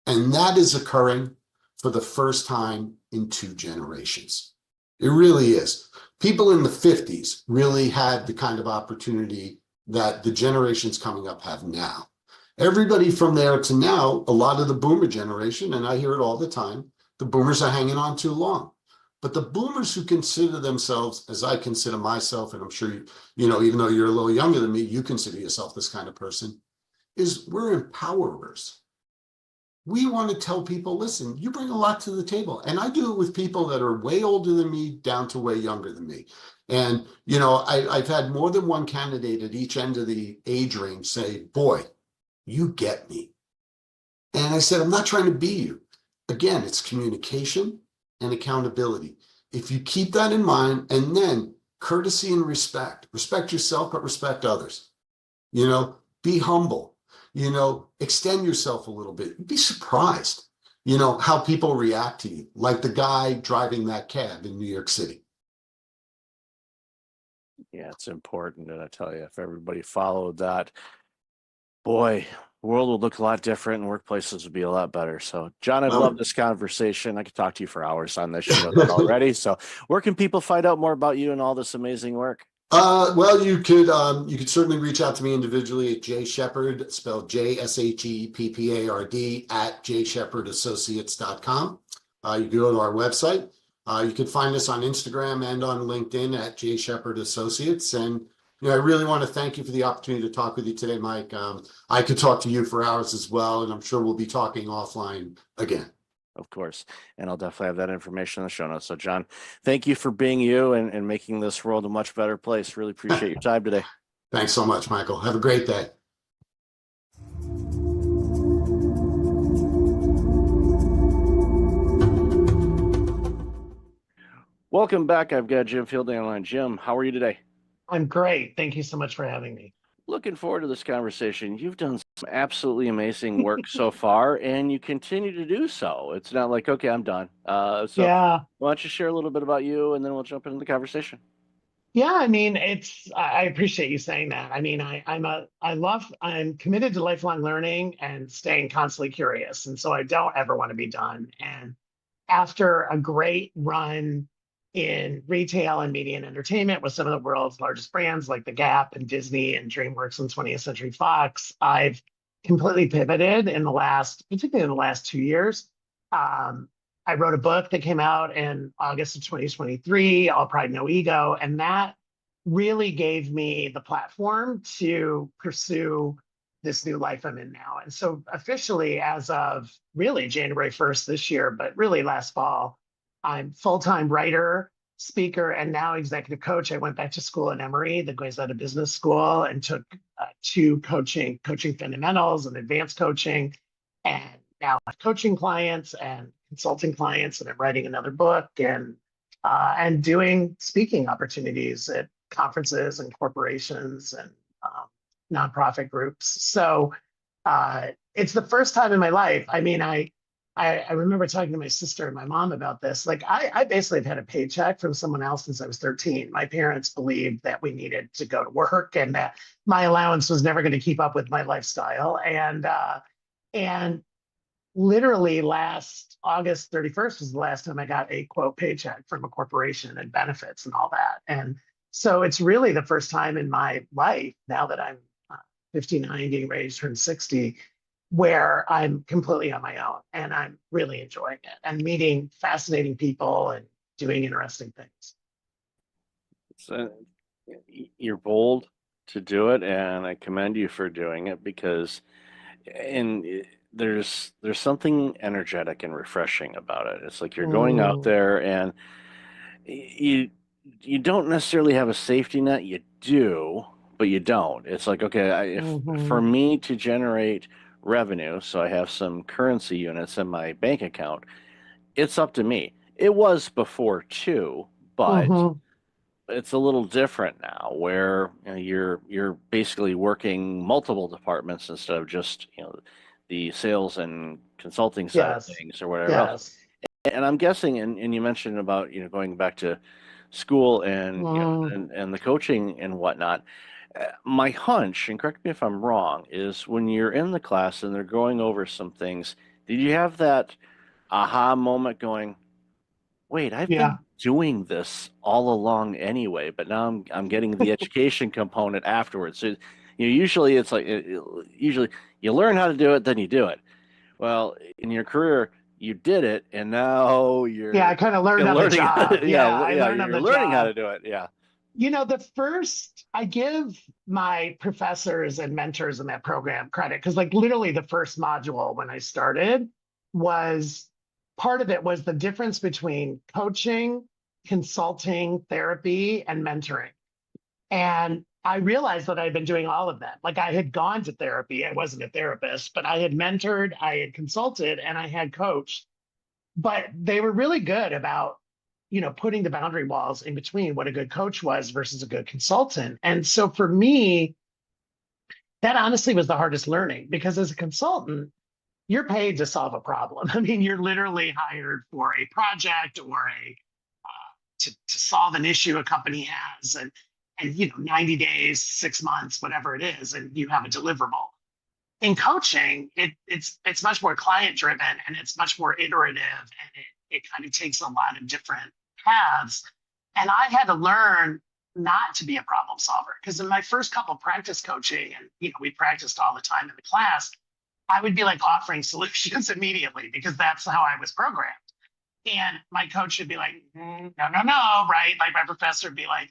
And that is occurring for the first time in 2 generations. It really is. People in the 50s really had the kind of opportunity that the generations coming up have now. Everybody from there to now, a lot of the boomer generation, and I hear it all the time, the boomers are hanging on too long. But the boomers who consider themselves, as I consider myself, and I'm sure even though you're a little younger than me, you consider yourself this kind of person, is we're empowerers. We want to tell people, listen, you bring a lot to the table. And I do it with people that are way older than me down to way younger than me. And, I've had more than one candidate at each end of the age range say, boy, you get me. And I said, I'm not trying to be you. Again, it's communication and accountability. If you keep that in mind, and then courtesy and respect yourself, but respect others, be humble, extend yourself a little bit. Be surprised, how people react to you, like the guy driving that cab in New York City. Yeah, it's important. And I tell you, if everybody followed that, boy, the world would look a lot different and workplaces would be a lot better. So, John, I've loved this conversation. I could talk to you for hours on this show already. So where can people find out more about you and all this amazing work? Well, you could certainly reach out to me individually at Jay Shepard, spelled JSHEPPARD at JShepardAssociates.com. You can go to our website. You can find us on Instagram and on LinkedIn at Jay Shepard Associates. And I really want to thank you for the opportunity to talk with you today, Mike. I could talk to you for hours as well, and I'm sure we'll be talking offline again. Of course. And I'll definitely have that information in the show notes. So, John, thank you for being you and making this world a much better place. Really appreciate your time today. Thanks so much, Michael. Have a great day. Welcome back. I've got Jim Fielding online. Jim, how are you today? I'm great. Thank you so much for having me. Looking forward to this conversation. You've done some absolutely amazing work so far, and you continue to do so. It's not like, okay, I'm done. Yeah. Why don't you share a little bit about you, and then we'll jump into the conversation. Yeah, I mean, I appreciate you saying that. I mean, I'm committed to lifelong learning and staying constantly curious. And so I don't ever want to be done. And after a great run in retail and media and entertainment with some of the world's largest brands like The Gap and Disney and DreamWorks and 20th Century Fox. I've completely pivoted in the last, particularly in the last 2 years. I wrote a book that came out in August of 2023, All Pride, No Ego, and that really gave me the platform to pursue this new life I'm in now. And so officially, as of really January 1st this year, but really last fall, I'm full-time writer, speaker, and now executive coach. I went back to school at Emory, the Goizueta Business School, and took two coaching fundamentals and advanced coaching. And now I have coaching clients and consulting clients, and I'm writing another book and doing speaking opportunities at conferences and corporations and nonprofit groups. So it's the first time in my life. I mean, I remember talking to my sister and my mom about this. Like, I basically have had a paycheck from someone else since I was 13. My parents believed that we needed to go to work and that my allowance was never going to keep up with my lifestyle. And literally last August 31st was the last time I got a quote paycheck from a corporation and benefits and all that. And so it's really the first time in my life, now that I'm 59, getting ready to turn 60, where I'm completely on my own and I'm really enjoying it and meeting fascinating people and doing interesting things. So you're bold to do it, and I commend you for doing it because there's something energetic and refreshing about it. It's like you're going out there and you don't necessarily have a safety net. You do, but you don't. It's like, okay, for me to generate revenue, so I have some currency units in my bank account, it's up to me. It was before too, but it's a little different now, where you're basically working multiple departments instead of just the sales and consulting side of things or whatever else. And I'm guessing, and you mentioned about going back to school and and the coaching and whatnot. My hunch, and correct me if I'm wrong, is when you're in the class and they're going over some things, did you have that aha moment going, wait, I've been doing this all along anyway, but now I'm getting the education component afterwards. So usually it's like usually you learn how to do it, then you do it. Well, in your career, you did it, and now you're I kind of learned on the job. You're learning how to do it. Yeah. I give my professors and mentors in that program credit because, like, literally the first module when I started was part of it was the difference between coaching, consulting, therapy, and mentoring. And I realized that I'd been doing all of that. Like, I had gone to therapy. I wasn't a therapist, but I had mentored, I had consulted, and I had coached. But they were really good about putting the boundary walls in between what a good coach was versus a good consultant. And so for me, that honestly was the hardest learning, because as a consultant, you're paid to solve a problem. I mean, you're literally hired for a project or to solve an issue a company has, and 90 days, 6 months, whatever it is, and you have a deliverable. In coaching, it's much more client driven, and it's much more iterative, and it kind of takes a lot of different paths. And I had to learn not to be a problem solver, because in my first couple of practice coaching, and we practiced all the time in the class, I would be like offering solutions immediately because that's how I was programmed. And my coach would be like, no, right? Like my professor would be like,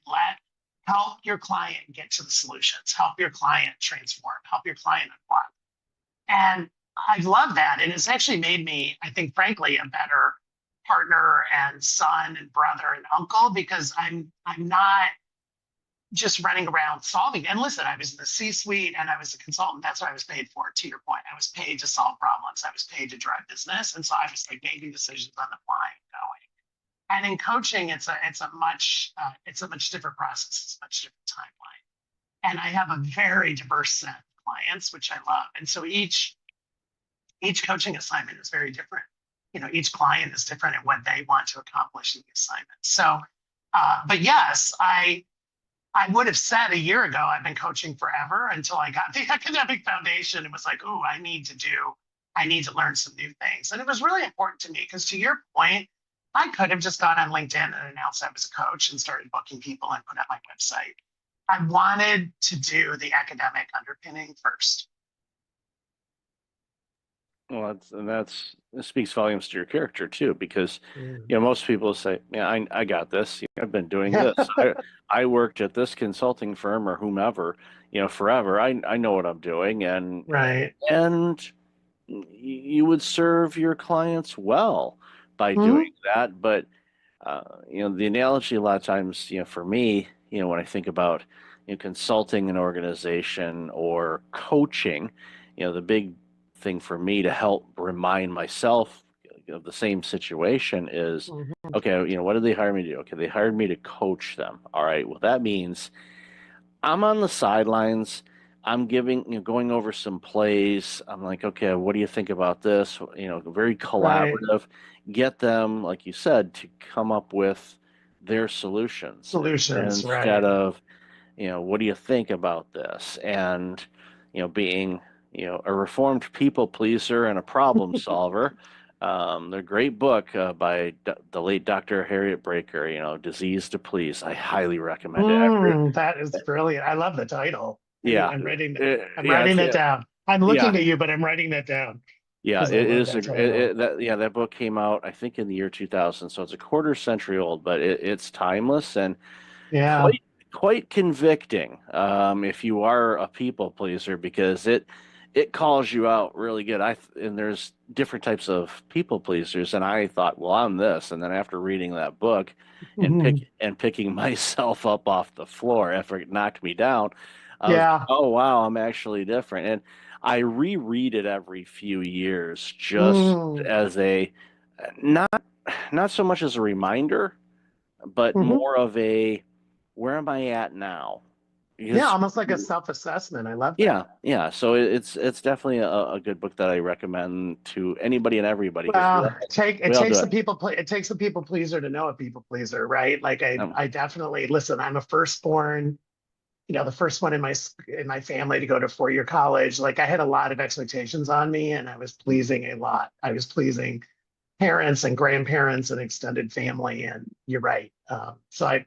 help your client get to the solutions, help your client transform, help your client unblock. And I love that. And it's actually made me, I think, frankly, a better partner and son and brother and uncle, because I'm not just running around solving. And listen, I was in the C-suite and I was a consultant. That's what I was paid for, to your point. I was paid to solve problems. I was paid to drive business. And so I was like making decisions on the fly and going. And in coaching, it's a much different process. It's a much different timeline. And I have a very diverse set of clients, which I love. And so each coaching assignment is very different. Each client is different in what they want to accomplish in the assignment. So, but yes, I would have said a year ago, I've been coaching forever, until I got the academic foundation and was like, oh, I need to learn some new things. And it was really important to me because, to your point, I could have just gone on LinkedIn and announced I was a coach and started booking people and put up my website. I wanted to do the academic underpinning first. Well, it speaks volumes to your character too, because most people say, "Yeah, I got this. I've been doing this. I worked at this consulting firm or whomever, forever. I know what I'm doing, and Right. and you would serve your clients well by doing that. But the analogy a lot of times, for me, when I think about consulting an organization or coaching, the big thing for me to help remind myself of the same situation is, okay, what did they hire me to do? Okay, they hired me to coach them. All right, well, that means I'm on the sidelines. I'm going over some plays. I'm like, okay, what do you think about this? Very collaborative. Get them, like you said, to come up with their solutions instead of, what do you think about this? And, being, a reformed people pleaser and a problem solver. The great book by the late Dr. Harriet Breaker, Disease to Please. I highly recommend it. That is brilliant. I love the title. Yeah. I'm writing that down. I'm looking at you, but I'm writing that down. Yeah, it is. That book came out, I think, in the year 2000, so it's a quarter century old, but it's timeless and quite convicting if you are a people pleaser, because it calls you out really good. And there's different types of people pleasers, and I thought, well, I'm this, and then after reading that book and picking myself up off the floor after it knocked me down, oh wow, I'm actually different. And I reread it every few years just as a not so much as a reminder, but more of a where am I at now? Because, almost like a self-assessment. I love that. Yeah. So it's definitely a good book that I recommend to anybody and everybody. Well, it takes a people pleaser to know a people pleaser, right? Like I definitely listen. I'm a firstborn. The first one in my family to go to 4-year college. Like I had a lot of expectations on me, and I was pleasing a lot. I was pleasing parents and grandparents and extended family. And you're right. So I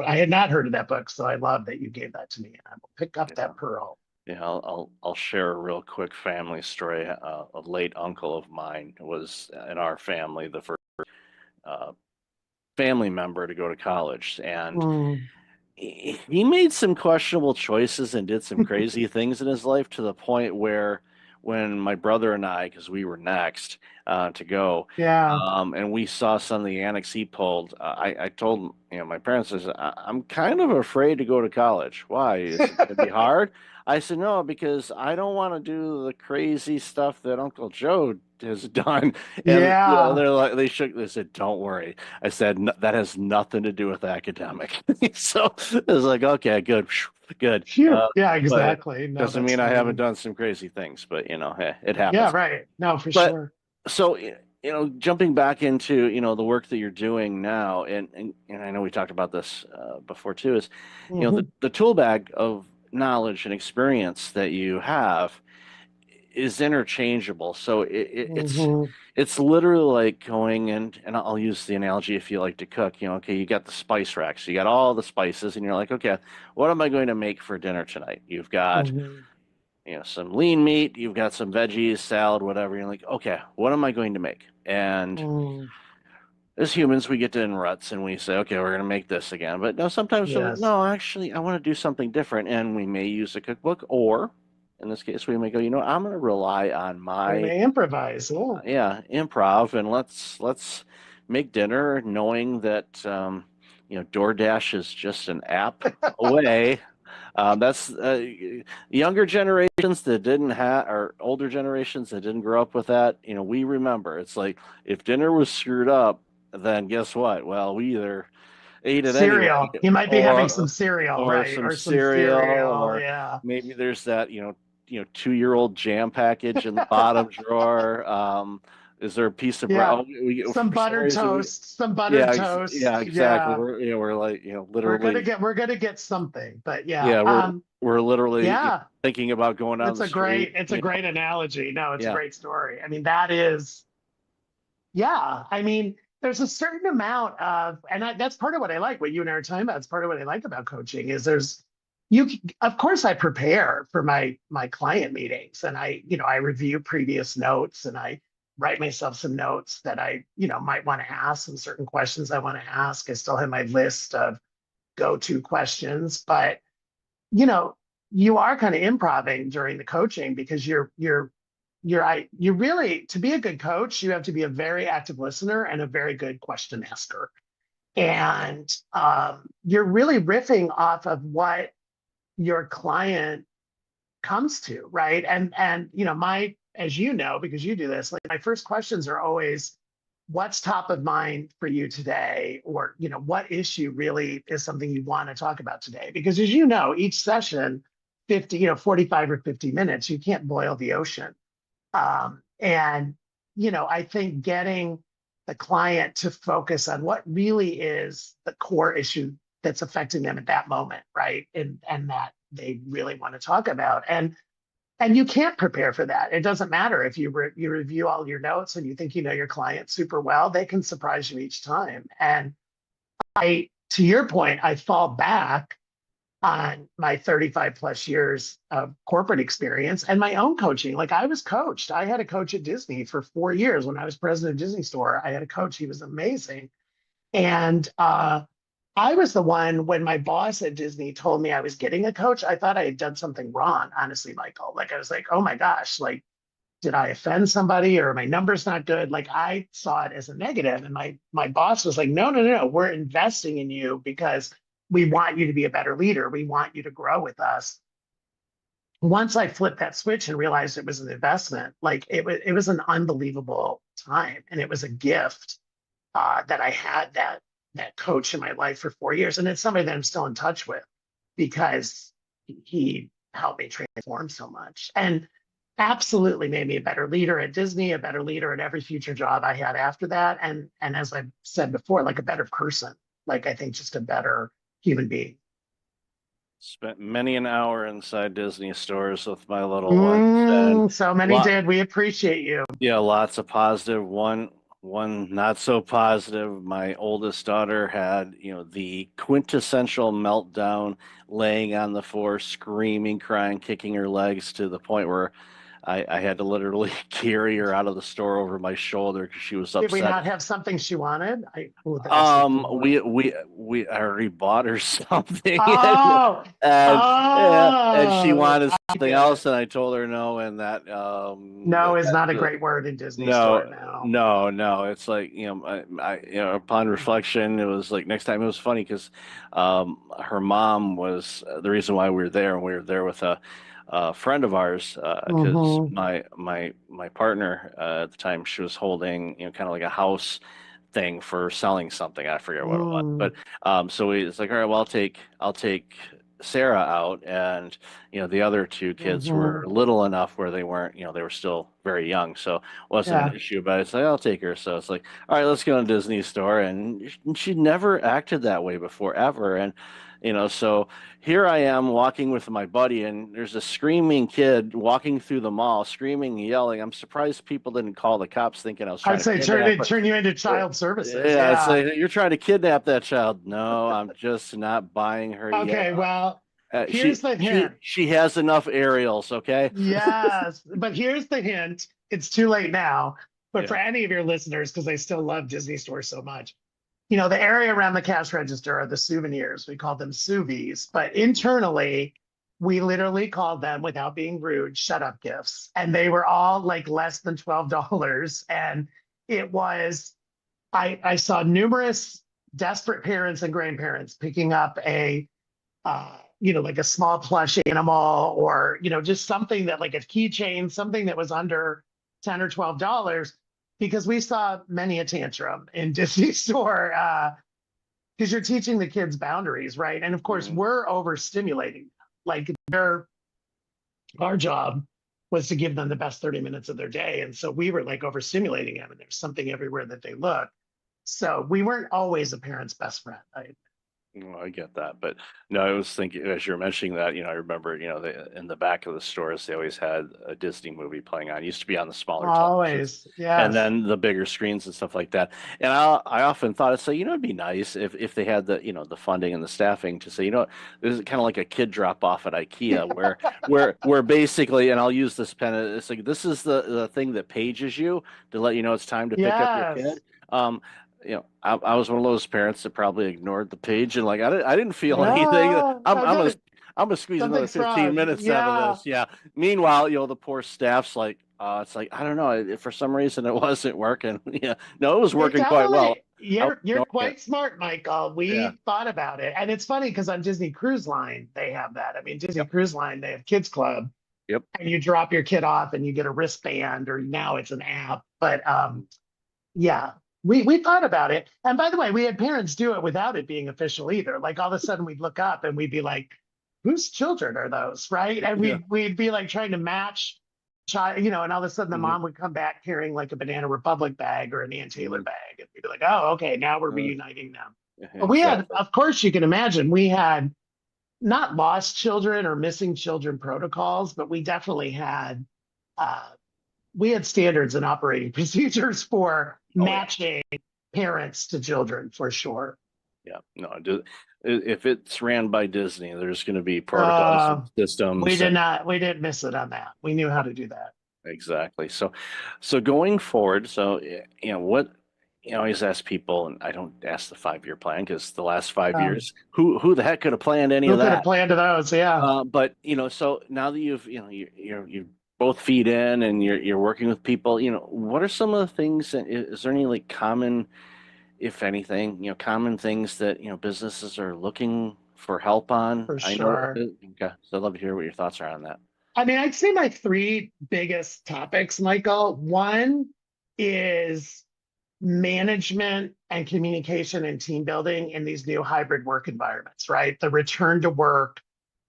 had not heard of that book, so I love that you gave that to me, and I will pick up that pearl. Yeah, I'll share a real quick family story. A late uncle of mine was in our family the first family member to go to college, and he made some questionable choices and did some crazy things in his life, to the point where when my brother and I, because we were next to go, and we saw some of the annex he pulled, I told my parents, I'm kind of afraid to go to college. Why? Is it going to be hard? I said, no, because I don't want to do the crazy stuff that Uncle Joe has done. And they said, don't worry. I said, that has nothing to do with academic. So it was like, okay, good. Exactly. Doesn't mean I haven't done some crazy things, but hey, it happens. Yeah, right. No, for sure. So, jumping back into, the work that you're doing now, and I know we talked about this before too, is, the tool bag of knowledge and experience that you have is interchangeable. So it's literally like going and I'll use the analogy, if you like to cook, okay, you got the spice rack, so you got all the spices, and you're like, okay, what am I going to make for dinner tonight? You've got some lean meat, you've got some veggies, salad, whatever. You're like, okay, what am I going to make? And as humans, we get in ruts and we say, okay, we're going to make this again. But no, sometimes we're like, no, actually, I want to do something different. And we may use a cookbook, or in this case, we may go, I'm going to rely on my improvise. Improv, and let's make dinner, knowing that DoorDash is just an app away. That's younger generations that didn't have, or older generations that didn't grow up with that. We remember. It's like, if dinner was screwed up, then guess what? Well, we either ate it cereal. Anyway, you might be having some cereal, or right? Some or cereal, or maybe there's that 2-year-old jam package in the bottom drawer. Is there a piece of bread? Some buttered toast. Some buttered toast. Yeah, exactly. We're like, literally. We're gonna get something, but we're literally thinking about going down the street. It's a great analogy. No, it's a great story. I mean, that is, I mean, there's a certain amount of, and that's part of what I like, what you and I are talking about. It's part of what I like about coaching is of course I prepare for my client meetings, and I review previous notes, and I write myself some notes that I, might want to ask, some certain questions I want to ask. I still have my list of go-to questions, but you are kind of improvising during the coaching because you really, to be a good coach, you have to be a very active listener and a very good question asker. And you're really riffing off of what your client comes to, right? And as you know, because you do this, like my first questions are always, what's top of mind for you today? Or, what issue really is something you want to talk about today? Because as you know, each session, 45 or 50 minutes, you can't boil the ocean. And I think getting the client to focus on what really is the core issue that's affecting them at that moment, right? And that they really want to talk about. And you can't prepare for that. It doesn't matter if you review all your notes and you think you know your client super well, they can surprise you each time. And to your point, I fall back on my 35 plus years of corporate experience and my own coaching. Like I was coached. I had a coach at Disney for 4 years when I was president of Disney Store. I had a coach. He was amazing. And I was the one, when my boss at Disney told me I was getting a coach, I thought I had done something wrong, honestly, Michael. Like I was like, oh my gosh, like, did I offend somebody or my number's not good? Like I saw it as a negative. And my boss was like, no, we're investing in you because we want you to be a better leader. We want you to grow with us. Once I flipped that switch and realized it was an investment, like it was an unbelievable time. And it was a gift that I had that coach in my life for 4 years. And it's somebody that I'm still in touch with because he helped me transform so much and absolutely made me a better leader at Disney, a better leader at every future job I had after that. And as I've said before, like a better person, like I think just a better human being. Spent many an hour inside Disney stores with my little ones. And so many did. We appreciate you. Yeah, lots of positive. One not so positive. My oldest daughter had, the quintessential meltdown, laying on the floor, screaming, crying, kicking her legs to the point where I had to literally carry her out of the store over my shoulder because she was upset. Did we not have something she wanted? We already bought her something. Oh, and she wanted something else, and I told her no, and that no is not a great word in Disney store now. No, it's like upon reflection, it was like next time. It was funny because her mom was the reason why we were there, and we were there with a friend of ours because my partner at the time, she was holding kind of like a house thing for selling something. I forget what it was, but so it's like, all right, well, I'll take Sarah out, and the other two kids were little enough where they weren't, they were still very young, so it wasn't an issue. But it's like, I'll take her. So it's like, all right, let's go to Disney store, and she never acted that way before ever, and so here I am walking with my buddy, and there's a screaming kid walking through the mall, screaming and yelling. I'm surprised people didn't call the cops, thinking I was trying I'd say turn you into child services. Yeah, it's like, you're trying to kidnap that child. No, I'm just not buying her yet. Okay, well, here's the hint. She has enough aerials, okay? Yes, but here's the hint. It's too late now, but for any of your listeners, because I still love Disney Store so much, the area around the cash register are the souvenirs. We call them souvies, but internally, we literally called them, without being rude, shut up gifts. And they were all like less than $12. And it was, I saw numerous desperate parents and grandparents picking up a, like a small plush animal, or, just something that, like a keychain, something that was under $10 or $12. Because we saw many a tantrum in Disney Store because you're teaching the kids boundaries, right? And of course, we're overstimulating. Like our job was to give them the best 30 minutes of their day. And so we were like overstimulating them, and there's something everywhere that they look. So we weren't always a parent's best friend. No, I get that, but no, I was thinking as you're mentioning that, I remember, in the back of the stores, they always had a Disney movie playing on. It used to be on the smaller televisions, Always, and yes. then the bigger screens and stuff like that. And I often thought, it's it'd be nice if they had the funding and the staffing to say, this is kind of like a kid drop off at IKEA where basically, and I'll use this pen, it's like this is the thing that pages you to let you know it's time to pick up your Yes. kid. I was one of those parents that probably ignored the page and like I didn't feel anything. Yeah, I'm gonna squeeze another something's 15 wrong. minutes out of this. Yeah. Meanwhile, the poor staff's like, it's like I don't know. For some reason, it wasn't working. Yeah, no, it was You're working quite well. totally, you're ignoring quite it. smart, Michael. Yeah. We thought about it. And it's funny because on Disney Cruise Line, they have that. I mean, Disney Yep. Cruise Line, they have Kids Club. Yep. And you drop your kid off and you get a wristband, or now it's an app. But yeah, we thought about it. And by the way, we had parents do it without it being official either. Like all of a sudden we'd look up and we'd be like, whose children are those? Right. And Yeah. we'd be like trying to match child, and all of a sudden the Mhm. mom would come back carrying like a Banana Republic bag or an Ann Taylor bag. And we'd be like, oh, okay, now we're reuniting them. But we had, Exactly. of course, you can imagine, we had not lost children or missing children protocols, but we definitely had we had standards and operating procedures for Oh, yeah. matching parents to children for sure. Yeah. No, if it's ran by Disney, there's going to be protocols and systems. We didn't miss it on that. We knew how to do that. Exactly. So going forward, what I always ask people, and I don't ask the 5-year plan because the last 5 years, who the heck could have planned any Who of could have that? planned those? Yeah. But so now that you both feed in and you're working with people, what are some of the things? Is there any like common, if anything, common things that businesses are looking for help on? For I know. sure. Okay, so I'd love to hear what your thoughts are on that. I mean, I'd say my three biggest topics, Michael. One is management and communication and team building in these new hybrid work environments, right? The return to work.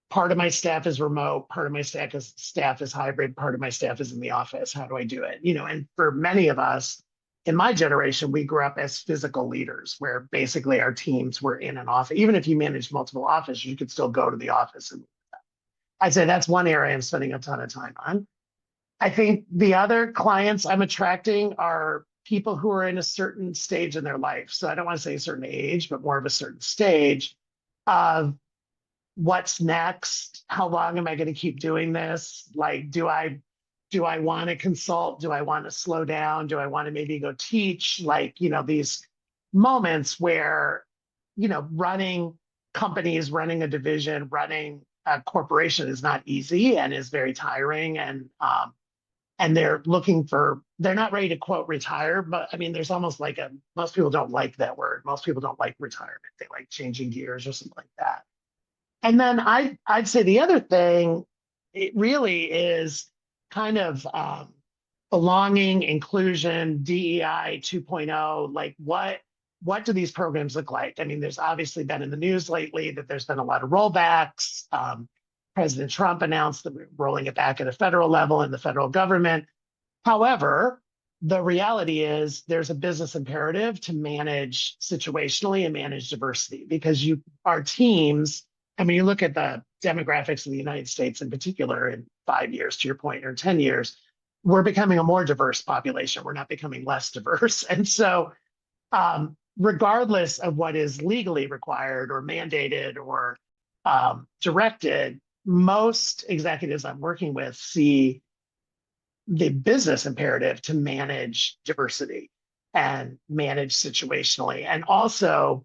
Part of my staff is remote, part of my staff is hybrid, part of my staff is in the office. How do I do it? And for many of us in my generation, we grew up as physical leaders where basically our teams were in an office. Even if you managed multiple offices, you could still go to the office. And I'd say that's one area I'm spending a ton of time on. I think the other clients I'm attracting are people who are in a certain stage in their life. So I don't want to say a certain age, but more of a certain stage of what's next? How long am I going to keep doing this? Like, do I want to consult? Do I want to slow down? Do I want to maybe go teach? Like, these moments where, running companies, running a division, running a corporation is not easy and is very tiring. And they're they're not ready to quote retire, but I mean, there's almost like most people don't like that word. Most people don't like retirement. They like changing gears or something like that. And then I'd say the other thing, it really is kind of belonging, inclusion, DEI 2.0. Like what do these programs look like? I mean, there's obviously been in the news lately that there's been a lot of rollbacks. President Trump announced that we're rolling it back at a federal level in the federal government. However, the reality is there's a business imperative to manage situationally and manage diversity because our teams. I mean, you look at the demographics of the United States in particular in 5 years, to your point, or 10 years, we're becoming a more diverse population. We're not becoming less diverse. And so regardless of what is legally required or mandated or directed, most executives I'm working with see the business imperative to manage diversity and manage situationally. And also,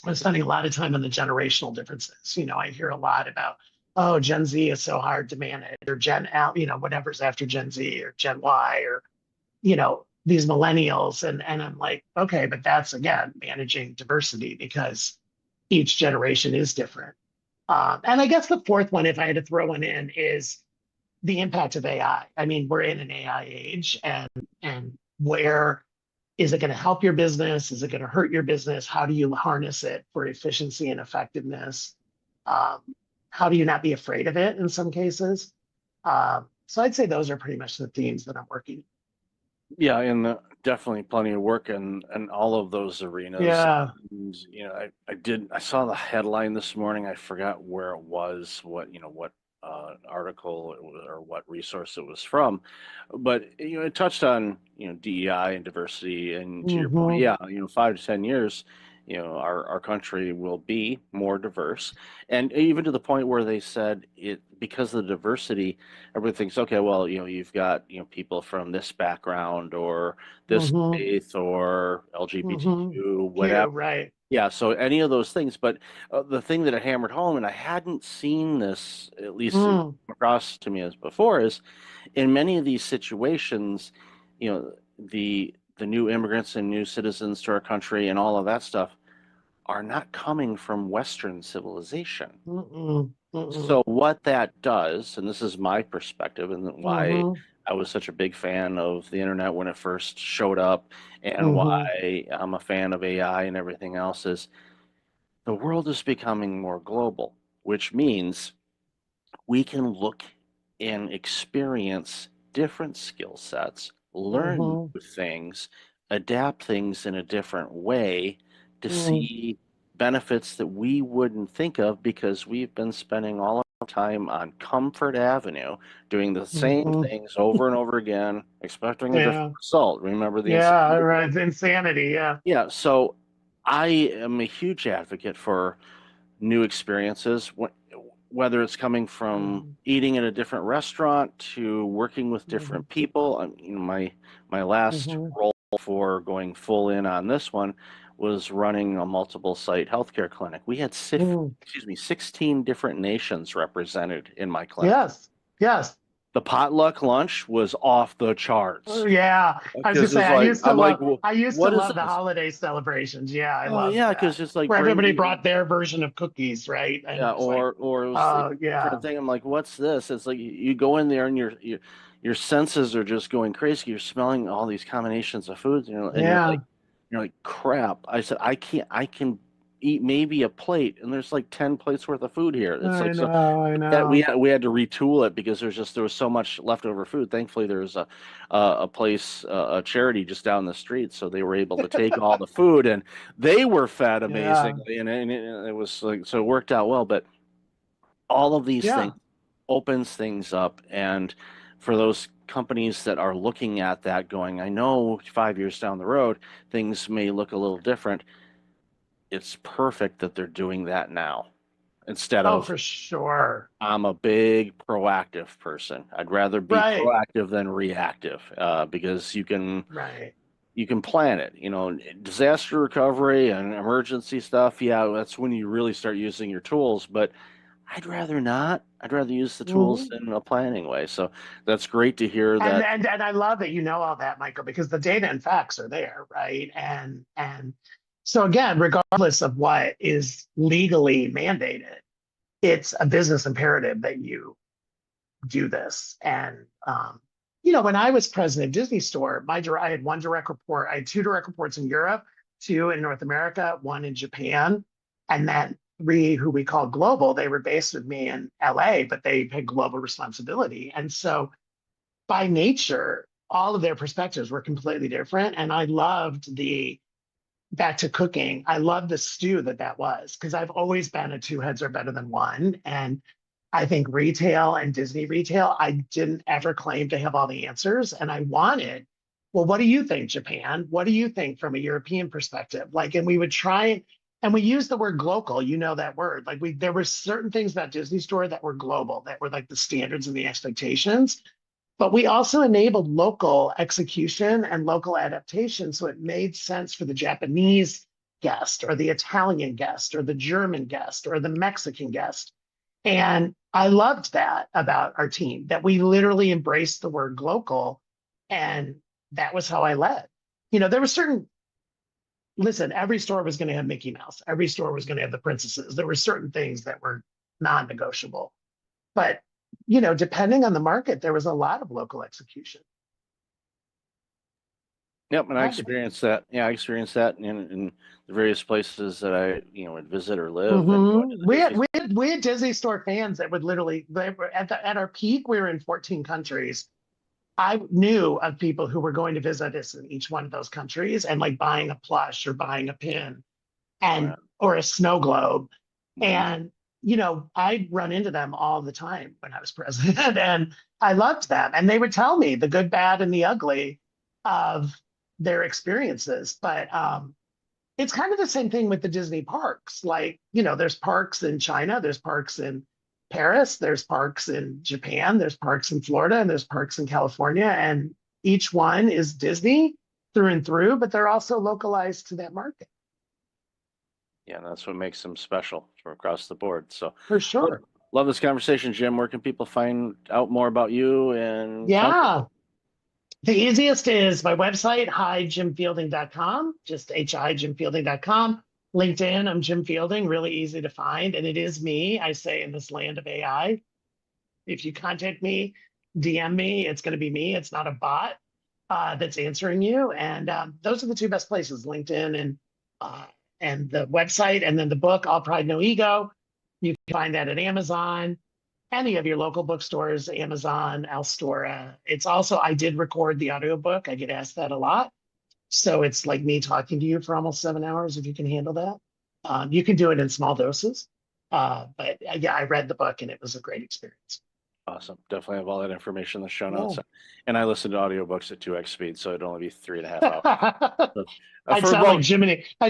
I'm spending a lot of time on the generational differences. I hear a lot about, oh, Gen Z is so hard to manage, or Gen L, whatever's after Gen Z, or Gen Y, or, these millennials. And I'm like, okay, but that's, again, managing diversity because each generation is different. And I guess the fourth one, if I had to throw one in, is the impact of AI. I mean, we're in an AI age, and where is it going to help your business? Is it going to hurt your business? How do you harness it for efficiency and effectiveness? How do you not be afraid of it in some cases? So I'd say those are pretty much the themes that I'm working. Yeah, and definitely plenty of work in all of those arenas. Yeah. And, I saw the headline this morning. I forgot where it was, what article it was, or what resource it was from, but it touched on DEI and diversity. And to your point, yeah, 5 to 10 years, our country will be more diverse, and even to the point where they said it, because of the diversity, everybody thinks, okay, well, you've got people from this background or this faith or LGBTQ, whatever. Right. Yeah, so any of those things, but the thing that it hammered home, and I hadn't seen this at least across to me as before, is in many of these situations, the new immigrants and new citizens to our country and all of that stuff are not coming from Western civilization. So what that does, and this is my perspective, and why I was such a big fan of the internet when it first showed up, and why I'm a fan of AI and everything else, is the world is becoming more global, which means we can look and experience different skill sets, learn new things, adapt things in a different way to see benefits that we wouldn't think of, because we've been spending all our time on Comfort Avenue doing the same things over and over again, expecting a different result. Remember the insanity? Right. Insanity. Yeah. Yeah. So I am a huge advocate for new experiences, whether it's coming from eating in a different restaurant to working with different people. My last role for going full in on this one was running a multiple site healthcare clinic. We had 16 different nations represented in my clinic. Yes. The potluck lunch was off the charts. Yeah. I was just saying, I used to love the this? holiday celebrations. Yeah, I love because it's like where everybody brought their version of cookies, right? And yeah, or it was different thing. I'm like, what's this? It's like you go in there and your senses are just going crazy. You're smelling all these combinations of foods, and you're like, crap. I said, I can eat maybe a plate, and there's like 10 plates worth of food here. It's I know. Yeah, we had to retool it because there was so much leftover food. Thankfully, there was a place, a charity just down the street, so they were able to take all the food, and they were fed amazingly, and it was like, so it worked out well. But all of these things opens things up, and for those companies that are looking at that going, I know 5 years down the road things may look a little different, it's perfect that they're doing that now instead of, for sure, I'm a big proactive person. I'd rather be proactive than reactive, because you can plan it. Disaster recovery and emergency stuff, that's when you really start using your tools, but I'd rather not. I'd rather use the tools in a planning way. So that's great to hear that. And I love that you know all that, Michael, because the data and facts are there, right? And so again, regardless of what is legally mandated, it's a business imperative that you do this. And when I was president of Disney Store, I had one direct report. I had 2 direct reports in Europe, 2 in North America, 1 in Japan, and then 3 who we call global. They were based with me in LA, but they had global responsibility. And so by nature, all of their perspectives were completely different. And I loved back to cooking, I loved the stew that was, because I've always been a 2 heads are better than 1. And I think retail and Disney retail, I didn't ever claim to have all the answers. And I wanted, well, what do you think, Japan? What do you think from a European perspective? And we would try, and we use the word global, that word. There were certain things about Disney Store that were global, that were like the standards and the expectations, but we also enabled local execution and local adaptation. So it made sense for the Japanese guest or the Italian guest or the German guest or the Mexican guest. And I loved that about our team, that we literally embraced the word local. And that was how I led. There were listen, every store was going to have Mickey Mouse. Every store was going to have the princesses. There were certain things that were non-negotiable. But, depending on the market, there was a lot of local execution. Yep, and I experienced that. Yeah, I experienced that in the various places that I, would visit or live. And we had Disney Store fans that would literally, they were at our peak, we were in 14 countries. I knew of people who were going to visit us in each one of those countries and like buying a plush or buying a pin and or a snow globe. And I'd run into them all the time when I was president, and I loved them. And they would tell me the good, bad, and the ugly of their experiences. But it's kind of the same thing with the Disney parks. Like, there's parks in China, there's parks in Paris, there's parks in Japan, there's parks in Florida, and there's parks in California. And each one is Disney through and through, but they're also localized to that market. Yeah, that's what makes them special from across the board. So for sure. Love this conversation, Jim. Where can people find out more about you? And the easiest is my website, hijimfielding.com, just hijimfielding.com. LinkedIn, I'm Jim Fielding, really easy to find. And it is me, I say, in this land of AI. If you contact me, DM me, it's going to be me. It's not a bot that's answering you. And those are the two best places, LinkedIn and the website. And then the book, All Pride, No Ego. You can find that at Amazon, any of your local bookstores, Amazon, Alstora. It's also, I did record the audiobook. I get asked that a lot. So it's like me talking to you for almost 7 hours, if you can handle that. You can do it in small doses. But yeah, I read the book and it was a great experience. Awesome. Definitely have all that information in the show notes. And I listen to audiobooks at 2x speed, so it'd only be 3.5 hours. So, I'd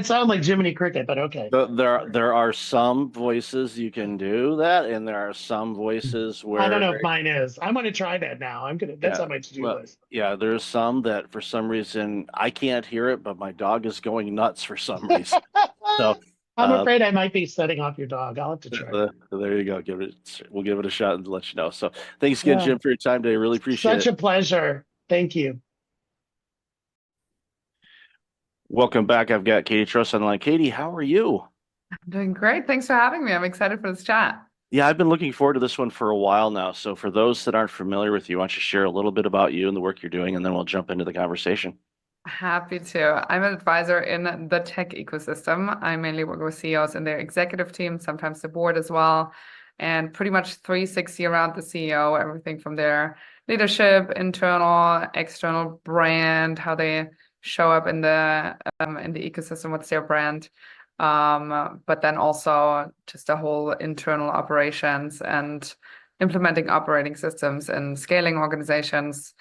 sound like Jiminy Cricket, but okay. There are some voices you can do that, and there are some voices where I don't know if mine is. I'm gonna try that now. That's on my to-do list. Yeah, there's some that for some reason I can't hear it, but my dog is going nuts for some reason. So I'm afraid I might be setting off your dog. I'll have to try. There you go. We'll give it a shot and let you know. So thanks again, Jim, for your time today. Really appreciate it. Such a pleasure. Thank you. Welcome back. I've got Katie Truss on the line. Katie, how are you? I'm doing great. Thanks for having me. I'm excited for this chat. Yeah, I've been looking forward to this one for a while now. So for those that aren't familiar with you, why don't you share a little bit about you and the work you're doing, and then we'll jump into the conversation. Happy to. I'm an advisor in the tech ecosystem. I mainly work with CEOs and their executive team, sometimes the board as well, and pretty much 360 around the CEO, everything from their leadership, internal, external brand, how they show up in the ecosystem, what's their brand, but then also just the whole internal operations and implementing operating systems and scaling organizations.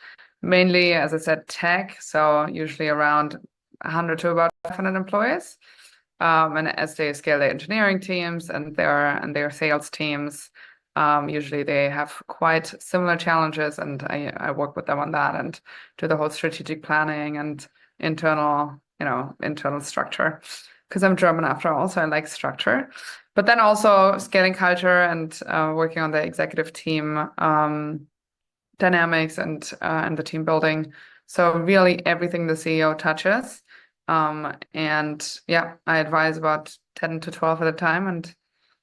Mainly, as I said, tech, so usually around 100 to about 500 employees. And as they scale their engineering teams and their sales teams, usually they have quite similar challenges, and I work with them on that and do the whole strategic planning and internal structure. Because I'm German after all, so I like structure. But then also scaling culture and working on the executive team dynamics and the team building. So really everything the CEO touches. And yeah, I advise about 10 to 12 at a time and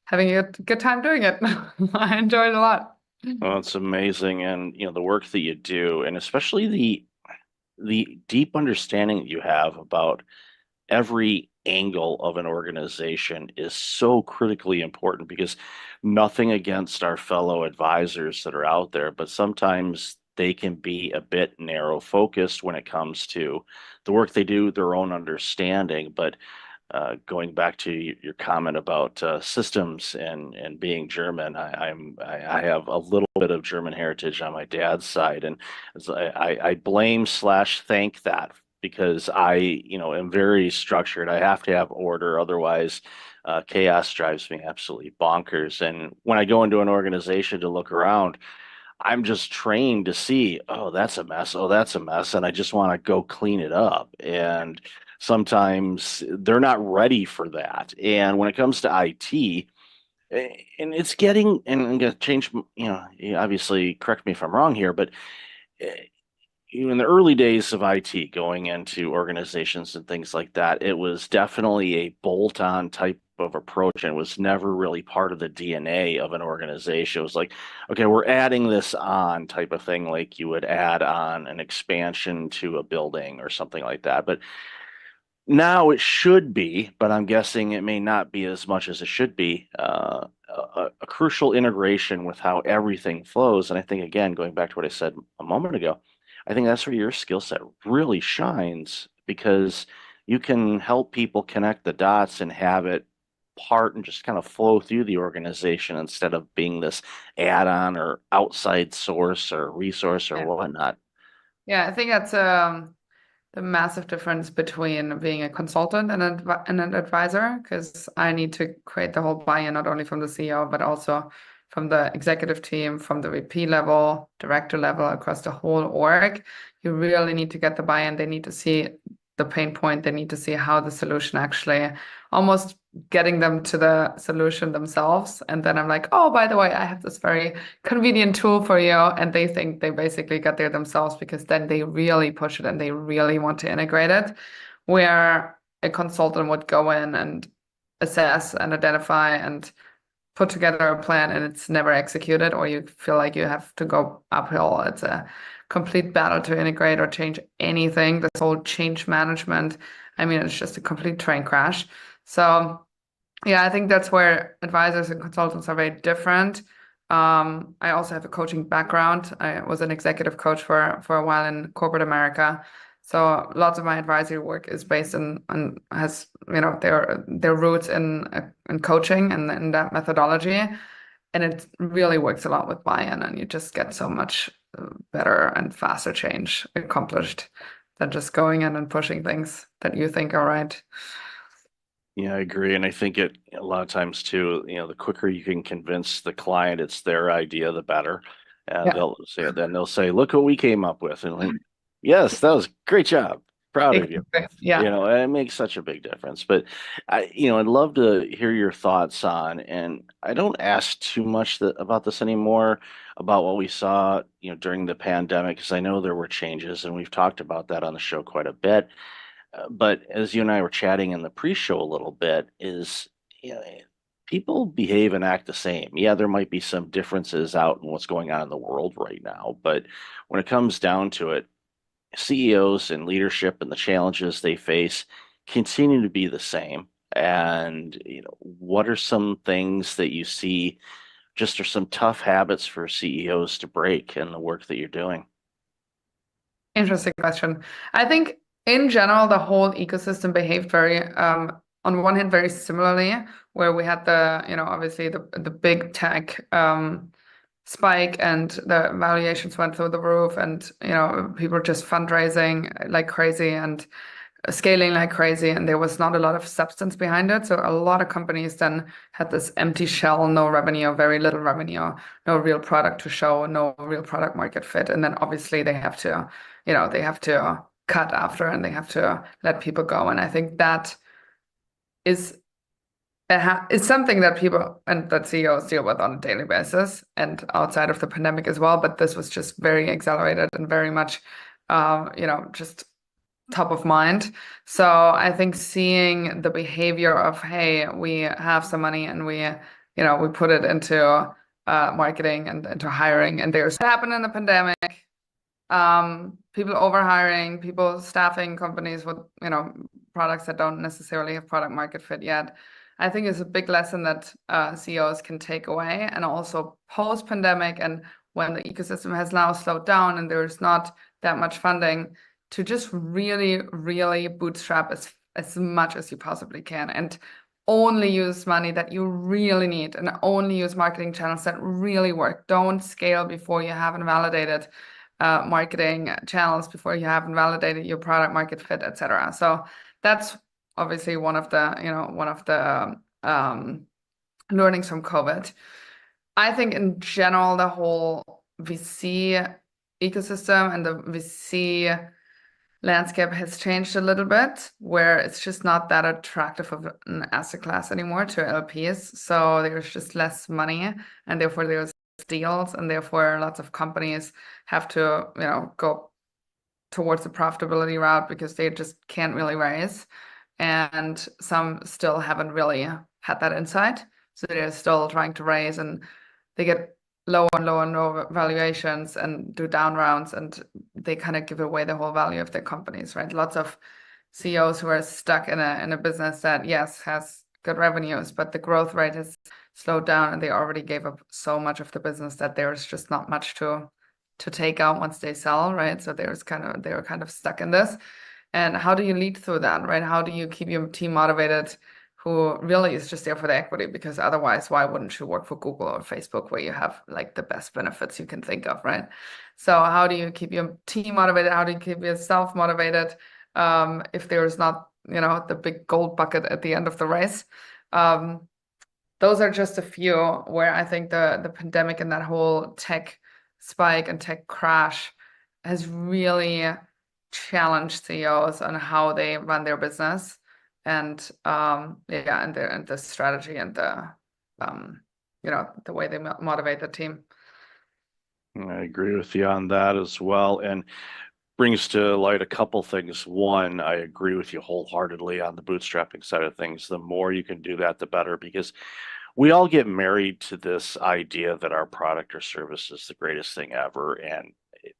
having a good time doing it. I enjoy it a lot. Well, it's amazing. And, the work that you do, and especially the deep understanding that you have about every angle of an organization is so critically important, because nothing against our fellow advisors that are out there, but sometimes they can be a bit narrow focused when it comes to the work they do, their own understanding. But going back to your comment about systems and being German, I have a little bit of German heritage on my dad's side, and I blame/thank that, because I am very structured. I have to have order, otherwise chaos drives me absolutely bonkers. And when I go into an organization to look around, I'm just trained to see, oh, that's a mess. Oh, that's a mess. And I just want to go clean it up. And sometimes they're not ready for that. And when it comes to IT, and it's getting, and I'm going to change, obviously correct me if I'm wrong here, but in the early days of IT, going into organizations and things like that, it was definitely a bolt-on type of approach, and it was never really part of the DNA of an organization. It was like, okay, we're adding this on type of thing, like you would add on an expansion to a building or something like that. But now it should be, but I'm guessing it may not be as much as it should be, a crucial integration with how everything flows. And I think, again, going back to what I said a moment ago, I think that's where your skill set really shines, because you can help people connect the dots and have it part and just kind of flow through the organization instead of being this add-on or outside source or resource or Yeah. whatnot. Yeah, I think that's the massive difference between being a consultant and an advisor, because I need to create the whole buy-in, not only from the CEO, but also from the executive team, from the VP level, director level, across the whole org. You really need to get the buy-in. They need to see the pain point. They need to see how the solution actually, almost getting them to the solution themselves. And then I'm like, oh, by the way, I have this very convenient tool for you. And they think they basically got there themselves, because then they really push it and they really want to integrate it. Where a consultant would go in and assess and identify and put together a plan, and it's never executed, or you feel like you have to go uphill. It's a complete battle to integrate or change anything. This whole change management, I mean, it's just a complete train crash. So yeah, I think that's where advisors and consultants are very different. I also have a coaching background. I was an executive coach for a while in corporate America. So lots of my advisory work is based on has, you know, their roots in coaching and in that methodology. And it really works a lot with buy-in, and you just get so much better and faster change accomplished than just going in and pushing things that you think are right. Yeah, I agree. And I think it a lot of times too, you know, the quicker you can convince the client it's their idea, the better. And Yeah. they'll say, look what we came up with. And like, yes, that was great job. Proud of you. Yeah. You know, and it makes such a big difference. But I'd love to hear your thoughts on, and I don't ask too much about this anymore, about what we saw, during the pandemic, because I know there were changes, and we've talked about that on the show quite a bit. But as you and I were chatting in the pre-show a little bit, people behave and act the same. Yeah, there might be some differences out in what's going on in the world right now, but when it comes down to it, CEOs and leadership and the challenges they face continue to be the same. And what are some things that you see just are some tough habits for CEOs to break in the work that you're doing? Interesting question. I think in general, the whole ecosystem behaved very, on one hand, very similarly, where we had obviously the big tech spike, and the valuations went through the roof, and people were just fundraising like crazy and scaling like crazy, and there was not a lot of substance behind it. So a lot of companies then had this empty shell, no revenue, very little revenue, no real product to show, no real product market fit. And then obviously they have to cut after, and they have to let people go. And I think that is something that people and that CEOs deal with on a daily basis and outside of the pandemic as well. But this was just very accelerated and very much, just top of mind. So I think seeing the behavior of, hey, we have some money and we put it into marketing and into hiring, and there's what happened in the pandemic. People overhiring, people staffing companies with products that don't necessarily have product market fit yet. I think is a big lesson that CEOs can take away. And also post-pandemic, and when the ecosystem has now slowed down and there's not that much funding, to just really, really bootstrap as much as you possibly can, and only use money that you really need, and only use marketing channels that really work. Don't scale before you haven't validated marketing channels, before you haven't validated your product market fit, etc. So that's obviously one of the learnings from COVID. I think in general, the whole VC ecosystem and the VC landscape has changed a little bit, where it's just not that attractive of an asset class anymore to LPs. So there's just less money, and therefore there's deals, and therefore lots of companies have to go towards the profitability route because they just can't really raise, and some still haven't really had that insight, so they're still trying to raise, and they get low and low valuations and do down rounds, and they kind of give away the whole value of their companies, right? Lots of CEOs who are stuck in a business that, yes, has good revenues, but the growth rate has slowed down, and they already gave up so much of the business that there's just not much to to take out once they sell, right? So they were kind of stuck in this. And how do you lead through that, right? How do you keep your team motivated who really is just there for the equity? Because otherwise, why wouldn't you work for Google or Facebook where you have like the best benefits you can think of, right? So how do you keep your team motivated? How do you keep yourself motivated if there's not, the big gold bucket at the end of the race? Those are just a few where I think the pandemic and that whole tech spike and tech crash has really challenged CEOs on how they run their business and and the strategy and the way they motivate the team. I agree with you on that as well, and brings to light a couple things. One, I agree with you wholeheartedly on the bootstrapping side of things. The more you can do that, the better, because we all get married to this idea that our product or service is the greatest thing ever, and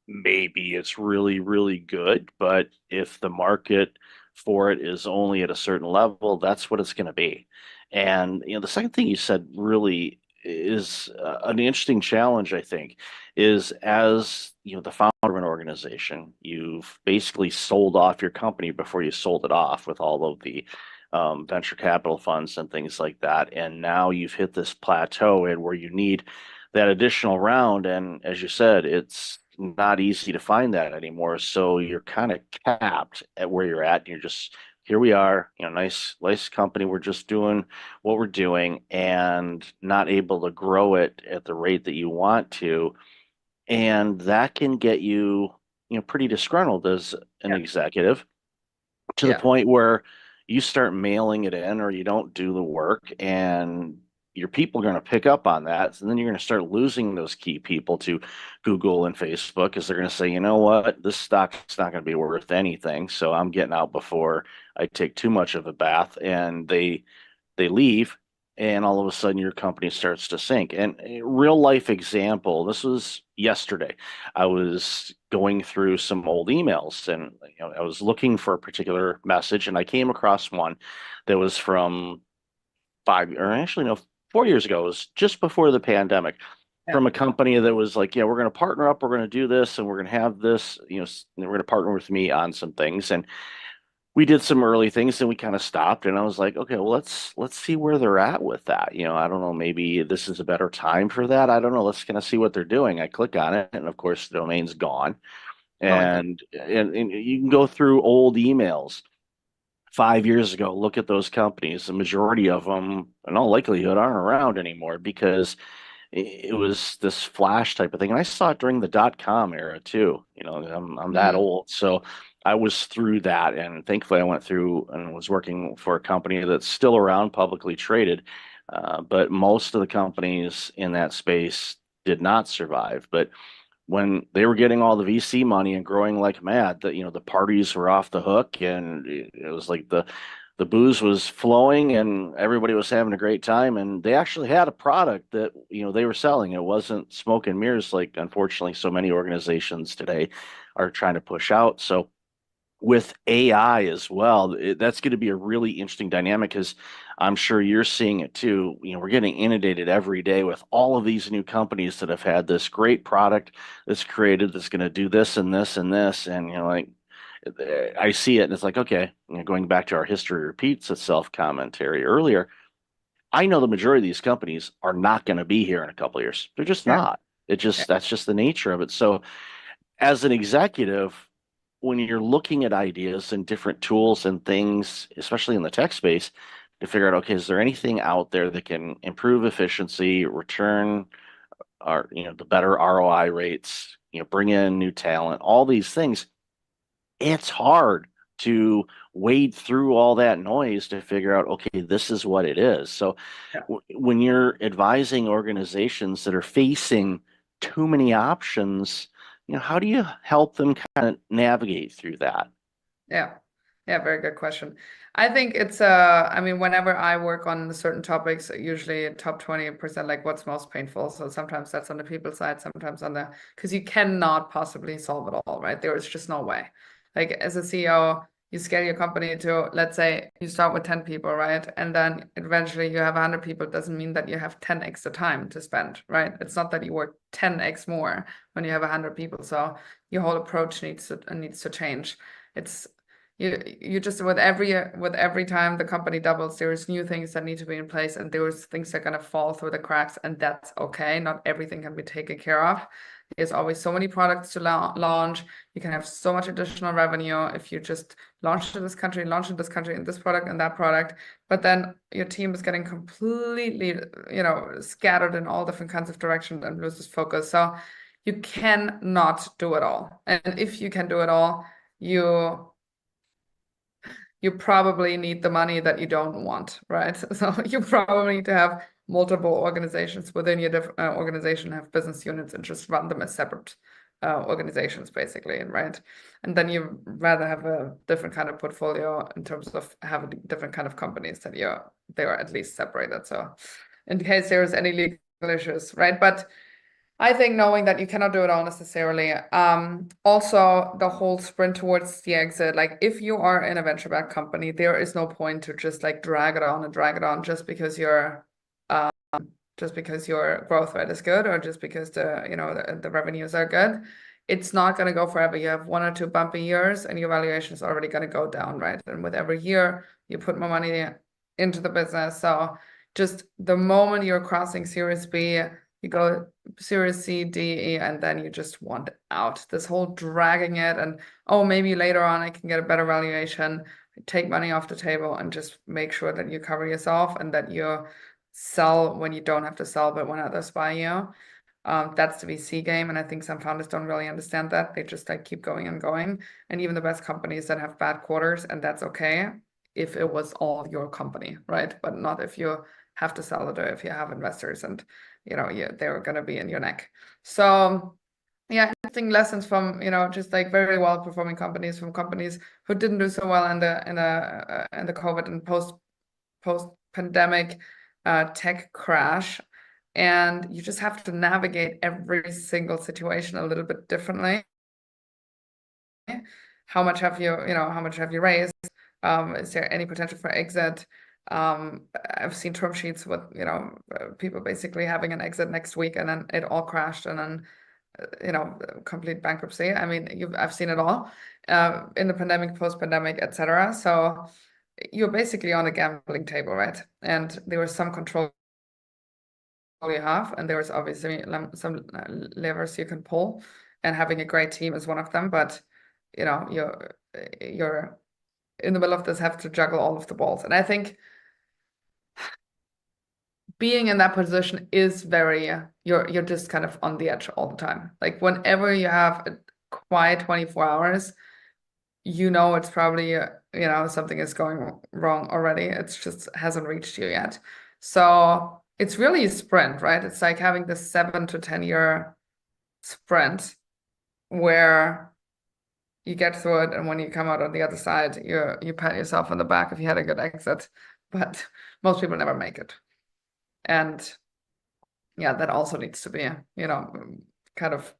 maybe it's really, really good, but if the market for it is only at a certain level, that's what it's going to be. And the second thing you said really is an interesting challenge, I think, is as the founder of an organization, you've basically sold off your company before you sold it off with all of the venture capital funds and things like that. And now you've hit this plateau and where you need that additional round. And as you said, it's not easy to find that anymore. So you're kind of capped at where you're at. And you're just, here we are, nice company. We're just doing what we're doing and not able to grow it at the rate that you want to. And that can get you, pretty disgruntled as an executive to the point where you start mailing it in or you don't do the work, and your people are going to pick up on that. And then you're going to start losing those key people to Google and Facebook because they're going to say, you know what, this stock's not going to be worth anything. So I'm getting out before I take too much of a bath. And they leave, and all of a sudden your company starts to sink. And a real life example, this was yesterday. I was going through some old emails, and I was looking for a particular message, and I came across one that was from 4 years ago. It was just before the pandemic, from a company that was like, we're going to partner up, we're going to do this, and we're going to have this, and we're going to partner with me on some things. And we did some early things, and we kind of stopped, and I was like, okay, well, let's see where they're at with that. I don't know, maybe this is a better time for that. I don't know. Let's kind of see what they're doing. I click on it, and of course the domain's gone. And you can go through old emails 5 years ago, look at those companies. The majority of them, in all likelihood, aren't around anymore because it was this flash type of thing. And I saw it during the .com era too. I'm that old. So I was through that. And thankfully I went through and was working for a company that's still around, publicly traded. But most of the companies in that space did not survive. But when they were getting all the VC money and growing like mad, that the parties were off the hook, and it was like the booze was flowing and everybody was having a great time, and they actually had a product that they were selling. It wasn't smoke and mirrors like unfortunately so many organizations today are trying to push out. So with AI as well, that's going to be a really interesting dynamic, because I'm sure you're seeing it too. We're getting inundated every day with all of these new companies that have had this great product that's created that's going to do this and this and this. And, I see it and it's like, okay, going back to our history repeats itself commentary earlier, I know the majority of these companies are not going to be here in a couple of years. They're just not. That's just the nature of it. So as an executive, when you're looking at ideas and different tools and things, especially in the tech space, to figure out, okay, is there anything out there that can improve efficiency, return our, the better ROI rates, bring in new talent, all these things. It's hard to wade through all that noise to figure out, okay, this is what it is. So when you're advising organizations that are facing too many options, how do you help them kind of navigate through that? Yeah, very good question. I think it's whenever I work on certain topics, usually top 20%, like what's most painful. So sometimes that's on the people side, sometimes because you cannot possibly solve it all, right? There is just no way. Like as a CEO, you scale your company to, let's say you start with 10 people, right? And then eventually you have 100 people. It doesn't mean that you have 10 extra time to spend, right? It's not that you work 10x more when you have 100 people. So your whole approach needs to change. It's you just with every time the company doubles, there's new things that need to be in place, and there's things that are gonna fall through the cracks, and that's okay. Not everything can be taken care of. There's always so many products to launch. You can have so much additional revenue if you just launch in this country, and this product and that product. But then your team is getting completely, scattered in all different kinds of directions and loses focus. So you cannot do it all. And if you can do it all, you probably need the money that you don't want, right? So you probably need to have multiple organizations within your different organization, have business units, and just run them as separate organizations, basically, right? And then you rather have a different kind of portfolio in terms of having different kind of companies that they are at least separated. So in case there's any legal issues, right? But I think knowing that you cannot do it all necessarily. Also, the whole sprint towards the exit, like if you are in a venture-backed company, there is no point to just like drag it on just because your growth rate is good, or just because the revenues are good. It's not going to go forever. You have 1 or 2 bumpy years, and your valuation is already going to go down, right? And with every year, you put more money into the business. So just the moment you're crossing Series B, you go Series C, D, E, and then you just want out. This whole dragging it and, oh, maybe later on I can get a better valuation, take money off the table, and just make sure that you cover yourself and that you sell when you don't have to sell, but when others buy you. That's the VC game. And I think some founders don't really understand that. They just like keep going and going. And even the best companies that have bad quarters, and that's okay if it was all your company, right? But not if you have to sell it, or if you have investors and they're going to be in your neck. So yeah, interesting lessons from just like very well performing companies, from companies who didn't do so well in the COVID and post pandemic tech crash. And you just have to navigate every single situation a little bit differently. How much have you raised? Is there any potential for exit? I've seen term sheets with people basically having an exit next week, and then it all crashed, and then complete bankruptcy. I mean, I've seen it all in the pandemic, post-pandemic, etc. So you're basically on a gambling table, right? And there was some control you have, and there was obviously some levers you can pull, and having a great team is one of them. But you're in the middle of this, have to juggle all of the balls, and I think being in that position is very you're just kind of on the edge all the time. Like whenever you have a quiet 24 hours, it's probably something is going wrong already. It's just hasn't reached you yet. So it's really a sprint, right? It's like having this 7 to 10 year sprint where you get through it, and when you come out on the other side, you pat yourself on the back if you had a good exit. But most people never make it. And yeah, that also needs to be, kind of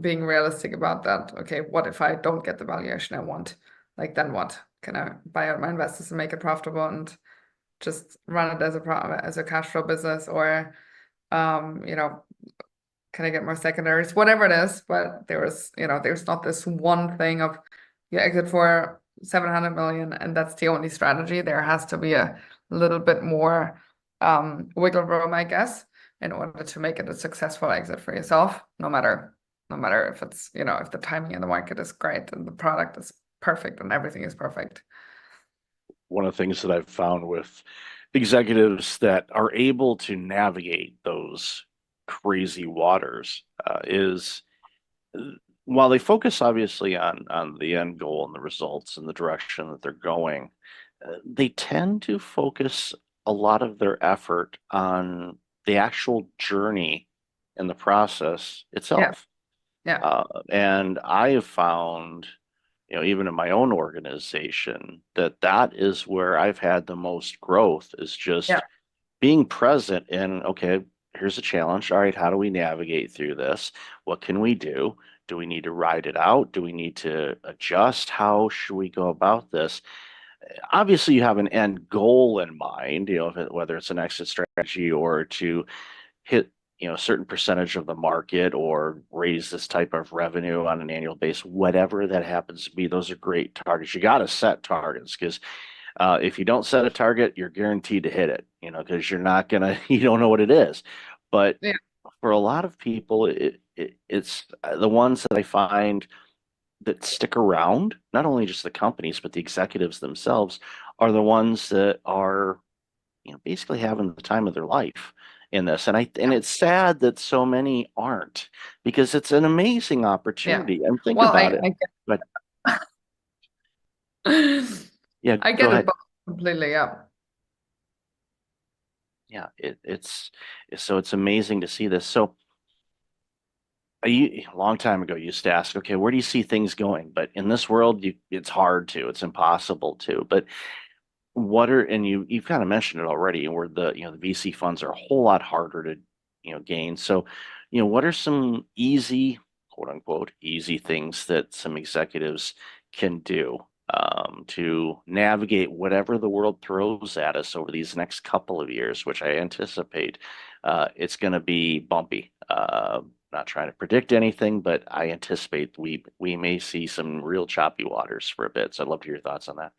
being realistic about that. Okay, what if I don't get the valuation I want? Like, then what? Can I buy out my investors and make it profitable and just run it as a cash flow business? Or, can I get more secondaries? Whatever it is, but there's not this one thing of you exit for 700 million and that's the only strategy. There has to be a little bit more wiggle room, I guess, in order to make it a successful exit for yourself, no matter if it's, if the timing in the market is great and the product is perfect and everything is perfect. One of the things that I've found with executives that are able to navigate those crazy waters is, while they focus obviously on the end goal and the results and the direction that they're going, they tend to focus a lot of their effort on the actual journey and the process itself. Yeah. And I have found, even in my own organization, that is where I've had the most growth, is just being present in, okay, here's a challenge. All right, how do we navigate through this? What can we do? Do we need to ride it out? Do we need to adjust? How should we go about this? Obviously, you have an end goal in mind, whether it's an exit strategy or to hit, a certain percentage of the market or raise this type of revenue on an annual basis, whatever that happens to be. Those are great targets. You got to set targets, because if you don't set a target, you're guaranteed to hit it, because you don't know what it is. But Yeah. for a lot of people, it's the ones that I find that stick around, not only just the companies, but the executives themselves, are the ones that are, basically having the time of their life in this. And it's sad that so many aren't, because it's an amazing opportunity. And think Well, about it. I But get yeah, I go get it ahead. both completely. Yeah. Yeah, it's so it's amazing to see this. So a long time ago, you used to ask, okay, where do you see things going? But in this world, it's hard to, it's impossible to. But you've kind of mentioned it already, where the VC funds are a whole lot harder to gain. So, what are some easy, quote unquote, easy things that some executives can do to navigate whatever the world throws at us over these next couple of years, which I anticipate it's going to be bumpy. Not trying to predict anything, but I anticipate we may see some real choppy waters for a bit. So I'd love to hear your thoughts on that.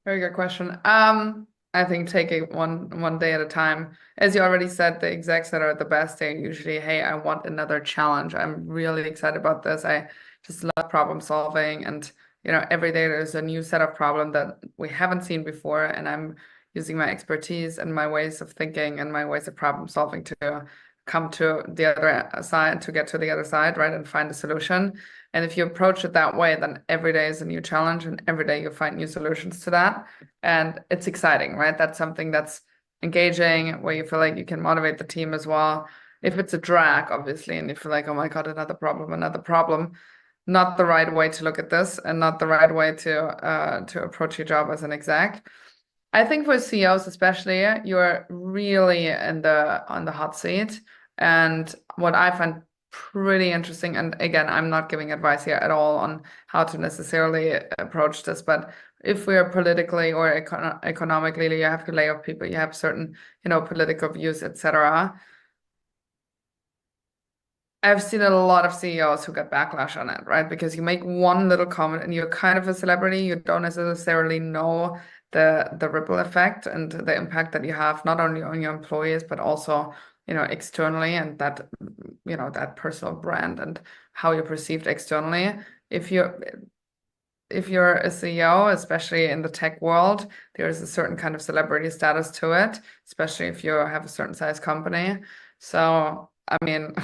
Very good question. I think take it one day at a time. As you already said, the execs that are the best, they're usually, hey, I want another challenge. I'm really excited about this. I just love problem solving, and every day there's a new set of problem that we haven't seen before, and I'm using my expertise and my ways of thinking and my ways of problem solving to come to the other side, to get to the other side, right, and find a solution. And if you approach it that way, then every day is a new challenge, and every day you find new solutions to that. And it's exciting, right? That's something that's engaging, where you feel like you can motivate the team as well. If it's a drag, obviously, and you feel like, oh my God, another problem, not the right way to look at this, and not the right way to approach your job as an exec. I think for CEOs especially, you're really on the hot seat. And what I find pretty interesting, and again, I'm not giving advice here at all on how to necessarily approach this, but if we are politically or economically, you have to lay off people, you have certain, political views, etc. I've seen a lot of CEOs who get backlash on it, right? Because you make one little comment and you're kind of a celebrity, you don't necessarily know the ripple effect and the impact that you have, not only on your employees, but also, externally, and that, that personal brand and how you're perceived externally. If you're a CEO, especially in the tech world, there's a certain kind of celebrity status to it, especially if you have a certain size company. So, I mean,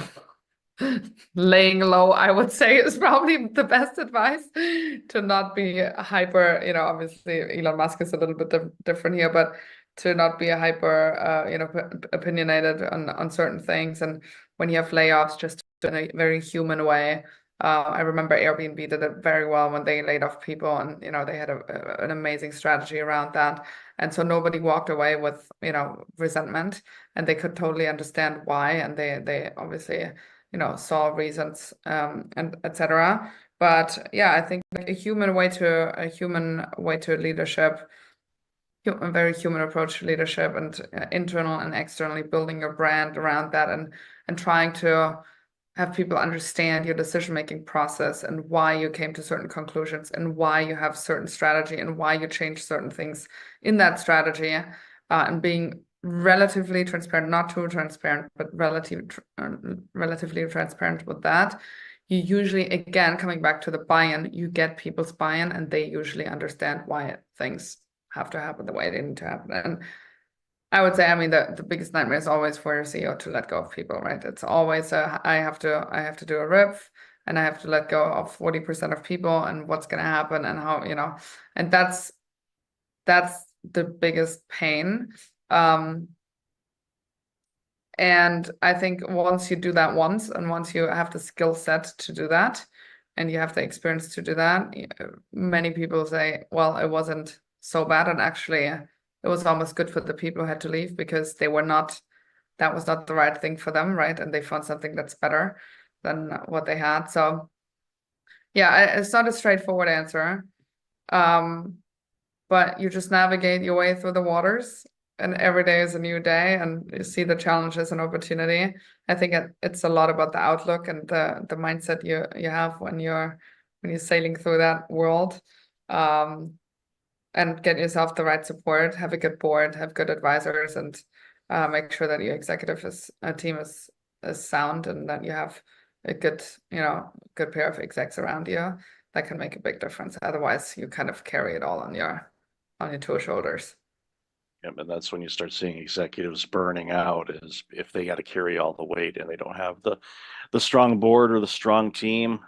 laying low, I would say, is probably the best advice, to not be hyper, obviously Elon Musk is a little bit different here, but to not be a hyper, opinionated on certain things. And when you have layoffs, just in a very human way. I remember Airbnb did it very well when they laid off people, and they had an amazing strategy around that. And so nobody walked away with resentment, and they could totally understand why, and they obviously saw reasons, and etc. But yeah, I think a human way to leadership, a very human approach to leadership, and internal and externally building your brand around that, and trying to have people understand your decision-making process and why you came to certain conclusions and why you have certain strategy and why you change certain things in that strategy, and being relatively transparent, not too transparent, but relatively transparent with that. You usually, again, coming back to the buy-in, you get people's buy-in, and they usually understand why things have to happen the way they need to happen. And I would say, I mean, the biggest nightmare is always for your CEO to let go of people, right? It's always I have to do a RIF, and I have to let go of 40% of people, and what's going to happen, and how, and that's the biggest pain. And I think once you do that once, and once you have the skill set to do that, and you have the experience to do that, many people say, well, it wasn't so bad, and actually it was almost good for the people who had to leave, because that was not the right thing for them, right? And they found something that's better. than what they had. So yeah, it's not a straightforward answer. But you just navigate your way through the waters, and every day is a new day, and you see the challenges and opportunity. I think it's a lot about the outlook and the mindset you have when you're sailing through that world. And get yourself the right support, have a good board, have good advisors, and make sure that your executive team is sound, and that you have a good pair of execs around you that can make a big difference. Otherwise, you kind of carry it all on your two shoulders. Yeah, and that's when you start seeing executives burning out, is if they got to carry all the weight and they don't have the strong board or the strong team.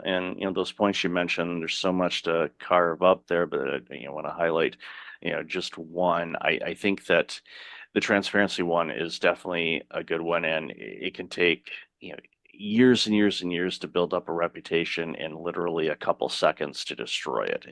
And those points you mentioned, there's so much to carve up there, but I want to highlight just one. I think that the transparency one is definitely a good one, and it can take years and years and years to build up a reputation, and literally a couple seconds to destroy it.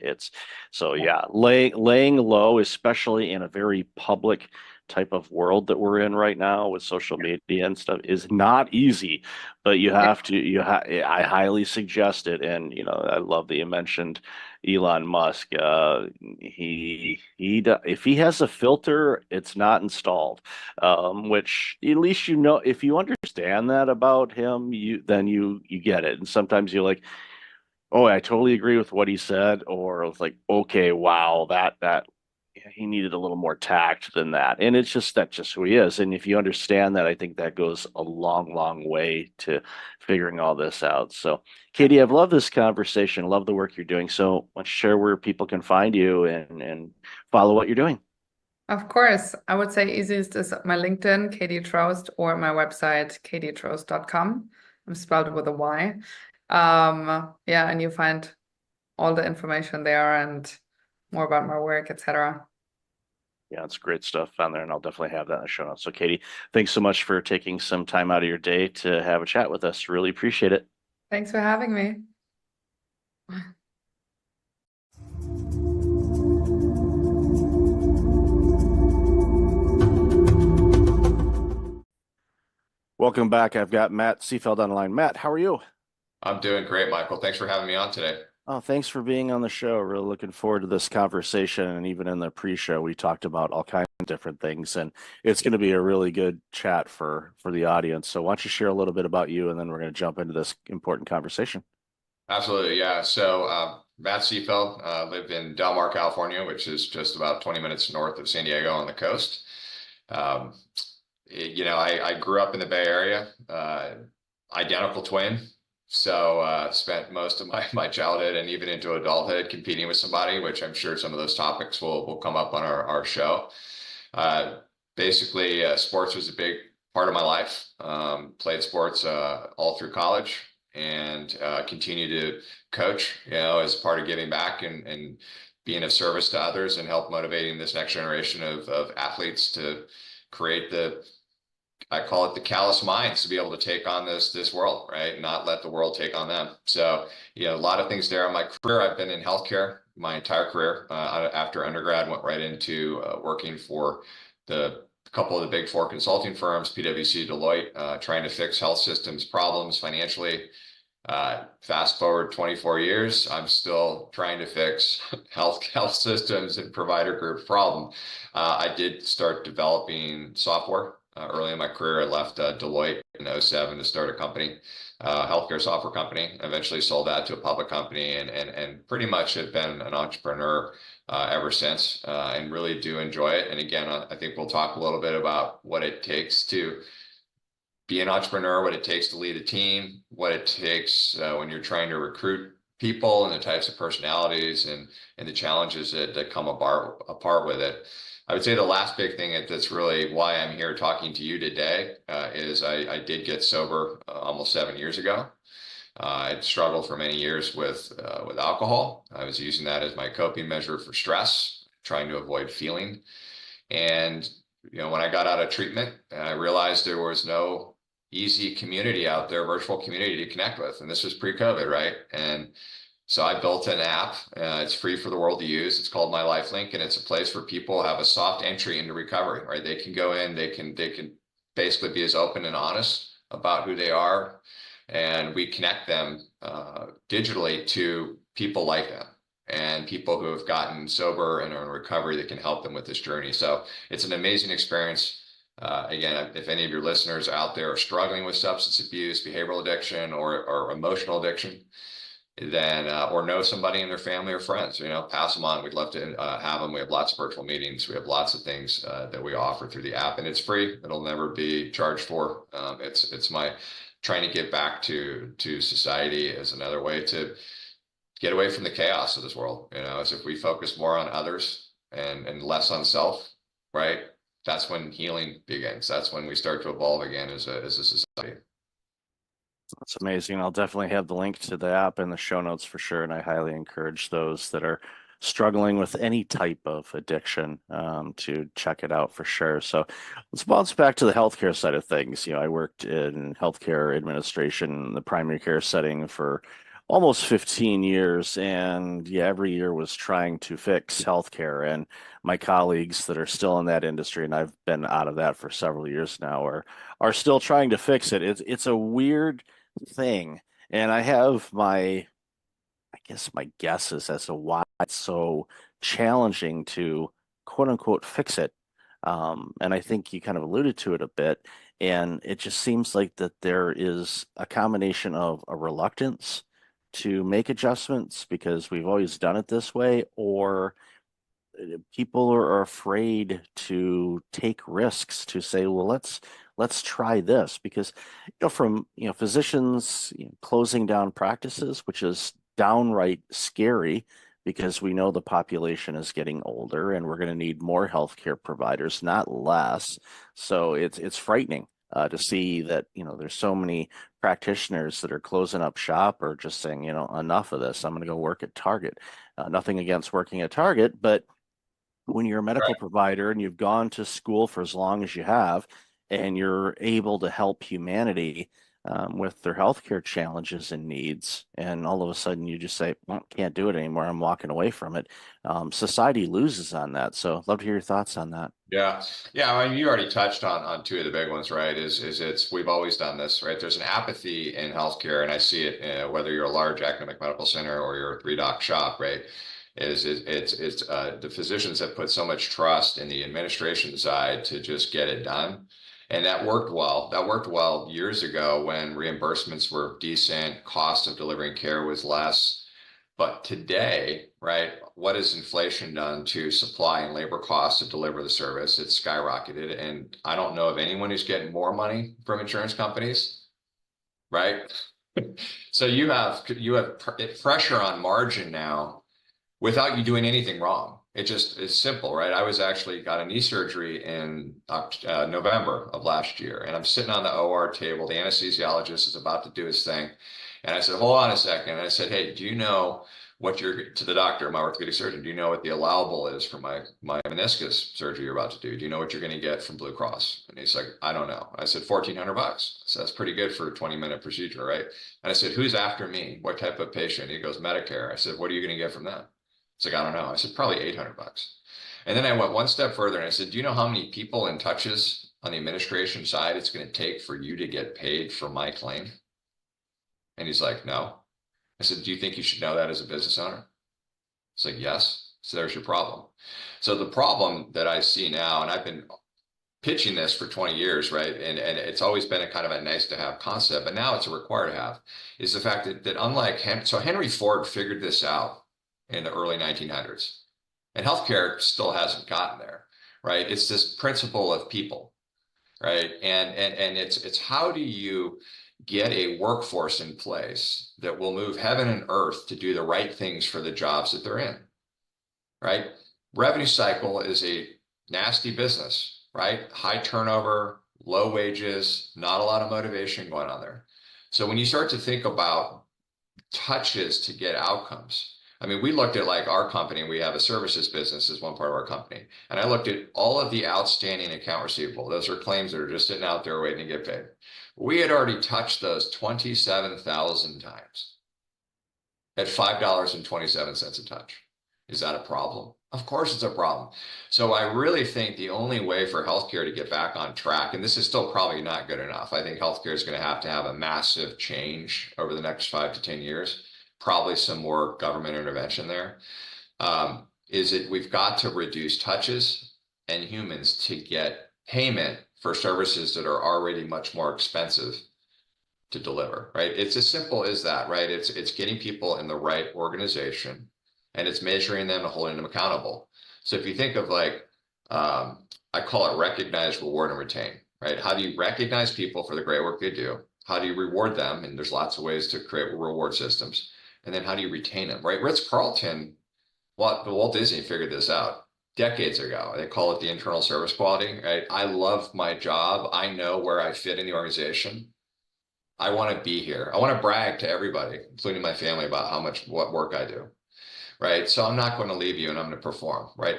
Laying low, especially in a very public type of world that we're in right now with social media and stuff, is not easy, but you have to, I highly suggest it. And, I love that you mentioned Elon Musk. If he has a filter, it's not installed, which at least, if you understand that about him, then you get it. And sometimes you're like, oh, I totally agree with what he said, or it's like, okay, wow, that he needed a little more tact than that. And that's just who he is. And if you understand that, I think that goes a long, long way to figuring all this out. So, Katie, I've loved this conversation. Love the work you're doing. So let's share where people can find you and follow what you're doing. Of course, I would say easiest is my LinkedIn, Katie Trost, or my website, katietrost.com. I'm spelled with a Y. And you find all the information there and more about my work, etc. Yeah, it's great stuff on there, and I'll definitely have that in the show notes. So, Katie, thanks so much for taking some time out of your day to have a chat with us. Really appreciate it. Thanks for having me. Welcome back. I've got Matt Seefeld on the line. Matt, how are you? I'm doing great, Michael. Thanks for having me on today. Oh, thanks for being on the show. Really looking forward to this conversation. And even in the pre-show, we talked about all kinds of different things, and it's going to be a really good chat for the audience. So why don't you share a little bit about you, and then we're going to jump into this important conversation. Absolutely. Yeah. So Matt Seefeld, live in Del Mar, California, which is just about 20 minutes north of San Diego on the coast. I grew up in the Bay Area, identical twin. So spent most of my childhood and even into adulthood competing with somebody, which I'm sure some of those topics will come up on our show. Basically, sports was a big part of my life. Played sports all through college, and continue to coach, as part of giving back and being of service to others, and help motivating this next generation of athletes to create I call it the callous minds, to be able to take on this world, right? Not let the world take on them. So, a lot of things there. In my career, I've been in healthcare my entire career. After undergrad, went right into working for a couple of the big four consulting firms, PwC, Deloitte, trying to fix health systems problems financially. Fast forward 24 years, I'm still trying to fix health systems and provider group problem. I did start developing software. Early in my career, I left Deloitte in 2007 to start a company, healthcare software company. Eventually sold that to a public company, and pretty much have been an entrepreneur ever since, and really do enjoy it. And again, I think we'll talk a little bit about what it takes to be an entrepreneur, what it takes to lead a team, what it takes when you're trying to recruit people, and the types of personalities and the challenges that come apart with it. I would say the last big thing that's really why I'm here talking to you today is I did get sober almost 7 years ago. I'd struggled for many years with alcohol. I was using that as my coping measure for stress, trying to avoid feeling. And when I got out of treatment, I realized there was no easy community out there, virtual community to connect with. And this was pre-COVID, right? And so I built an app. It's free for the world to use. It's called My Life Link, and it's a place where people have a soft entry into recovery, right? They can go in, they can basically be as open and honest about who they are, and we connect them digitally to people like them and people who have gotten sober and are in recovery that can help them with this journey. So it's an amazing experience. Again, if any of your listeners out there are struggling with substance abuse, behavioral addiction, or emotional addiction, then or know somebody in their family or friends, pass them on. We'd love to have them. We have lots of virtual meetings. We have lots of things that we offer through the app, and it's free. It'll never be charged for. It's my trying to get back to society as another way to get away from the chaos of this world. As if we focus more on others and less on self, right? That's when healing begins. That's when we start to evolve again as a society. That's amazing. I'll definitely have the link to the app in the show notes for sure. And I highly encourage those that are struggling with any type of addiction to check it out for sure. So let's bounce back to the healthcare side of things. I worked in healthcare administration, the primary care setting for almost 15 years. And every year was trying to fix healthcare. And my colleagues that are still in that industry, and I've been out of that for several years now, are still trying to fix it. It's a weird thing. And I have my guesses as to why it's so challenging to quote unquote fix it. And I think you kind of alluded to it a bit. And it just seems like that there is a combination of a reluctance to make adjustments because we've always done it this way, or people are afraid to take risks to say, well, let's try this, because from physicians closing down practices, which is downright scary because we know the population is getting older and we're going to need more healthcare providers, not less. So it's frightening to see that there's so many practitioners that are closing up shop or just saying enough of this. I'm going to go work at Target. Nothing against working at Target, but when you're a medical provider and you've gone to school for as long as you have, and you're able to help humanity with their healthcare challenges and needs, and all of a sudden you just say, well, can't do it anymore, I'm walking away from it. Society loses on that. So I'd love to hear your thoughts on that. Yeah. I mean, you already touched on two of the big ones, right? We've always done this, right? There's an apathy in healthcare, and I see it whether you're a large academic medical center or you're a 3-doc shop, right? It's the physicians have put so much trust in the administration side to just get it done. And that worked well. That worked well years ago when reimbursements were decent, cost of delivering care was less. But today, right, what has inflation done to supply and labor costs to deliver the service? It's skyrocketed. And I don't know of anyone who's getting more money from insurance companies, right? So you have pressure on margin now without you doing anything wrong. It's simple, right? I was actually got a knee surgery in November of last year, and I'm sitting on the OR table. The anesthesiologist is about to do his thing. And I said, hold on a second. And I said, hey, do you know to the doctor, my orthopedic surgeon, do you know what the allowable is for my meniscus surgery you're about to do? Do you know what you're going to get from Blue Cross? And he's like, I don't know. I said, $1,400. So that's pretty good for a 20-minute procedure, right? And I said, who's after me? What type of patient? He goes, Medicare. I said, what are you going to get from that? It's like, I don't know. I said, probably $800. And then I went one step further and I said, do you know how many people and touches on the administration side it's going to take for you to get paid for my claim? And he's like, no. I said, do you think you should know that as a business owner? It's like, yes. So there's your problem. So the problem that I see now, and I've been pitching this for 20 years, right? And it's always been a kind of a nice to have concept, but now it's a required to have, is the fact that unlike Henry Ford figured this out in the early 1900s, and healthcare still hasn't gotten there, right? It's this principle of people, right? And it's how do you get a workforce in place that will move heaven and earth to do the right things for the jobs that they're in, right? Revenue cycle is a nasty business, right? High turnover, low wages, not a lot of motivation going on there. So when you start to think about touches to get outcomes, I mean, we looked at like our company, we have a services business as one part of our company. And I looked at all of the outstanding account receivable. Those are claims that are just sitting out there waiting to get paid. We had already touched those 27,000 times at $5.27 a touch. Is that a problem? Of course it's a problem. So I really think the only way for healthcare to get back on track, and this is still probably not good enough. I think healthcare is going to have a massive change over the next 5 to 10 years, probably some more government intervention there. We've got to reduce touches and humans to get payment for services that are already much more expensive to deliver, right? It's as simple as that, right? It's getting people in the right organization, and it's measuring them and holding them accountable. So if you think of like, I call it recognize, reward, and retain, right? How do you recognize people for the great work they do? How do you reward them? And there's lots of ways to create reward systems. And then how do you retain them, right? Ritz-Carlton, Walt Disney figured this out decades ago. They call it the internal service quality, right? I love my job. I know where I fit in the organization. I want to be here. I want to brag to everybody, including my family, about what work I do. Right. So I'm not going to leave you and I'm going to perform. Right.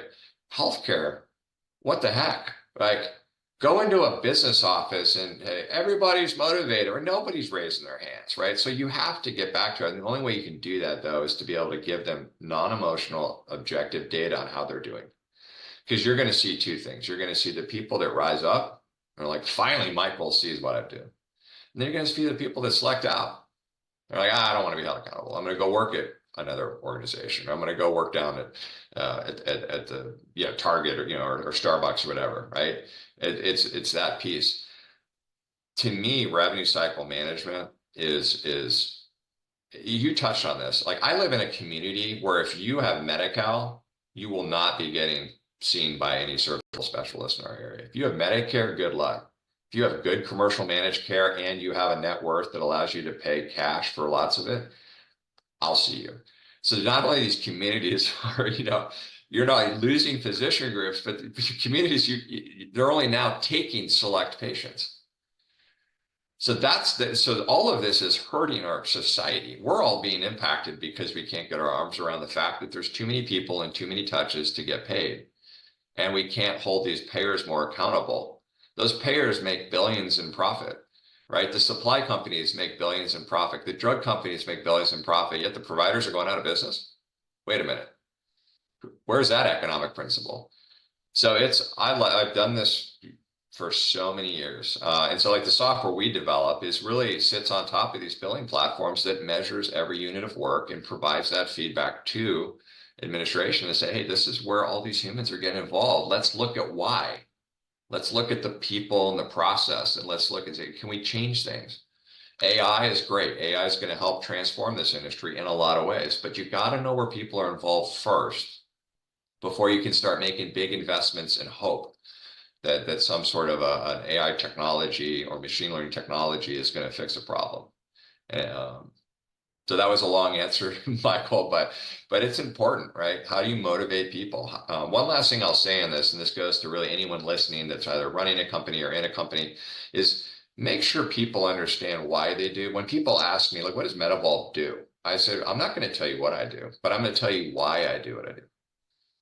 Healthcare, what the heck? Like, go into a business office and hey, everybody's motivated or nobody's raising their hands. Right. So you have to get back to it. And the only way you can do that, though, is to be able to give them non-emotional, objective data on how they're doing. Because you're going to see two things. You're going to see the people that rise up and are like, finally, Michael sees what I do. And then you're going to see the people that select out. They're like, I don't want to be held accountable. I'm going to go work at another organization. I'm going to go work down at the Target or Starbucks or whatever. Right? It's that piece. To me, revenue cycle management is you touched on this. Like, I live in a community where if you have Medi-Cal, you will not be getting seen by any surgical specialist in our area. If you have Medicare, good luck. If you have good commercial managed care and you have a net worth that allows you to pay cash for lots of it, I'll see you. So not only these communities are, you're not losing physician groups, but the communities, they're only now taking select patients. So so all of this is hurting our society. We're all being impacted because we can't get our arms around the fact that there's too many people and too many touches to get paid. And we can't hold these payers more accountable. Those payers make billions in profit, right? The supply companies make billions in profit. The drug companies make billions in profit, yet the providers are going out of business. Wait a minute. Where's that economic principle? So I've done this for so many years. And so like the software we develop really sits on top of these billing platforms that measures every unit of work and provides that feedback to administration to say, hey, this is where all these humans are getting involved. Let's look at why. Let's look at the people and the process, and let's look and say, can we change things? AI is great. AI is going to help transform this industry in a lot of ways, but you've got to know where people are involved first before you can start making big investments and hope that some sort of an AI technology or machine learning technology is going to fix a problem. So that was a long answer, Michael, but it's important, right? How do you motivate people? One last thing I'll say on this, and this goes to really anyone listening that's either running a company or in a company, is make sure people understand why they do. When people ask me, like, what does Medivault do? I say, I'm not going to tell you what I do, but I'm going to tell you why I do what I do.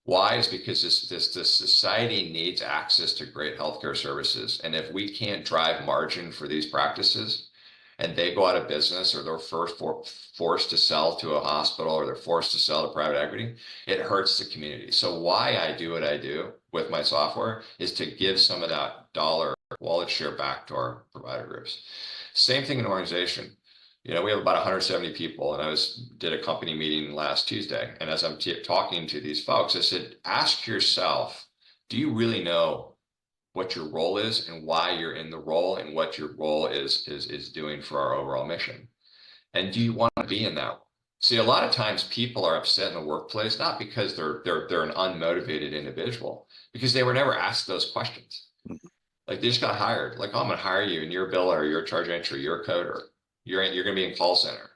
Why is because this society needs access to great healthcare services. And if we can't drive margin for these practices, and they go out of business, or they're forced to sell to a hospital, or they're forced to sell to private equity, it hurts the community. So why I do what I do with my software is to give some of that dollar wallet share back to our provider groups. Same thing in organization. We have about 170 people, and I did a company meeting last Tuesday. And as I'm talking to these folks, I said, ask yourself, do you really know what your role is and why you're in the role and what your role is doing for our overall mission? And do you want to be in that? See, a lot of times people are upset in the workplace, not because they're an unmotivated individual, because they were never asked those questions. Like, they just got hired. Like, oh, I'm going to hire you, and you're a biller, or you're a charge entry, you're a coder, you're going to be in call center.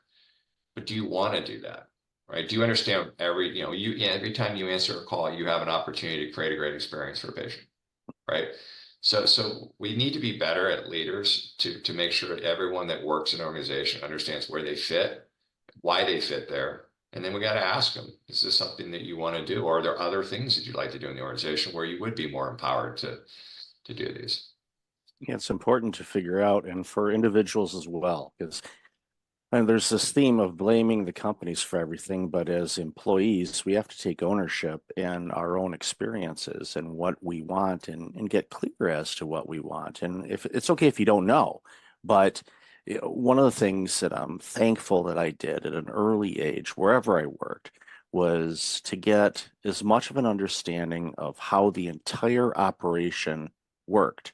But do you want to do that? Right? Do you understand every time you answer a call, you have an opportunity to create a great experience for a patient? Right. So we need to be better at leaders to make sure that everyone that works in an organization understands where they fit, why they fit there. And then we got to ask them, is this something that you want to do? Or are there other things that you'd like to do in the organization where you would be more empowered to do these? Yeah, it's important to figure out, and for individuals as well, because And there's this theme of blaming the companies for everything, but as employees, we have to take ownership in our own experiences and what we want and get clear as to what we want. And if it's okay if you don't know, but one of the things that I'm thankful that I did at an early age, wherever I worked, was to get as much of an understanding of how the entire operation worked.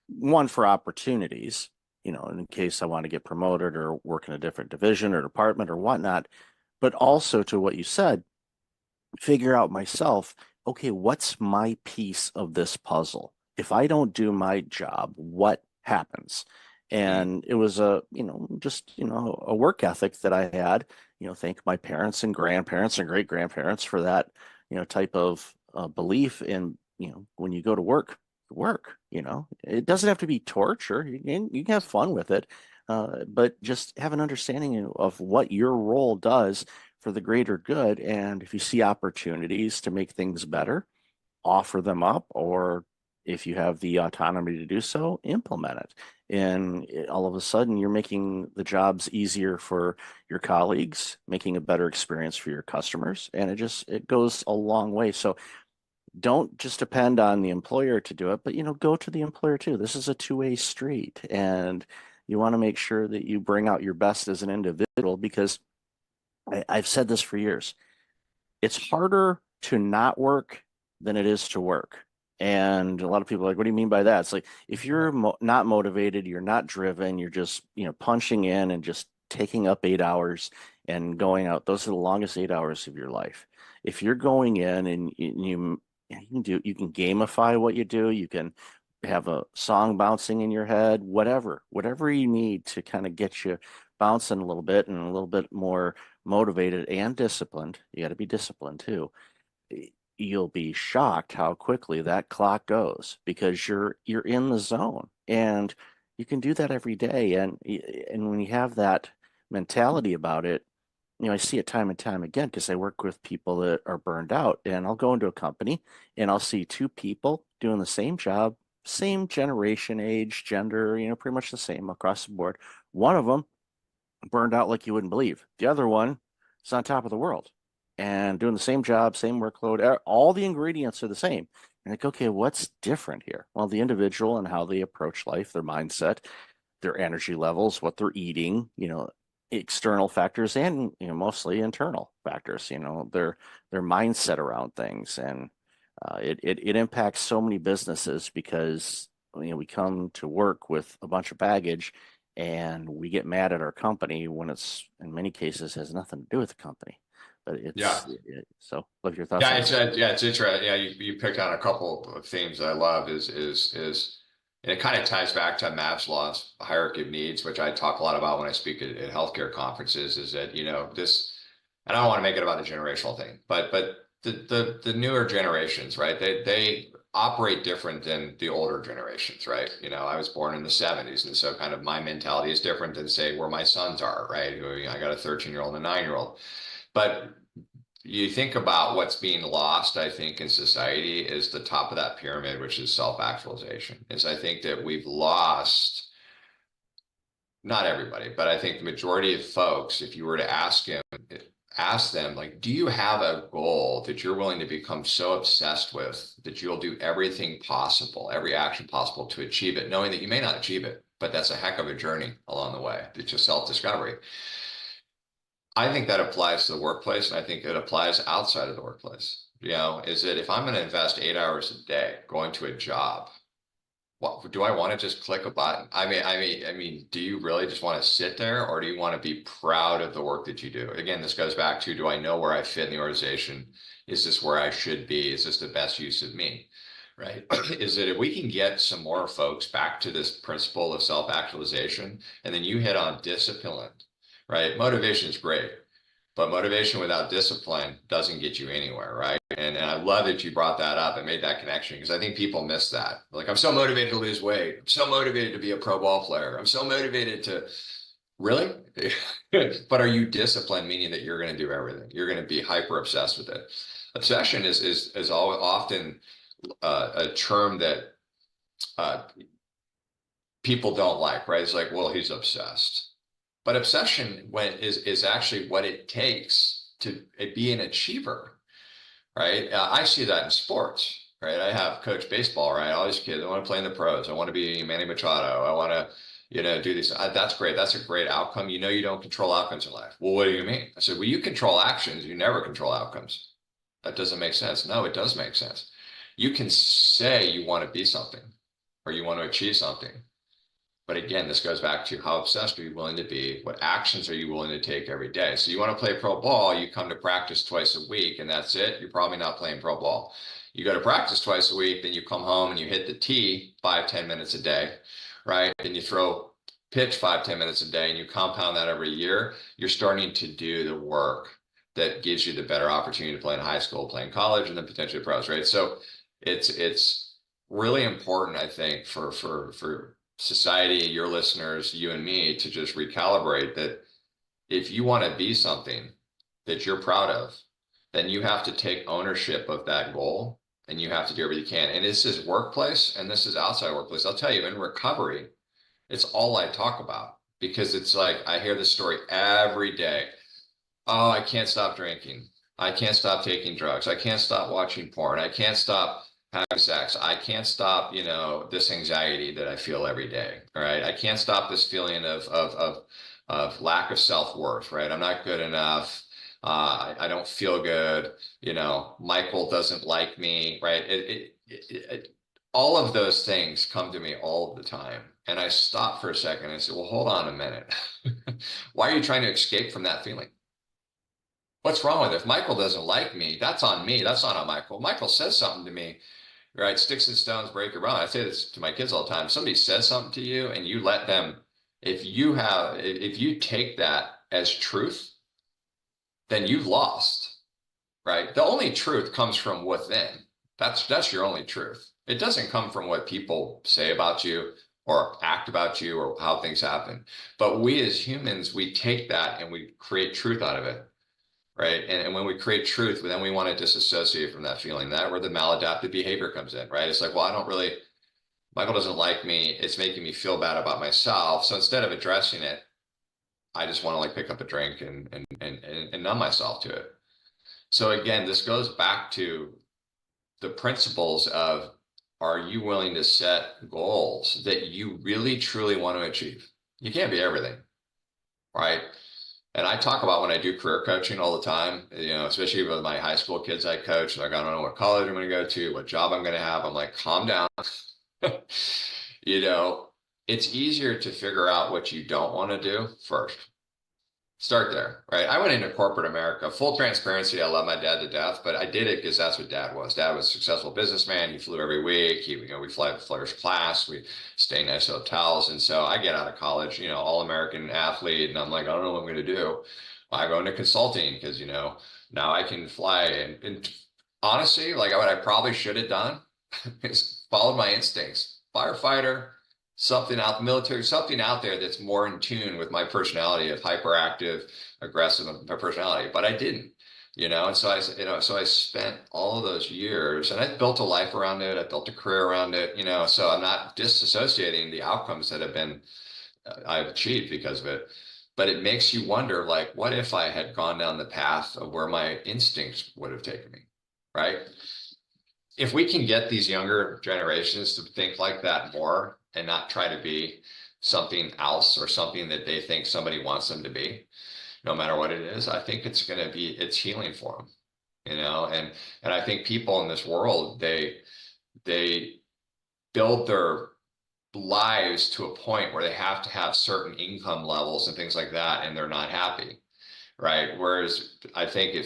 One, for opportunities, in case I want to get promoted or work in a different division or department or whatnot, but also to what you said, figure out myself, okay, what's my piece of this puzzle? If I don't do my job, what happens? And it was a work ethic that I had, thank my parents and grandparents and great grandparents for that, type of belief in, when you go to work, it doesn't have to be torture. You can have fun with it, but just have an understanding of what your role does for the greater good. And if you see opportunities to make things better, offer them up, or if you have the autonomy to do so, implement it. And all of a sudden, you're making the jobs easier for your colleagues, making a better experience for your customers, and it goes a long way. So don't just depend on the employer to do it, but go to the employer too. This is a two-way street, and you want to make sure that you bring out your best as an individual, because I've said this for years. It's harder to not work than it is to work. And a lot of people are like, what do you mean by that? It's like, if you're not motivated, you're not driven, you're just, punching in and just taking up 8 hours and going out. Those are the longest 8 hours of your life. If you're going in and you can gamify what you do, you can have a song bouncing in your head, whatever you need to kind of get you bouncing a little bit and a little bit more motivated and disciplined. You got to be disciplined too. You'll be shocked how quickly that clock goes, because you're in the zone, and you can do that every day. And when you have that mentality about it, I see it time and time again, because I work with people that are burned out, and I'll go into a company and I'll see two people doing the same job, same generation, age, gender, pretty much the same across the board. One of them burned out like you wouldn't believe. The other one is on top of the world and doing the same job, same workload. All the ingredients are the same. And like, okay, what's different here? Well, the individual and how they approach life, their mindset, their energy levels, what they're eating, external factors, and mostly internal factors, their mindset around things. And it impacts so many businesses, because we come to work with a bunch of baggage, and we get mad at our company when it's, in many cases, has nothing to do with the company. But so love your thoughts. Yeah, it's interesting. Yeah, you picked on a couple of themes that I love. And it kind of ties back to Maslow's hierarchy of needs, which I talk a lot about when I speak at healthcare conferences. Is that this, and I don't want to make it about a generational thing, but the newer generations, right? They operate different than the older generations, right? I was born in the 70s, and so kind of my mentality is different than, say, where my sons are, right? I got a 13-year-old and a 9-year-old. But you think about what's being lost, I think, in society is the top of that pyramid, which is self-actualization. I think that we've lost, not everybody, but I think the majority of folks, if you were to ask them, like, do you have a goal that you're willing to become so obsessed with that you'll do everything possible, every action possible to achieve it, knowing that you may not achieve it, but that's a heck of a journey along the way. It's just self-discovery. I think that applies to the workplace, and I think it applies outside of the workplace. Is that if I'm going to invest 8 hours a day going to a job, what do I want to just click a button? I mean, do you really just want to sit there, or do you want to be proud of the work that you do? Again, this goes back to, do I know where I fit in the organization? Is this where I should be? Is this the best use of me? Right? Is that if we can get some more folks back to this principle of self-actualization, and then you hit on discipline, right? Motivation is great, but motivation without discipline doesn't get you anywhere, right? And I love that you brought that up and made that connection, because I think people miss that. Like, I'm so motivated to lose weight. I'm so motivated to be a pro ball player. I'm so motivated to, really? But are you disciplined, meaning that you're going to do everything? You're going to be hyper obsessed with it. Obsession is often a term that people don't like, right? It's like, well, he's obsessed. But obsession is actually what it takes to be an achiever, right? I see that in sports, right? I have coached baseball, right? All these kids, I want to play in the pros. I want to be Manny Machado. I want to, do these. That's great. That's a great outcome. You don't control outcomes in life. Well, what do you mean? I said, well, you control actions. You never control outcomes. That doesn't make sense. No, it does make sense. You can say you want to be something or you want to achieve something. But again, this goes back to how obsessed are you willing to be? What actions are you willing to take every day? So you want to play pro ball, you come to practice twice a week and that's it. You're probably not playing pro ball. You go to practice twice a week, then you come home and you hit the tee 5-10 minutes a day, right? Then you throw pitch 5-10 minutes a day and you compound that every year. You're starting to do the work that gives you the better opportunity to play in high school, play in college, and then potentially pros, right? So it's really important, I think, for society, your listeners, you and me, to just recalibrate that if you want to be something that you're proud of, then you have to take ownership of that goal and you have to do everything you can. And this is workplace and this is outside workplace. I'll tell you, in recovery, it's all I talk about because it's like I hear this story every day. Oh, I can't stop drinking. I can't stop taking drugs. I can't stop watching porn. I can't stop having sex. I can't stop, this anxiety that I feel every day. All right. I can't stop this feeling of lack of self-worth, right? I'm not good enough. I don't feel good. Michael doesn't like me, right? All of those things come to me all the time. And I stop for a second and say, well, hold on a minute. Why are you trying to escape from that feeling? What's wrong with it? If Michael doesn't like me, that's on me. That's not on Michael. Michael says something to me, right? Sticks and stones break your bone. I say this to my kids all the time. Somebody says something to you and you let them, if you take that as truth, then you've lost, right? The only truth comes from within. That's your only truth. It doesn't come from what people say about you or act about you or how things happen. But we as humans, we take that and we create truth out of it. Right. And when we create truth, then we want to disassociate from that feeling, that where the maladaptive behavior comes in, right? It's like, well, Michael doesn't like me. It's making me feel bad about myself. So instead of addressing it, I just want to pick up a drink and numb myself to it. So again, this goes back to the principles of, are you willing to set goals that you really, truly want to achieve? You can't be everything, right? And I talk about when I do career coaching all the time, especially with my high school kids I coach, like, I don't know what college I'm going to go to, what job I'm going to have. I'm like, calm down. It's easier to figure out what you don't want to do first. Start there, right? I went into corporate America, full transparency. I love my dad to death, but I did it because that's what dad was. Dad was a successful businessman. He flew every week. We fly first class. We stay in nice hotels. And so I get out of college, all American athlete. And I'm like, I don't know what I'm going to do. I go into consulting because, now I can fly. And honestly, what I probably should have done is followed my instincts. Firefighter, something out the military, something out there that's more in tune with my personality of hyperactive, aggressive personality, but I didn't, and so I spent all of those years and I built a life around it. I built a career around it, so I'm not disassociating the outcomes that I've achieved because of it, but it makes you wonder, what if I had gone down the path of where my instincts would have taken me, right? If we can get these younger generations to think like that more, and not try to be something else or something that they think somebody wants them to be, no matter what it is, I think it's healing for them, and I think people in this world, they build their lives to a point where they have to have certain income levels and things like that, and they're not happy, right? Whereas I think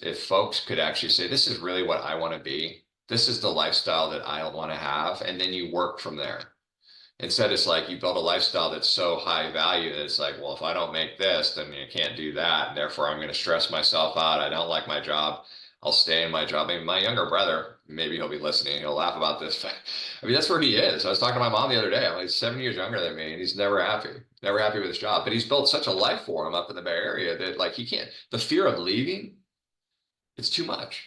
if folks could actually say, this is really what I want to be, this is the lifestyle that I want to have, and then you work from there. Instead, it's like you build a lifestyle that's so high value that it's like, well, if I don't make this, then you can't do that. And therefore, I'm going to stress myself out. I don't like my job. I'll stay in my job. Maybe my younger brother, maybe he'll be listening. He'll laugh about this. But that's where he is. I was talking to my mom the other day. I'm like 7 years younger than me, and he's never happy with his job. But he's built such a life for him up in the Bay Area that he can't. The fear of leaving, it's too much.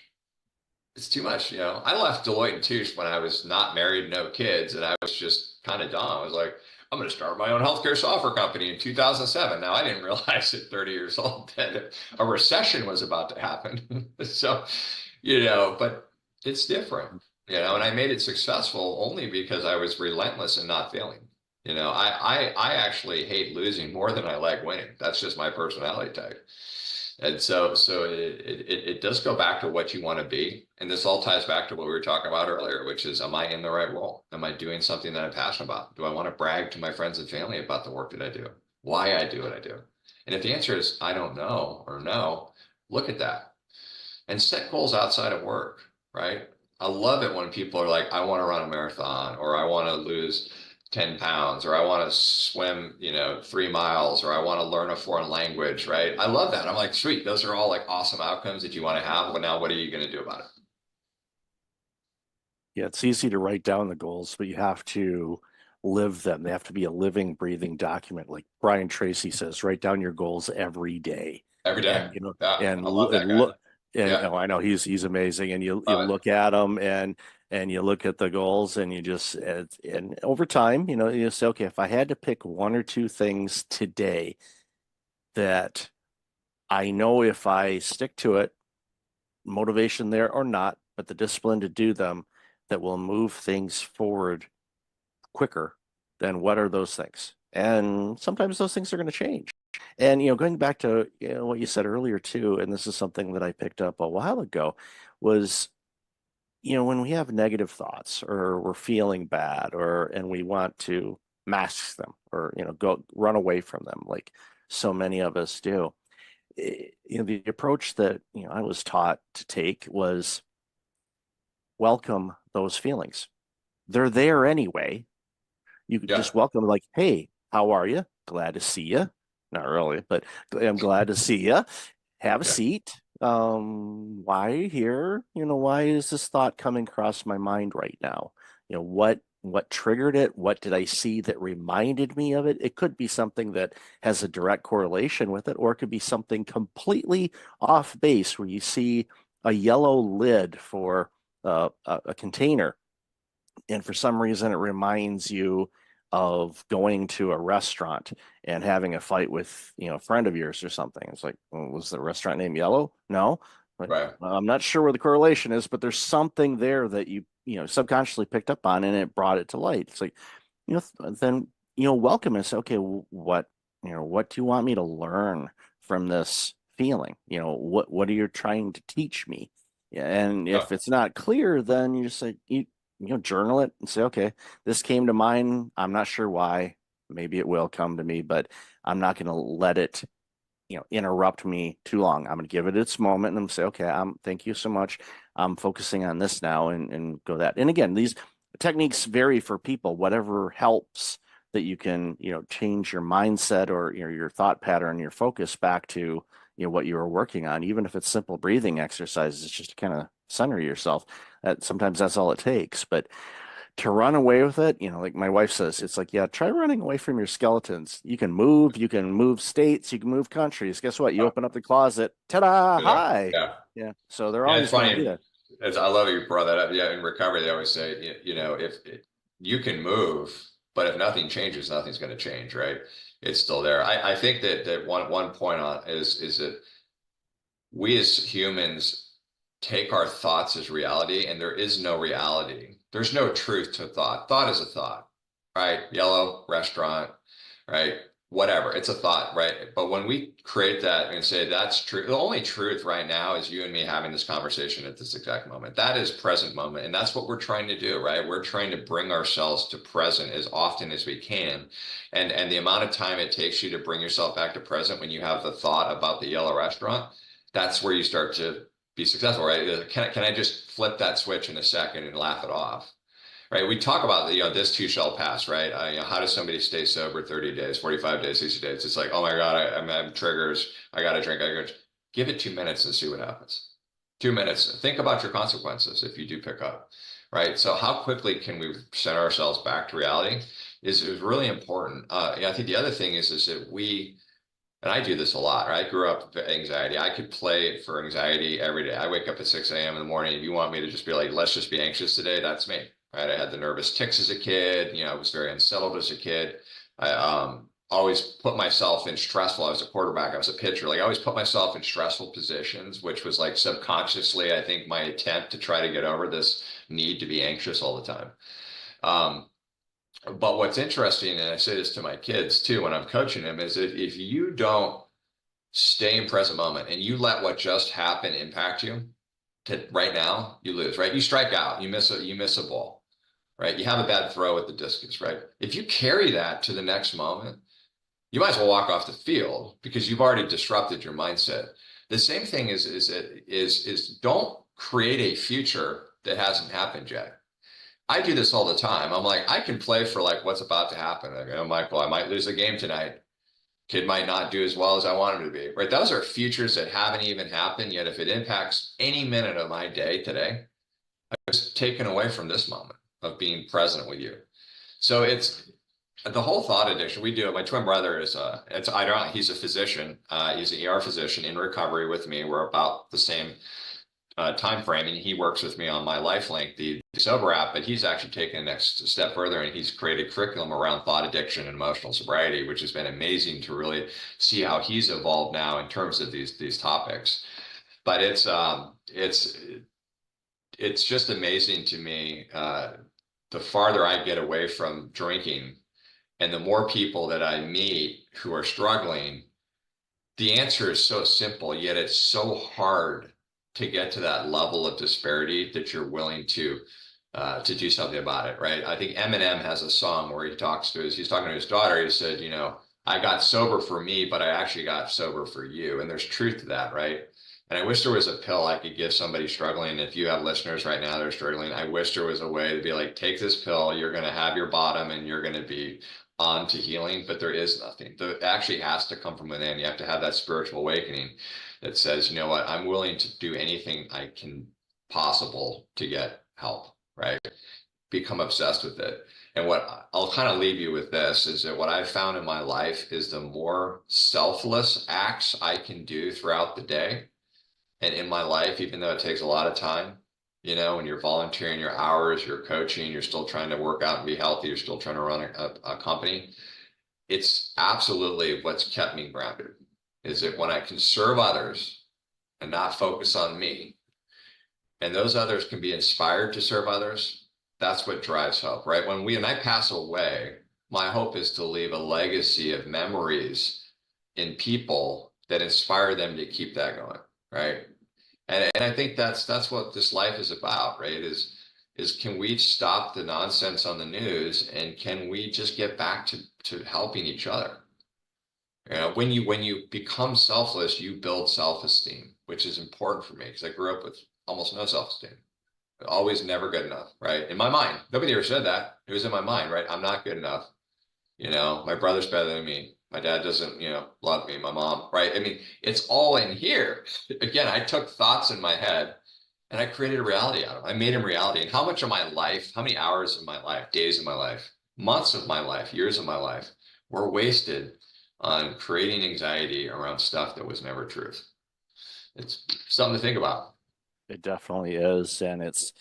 It's too much. I left Deloitte & Touche when I was not married, no kids, and I was just kind of dumb. I was like, I'm going to start my own healthcare software company in 2007. Now, I didn't realize at 30 years old that a recession was about to happen. So, but it's different, and I made it successful only because I was relentless and not failing. I actually hate losing more than I like winning. That's just my personality type. And so it does go back to what you want to be. And this all ties back to what we were talking about earlier, which is, am I in the right role? Am I doing something that I'm passionate about? Do I want to brag to my friends and family about the work that I do? Why I do what I do? And if the answer is, I don't know, or no, look at that and set goals outside of work, right? I love it when people are like, I want to run a marathon, or I want to lose 10 pounds, or I want to swim, 3 miles, or I want to learn a foreign language, right? I love that. I'm like, sweet, those are all like awesome outcomes that you want to have. Well, now what are you going to do about it? Yeah, it's easy to write down the goals, but you have to live them. They have to be a living, breathing document. Like Brian Tracy says, write down your goals every day. Every day. And, yeah, and I love that guy. look, and Yeah. I know he's amazing. And you look at them and you look at the goals, and you just, and over time, you say, okay, if I had to pick 1 or 2 things today that I know if I stick to it, motivation there or not, but the discipline to do them, that will move things forward quicker, then what are those things? And sometimes those things are going to change. And, going back to what you said earlier too, and this is something that I picked up a while ago, was, when we have negative thoughts, or we're feeling bad, and we want to mask them, or, go run away from them, like so many of us do. The approach that, I was taught to take was welcome those feelings. They're there anyway. You could just welcome, like, hey, how are you? Glad to see you. Not really, but I'm glad to see you. Have a seat. Why are you here? Why is this thought coming across my mind right now? What triggered it? What did I see that reminded me of it? It could be something that has a direct correlation with it, or it could be something completely off base, where you see a yellow lid for a container, and for some reason it reminds you of going to a restaurant and having a fight with a friend of yours or something. It's like, well, was the restaurant name yellow? No. Right. I'm not sure where the correlation is, but there's something there that you subconsciously picked up on, and it brought it to light. It's like, then welcome and say, okay, what do you want me to learn from this feeling? What are you trying to teach me? And if it's not clear, then you just say, journal it and say, okay, this came to mind. I'm not sure why. Maybe it will come to me, but I'm not going to let it, interrupt me too long. I'm going to give it its moment and say, okay, thank you so much. I'm focusing on this now, and go that. And again, these techniques vary for people. Whatever helps that you can, change your mindset, or your thought pattern, your focus back to what you were working on. Even if it's simple breathing exercises, just to kind of center yourself. Sometimes that's all it takes. But to run away with it, like my wife says, it's like, yeah, try running away from your skeletons. You can move states, you can move countries. Guess what? You open up the closet, ta-da, hi. Yeah. So they're always going to do that. I love you brought that up. Yeah, in recovery, they always say, if you can move, but if nothing changes, nothing's going to change, right? It's still there. I think that one point on is that we as humans take our thoughts as reality, and there is no reality. There's no truth to thought. Thought is a thought, right? Yellow, restaurant, right? Whatever, it's a thought, right? But when we create that and say that's true, the only truth right now is you and me having this conversation at this exact moment. That is present moment. And that's what we're trying to do, right? We're trying to bring ourselves to present as often as we can. And the amount of time it takes you to bring yourself back to present when you have the thought about the yellow restaurant, that's where you start to be successful, right? Can I just flip that switch in a second and laugh it off? Right? We talk about this too shall pass, right? How does somebody stay sober 30 days, 45 days, 60 days? It's like, oh my God, I'm having triggers. I got to drink. Give it 2 minutes and see what happens. 2 minutes. Think about your consequences if you do pick up, right? So how quickly can we send ourselves back to reality is really important. I think the other thing is that and I do this a lot, right? I grew up with anxiety. I could play for anxiety every day. I wake up at 6 a.m. in the morning. If you want me to just be like, let's just be anxious today, that's me. right? I had the nervous tics as a kid. I was very unsettled as a kid. I always put myself in stressful. I was a quarterback. I was a pitcher. Like I always put myself in stressful positions, which was like subconsciously, I think, my attempt to try to get over this need to be anxious all the time. But what's interesting, and I say this to my kids too when I'm coaching them, is that if you don't stay in present moment and you let what just happened impact you to right now, you lose, right? You strike out, you miss a ball, right? You have a bad throw at the discus, right? If you carry that to the next moment, you might as well walk off the field because you've already disrupted your mindset. The same thing is don't create a future that hasn't happened yet. I do this all the time. I'm like, I can play for like what's about to happen. I'm like, well, I might lose a game tonight. Kid might not do as well as I want him to be, right? Those are futures that haven't even happened yet. If it impacts any minute of my day today, I'm just taken away from this moment of being present with you. So it's the whole thought addiction. We do it. My twin brother is it's ironic. He's a physician. He's an ER physician in recovery with me. We're about the same time frame, and he works with me on my LifeLink, the sober app. But he's actually taken the next step further, and he's created curriculum around thought addiction and emotional sobriety, which has been amazing to really see how he's evolved now in terms of these topics. But it's just amazing to me. The farther I get away from drinking, and the more people that I meet who are struggling, the answer is so simple, yet it's so hard to get to that level of disparity that you're willing to do something about it, right? I think Eminem has a song where he's talking to his daughter. He said, I got sober for me, but I actually got sober for you. And there's truth to that, right? And I wish there was a pill I could give somebody struggling. If you have listeners right now that are struggling, I wish there was a way to be like, take this pill, you're going to have your bottom and you're going to be on to healing, but there is nothing. It actually has to come from within. You have to have that spiritual awakening that says, you know what, I'm willing to do anything I can possible to get help, right? Become obsessed with it. And what I'll kind of leave you with this is that what I've found in my life is the more selfless acts I can do throughout the day and in my life, even though it takes a lot of time, when you're volunteering your hours, you're coaching, you're still trying to work out and be healthy, you're still trying to run a company. It's absolutely what's kept me grounded, is that when I can serve others and not focus on me, and those others can be inspired to serve others, that's what drives hope, right? When I pass away, my hope is to leave a legacy of memories in people that inspire them to keep that going, right? And I think that's what this life is about, right? Is can we stop the nonsense on the news, and can we just get back to helping each other? When you become selfless, you build self-esteem, which is important for me because I grew up with almost no self-esteem. Always never good enough, right? In my mind, nobody ever said that. It was in my mind, right? I'm not good enough. My brother's better than me. My dad doesn't, love me. My mom, right? I mean, it's all in here. Again, I took thoughts in my head and I created a reality out of them. I made them reality. And how much of my life, how many hours of my life, days of my life, months of my life, years of my life were wasted on creating anxiety around stuff that was never truth. It's something to think about. It definitely is. And it's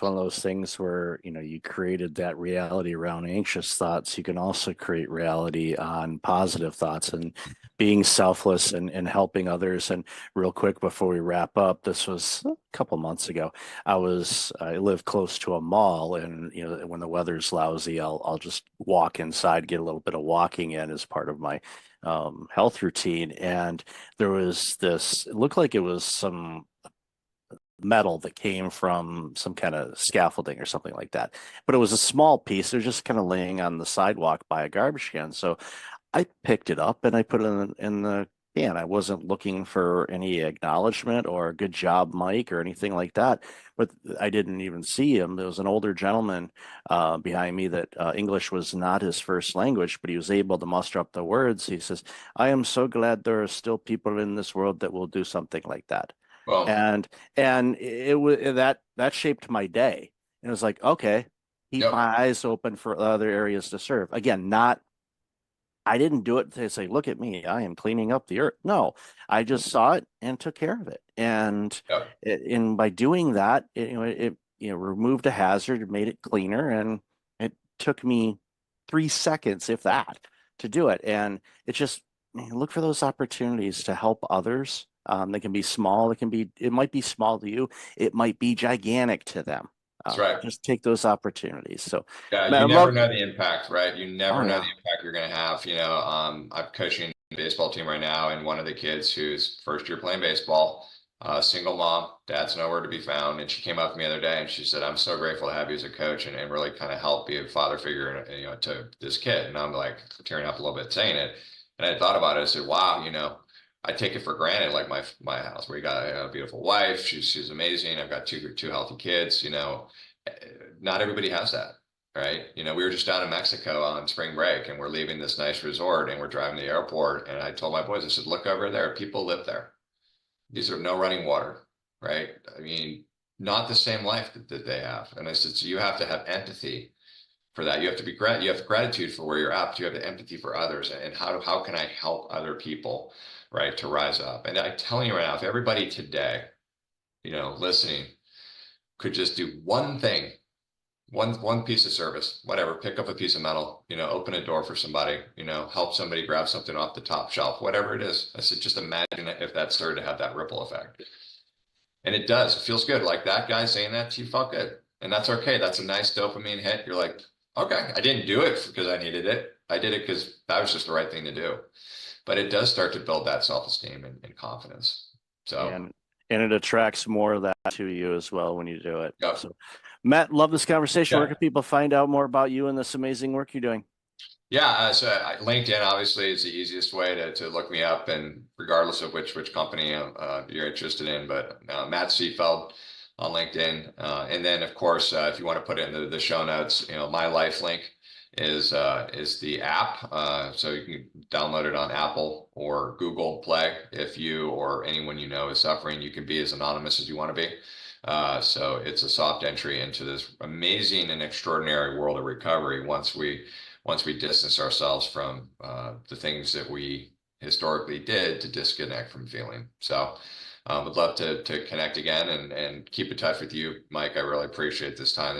one of those things where, you created that reality around anxious thoughts. You can also create reality on positive thoughts and being selfless and helping others. And real quick before we wrap up, this was a couple months ago. I live close to a mall, and when the weather's lousy, I'll just walk inside, get a little bit of walking in as part of my health routine. And there was this, it looked like it was some metal that came from some kind of scaffolding or something like that, but it was a small piece. They're just kind of laying on the sidewalk by a garbage can. So I picked it up and I put it in the can. I wasn't looking for any acknowledgement or good job, Mike, or anything like that, but I didn't even see him. There was an older gentleman behind me that English was not his first language, but he was able to muster up the words. He says, "I am so glad there are still people in this world that will do something like that." Well, And it was that shaped my day. And it was like, okay, keep Yep. my eyes open for other areas to serve. Again, I didn't do it to say, look at me, I am cleaning up the earth. No, I just saw it and took care of it. And Yep. by doing that, removed a hazard, made it cleaner, and it took me 3 seconds, if that, to do it. And it just look for those opportunities to help others. They can be small. It might be small to you. It might be gigantic to them. That's right. Just take those opportunities. So yeah, Matt, you never know the impact, right? You never know yeah. the impact you're going to have. I'm coaching a baseball team right now, and one of the kids who's first year playing baseball, single mom, dad's nowhere to be found. And she came up to me the other day and she said, I'm so grateful to have you as a coach and really kind of help be a father figure, to this kid. And I'm like tearing up a little bit saying it. And I thought about it. I said, wow, I take it for granted, like my house, where you got a beautiful wife. She's amazing. I've got two healthy kids. Not everybody has that, right? We were just down in Mexico on spring break, and we're leaving this nice resort, and we're driving to the airport. And I told my boys, I said, look over there. People live there. These are no running water, right? I mean, not the same life that they have. And I said, so you have to have empathy for that. You have to you have gratitude for where you're at. But you have the empathy for others, and how can I help other people, right, to rise up? And I'm telling you right now, if everybody today, listening, could just do one thing, one piece of service, whatever, pick up a piece of metal, open a door for somebody, help somebody grab something off the top shelf, whatever it is. I said, just imagine if that started to have that ripple effect. And it does. It feels good. Like that guy saying that to you felt good. And that's okay. That's a nice dopamine hit. You're like, okay, I didn't do it because I needed it. I did it because that was just the right thing to do. But it does start to build that self-esteem and confidence. So, and it attracts more of that to you as well when you do it. Yep. So, Matt, love this conversation. Yeah. Where can people find out more about you and this amazing work you're doing? Yeah, so LinkedIn obviously is the easiest way to look me up, and regardless of which company you're interested in. But Matt Seefeld on LinkedIn, and then of course, if you want to put it in the show notes, My Life Link is the app, so you can download it on Apple or Google Play. If you or anyone is suffering, you can be as anonymous as you want to be. So it's a soft entry into this amazing and extraordinary world of recovery once we distance ourselves from the things that we historically did to disconnect from feeling. So would love to connect again and keep in touch with you, Mike. I really appreciate this time.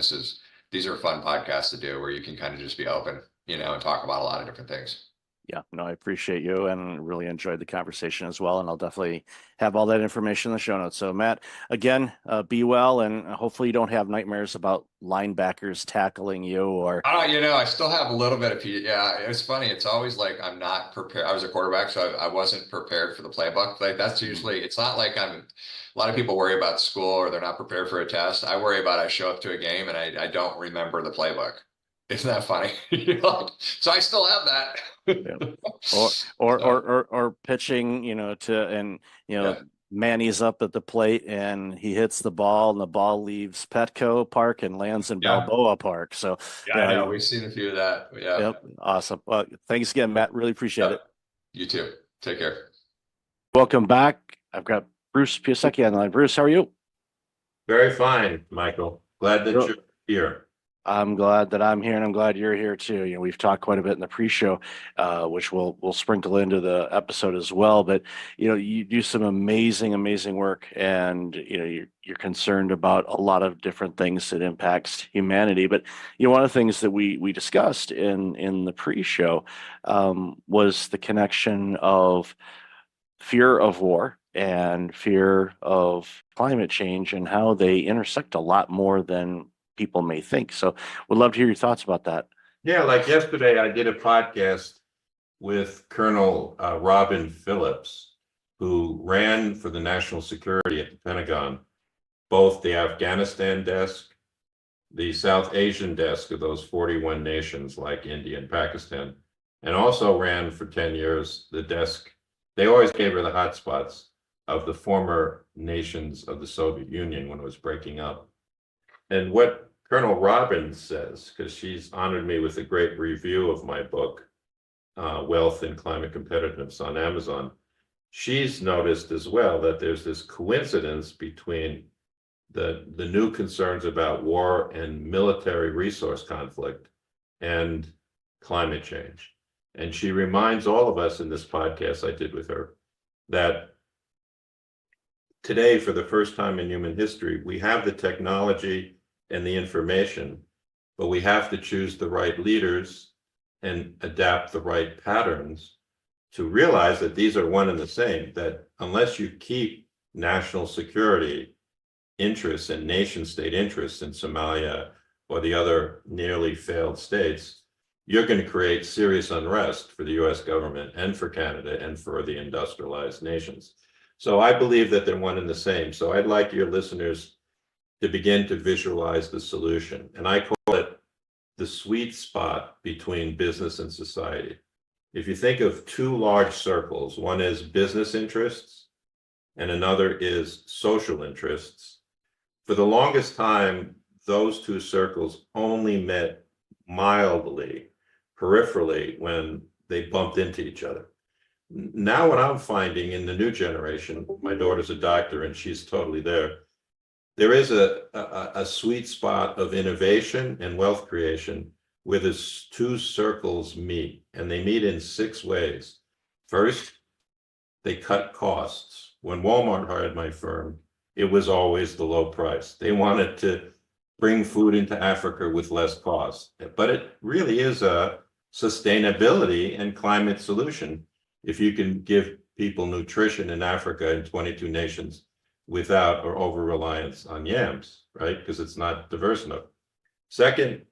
These are fun podcasts to do where you can kind of just be open, and talk about a lot of different things. Yeah, no, I appreciate you and really enjoyed the conversation as well. And I'll definitely have all that information in the show notes. So Matt, again, be well, and hopefully you don't have nightmares about linebackers tackling you or. I still have a little bit of, yeah, it's funny. It's always like, I'm not prepared. I was a quarterback, so I wasn't prepared for the playbook. Like that's usually, it's not like a lot of people worry about school or they're not prepared for a test. I worry about, I show up to a game and I don't remember the playbook. Isn't that funny? So I still have that. Or pitching, Manny's up at the plate and he hits the ball and the ball leaves Petco Park and lands in Balboa Park. So I know we've seen a few of that. Yeah. Yep. Awesome. Well, thanks again, Matt. Really appreciate it. You too. Take care. Welcome back. I've got Bruce Piasecki on the line. Bruce, how are you? Very fine, Michael. Glad that you're here. I'm glad that I'm here, and I'm glad you're here too. We've talked quite a bit in the pre-show, which we'll sprinkle into the episode as well. But you do some amazing work, and you're concerned about a lot of different things that impacts humanity. But one of the things that we discussed in the pre-show was the connection of fear of war and fear of climate change and how they intersect a lot more than people may think. So would love to hear your thoughts about that. Yeah, like yesterday I did a podcast with Colonel Robin Phillips, who ran for the national security at the Pentagon, both the Afghanistan desk, the South Asian desk of those 41 nations like India and Pakistan, and also ran for 10 years the desk. They always gave her the hotspots of the former nations of the Soviet Union when it was breaking up. And what Colonel Robbins says, because she's honored me with a great review of my book, Wealth and Climate Competitiveness on Amazon, she's noticed as well that there's this coincidence between the new concerns about war and military resource conflict and climate change. And she reminds all of us in this podcast I did with her that today, for the first time in human history, we have the technology and the information, but we have to choose the right leaders and adapt the right patterns to realize that these are one and the same, that unless you keep national security interests and nation state interests in Somalia or the other nearly failed states, you're going to create serious unrest for the US government and for Canada and for the industrialized nations. So I believe that they're one and the same. So I'd like your listeners to begin to visualize the solution. And I call it the sweet spot between business and society. If you think of two large circles, one is business interests and another is social interests. For the longest time, those two circles only met mildly, peripherally, when they bumped into each other. Now what I'm finding in the new generation, my daughter's a doctor and she's totally there is a sweet spot of innovation and wealth creation where the two circles meet, and they meet in 6 ways. First, they cut costs. When Walmart hired my firm, it was always the low price. They wanted to bring food into Africa with less cost, but it really is a sustainability and climate solution if you can give people nutrition in Africa in 22 nations without or over reliance on yams, right? Because it's not diverse enough. Second,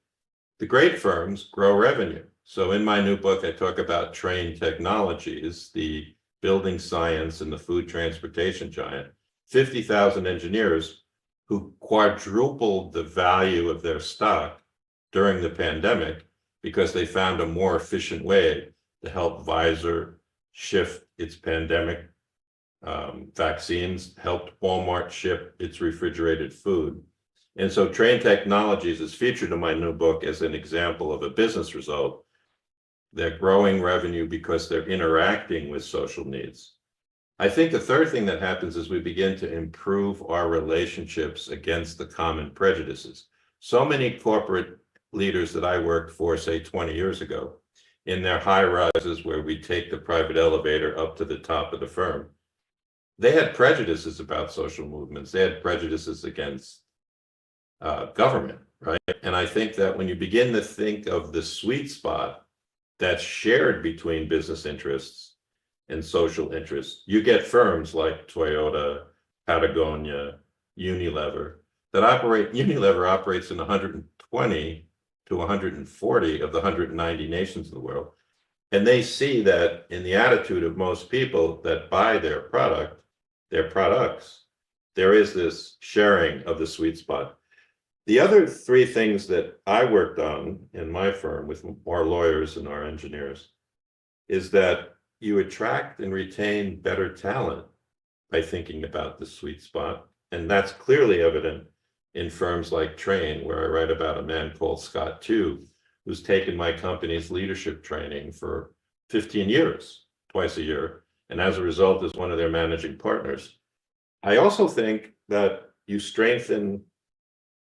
the great firms grow revenue. So in my new book, I talk about Trane Technologies, the building science and the food transportation giant, 50,000 engineers who quadrupled the value of their stock during the pandemic because they found a more efficient way to help Pfizer shift its pandemic vaccines, helped Walmart ship its refrigerated food. And so Trane Technologies is featured in my new book as an example of a business result. They're growing revenue because they're interacting with social needs. I think the third thing that happens is we begin to improve our relationships against the common prejudices. So many corporate leaders that I worked for, say 20 years ago, in their high rises where we take the private elevator up to the top of the firm, they had prejudices about social movements. They had prejudices against government, right? And I think that when you begin to think of the sweet spot that's shared between business interests and social interests, you get firms like Toyota, Patagonia, Unilever that operate. Unilever operates in 120 to 140 of the 190 nations in the world. And they see that in the attitude of most people that buy their products, there is this sharing of the sweet spot. The other 3 things that I worked on in my firm with our lawyers and our engineers is that you attract and retain better talent by thinking about the sweet spot. And that's clearly evident in firms like Trane, where I write about a man called Scott Tew, who's taken my company's leadership training for 15 years, twice a year, and as a result is one of their managing partners. I also think that you strengthen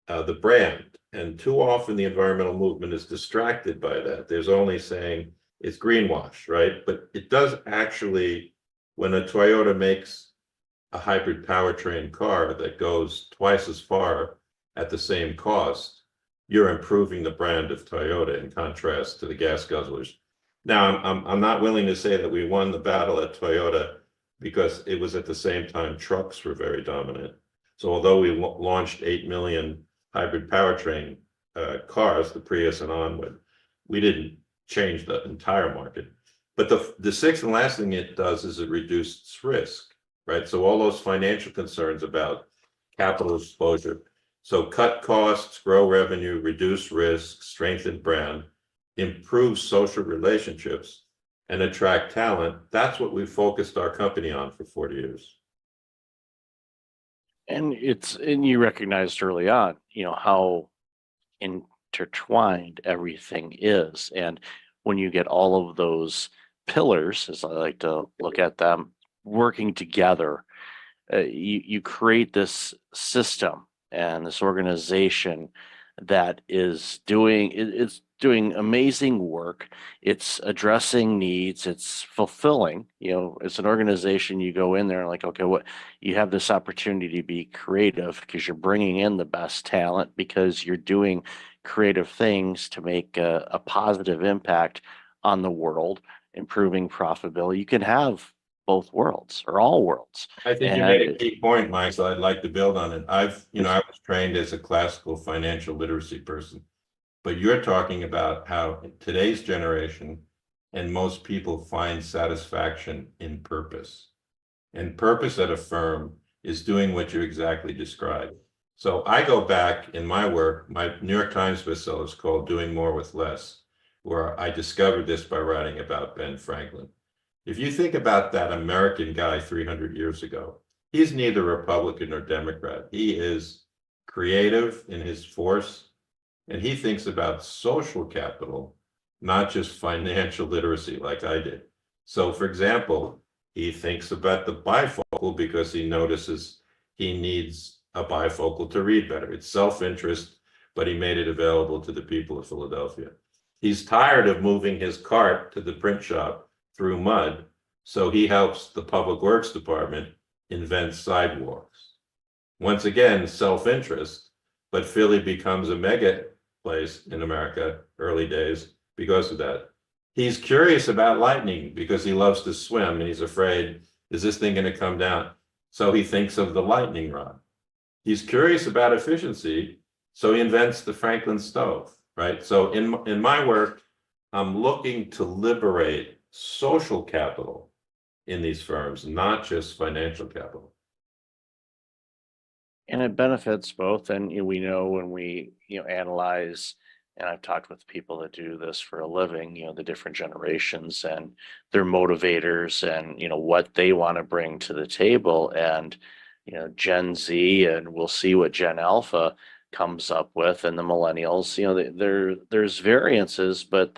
the brand, and too often the environmental movement is distracted by that. There's only saying it's greenwash, right? But it does actually, when a Toyota makes a hybrid powertrain car that goes twice as far at the same cost, you're improving the brand of Toyota in contrast to the gas guzzlers. Now, I'm not willing to say that we won the battle at Toyota because it was at the same time trucks were very dominant. So although we launched 8 million hybrid powertrain cars, the Prius and onward, we didn't change the entire market. But the sixth and last thing it does is it reduces risk, right? So all those financial concerns about capital exposure. So cut costs, grow revenue, reduce risk, strengthen brand, improve social relationships, and attract talent. That's what we focused our company on for 40 years. And you recognized early on, how intertwined everything is. And when you get all of those pillars, as I like to look at them, working together, you create this system and this organization that is doing amazing work. It's addressing needs. It's fulfilling. You know, it's an organization, you go in there and like, okay, what, you have this opportunity to be creative because you're bringing in the best talent, because you're doing creative things to make a positive impact on the world, improving profitability. You can have both worlds or all worlds. I think you made a key point, Mike, so I'd like to build on it. I was trained as a classical financial literacy person, but you're talking about how today's generation and most people find satisfaction in purpose. And purpose at a firm is doing what you exactly described. So I go back in my work, my New York Times bestseller is called Doing More with Less, where I discovered this by writing about Ben Franklin. If you think about that American guy 300 years ago, he's neither Republican nor Democrat. He is creative in his force, and he thinks about social capital, not just financial literacy like I did. So, for example, he thinks about the bifocal because he notices he needs a bifocal to read better. It's self-interest, but he made it available to the people of Philadelphia. He's tired of moving his cart to the print shop through mud, so he helps the Public Works Department invent sidewalks. Once again, self-interest, but Philly becomes a mega place in America, early days, because of that. He's curious about lightning because he loves to swim and he's afraid, is this thing going to come down? So he thinks of the lightning rod. He's curious about efficiency, so he invents the Franklin stove, right? So in my work, I'm looking to liberate social capital in these firms, not just financial capital. And it benefits both. And we know when we analyze, and I've talked with people that do this for a living, the different generations and their motivators and what they want to bring to the table. And Gen Z, and we'll see what Gen Alpha comes up with, and the millennials, there's variances, but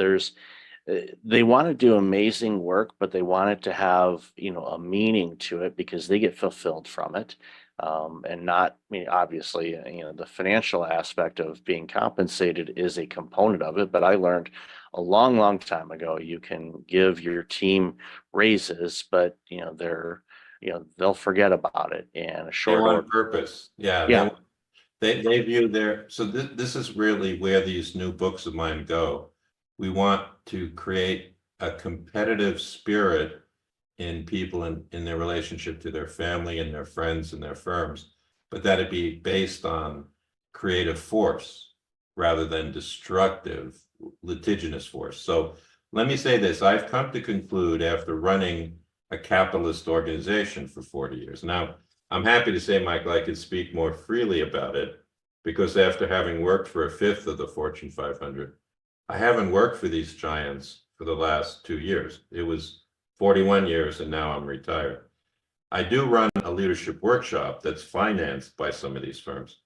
they want to do amazing work, but they want it to have a meaning to it because they get fulfilled from it. And not, obviously, the financial aspect of being compensated is a component of it. But I learned a long, long time ago, you can give your team raises, but they'll forget about it in a short order. order. Purpose, yeah. Yeah. They view so this is really where these new books of mine go. We want to create a competitive spirit in people in their relationship to their family and their friends and their firms, but that it be based on creative force rather than destructive, litigious force. So let me say this, I've come to conclude after running a capitalist organization for 40 years. Now, I'm happy to say, Michael, I could speak more freely about it because after having worked for a fifth of the Fortune 500, I haven't worked for these giants for the last 2 years. It was 41 years and now I'm retired. I do run a leadership workshop that's financed by some of these firms.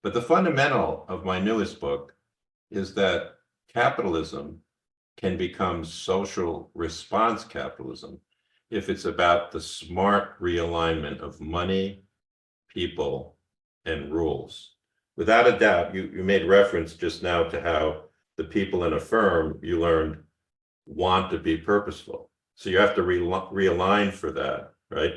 But the fundamental of my newest book is that capitalism can become social response capitalism if it's about the smart realignment of money, people, and rules. Without a doubt, you made reference just now to how the people in a firm you learned want to be purposeful. So you have to realign for that, right?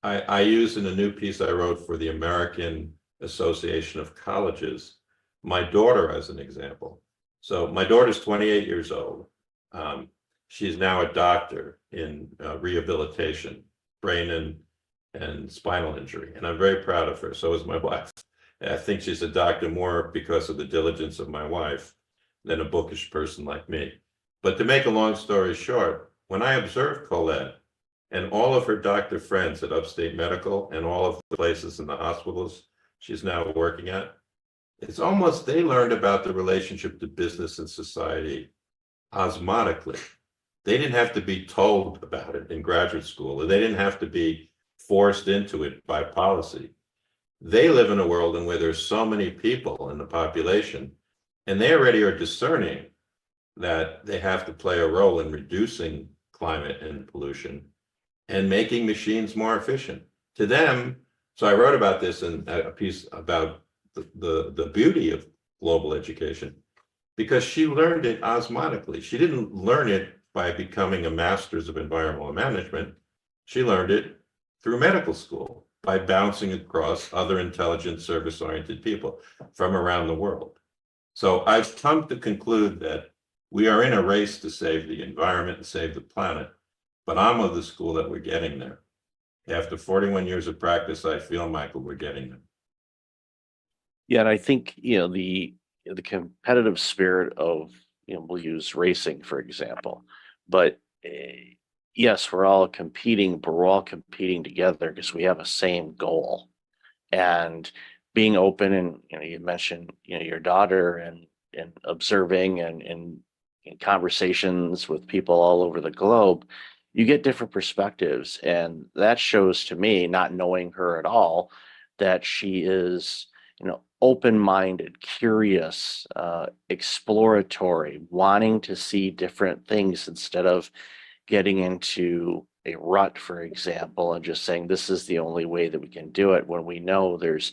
I use in a new piece I wrote for the American Association of Colleges, my daughter as an example. So my daughter's 28 years old. She's now a doctor in rehabilitation, brain and spinal injury. And I'm very proud of her. So is my wife. I think she's a doctor more because of the diligence of my wife than a bookish person like me. But to make a long story short, when I observed Colette and all of her doctor friends at Upstate Medical and all of the places in the hospitals she's now working at, it's almost they learned about the relationship to business and society osmotically. They didn't have to be told about it in graduate school, or they didn't have to be forced into it by policy. They live in a world in where there's so many people in the population, and they already are discerning that they have to play a role in reducing climate and pollution and making machines more efficient. To them, so I wrote about this in a piece about the beauty of global education. because she learned it osmotically. She didn't learn it by becoming a master's of environmental management. She learned it through medical school by bouncing across other intelligent, service-oriented people from around the world. So I've come to conclude that we are in a race to save the environment and save the planet, but I'm of the school that we're getting there. After 41 years of practice, I feel, Michael, we're getting there. Yeah, and I think, the competitive spirit of, we'll use racing, for example, but yes, we're all competing, but we're all competing together because we have a same goal. And being open, and you mentioned, your daughter, and observing and in conversations with people all over the globe, you get different perspectives. And that shows to me, not knowing her at all, that she is, open-minded, curious, exploratory, wanting to see different things instead of getting into a rut, for example, and just saying this is the only way that we can do it, when we know there's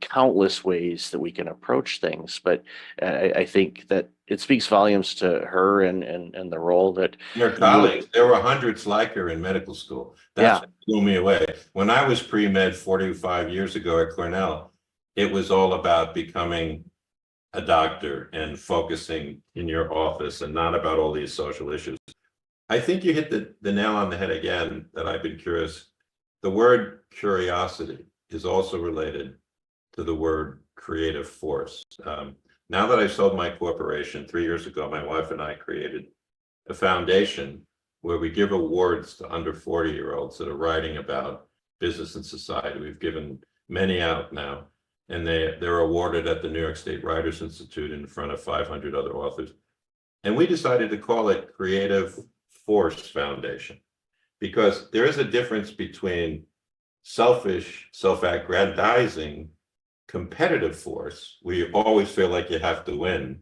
countless ways that we can approach things. But I think that it speaks volumes to her and the role that Your colleagues, there were hundreds like her in medical school. That's what blew me away. When I was pre-med 45 years ago at Cornell, it was all about becoming a doctor and focusing in your office and not about all these social issues. I think you hit the nail on the head again, that I've been curious. The word curiosity is also related to the word creative force. Now that I sold my corporation 3 years ago, my wife and I created a foundation where we give awards to under 40-year-olds that are writing about business and society. We've given many out now, and they're awarded at the New York State Writers Institute in front of 500 other authors. And we decided to call it Creative Force Foundation, because there is a difference between selfish, self-aggrandizing, competitive force, where you always feel like you have to win,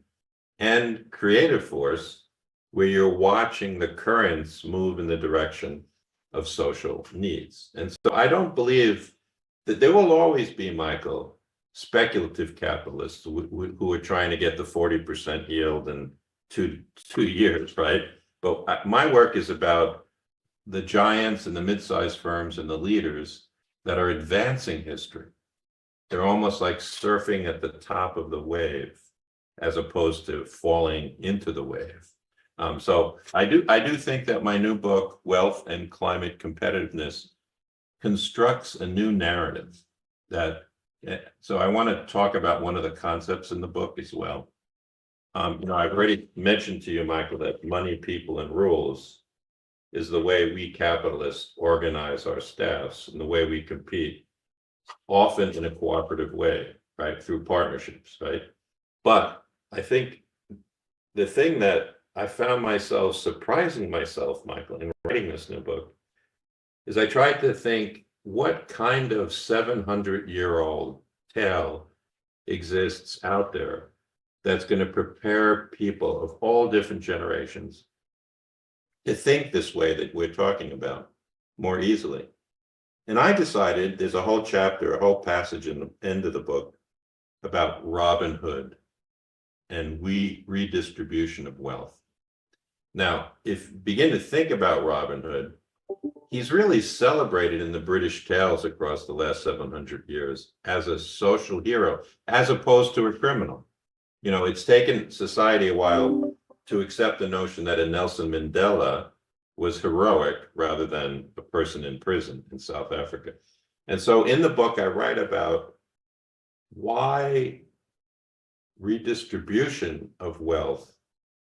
and creative force, where you're watching the currents move in the direction of social needs. And so I don't believe that there will always be, Michael, speculative capitalists who are trying to get the 40% yield in two years, right? But my work is about the giants and the mid-sized firms and the leaders that are advancing history. They're almost like surfing at the top of the wave, as opposed to falling into the wave. So I do think that my new book, Wealth and Climate Competitiveness, constructs a new narrative. So I want to talk about one of the concepts in the book as well. I've already mentioned to you, Michael, that money, people, and rules is the way we capitalists organize our staffs and the way we compete, often in a cooperative way, right, through partnerships, right? But I think the thing that I found myself surprising myself, Michael, in writing this new book, is I tried to think, what kind of 700-year-old tale exists out there that's going to prepare people of all different generations to think this way that we're talking about more easily. And I decided there's a whole chapter, a whole passage in the end of the book about Robin Hood and redistribution of wealth. Now, if you begin to think about Robin Hood, he's really celebrated in the British tales across the last 700 years as a social hero, as opposed to a criminal. It's taken society a while to accept the notion that a Nelson Mandela was heroic rather than a person in prison in South Africa. And so in the book, I write about why redistribution of wealth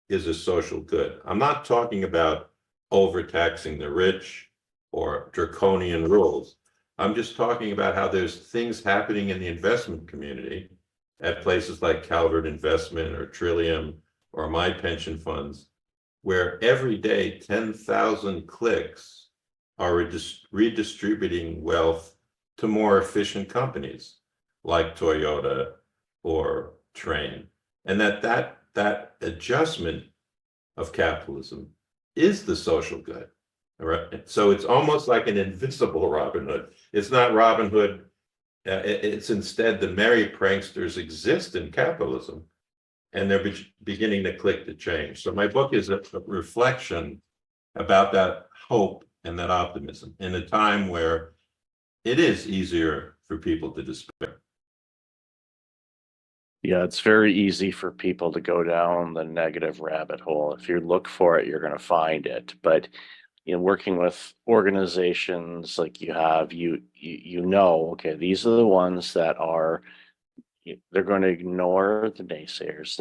is a social good. I'm not talking about overtaxing the rich or draconian rules. I'm just talking about how there's things happening in the investment community at places like Calvert Investment or Trillium or my pension funds, where every day 10,000 clicks are redistributing wealth to more efficient companies like Toyota or Train. And that adjustment of capitalism is the social good. All right. So it's almost like an invisible Robin Hood. It's not Robin Hood. It's instead the merry pranksters exist in capitalism, and they're beginning to click the change. So my book is a reflection about that hope and that optimism in a time where it is easier for people to despair. Yeah, it's very easy for people to go down the negative rabbit hole. If you look for it, you're going to find it. But working with organizations like you have, you know, okay, these are the ones that are, they're going to ignore the naysayers.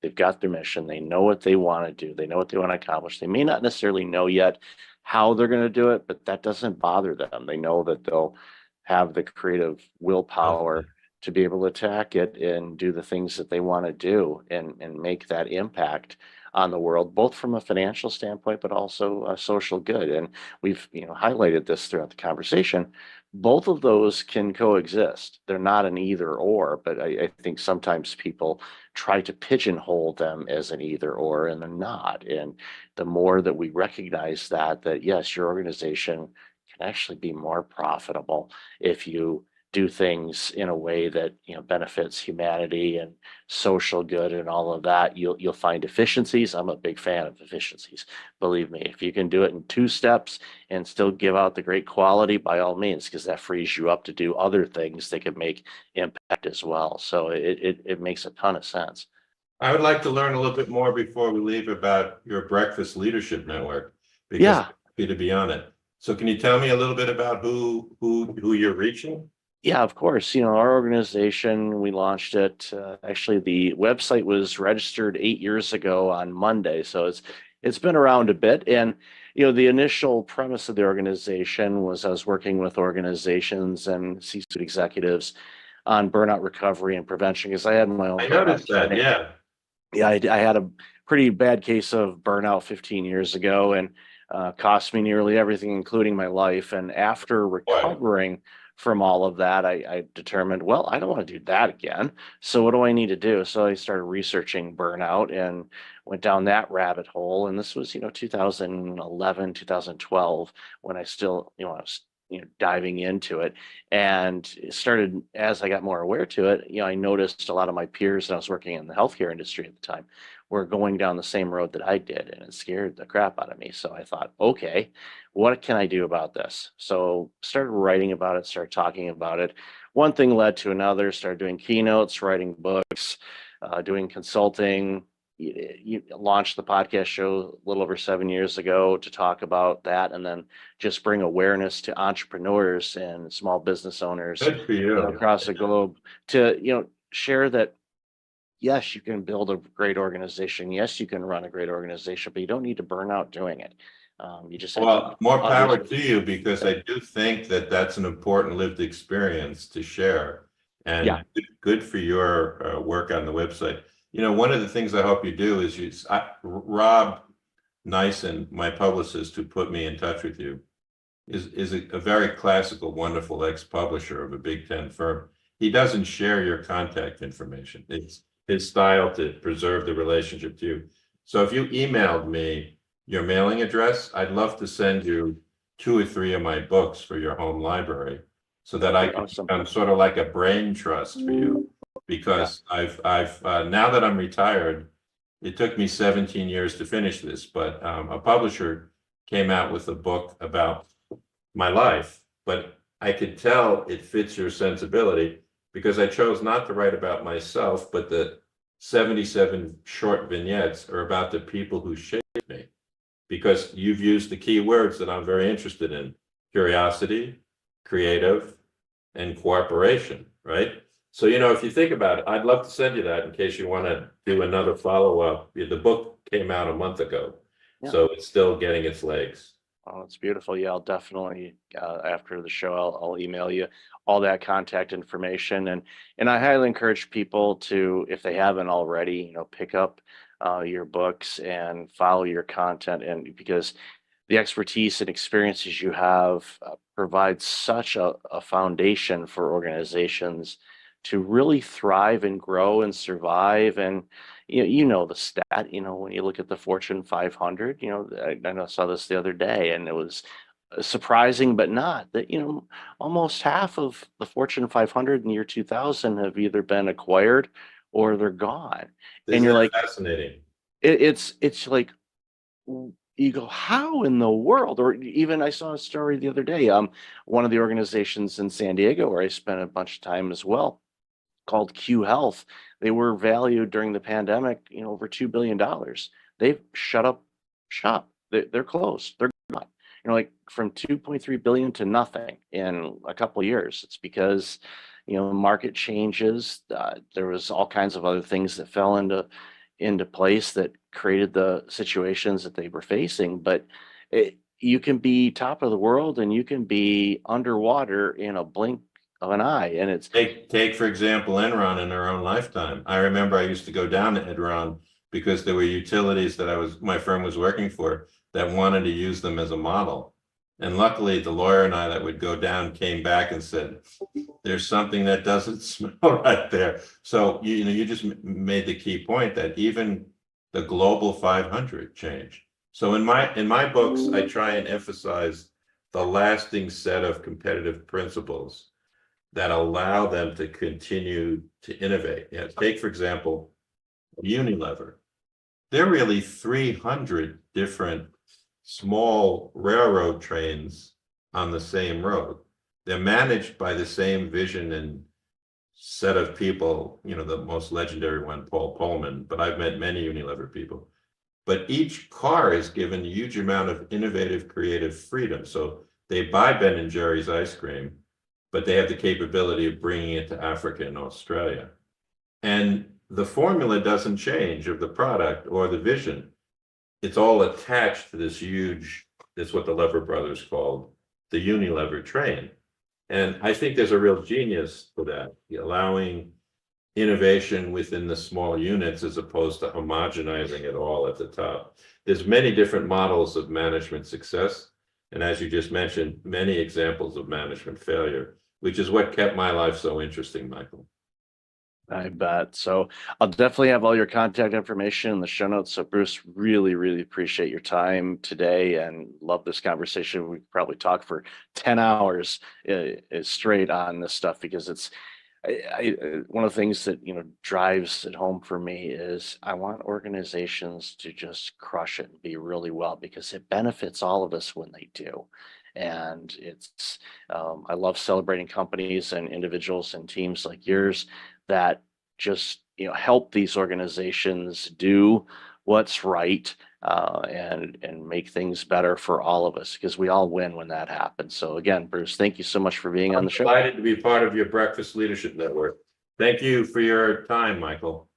They've got their mission. They know what they want to do. They know what they want to accomplish. They may not necessarily know yet how they're going to do it, but that doesn't bother them. They know that they'll have the creative willpower to be able to attack it and do the things that they want to do and make that impact on the world, both from a financial standpoint, but also a social good. And we've highlighted this throughout the conversation. Both of those can coexist. They're not an either or, but I think sometimes people try to pigeonhole them as an either or, and they're not. And the more that we recognize that yes, your organization can actually be more profitable if you do things in a way that benefits humanity and social good and all of that, you'll find efficiencies. I'm a big fan of efficiencies. Believe me, if you can do it in 2 steps and still give out the great quality, by all means, because that frees you up to do other things that can make impact as well. So it makes a ton of sense. I would like to learn a little bit more before we leave about your Breakfast Leadership Network, because Yeah. I'm happy to be on it. So can you tell me a little bit about who you're reaching? Yeah, of course. Our organization, we launched it. Actually, the website was registered 8 years ago on Monday, so it's been around a bit. And the initial premise of the organization was I was working with organizations and C-suite executives on burnout recovery and prevention, because I had my own. I noticed that. journey. Yeah. Yeah, I had a pretty bad case of burnout 15 years ago, and cost me nearly everything, including my life. And after recovering from all of that, I determined, well, I don't want to do that again. So what do I need to do? So I started researching burnout and went down that rabbit hole. And this was, 2011, 2012, when I still, I was, diving into it. And it started, as I got more aware to it, I noticed a lot of my peers, and I was working in the healthcare industry at the time, were going down the same road that I did, and it scared the crap out of me. So I thought, okay, what can I do about this? So started writing about it, started talking about it. One thing led to another, started doing keynotes, writing books, doing consulting. You launched the podcast show a little over 7 years ago to talk about that, and then just bring awareness to entrepreneurs and small business owners Good for you. across the globe to share that yes, you can build a great organization. Yes, you can run a great organization, but you don't need to burn out doing it. You just have Well, to more power to you, because I do think that that's an important lived experience to share. And Yeah. good for your work on the website. One of the things I hope you do is Rob Nyson, my publicist who put me in touch with you, is a very classical, wonderful ex-publisher of a Big Ten firm. He doesn't share your contact information. It's his style to preserve the relationship to you. So if you emailed me your mailing address, I'd love to send you 2 or 3 of my books for your home library, so that I can Awesome. become sort of like a brain trust for you. Because I've now that I'm retired, it took me 17 years to finish this, but a publisher came out with a book about my life, but I could tell it fits your sensibility, because I chose not to write about myself, but the 77 short vignettes are about the people who shaped me, because you've used the key words that I'm very interested in: curiosity, creative, and cooperation, right? So, if you think about it, I'd love to send you that in case you want to do another follow-up. The book came out a month ago, Yeah. so it's still getting its legs. Oh, it's beautiful. Yeah, I'll definitely after the show, I'll email you all that contact information, and I highly encourage people to, if they haven't already, pick up your books and follow your content, and because the expertise and experiences you have provide such a foundation for organizations to really thrive and grow and survive. And the stat, when you look at the Fortune 500, I saw this the other day, and it was surprising, but not that, almost half of the Fortune 500 in the year 2000 have either been acquired or they're gone. Isn't And you're that like, fascinating? it's like, you go, how in the world? Or even I saw a story the other day, one of the organizations in San Diego where I spent a bunch of time as well, called Q Health. They were valued during the pandemic, over $2 billion. They've shut up shop. They're closed. They're gone. Like from 2.3 billion to nothing in a couple of years. It's because, market changes. There was all kinds of other things that fell into place that created the situations that they were facing. But you can be top of the world and you can be underwater in a blink of an eye. And it's Take for example, Enron in their own lifetime. I remember I used to go down to Enron because there were utilities that my firm was working for that wanted to use them as a model. And luckily, the lawyer and I that would go down came back and said, there's something that doesn't smell right there. So, you just made the key point that even the global 500 changed. So in my books, I try and emphasize the lasting set of competitive principles that allow them to continue to innovate. Take, for example, Unilever. There are really 300 different small railroad trains on the same road. They're managed by the same vision and set of people, the most legendary one, Paul Pullman, but I've met many Unilever people. But each car is given a huge amount of innovative, creative freedom. So they buy Ben & Jerry's ice cream, but they have the capability of bringing it to Africa and Australia. And the formula doesn't change of the product or the vision. It's all attached to this huge, that's what the Lever brothers called the Unilever train. And I think there's a real genius to that, allowing innovation within the small units as opposed to homogenizing it all at the top. There's many different models of management success. And as you just mentioned, many examples of management failure, which is what kept my life so interesting, Michael. I bet. So I'll definitely have all your contact information in the show notes. So Bruce, really, really appreciate your time today and love this conversation. We could probably talk for 10 hours straight on this stuff because it's one of the things that, drives it home for me is I want organizations to just crush it and be really well because it benefits all of us when they do. And it's, I love celebrating companies and individuals and teams like yours that just, help these organizations do what's right and make things better for all of us because we all win when that happens. So again, Bruce, thank you so much for being on the show. I'm delighted to be part of your Breakfast Leadership Network. Thank you for your time, Michael.